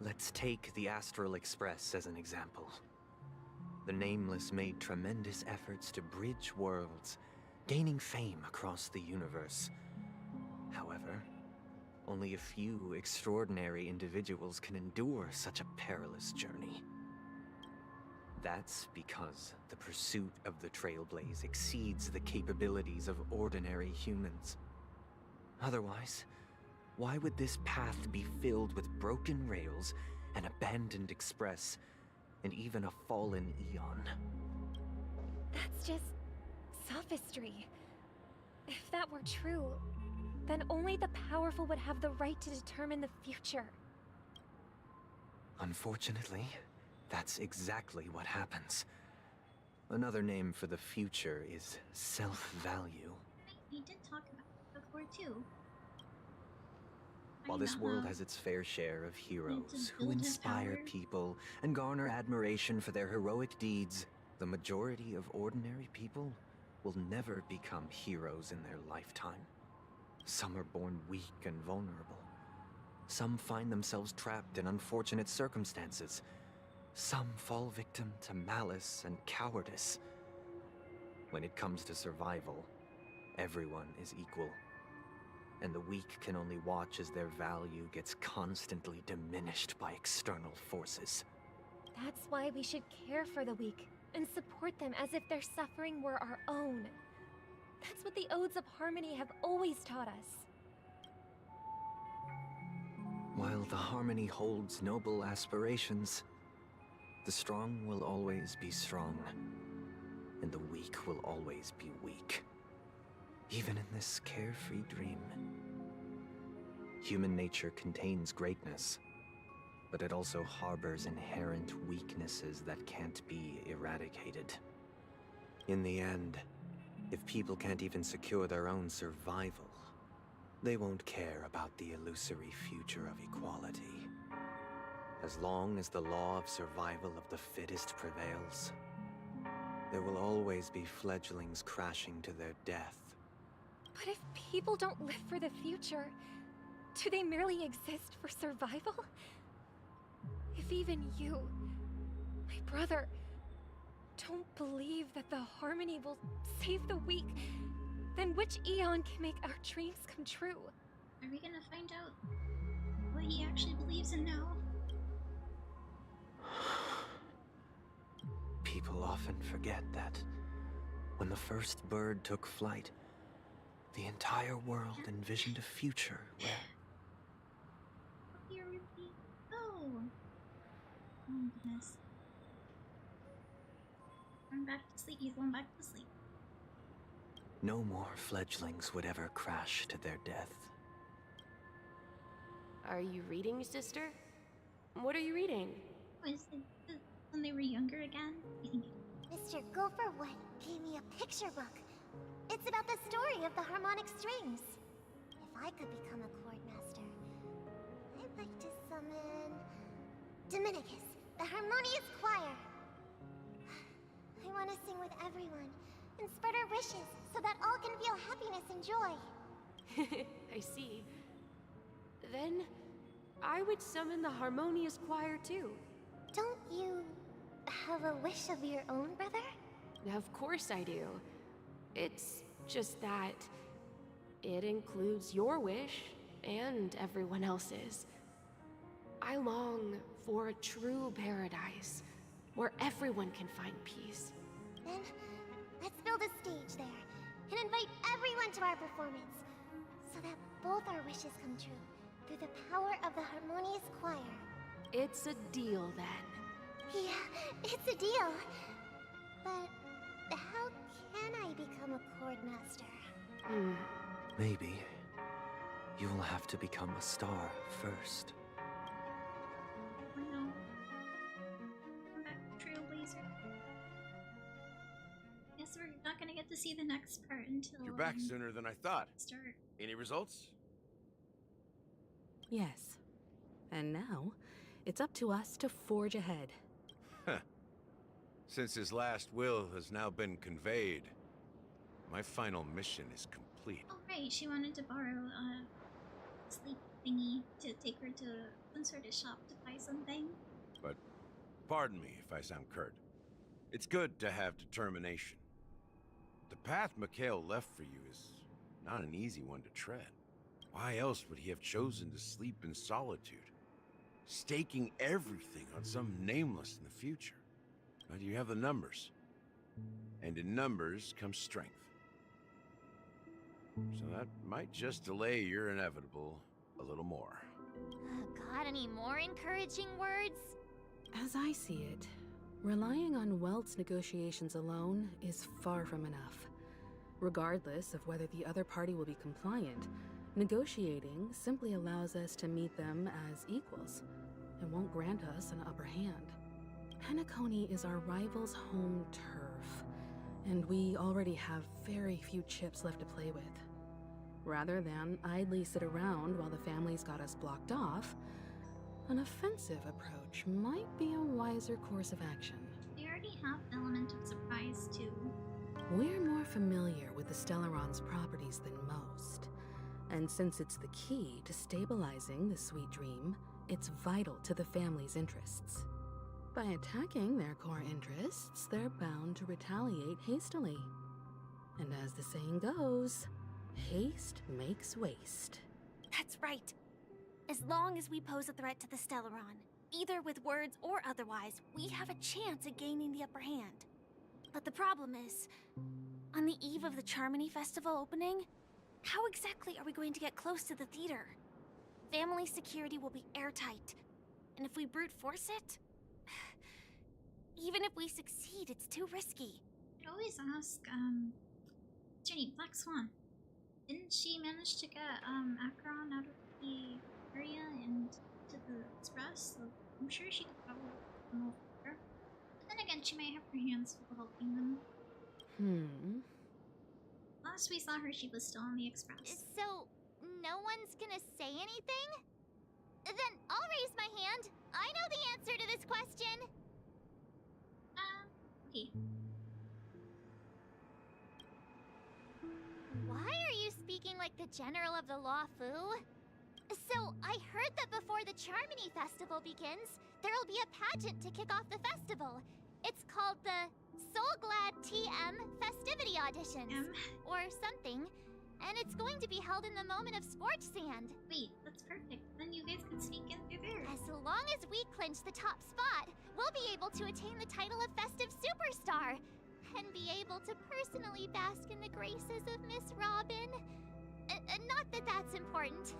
Let's take the Astral Express as an example. The Nameless made tremendous efforts to bridge worlds, gaining fame across the universe. However, only a few extraordinary individuals can endure such a perilous journey. That's because the pursuit of the Trailblaze exceeds the capabilities of ordinary humans. Otherwise, why would this path be filled with broken rails, an abandoned express, and even a fallen Eon? That's just sophistry. If that were true, then only the powerful would have the right to determine the future. Unfortunately, that's exactly what happens. Another name for the future is self-value. We did talk about it before, too. While this world has its fair share of heroes who inspire people and garner admiration for their heroic deeds, the majority of ordinary people will never become heroes in their lifetime. Some are born weak and vulnerable. Some find themselves trapped in unfortunate circumstances. Some fall victim to malice and cowardice. When it comes to survival, everyone is equal. And the weak can only watch as their value gets constantly diminished by external forces. That's why we should care for the weak and support them as if their suffering were our own. That's what the Odes of Harmony have always taught us. While the Harmony holds noble aspirations, the strong will always be strong, and the weak will always be weak. even in this carefree dream. Human nature contains greatness, but it also harbors inherent weaknesses that can't be eradicated. In the end, if people can't even secure their own survival, they won't care about the illusory future of equality. As long as the law of survival of the fittest prevails, there will always be fledglings crashing to their death. But if people don't live for the future, do they merely exist for survival? If even you, my brother, don't believe that the harmony will save the weak, then which Eon can make our dreams come true? Are we gonna find out what he actually believes in now? People often forget that when the first bird took flight, the entire world envisioned a future where... Here we go. Oh goodness. I'm back to sleep. He's going back to sleep. no more fledglings would ever crash to their death. Are you reading, sister? What are you reading? Was it when they were younger again? I think Mr. Gopherwood gave me a picture book. It's about the story of the harmonic strings. If I could become a chord master, I'd like to summon Dominicus, the harmonious choir. I want to sing with everyone and spread our wishes so that all can feel happiness and joy. I see. Then, I would summon the harmonious choir too. Don't you have a wish of your own, brother? Of course I do. It's just that it includes your wish and everyone else's. I long for a true paradise where everyone can find peace. Then, let's build a stage there and invite everyone to our performance so that both our wishes come true through the power of the harmonious choir. It's a deal then. Yeah, it's a deal. But how can I become a chord master? Maybe you'll have to become a star first. Oh no. Come back, Trailblazer. Guess we're not gonna get to see the next part until You're back sooner than I thought. Start. Any results? Yes. And now, it's up to us to forge ahead. Huh. Since his last will has now been conveyed, my final mission is complete. Oh right, she wanted to borrow a sleep thingy to take her to some sort of shop to buy something. But pardon me if I sound curt. It's good to have determination. The path Mikhail left for you is not an easy one to tread. Why else would he have chosen to sleep in solitude, staking everything on some nameless in the future? But you have the numbers, and in numbers comes strength. So that might just delay your inevitable a little more. Got any more encouraging words? As I see it, relying on Welt's negotiations alone is far from enough. Regardless of whether the other party will be compliant, negotiating simply allows us to meet them as equals. It won't grant us an upper hand. Penacony is our rival's home turf, and we already have very few chips left to play with. Rather than idly sit around while the family's got us blocked off, an offensive approach might be a wiser course of action. They already have element of surprise too. We're more familiar with the Stellaron's properties than most, and since it's the key to stabilizing the sweet dream, it's vital to the family's interests. By attacking their core interests, they're bound to retaliate hastily. And as the saying goes, haste makes waste. That's right. As long as we pose a threat to the Stellaron, either with words or otherwise, we have a chance at gaining the upper hand. But the problem is, on the eve of the Charmony Festival opening, how exactly are we going to get close to the theater? Family security will be airtight, and if we brute force it, even if we succeed, it's too risky. I'd always ask, what's your name? Black Swan. Didn't she manage to get Acheron out of the area and to the express? So I'm sure she could probably come over there. But then again, she might have her hands full helping them. Last we saw her, she was still on the express. So, no one's gonna say anything? Then I'll raise my hand. I know the answer to this question. Okay. Why are you speaking like the General of the Lofi? So, I heard that before the Charmony Festival begins, there'll be a pageant to kick off the festival. It's called the Soulglad TM Festivity Auditions, or something. And it's going to be held in the moment of Scorch Sand. Wait, that's perfect. Then you guys can sneak in through there. As long as we clinch the top spot, we'll be able to attain the title of Festive Superstar and be able to personally bask in the graces of Miss Robin. Not that that's important.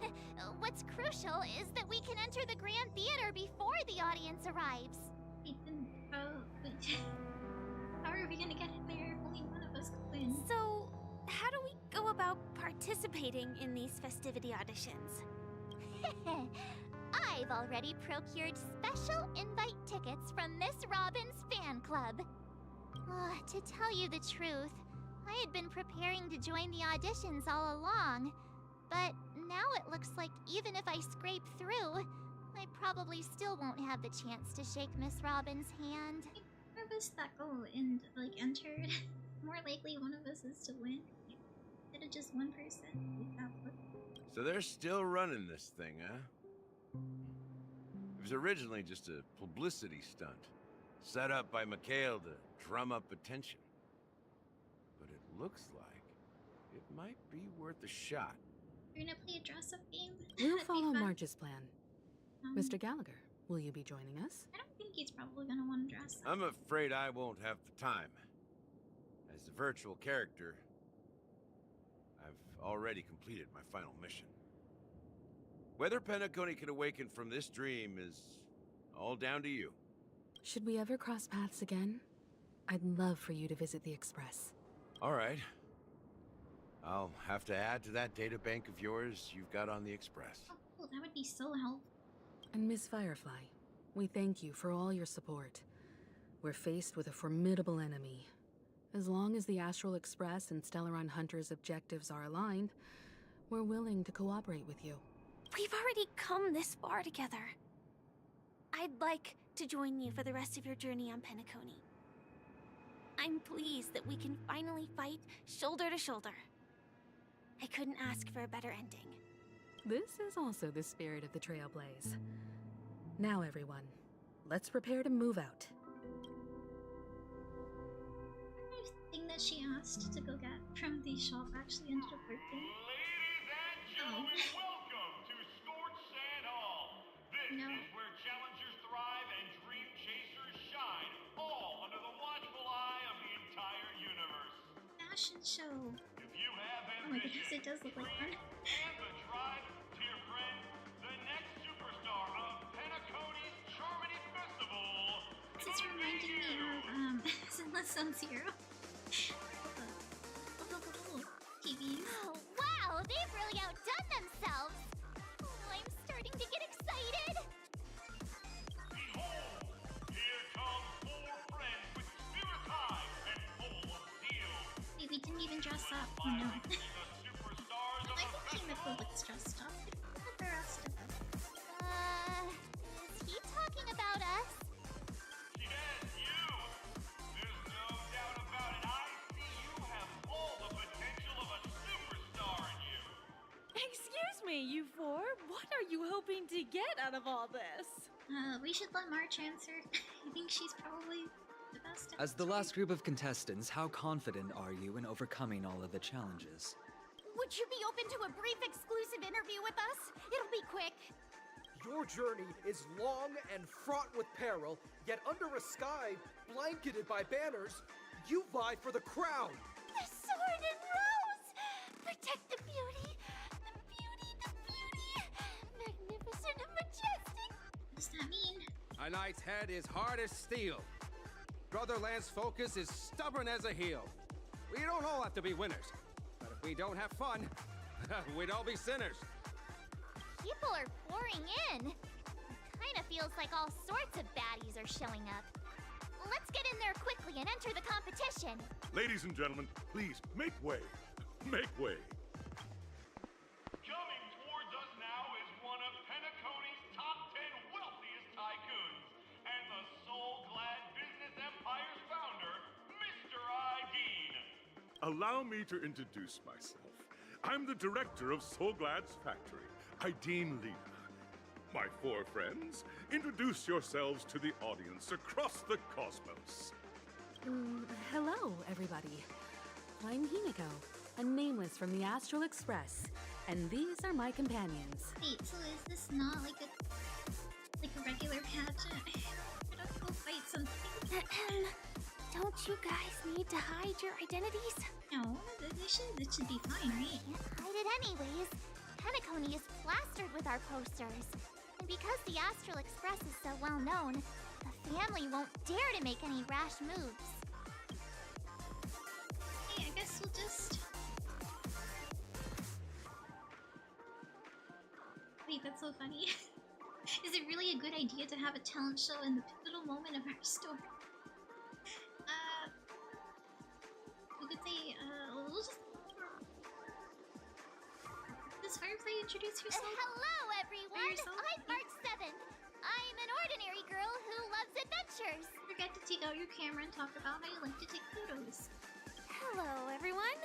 What's crucial is that we can enter the Grand Theater before the audience arrives. Wait, then, wait. How are we gonna get in there if only one of us can win? So, how do we go about participating in these festivity auditions? I've already procured special invite tickets from Miss Robin's fan club. To tell you the truth, I had been preparing to join the auditions all along, but now it looks like even if I scrape through, I probably still won't have the chance to shake Miss Robin's hand. One of us that go and, entered, more likely one of us is to win. Instead of just one person. So they're still running this thing, huh? It was originally just a publicity stunt, set up by Mikhail to drum up attention. But it looks like it might be worth a shot. You're gonna play a dress-up game? We'll follow Marge's plan. Mr. Gallagher, will you be joining us? I don't think he's probably gonna want to dress up. I'm afraid I won't have the time. As a virtual character, I've already completed my final mission. Whether Penacony can awaken from this dream is all down to you. Should we ever cross paths again? I'd love for you to visit the Express. All right. I'll have to add to that data bank of yours you've got on the Express. Oh, cool. That would be so helpful. And Miss Firefly, we thank you for all your support. We're faced with a formidable enemy. As long as the Astral Express and Stellaron Hunter's objectives are aligned, we're willing to cooperate with you. We've already come this far together. I'd like to join you for the rest of your journey on Penacony. I'm pleased that we can finally fight shoulder to shoulder. I couldn't ask for a better ending. This is also the spirit of the Trailblaze. Now everyone, let's prepare to move out. Thing that she asked to go get from the shop actually ended up working. Ladies and gentlemen, welcome to Scorch Sand Hall. This is where challengers thrive and dream chasers shine, all under the watchful eye of the entire universe. Fashion show. If you have Oh my goodness, it does look like fun. and the tribe, dear friend, the next superstar of Penacony's Charmony Festival. This is reminding me of Sinless Sun Zero. TVs. Oh, wow! They've really outdone themselves! Oh, I'm starting to get excited! Behold, here come four friends with spirit high and full of zeal. Wait, we didn't even dress up. Oh no. I think Kimiko looks dressed up. Look at the rest of us. Is he talking about us? Yes, you! There's no doubt about it. I see you have all the potential of a superstar in you. Excuse me, you four. What are you hoping to get out of all this? We should let March answer. I think she's probably the best. As the last group of contestants, how confident are you in overcoming all of the challenges? Would you be open to a brief exclusive interview with us? It'll be quick. Your journey is long and fraught with peril, yet under a sky blanketed by banners, you vie for the crown. The sword and rose! Protect the beauty! The beauty, the beauty! Magnificent and majestic! What does that mean? A knight's head is hard as steel. Brotherland's focus is stubborn as a heel. We don't all have to be winners, but if we don't have fun, We'd all be sinners. People are pouring in. It kind of feels like all sorts of baddies are showing up. Let's get in there quickly and enter the competition. Ladies and gentlemen, please, make way. Make way. Coming towards us now is one of Penacony's top 10 wealthiest tycoons, and the soul-glad business empire's founder, Mr. Dean. Allow me to introduce myself. I'm the director of Soulglad's factory, Dean Lena. My four friends, introduce yourselves to the audience across the cosmos. Hello, everybody. I'm Himiko, a nameless from the Astral Express, and these are my companions. Wait, so is this not like a regular pageant? I don't go fight something. Don't you guys need to hide your identities? No, it should be fine, right? Can't hide it anyways. Penacony is plastered with our posters. And because the Astral Express is so well known, the family won't dare to make any rash moves. Hey, I guess we'll just... Wait, that's so funny. Is it really a good idea to have a talent show in the pivotal moment of our story? We could say, we'll just... Does Firefly introduce herself? Hello, everyone! I'm March 7th. I'm an ordinary girl who loves adventures. Forget to take out your camera and talk about how you like to take photos. Hello, everyone.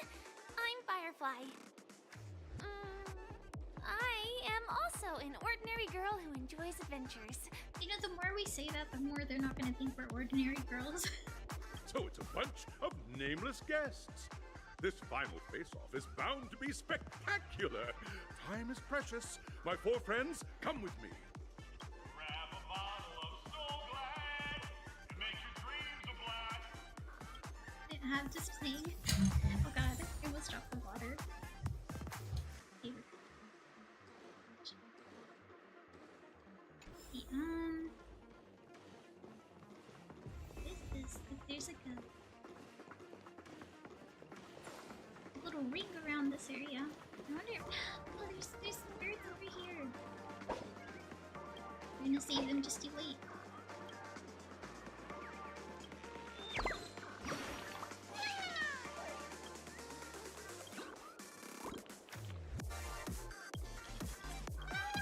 I'm Firefly. I am also an ordinary girl who enjoys adventures. You know, the more we say that, the more they're not gonna think we're ordinary girls. So it's a bunch of nameless guests. This final face-off is bound to be spectacular. Time is precious. My four friends, come with me. Grab a bottle of Soulglad and make your dreams a blast. I didn't have this playing. Oh god, I almost dropped the water. There's like a little ring around this area. I wonder. Oh, there's some birds over here. We're gonna save them. Just you wait.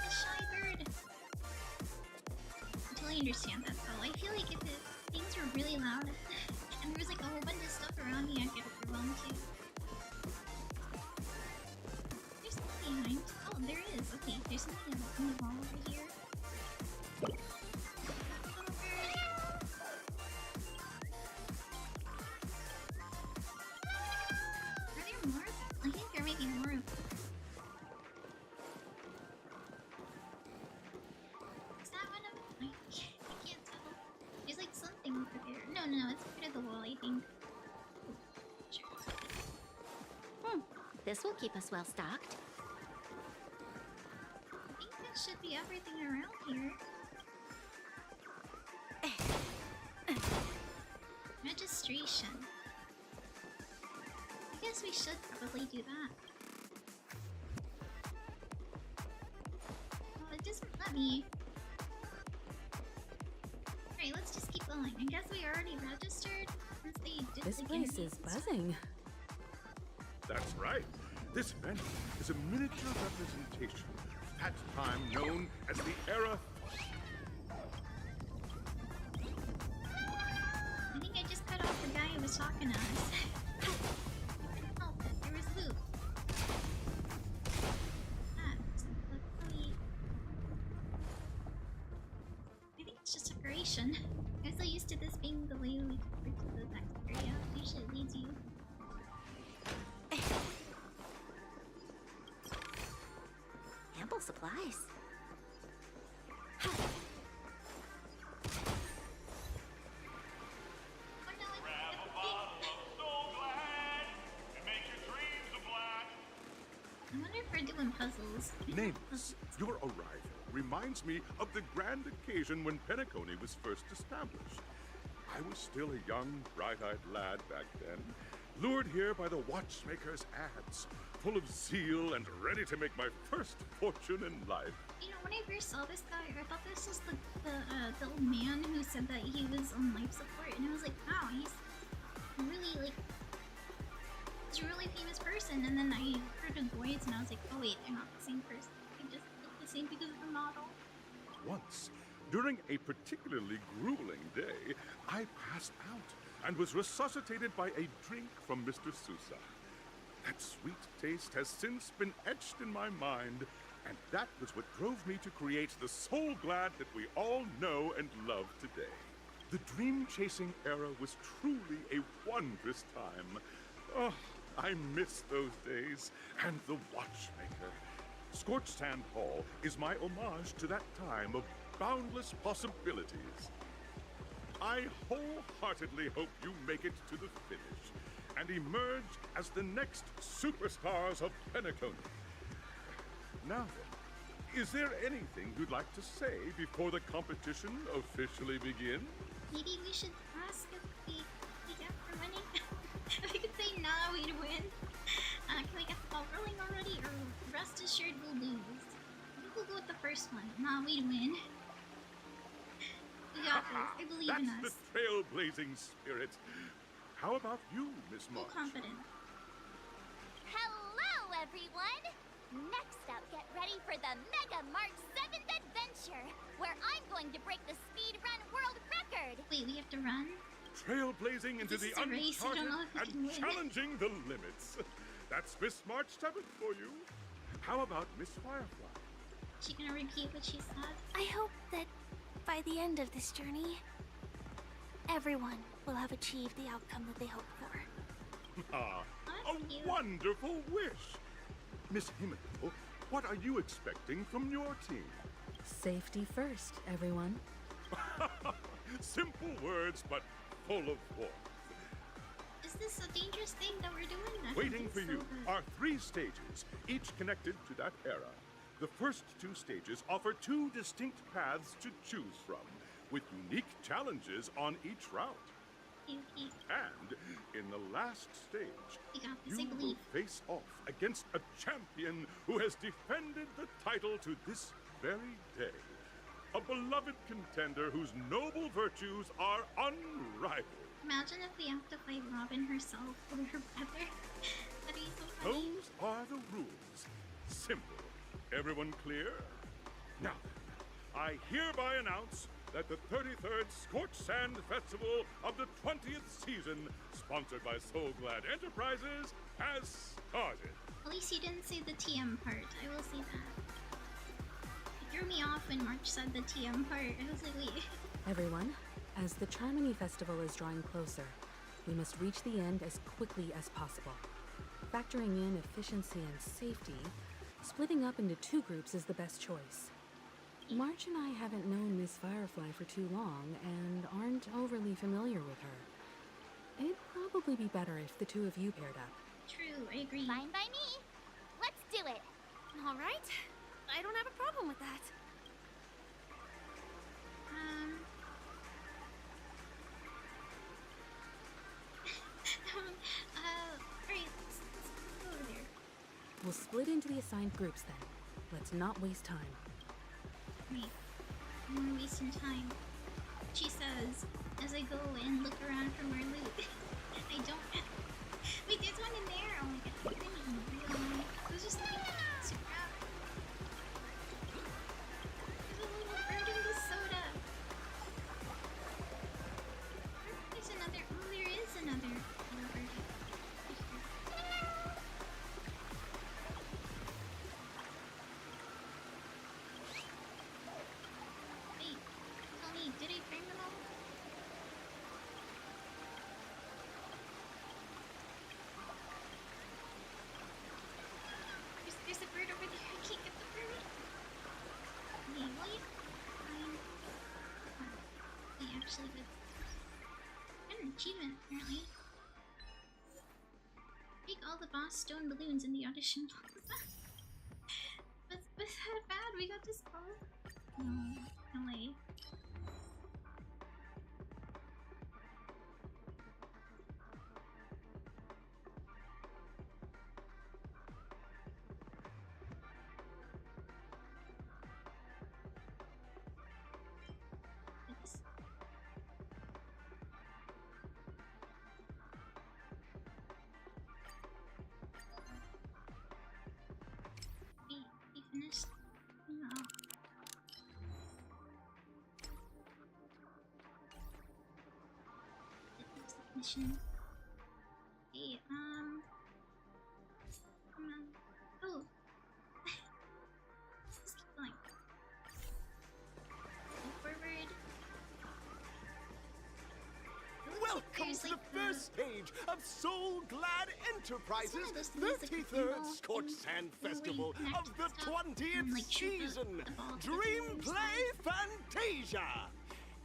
Shy bird. I totally understand that though. I feel like if things were really loud and there was like a whole bunch of stuff around me, I'd get overwhelmed too. There's something behind. Oh, there is. Okay, there's something in the wall over here. Are there more? I think there may be more of them. Is that one of them? I can't tell. There's like something over there. No, it's part of the wall, I think. This will keep us well stocked. I think that should be everything around here. Registration. I guess we should probably do that. Well, it doesn't let me. Alright, let's just keep going. I guess we already registered since they did This place is buzzing. That's right. This event is a miniature representation of that time known as the Era. I think I just cut off the guy who was talking to us. I couldn't help it. There was loot. I think it's just separation. I'm so used to this being the way we go to the next area. Usually it leads you. Ample supplies. Grab a bottle of Soulglad and make your dreams a blast. I wonder if we're doing puzzles. Nameless, your arrival reminds me of the grand occasion when Penacony was first established. I was still a young, bright-eyed lad back then, lured here by the watchmaker's ads, full of zeal and ready to make my first fortune in life. You know, when I first saw this guy, I thought this was the old man who said that he was on life support, and I was like, wow, he's really, like, he's a really famous person. And then I heard a voice, and I was like, oh wait, they're not the same person. They just look the same because of the model. Once, during a particularly grueling day, I passed out and was resuscitated by a drink from Mr. Sousa. That sweet taste has since been etched in my mind, and that was what drove me to create the Soul Glad that we all know and love today. The dream-chasing era was truly a wondrous time. Oh, I miss those days, and the Watchmaker. Scorched Sand Hall is my homage to that time of boundless possibilities. I wholeheartedly hope you make it to the finish and emerge as the next superstars of Penacony. Now then, is there anything you'd like to say before the competition officially begins? Maybe we should ask if we get for winning. If we could say nah, we'd win. Can we get the ball rolling already, or rest assured we'll lose? I think we'll go with the first one. Nah, we'd win. We got this. I believe in us. That's the trailblazing spirit. How about you, Miss March? So confident. Hello, everyone! Next up, get ready for the Mega March 7th adventure, where I'm going to break the speed run world record! Wait, we have to run? Trailblazing into the uncharted and challenging the limits. That's Miss March 7th for you. How about Miss Firefly? She gonna repeat what she said? I hope that by the end of this journey, everyone will have achieved the outcome that they hoped for. Ah, a wonderful wish! Miss Himiko, what are you expecting from your team? Safety first, everyone. Simple words, but full of warmth. Is this a dangerous thing that we're doing? Waiting for you are 3 stages, each connected to that era. The first 2 stages offer 2 distinct paths to choose from, with unique challenges on each route. And in the last stage, you will face off against a champion who has defended the title to this very day. A beloved contender whose noble virtues are unrivaled. Imagine if we have to fight Robin herself or her brother. That'd be so funny. Those are the rules. Simple. Everyone clear? Now then, I hereby announce that the 33rd Scorched Sand Festival of the 20th season, sponsored by Soul Glad Enterprises, has started. At least you didn't say the TM part. I will say that. It threw me off when March said the TM part. I was like, wait. Everyone, as the Charmony Festival is drawing closer, we must reach the end as quickly as possible. Factoring in efficiency and safety, splitting up into 2 groups is the best choice. March and I haven't known Miss Firefly for too long and aren't overly familiar with her. It'd probably be better if the 2 of you paired up. True, I agree. Fine by me. Let's do it. All right. I don't have a problem with that. Alright, let's go over there. We'll split into the assigned groups then. Let's not waste time. Wait, I'm wasting time. She says, as I go and look around for more loot. I don't. Wait, there's one in there. Oh my god, I didn't even realize. I was just looking super out. There's a little bird in the soda. There's another. Oh, there is another little bird. Wait, tell me, did I bring them all? There's a bird over there. I can't get the bird. Okay, wait. Wait, actually, but an achievement apparently. Take all the boss stone balloons in the audition. Was that bad? We got this far? No way. mission. Okay, oh. Let's keep going. Go forward. Welcome to the first stage of Soul Glad Enterprises' 33rd Scorched Sand Festival of the 20th season, Dream Play Fantasia!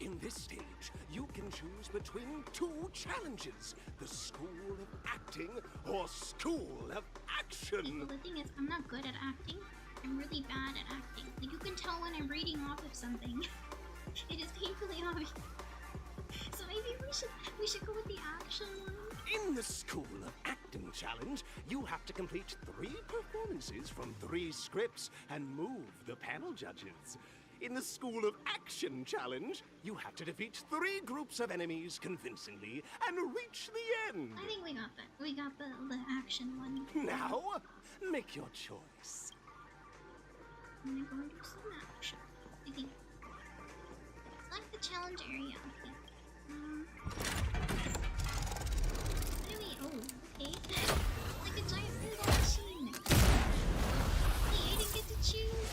In this stage, you can choose between two challenges, the School of Acting or School of Action. Well, the thing is, I'm not good at acting. I'm really bad at acting. Like, you can tell when I'm reading off of something. It is painfully obvious. So maybe we should go with the action one. In the School of Acting challenge, you have to complete 3 performances from 3 scripts and move the panel judges. In the School of Action challenge, you have to defeat 3 groups of enemies convincingly and reach the end. I think we got that. We got the action one. Now, make your choice. I'm gonna go and do some action. I think. Select the challenge area. Okay. What do we? Oh, okay. Like a giant pinball machine. Hey, I didn't get to choose.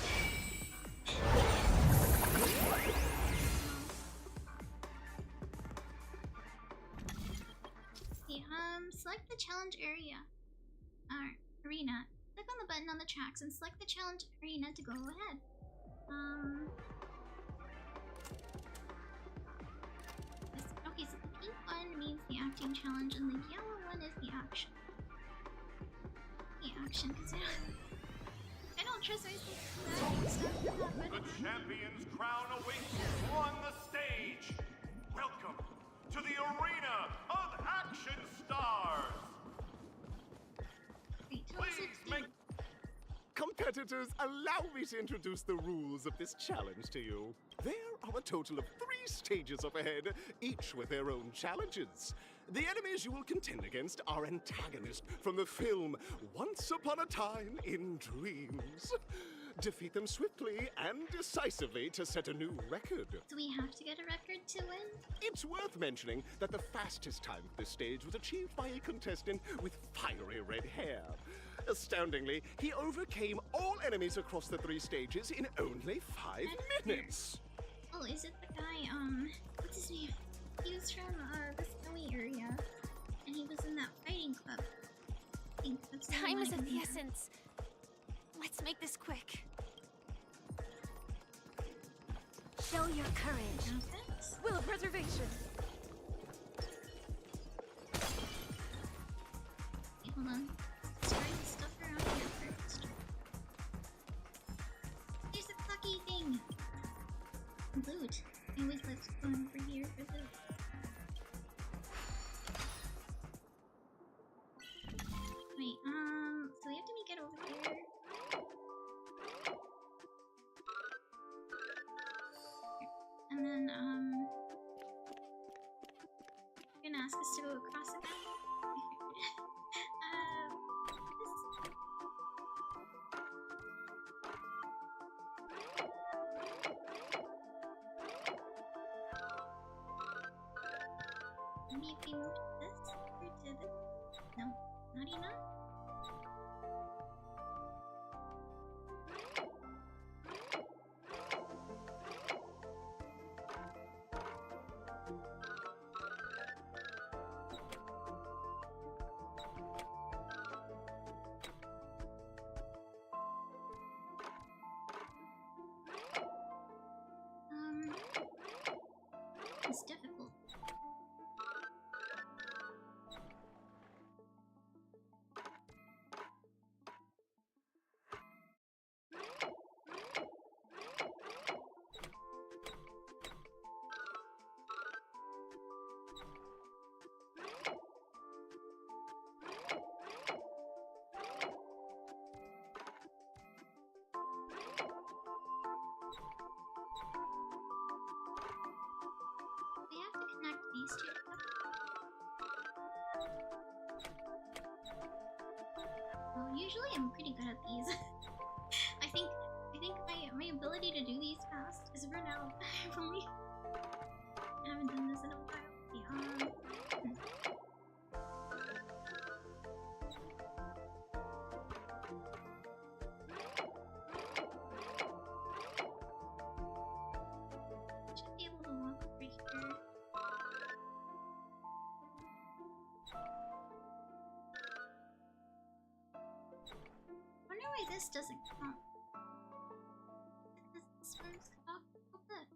Okay, select the challenge area. Arena. Click on the button on the tracks and select the challenge arena to go ahead. Okay, so the pink one means the acting challenge and the yellow one is the action. The action, because I don't trust myself to do acting stuff. The champion's crown awaits you on the stage. Welcome to the arena of action stars. Please make... Competitors, allow me to introduce the rules of this challenge to you. There are a total of 3 stages up ahead, each with their own challenges. The enemies you will contend against are antagonists from the film Once Upon a Time in Dreams. Defeat them swiftly and decisively to set a new record. Do we have to get a record to win? It's worth mentioning that the fastest time for this stage was achieved by a contestant with fiery red hair. Astoundingly, he overcame all enemies across the 3 stages in only 5 minutes. Oh, is it the guy, what's his name? He was from, the snowy area, and he was in that fighting club. I think that's the Time one is I of the remember. essence. Let's make this quick. Show your courage. Will of preservation. Okay, hold on. Starting the stuff around here first. There's a plucky thing! Loot. I always like going over here for loot. Wait, so we have to make it over here. And then, you're gonna ask us to go across again? Maybe if we move to this or to this? No, not enough. It's difficult. We have to connect these two together. Well, usually I'm pretty good at these. I think my ability to do these fast is run out. I haven't done this in a while. Yeah, this doesn't count. This one's off a bit.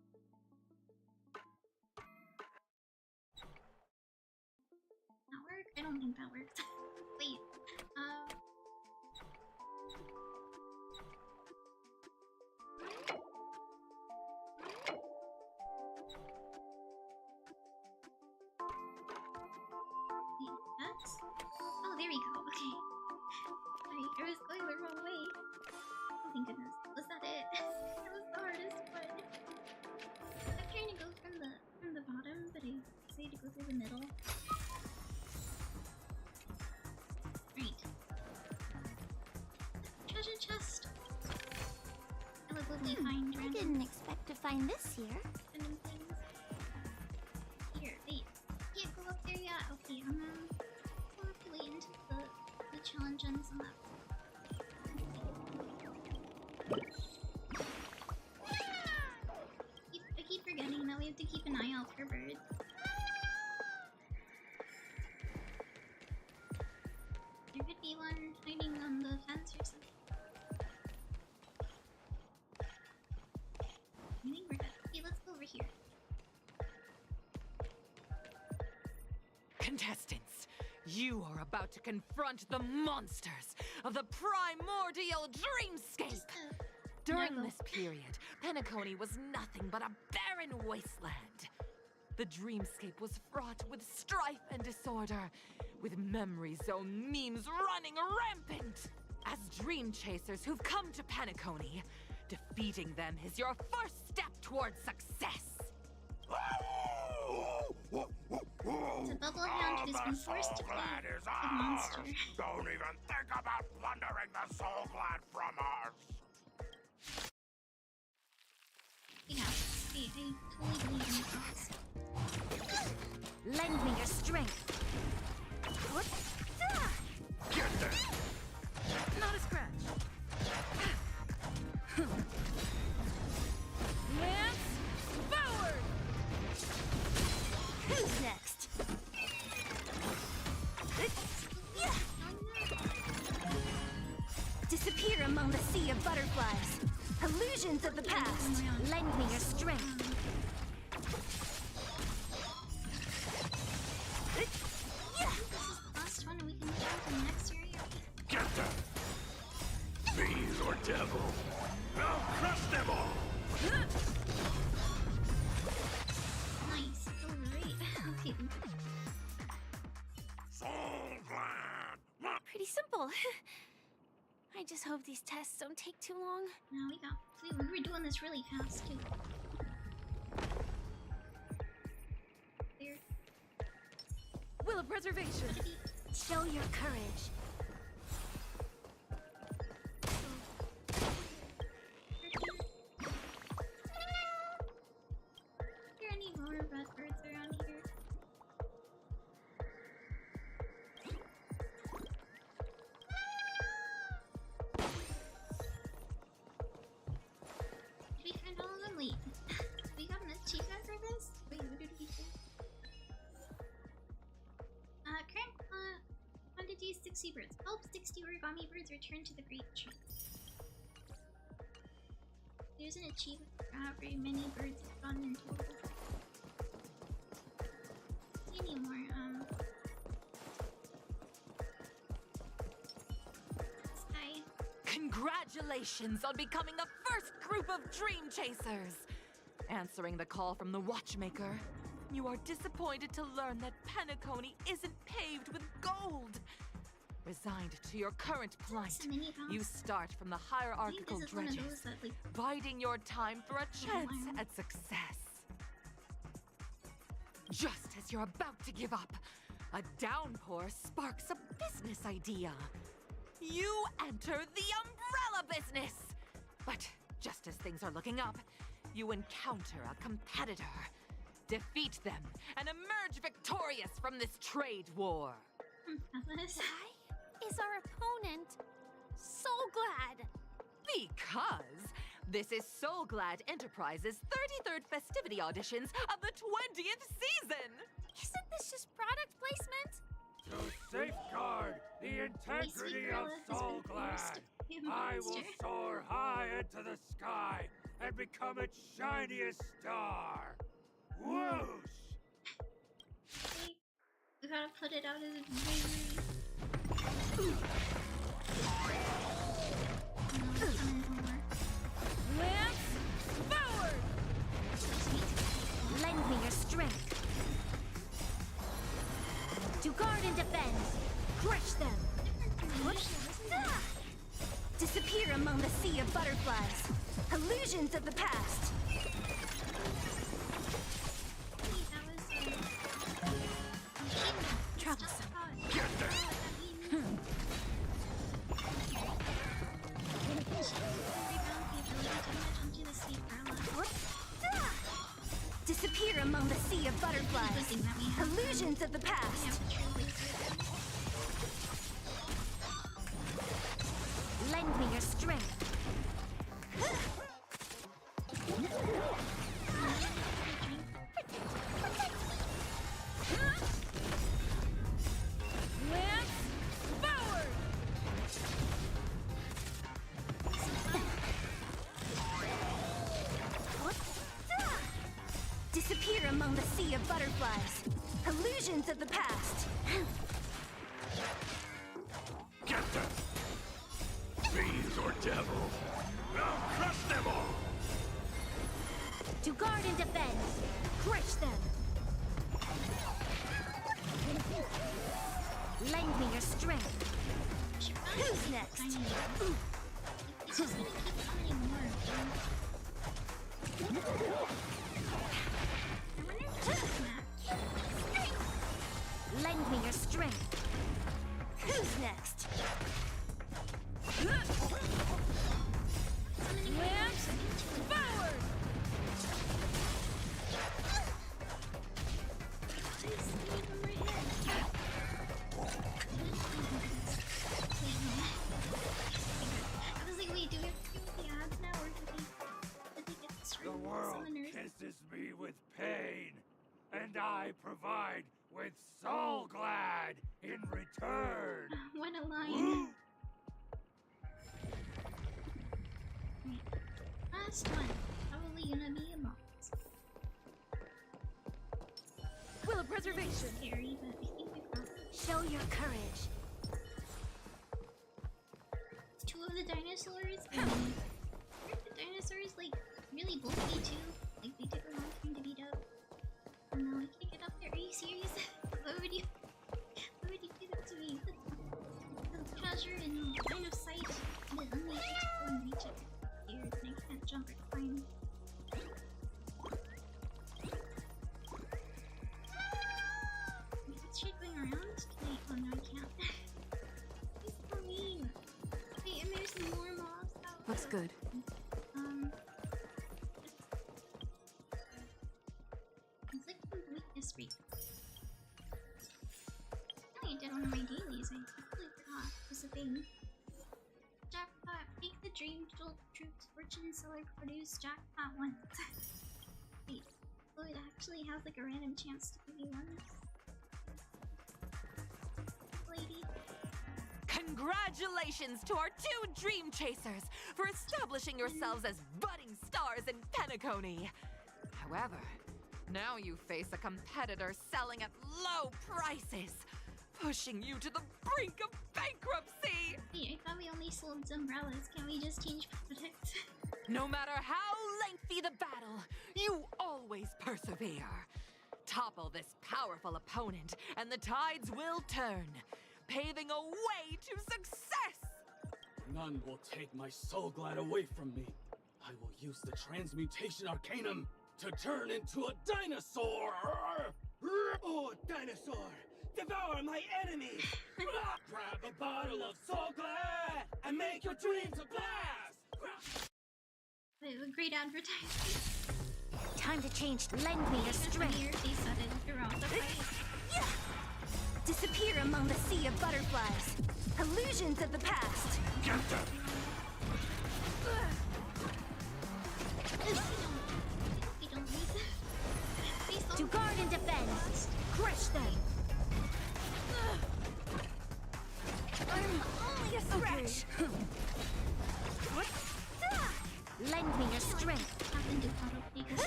That work? I don't think that works. Wait. Wait, that's... Oh, there we go. Okay. I was going the wrong way. Oh, thank goodness. Was that it? That was the hardest one. I'm trying to go from the bottom, but I decided to go through the middle. Right. Treasure chest. I look lovely find I random. didn't expect to find this here. Random things. Here, wait. Can't go up there yet. Okay, I'm gonna wait into the challenge ends on that. I keep forgetting that we have to keep an eye out for birds. There could be one hiding on the fence or something. I think we're good. Okay, let's go over here. Contestants, you are about to confront the monsters of the primordial dreamscape. During this period, Penacony was nothing but a barren wasteland. The dreamscape was fraught with strife and disorder, with memory zone memes running rampant. As dream chasers who've come to Penacony, defeating them is your first step towards success. It's a bubble hound who's been forced to play the monster. Don't even think about plundering the Soul Glad from us! Yeah, I totally believe in this. Lend me your strength. Get there! Not a scratch. Lance forward! Who's next? Disappear among the sea of butterflies. Illusions of the past. Lend me your strength. This is the last one, and we can move on to the next area. Get them! Bees or devil, I'll crush them all! Nice. Alright. Okay. Soul Glad! Pretty simple. I just hope these tests don't take too long. No, we were doing this really fast too. There. Will of preservation. Show your courage. Are there any more red birds around here? Did we find all of them? Wait. We got an achievement for this? Wait, what did we do? Current quantity is 60 birds. Help 60 origami birds return to the great tree. There's an achievement for how very many birds have gone in total. Any more, Sky. Congratulations on becoming the first group of dream chasers! Answering the call from the watchmaker, you are disappointed to learn that Penacony isn't paved with gold. Resigned to your current plight, you start from the hierarchical dredges, biding your time for a chance at success. Just as you're about to give up, a downpour sparks a business idea. You enter the umbrella business! But just as things are looking up, you encounter a competitor. Defeat them and emerge victorious from this trade war. Why is our opponent Soul Glad? Because this is Soul Glad Enterprises' 33rd festivity auditions of the 20th season! Isn't this just product placement? To safeguard the integrity of Soulglad, I will soar high into the sky and become its shiniest star. Whoosh! We gotta put it out of the bravery. Lance forward! Lend me your strength. To guard and defend. Crush them. Disappear among the sea of butterflies. Illusions of the past. Troublesome. Disappear among the sea of butterflies. Illusions of the past. Lend me your strength. Lance forward! Disappear among the sea of butterflies. Illusions of the past. Get them! Fiends or devils! I'll crush them all! To guard and defend. Crush them. Lend me your strength. Who's next? It's just gonna keep coming more. Lend me your strength. Who's next? Lance forward! I was like, wait, do we have to do the ads now, or do they get straight The from world summoners? kisses me with pain, and I provide with Soulglad in return. What a line. Last one. Probably gonna be a boss. Will of preservation. Scary, but I think we got it. Show your courage. Two of the dinosaurs. Aren't the dinosaurs like really bulky too? Like they took a long time to beat up. Oh no, I can't get up there. Are you serious? Why would you do that to me? The treasure and line of sight. And then only I get to go and reach it here, and I can't jump or climb. Is this shit going around? Can I? Oh no, I can't. He's so mean. Wait, and there's more mobs out. Looks good. Inflict weakness rate. I did one of my dailies. I totally forgot. Was a thing. Jackpot. Make the Dream Troops Fortune Seller produce jackpot once. Wait. So it actually has like a random chance to give you one. Lady. Congratulations to our two Dream Chasers for establishing yourselves as budding stars in Penacony. However, now you face a competitor selling at low prices, pushing you to the brink of bankruptcy! Wait, I thought we only sold umbrellas. Can't we just change products? No matter how lengthy the battle, you always persevere. Topple this powerful opponent, and the tides will turn, paving a way to success! None will take my Soulglad away from me. I will use the Transmutation Arcanum to turn into a dinosaur! Oh, dinosaur! Devour my enemies! Grab a bottle of Soulglad and make your dreams a blast! Wait, a great advertisement. Time to change. Lend me your strength. They said it throughout the fight. Disappear among the sea of butterflies. Illusions of the past. Get them! To guard and defend. Crush them. Lend me your strength. Happen to auto play this.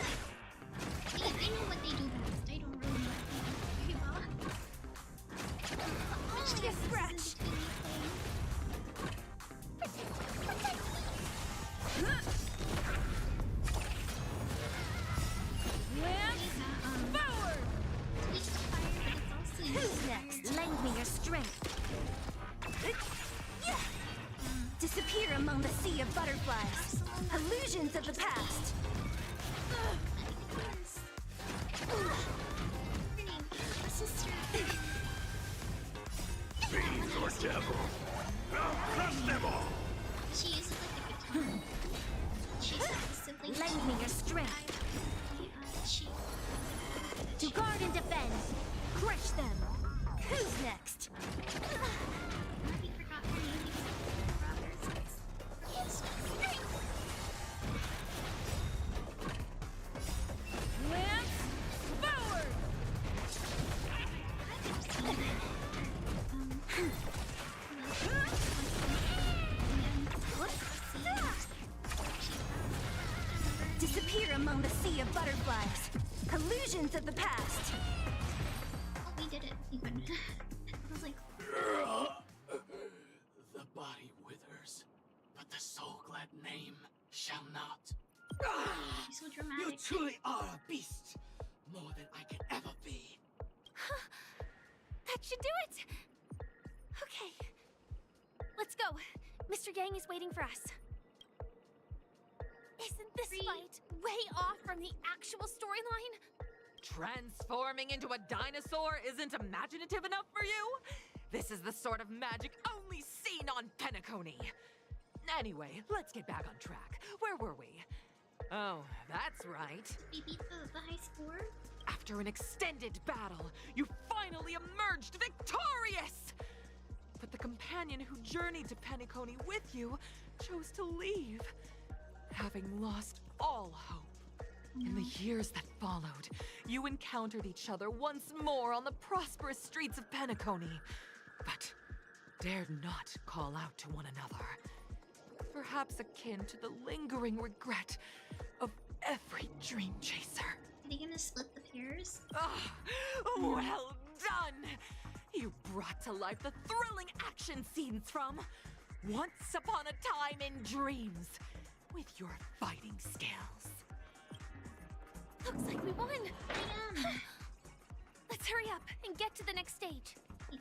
They know what they do best. I don't really know what they do very well. Only a scratch. Forward! Who's next? Lend me your strength. Disappear among the sea of butterflies. Illusions of the past. Fiend or devil, I'll crush them all! She uses like a guitar. She's simply Lend me your strength. To guard and defend. Crush them. Who's next? He forgot her name because Robert's. Lance, forward! Disappear among the sea of butterflies. Illusions of the past. Oh, we did it. Even. I was like, The body withers, but the soul-glad name shall not. she's so dramatic. You truly are a beast, more than I can ever be. That should do it. Okay. Let's go. Mr. Yang is waiting for us. Isn't this fight way off from the actual storyline? Transforming into a dinosaur isn't imaginative enough for you? This is the sort of magic only seen on Penacony. Anyway, let's get back on track. Where were we? Oh, that's right. We beat the high score? After an extended battle, you finally emerged victorious! But the companion who journeyed to Penacony with you chose to leave, having lost all hope. In the years that followed, you encountered each other once more on the prosperous streets of Penacony, but dared not call out to one another. Perhaps akin to the lingering regret of every dream chaser. Are they gonna split the pairs? Ah, well done! You brought to life the thrilling action scenes from Once Upon a Time in Dreams with your fighting skills. Looks like we won. Let's hurry up and get to the next stage. The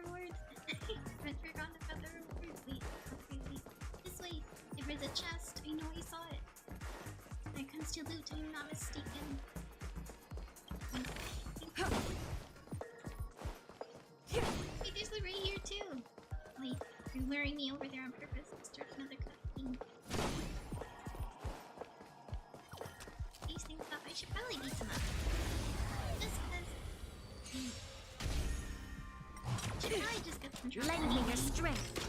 rewards. I forgot about the rewards. Wait. This way. There is a chest. I know I saw it. When it comes to loot, I'm not mistaken. Wait, there's loot right here too. Wait, you're luring me over there on purpose to start another cutscene. These things up. I should probably beat them up. Just because. Should probably just get some drop. Lend me your strength.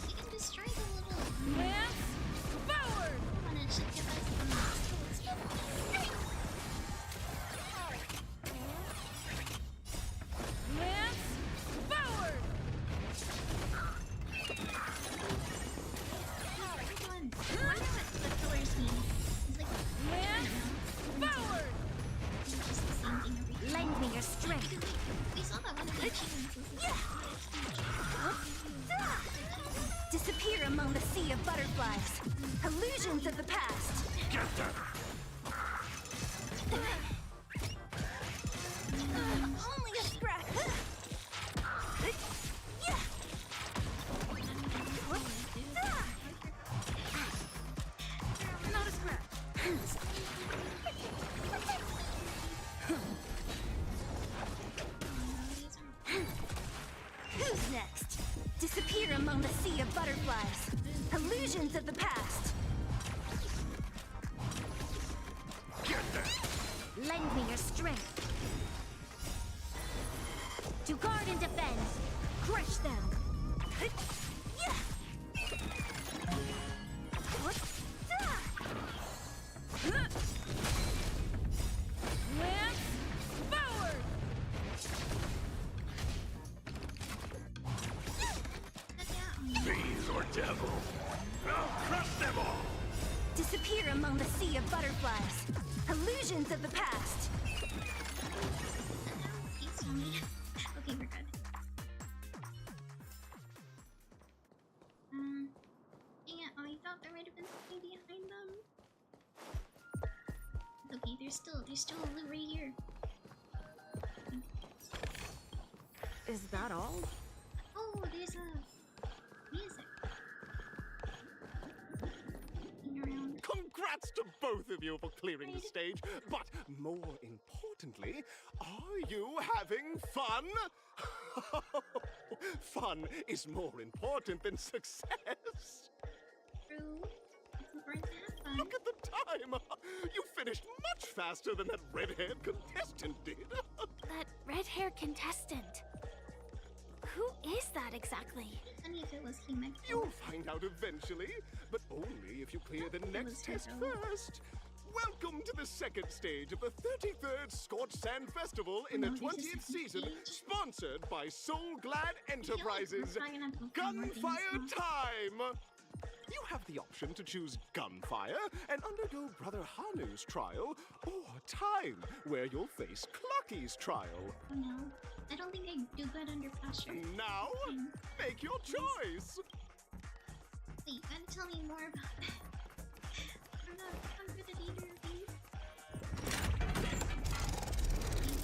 You can destroy the little. Lance, forward! Come on, it should give us some Lance, forward! Good one. I wonder what the pillars mean. It's like, Lance, forward! it's just the same thing every time. Lend me your strength. Because we saw that one of the achievements was like, Disappear among the sea of butterflies. Illusions of the past. Get them! Only a scratch. Not a scratch. Who's next? Disappear among the sea of butterflies. Illusions of the past. Lend me your strength. To guard and defend. Crush them. Fiends or devil, I'll crush them all! Disappear among the sea of butterflies. Illusions of the past. Please tell me. Okay, we're good. Dang it, oh, I thought there might have been something behind them. Okay, there's still a loot right here. Is that all? Oh, there's a music. Around. Congrats to both of you for clearing the stage, but more importantly, are you having fun? Fun is more important than success. True. It's important to have fun. Look at the time! You finished much faster than that red-haired contestant did. That red-haired contestant. Who is that exactly? Funny if it was him. You'll find out eventually, but only if you clear the next test first. Welcome to the second stage of the 33rd Scorched Sand Festival in the 20th season, sponsored by Soul Glad Enterprises. Gunfire time! You have the option to choose Gunfire and undergo Brother Hanu's trial, or Time, where you'll face Clucky's trial. Oh no, I don't think I do good under pressure. Now, make your choice! Wait, gotta tell me more about that. I'm not good at either of these.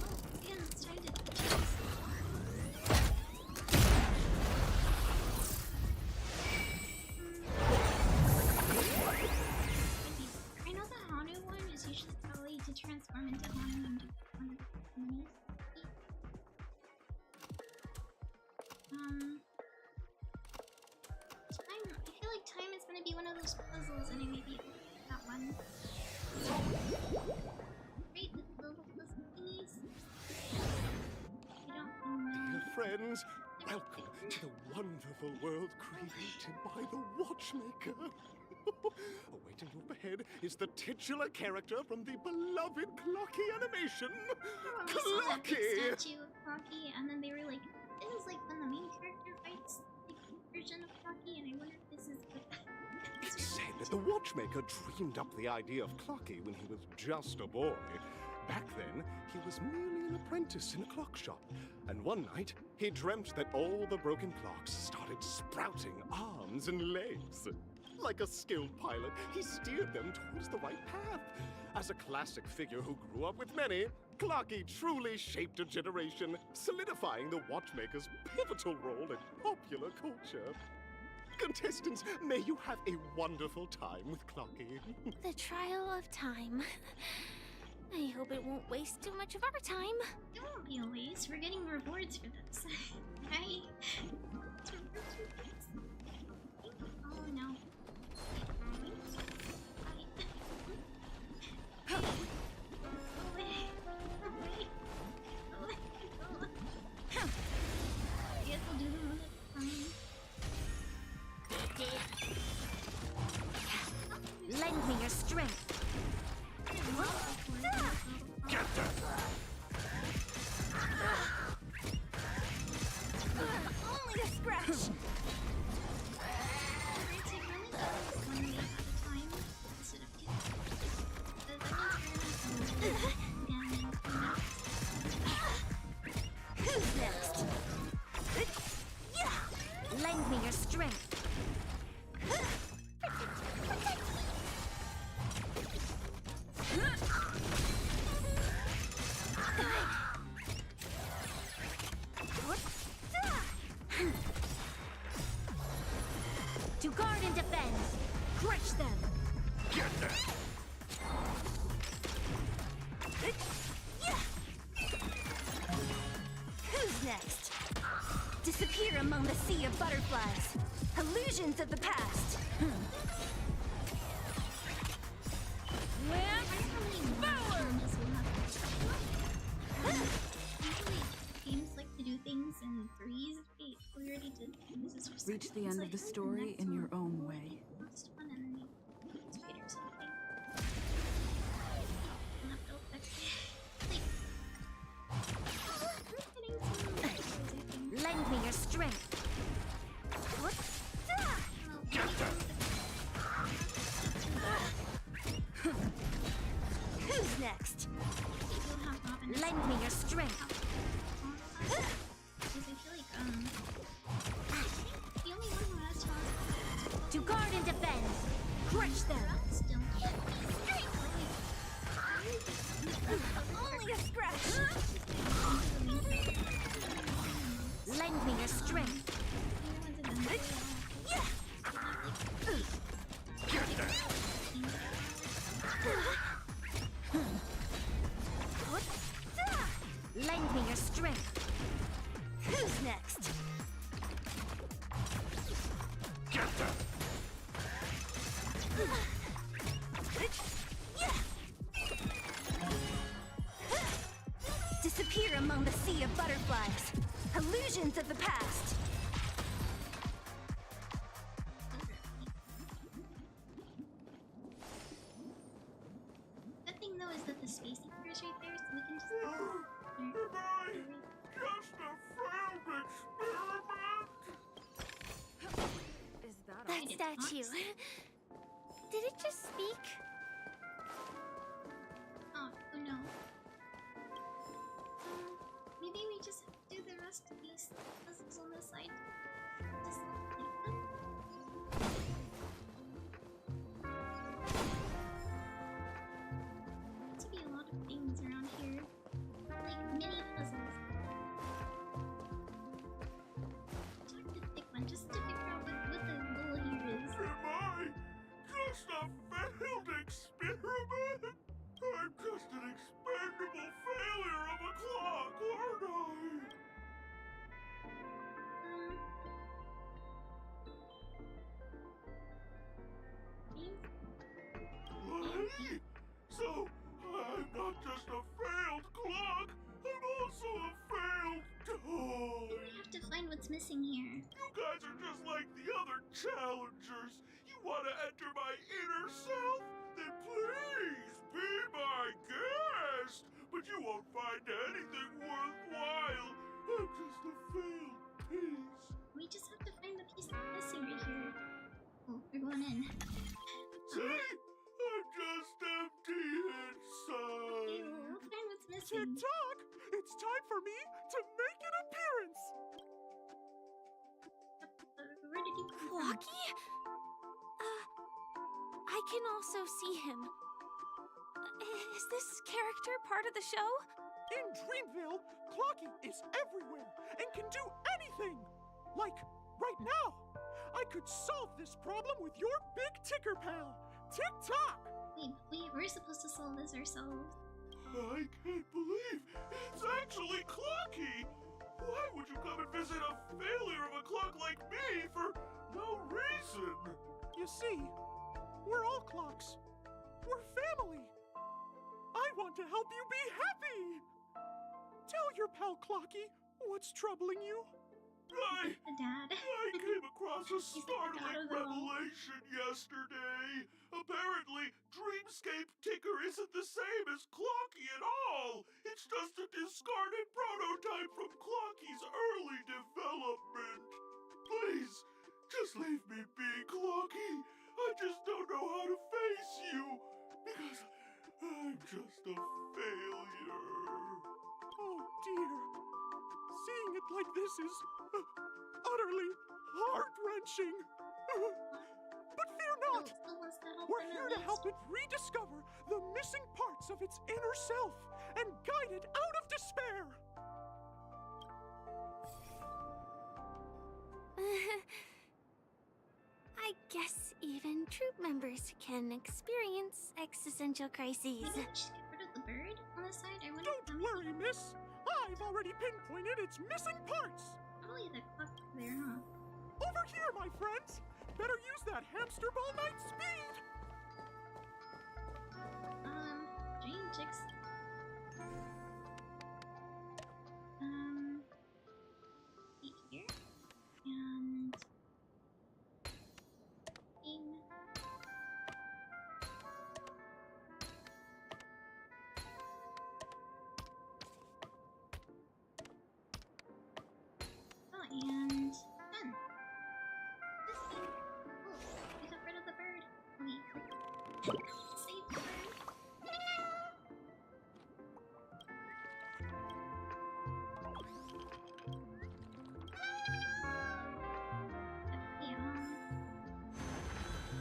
Oh, yeah, let's try to choose. I know the Hanu one is usually probably to transform into Hanu and do enemies. Time. I feel like time is gonna be one of those puzzles, and I may be able to get that one. Right, with the little puzzle thingies. I don't know. Dear friends, welcome to the wonderful world created by the Watchmaker. Awaiting you up ahead is the titular character from the beloved Clocky animation, I saw that big Clocky! statue of Clocky, and then they were like, it was like when the main character fights like a version of Clocky, and I wonder if this is what It's said that the Watchmaker dreamed up the idea of Clocky when he was just a boy. Back then, he was merely an apprentice in a clock shop, and one night, he dreamt that all the broken clocks started sprouting arms and legs. Like a skilled pilot, he steered them towards the right path. As a classic figure who grew up with many, Clocky truly shaped a generation, solidifying the Watchmaker's pivotal role in popular culture. Contestants, may you have a wonderful time with Clocky. The trial of time. I hope it won't waste too much of our time. It won't be a waste. We're getting rewards for this. Right? Oh no. I guess I'll do them one at a time. Lend me your strength. Get them! Only a scratch. Who's next? Lend me your strength. To guard and defend. Crush them. Get them! Who's next? Disappear among the sea of butterflies. Illusions of the past. Games like to do things in threes. Wait, we already did Reach the end of the story in your own way. Lend me your strength. Who's next? Lend me your strength. To guard and defend. Crush them. Only a scratch. Lend me your strength. Lend me your strength. Who's next? Get them! Disappear among the sea of butterflies. Illusions of the past. The thing though is that the space heater is right there, so we can just. Am I just a failed experiment? Is that That statue. Did it just speak? Oh no. Maybe we just have to do the rest of these puzzles on this side. Just like them. To be a lot of things around here. Like mini puzzles. Try to pick one just to figure out what the goal here is. Am I just a failed experiment? I'm just an expendable failure of a clock, aren't I? What? So, I'm not just a failed clock, I'm also a failed toy. We have to find what's missing here. You guys are just like the other challengers. You want to enter my inner self? Then please be my guest. But you won't find anything worthwhile. I'm just a failed piece. We just have to find the piece that's missing right here. Oh, we're going in. See? I'm just empty inside. Okay, well, we'll find what's missing. Tick-tock! It's time for me to make an appearance. Where did you come from? Clocky? I can also see him. Is this character part of the show? In Dreamville, Clocky is everywhere and can do anything. Like, right now, I could solve this problem with your big ticker pal, Tick-tock. Wait, we're supposed to solve this ourselves. I can't believe it's actually Clocky. Why would you come and visit a failure of a clock like me for no reason? You see, we're all clocks. We're family. I want to help you be happy. Tell your pal Clocky what's troubling you. I came across a He's startling revelation yesterday. Apparently, Dreamscape Ticker isn't the same as Clocky at all. It's just a discarded prototype from Clocky's early development. Please, just leave me be, Clocky. I just don't know how to face you, because I'm just a failure. Oh dear. Seeing it like this is utterly heart-wrenching. But fear not! We're here to help it rediscover the missing parts of its inner self and guide it out of despair. I guess even troop members can experience existential crises. Maybe we should get rid of the bird on the side. I wonder. Don't worry, miss. I've already pinpointed its missing parts. Probably the clock there, huh? Over here, my friends. Better use that hamster ball night speed. Dream chicks. Here. And Safe word. Yeah.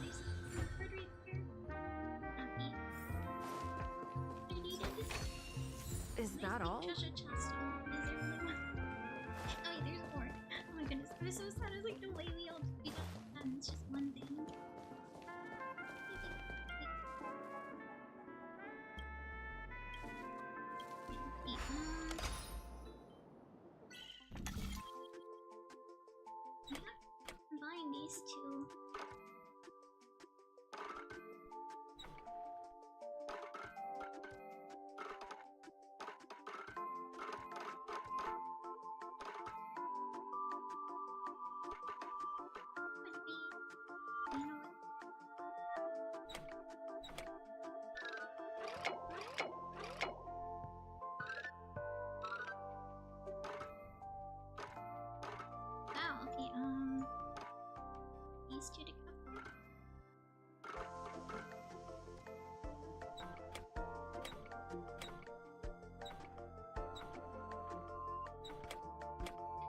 There's a bird right there. Happy. Is that all? Treasure chest. Oh, is there another one? Oh wait, there's more. Oh my goodness, I'm so sad. I was like, no way, we got done. It's just one thing. Okay, yeah, combine these two. Wow, okay, these two to cover.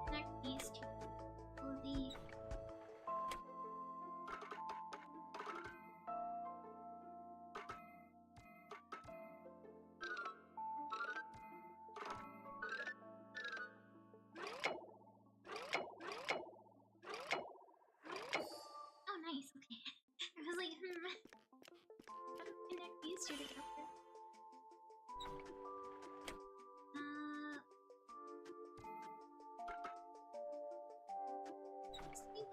Connect these two. Pull the Oh, nice. Okay. I was like, how do we connect these two together? Let's think.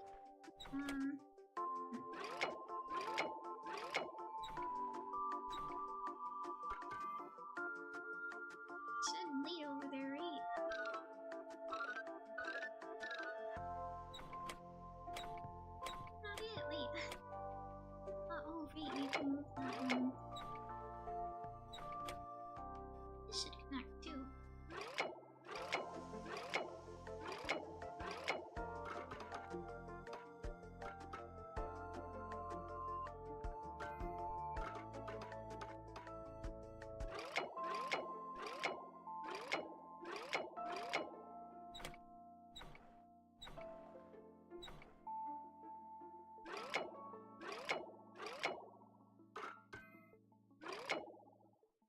Should lead over there, right? Not it. Wait. Oh, wait. We can move that one. This should connect too.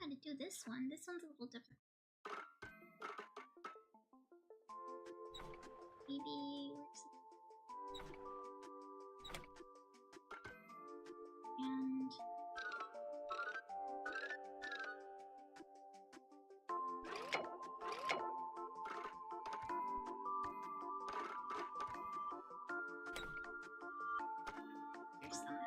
How to do this one? This one's a little different. Maybe where's and there's somehow.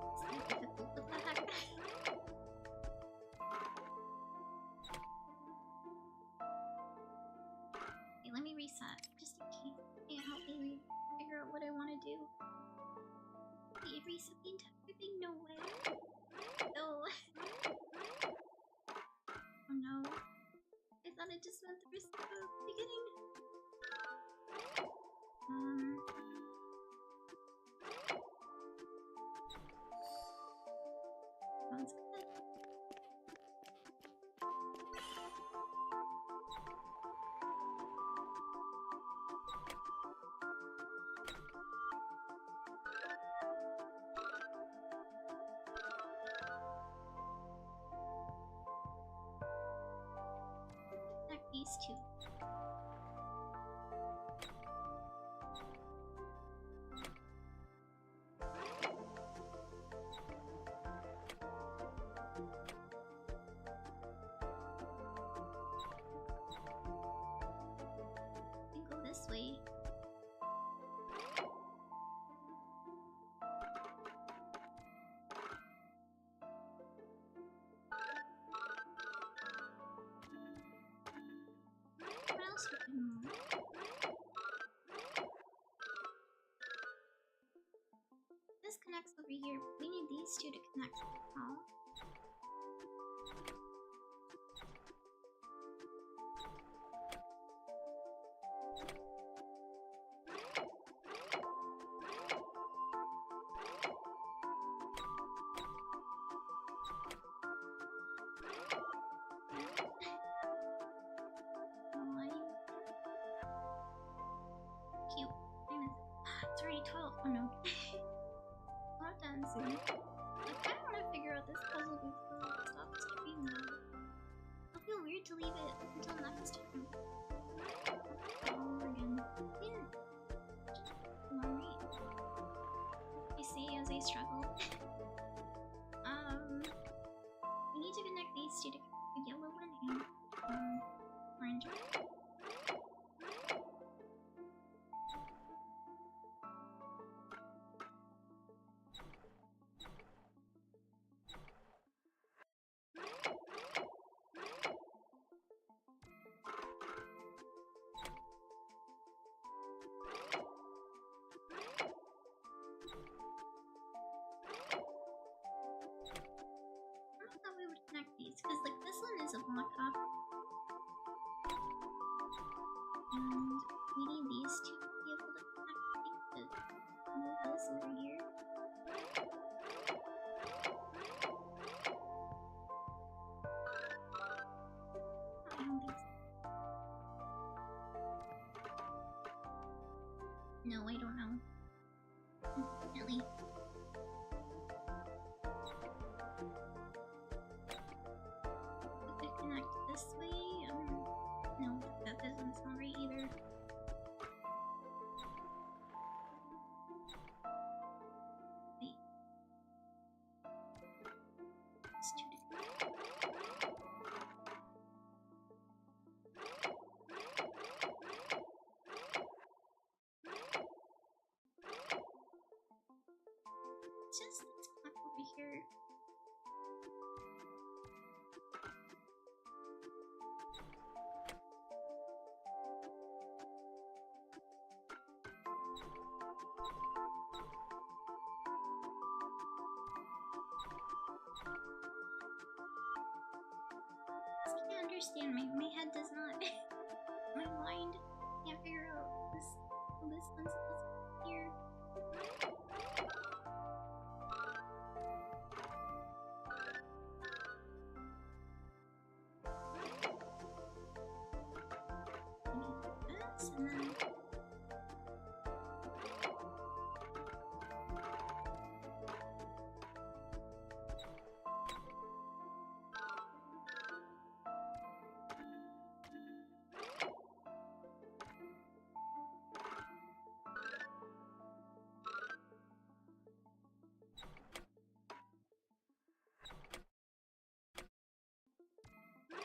It's so difficult. What the heck? Okay, let me reset just in case. Can't help me figure out what I want to do. Wait, reset the entire thing? No way. No. Oh no. I thought it just went through the beginning. Sounds good. Connect these two. And go this way. 12. Oh no. I'll have to end soon. I kind of want to figure out this puzzle before it stops skipping though. It'll feel weird to leave it until next time. All over again. Yeah. Amari. I say as I struggle. We need to connect these two together. The yellow one and orange one. Because like this one is a block top, and we need these two to be able to connect to move this over here. I don't think so. No, I don't know. Unfortunately. Connect this way. No, that doesn't sound right either. Wait. It's too difficult. Just let's climb over here. I can't understand. My head does not. My mind can't figure out this one's supposed to be here. This and then.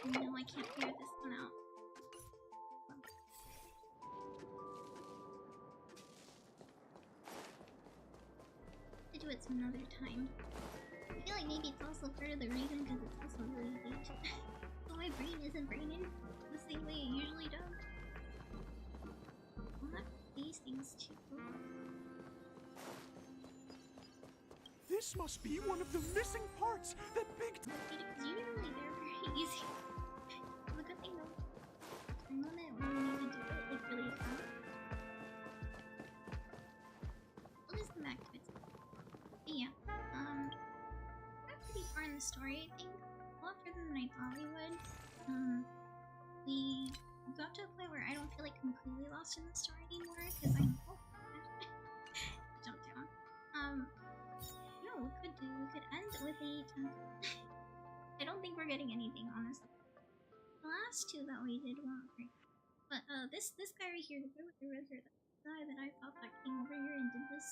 No, I can't figure this one out. To do it some other time. I feel like maybe it's also part of the reason because it's also really late. So my brain isn't braining the same way it usually does. I'll have these things too. This must be one of the missing parts that Big Usually they're very easy. The good thing though, the moment when we need to do it, it really is hard. We'll just come back to it. But yeah, we're pretty far in the story, I think. A lot further than I thought we would. We got to a point where I don't feel like completely lost in the story anymore, because I'm jump down. No, we could end with a I don't think we're getting anything, honestly. The last two that we did weren't great. But this guy right here, the guy with the red hair, the guy that I thought that came over here and did this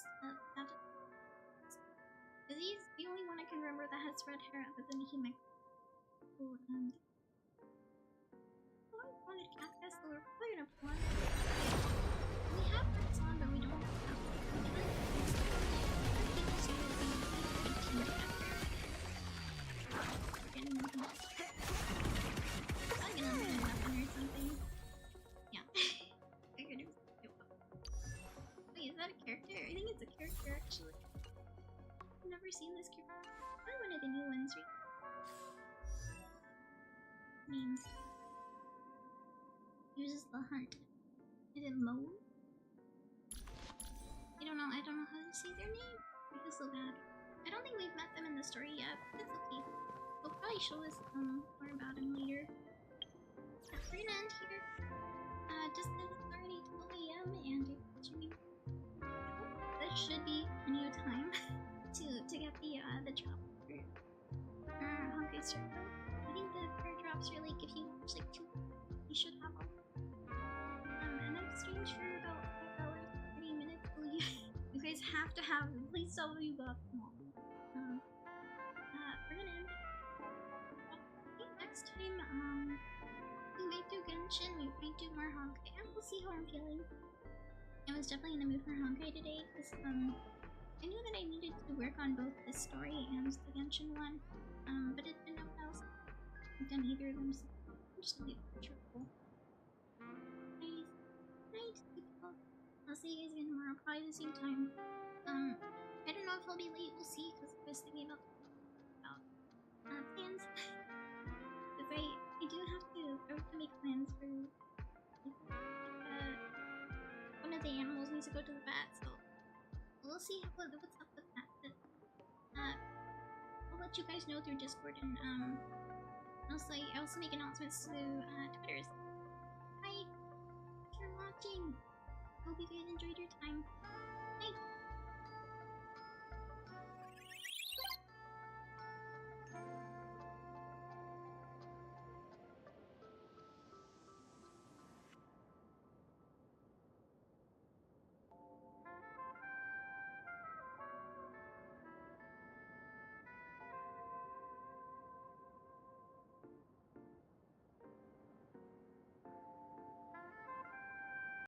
because he's the only one I can remember that has red hair other than he might and I wanted Cat so we're probably gonna pull on. We have rats on, but we don't have Wait, is that a character? I think it's a character actually. I've never seen this character. Probably one of the new ones, right? Names. Uses the hunt. Is it Mo? I don't know how to say their name. I feel so bad. I don't think we've met them in the story yet, but it's okay. They'll probably show us more about him later. Yeah, we're gonna end here. Just because it's already 12 AM and it's watching me. I hope should be plenty of time to get the drop for Honkai Star Rail. I think the prayer drops are like if you watch like 2, you should have them. And I've streamed for about 5 hours, 30 minutes. So you guys have to have them. Please tell me you got them all. We're gonna end. I think next time, we might do Genshin, we might do more Honkai, and we'll see how I'm feeling. I was definitely in the mood for Honkai today, because, I knew that I needed to work on both the story and the Genshin one, but I didn't know what else. I haven't done either of them, so I'm just gonna leave it for triple. Night, people. I'll see you guys again tomorrow, probably the same time. I don't know if I'll be late, we'll see, because I was thinking about plans. Because I do have to make plans for, one of the animals needs to go to the vet, so we'll see what's up with that. But, I'll let you guys know through Discord, and I also make announcements through Twitters. Hi, if you're watching, hope you guys enjoyed your time.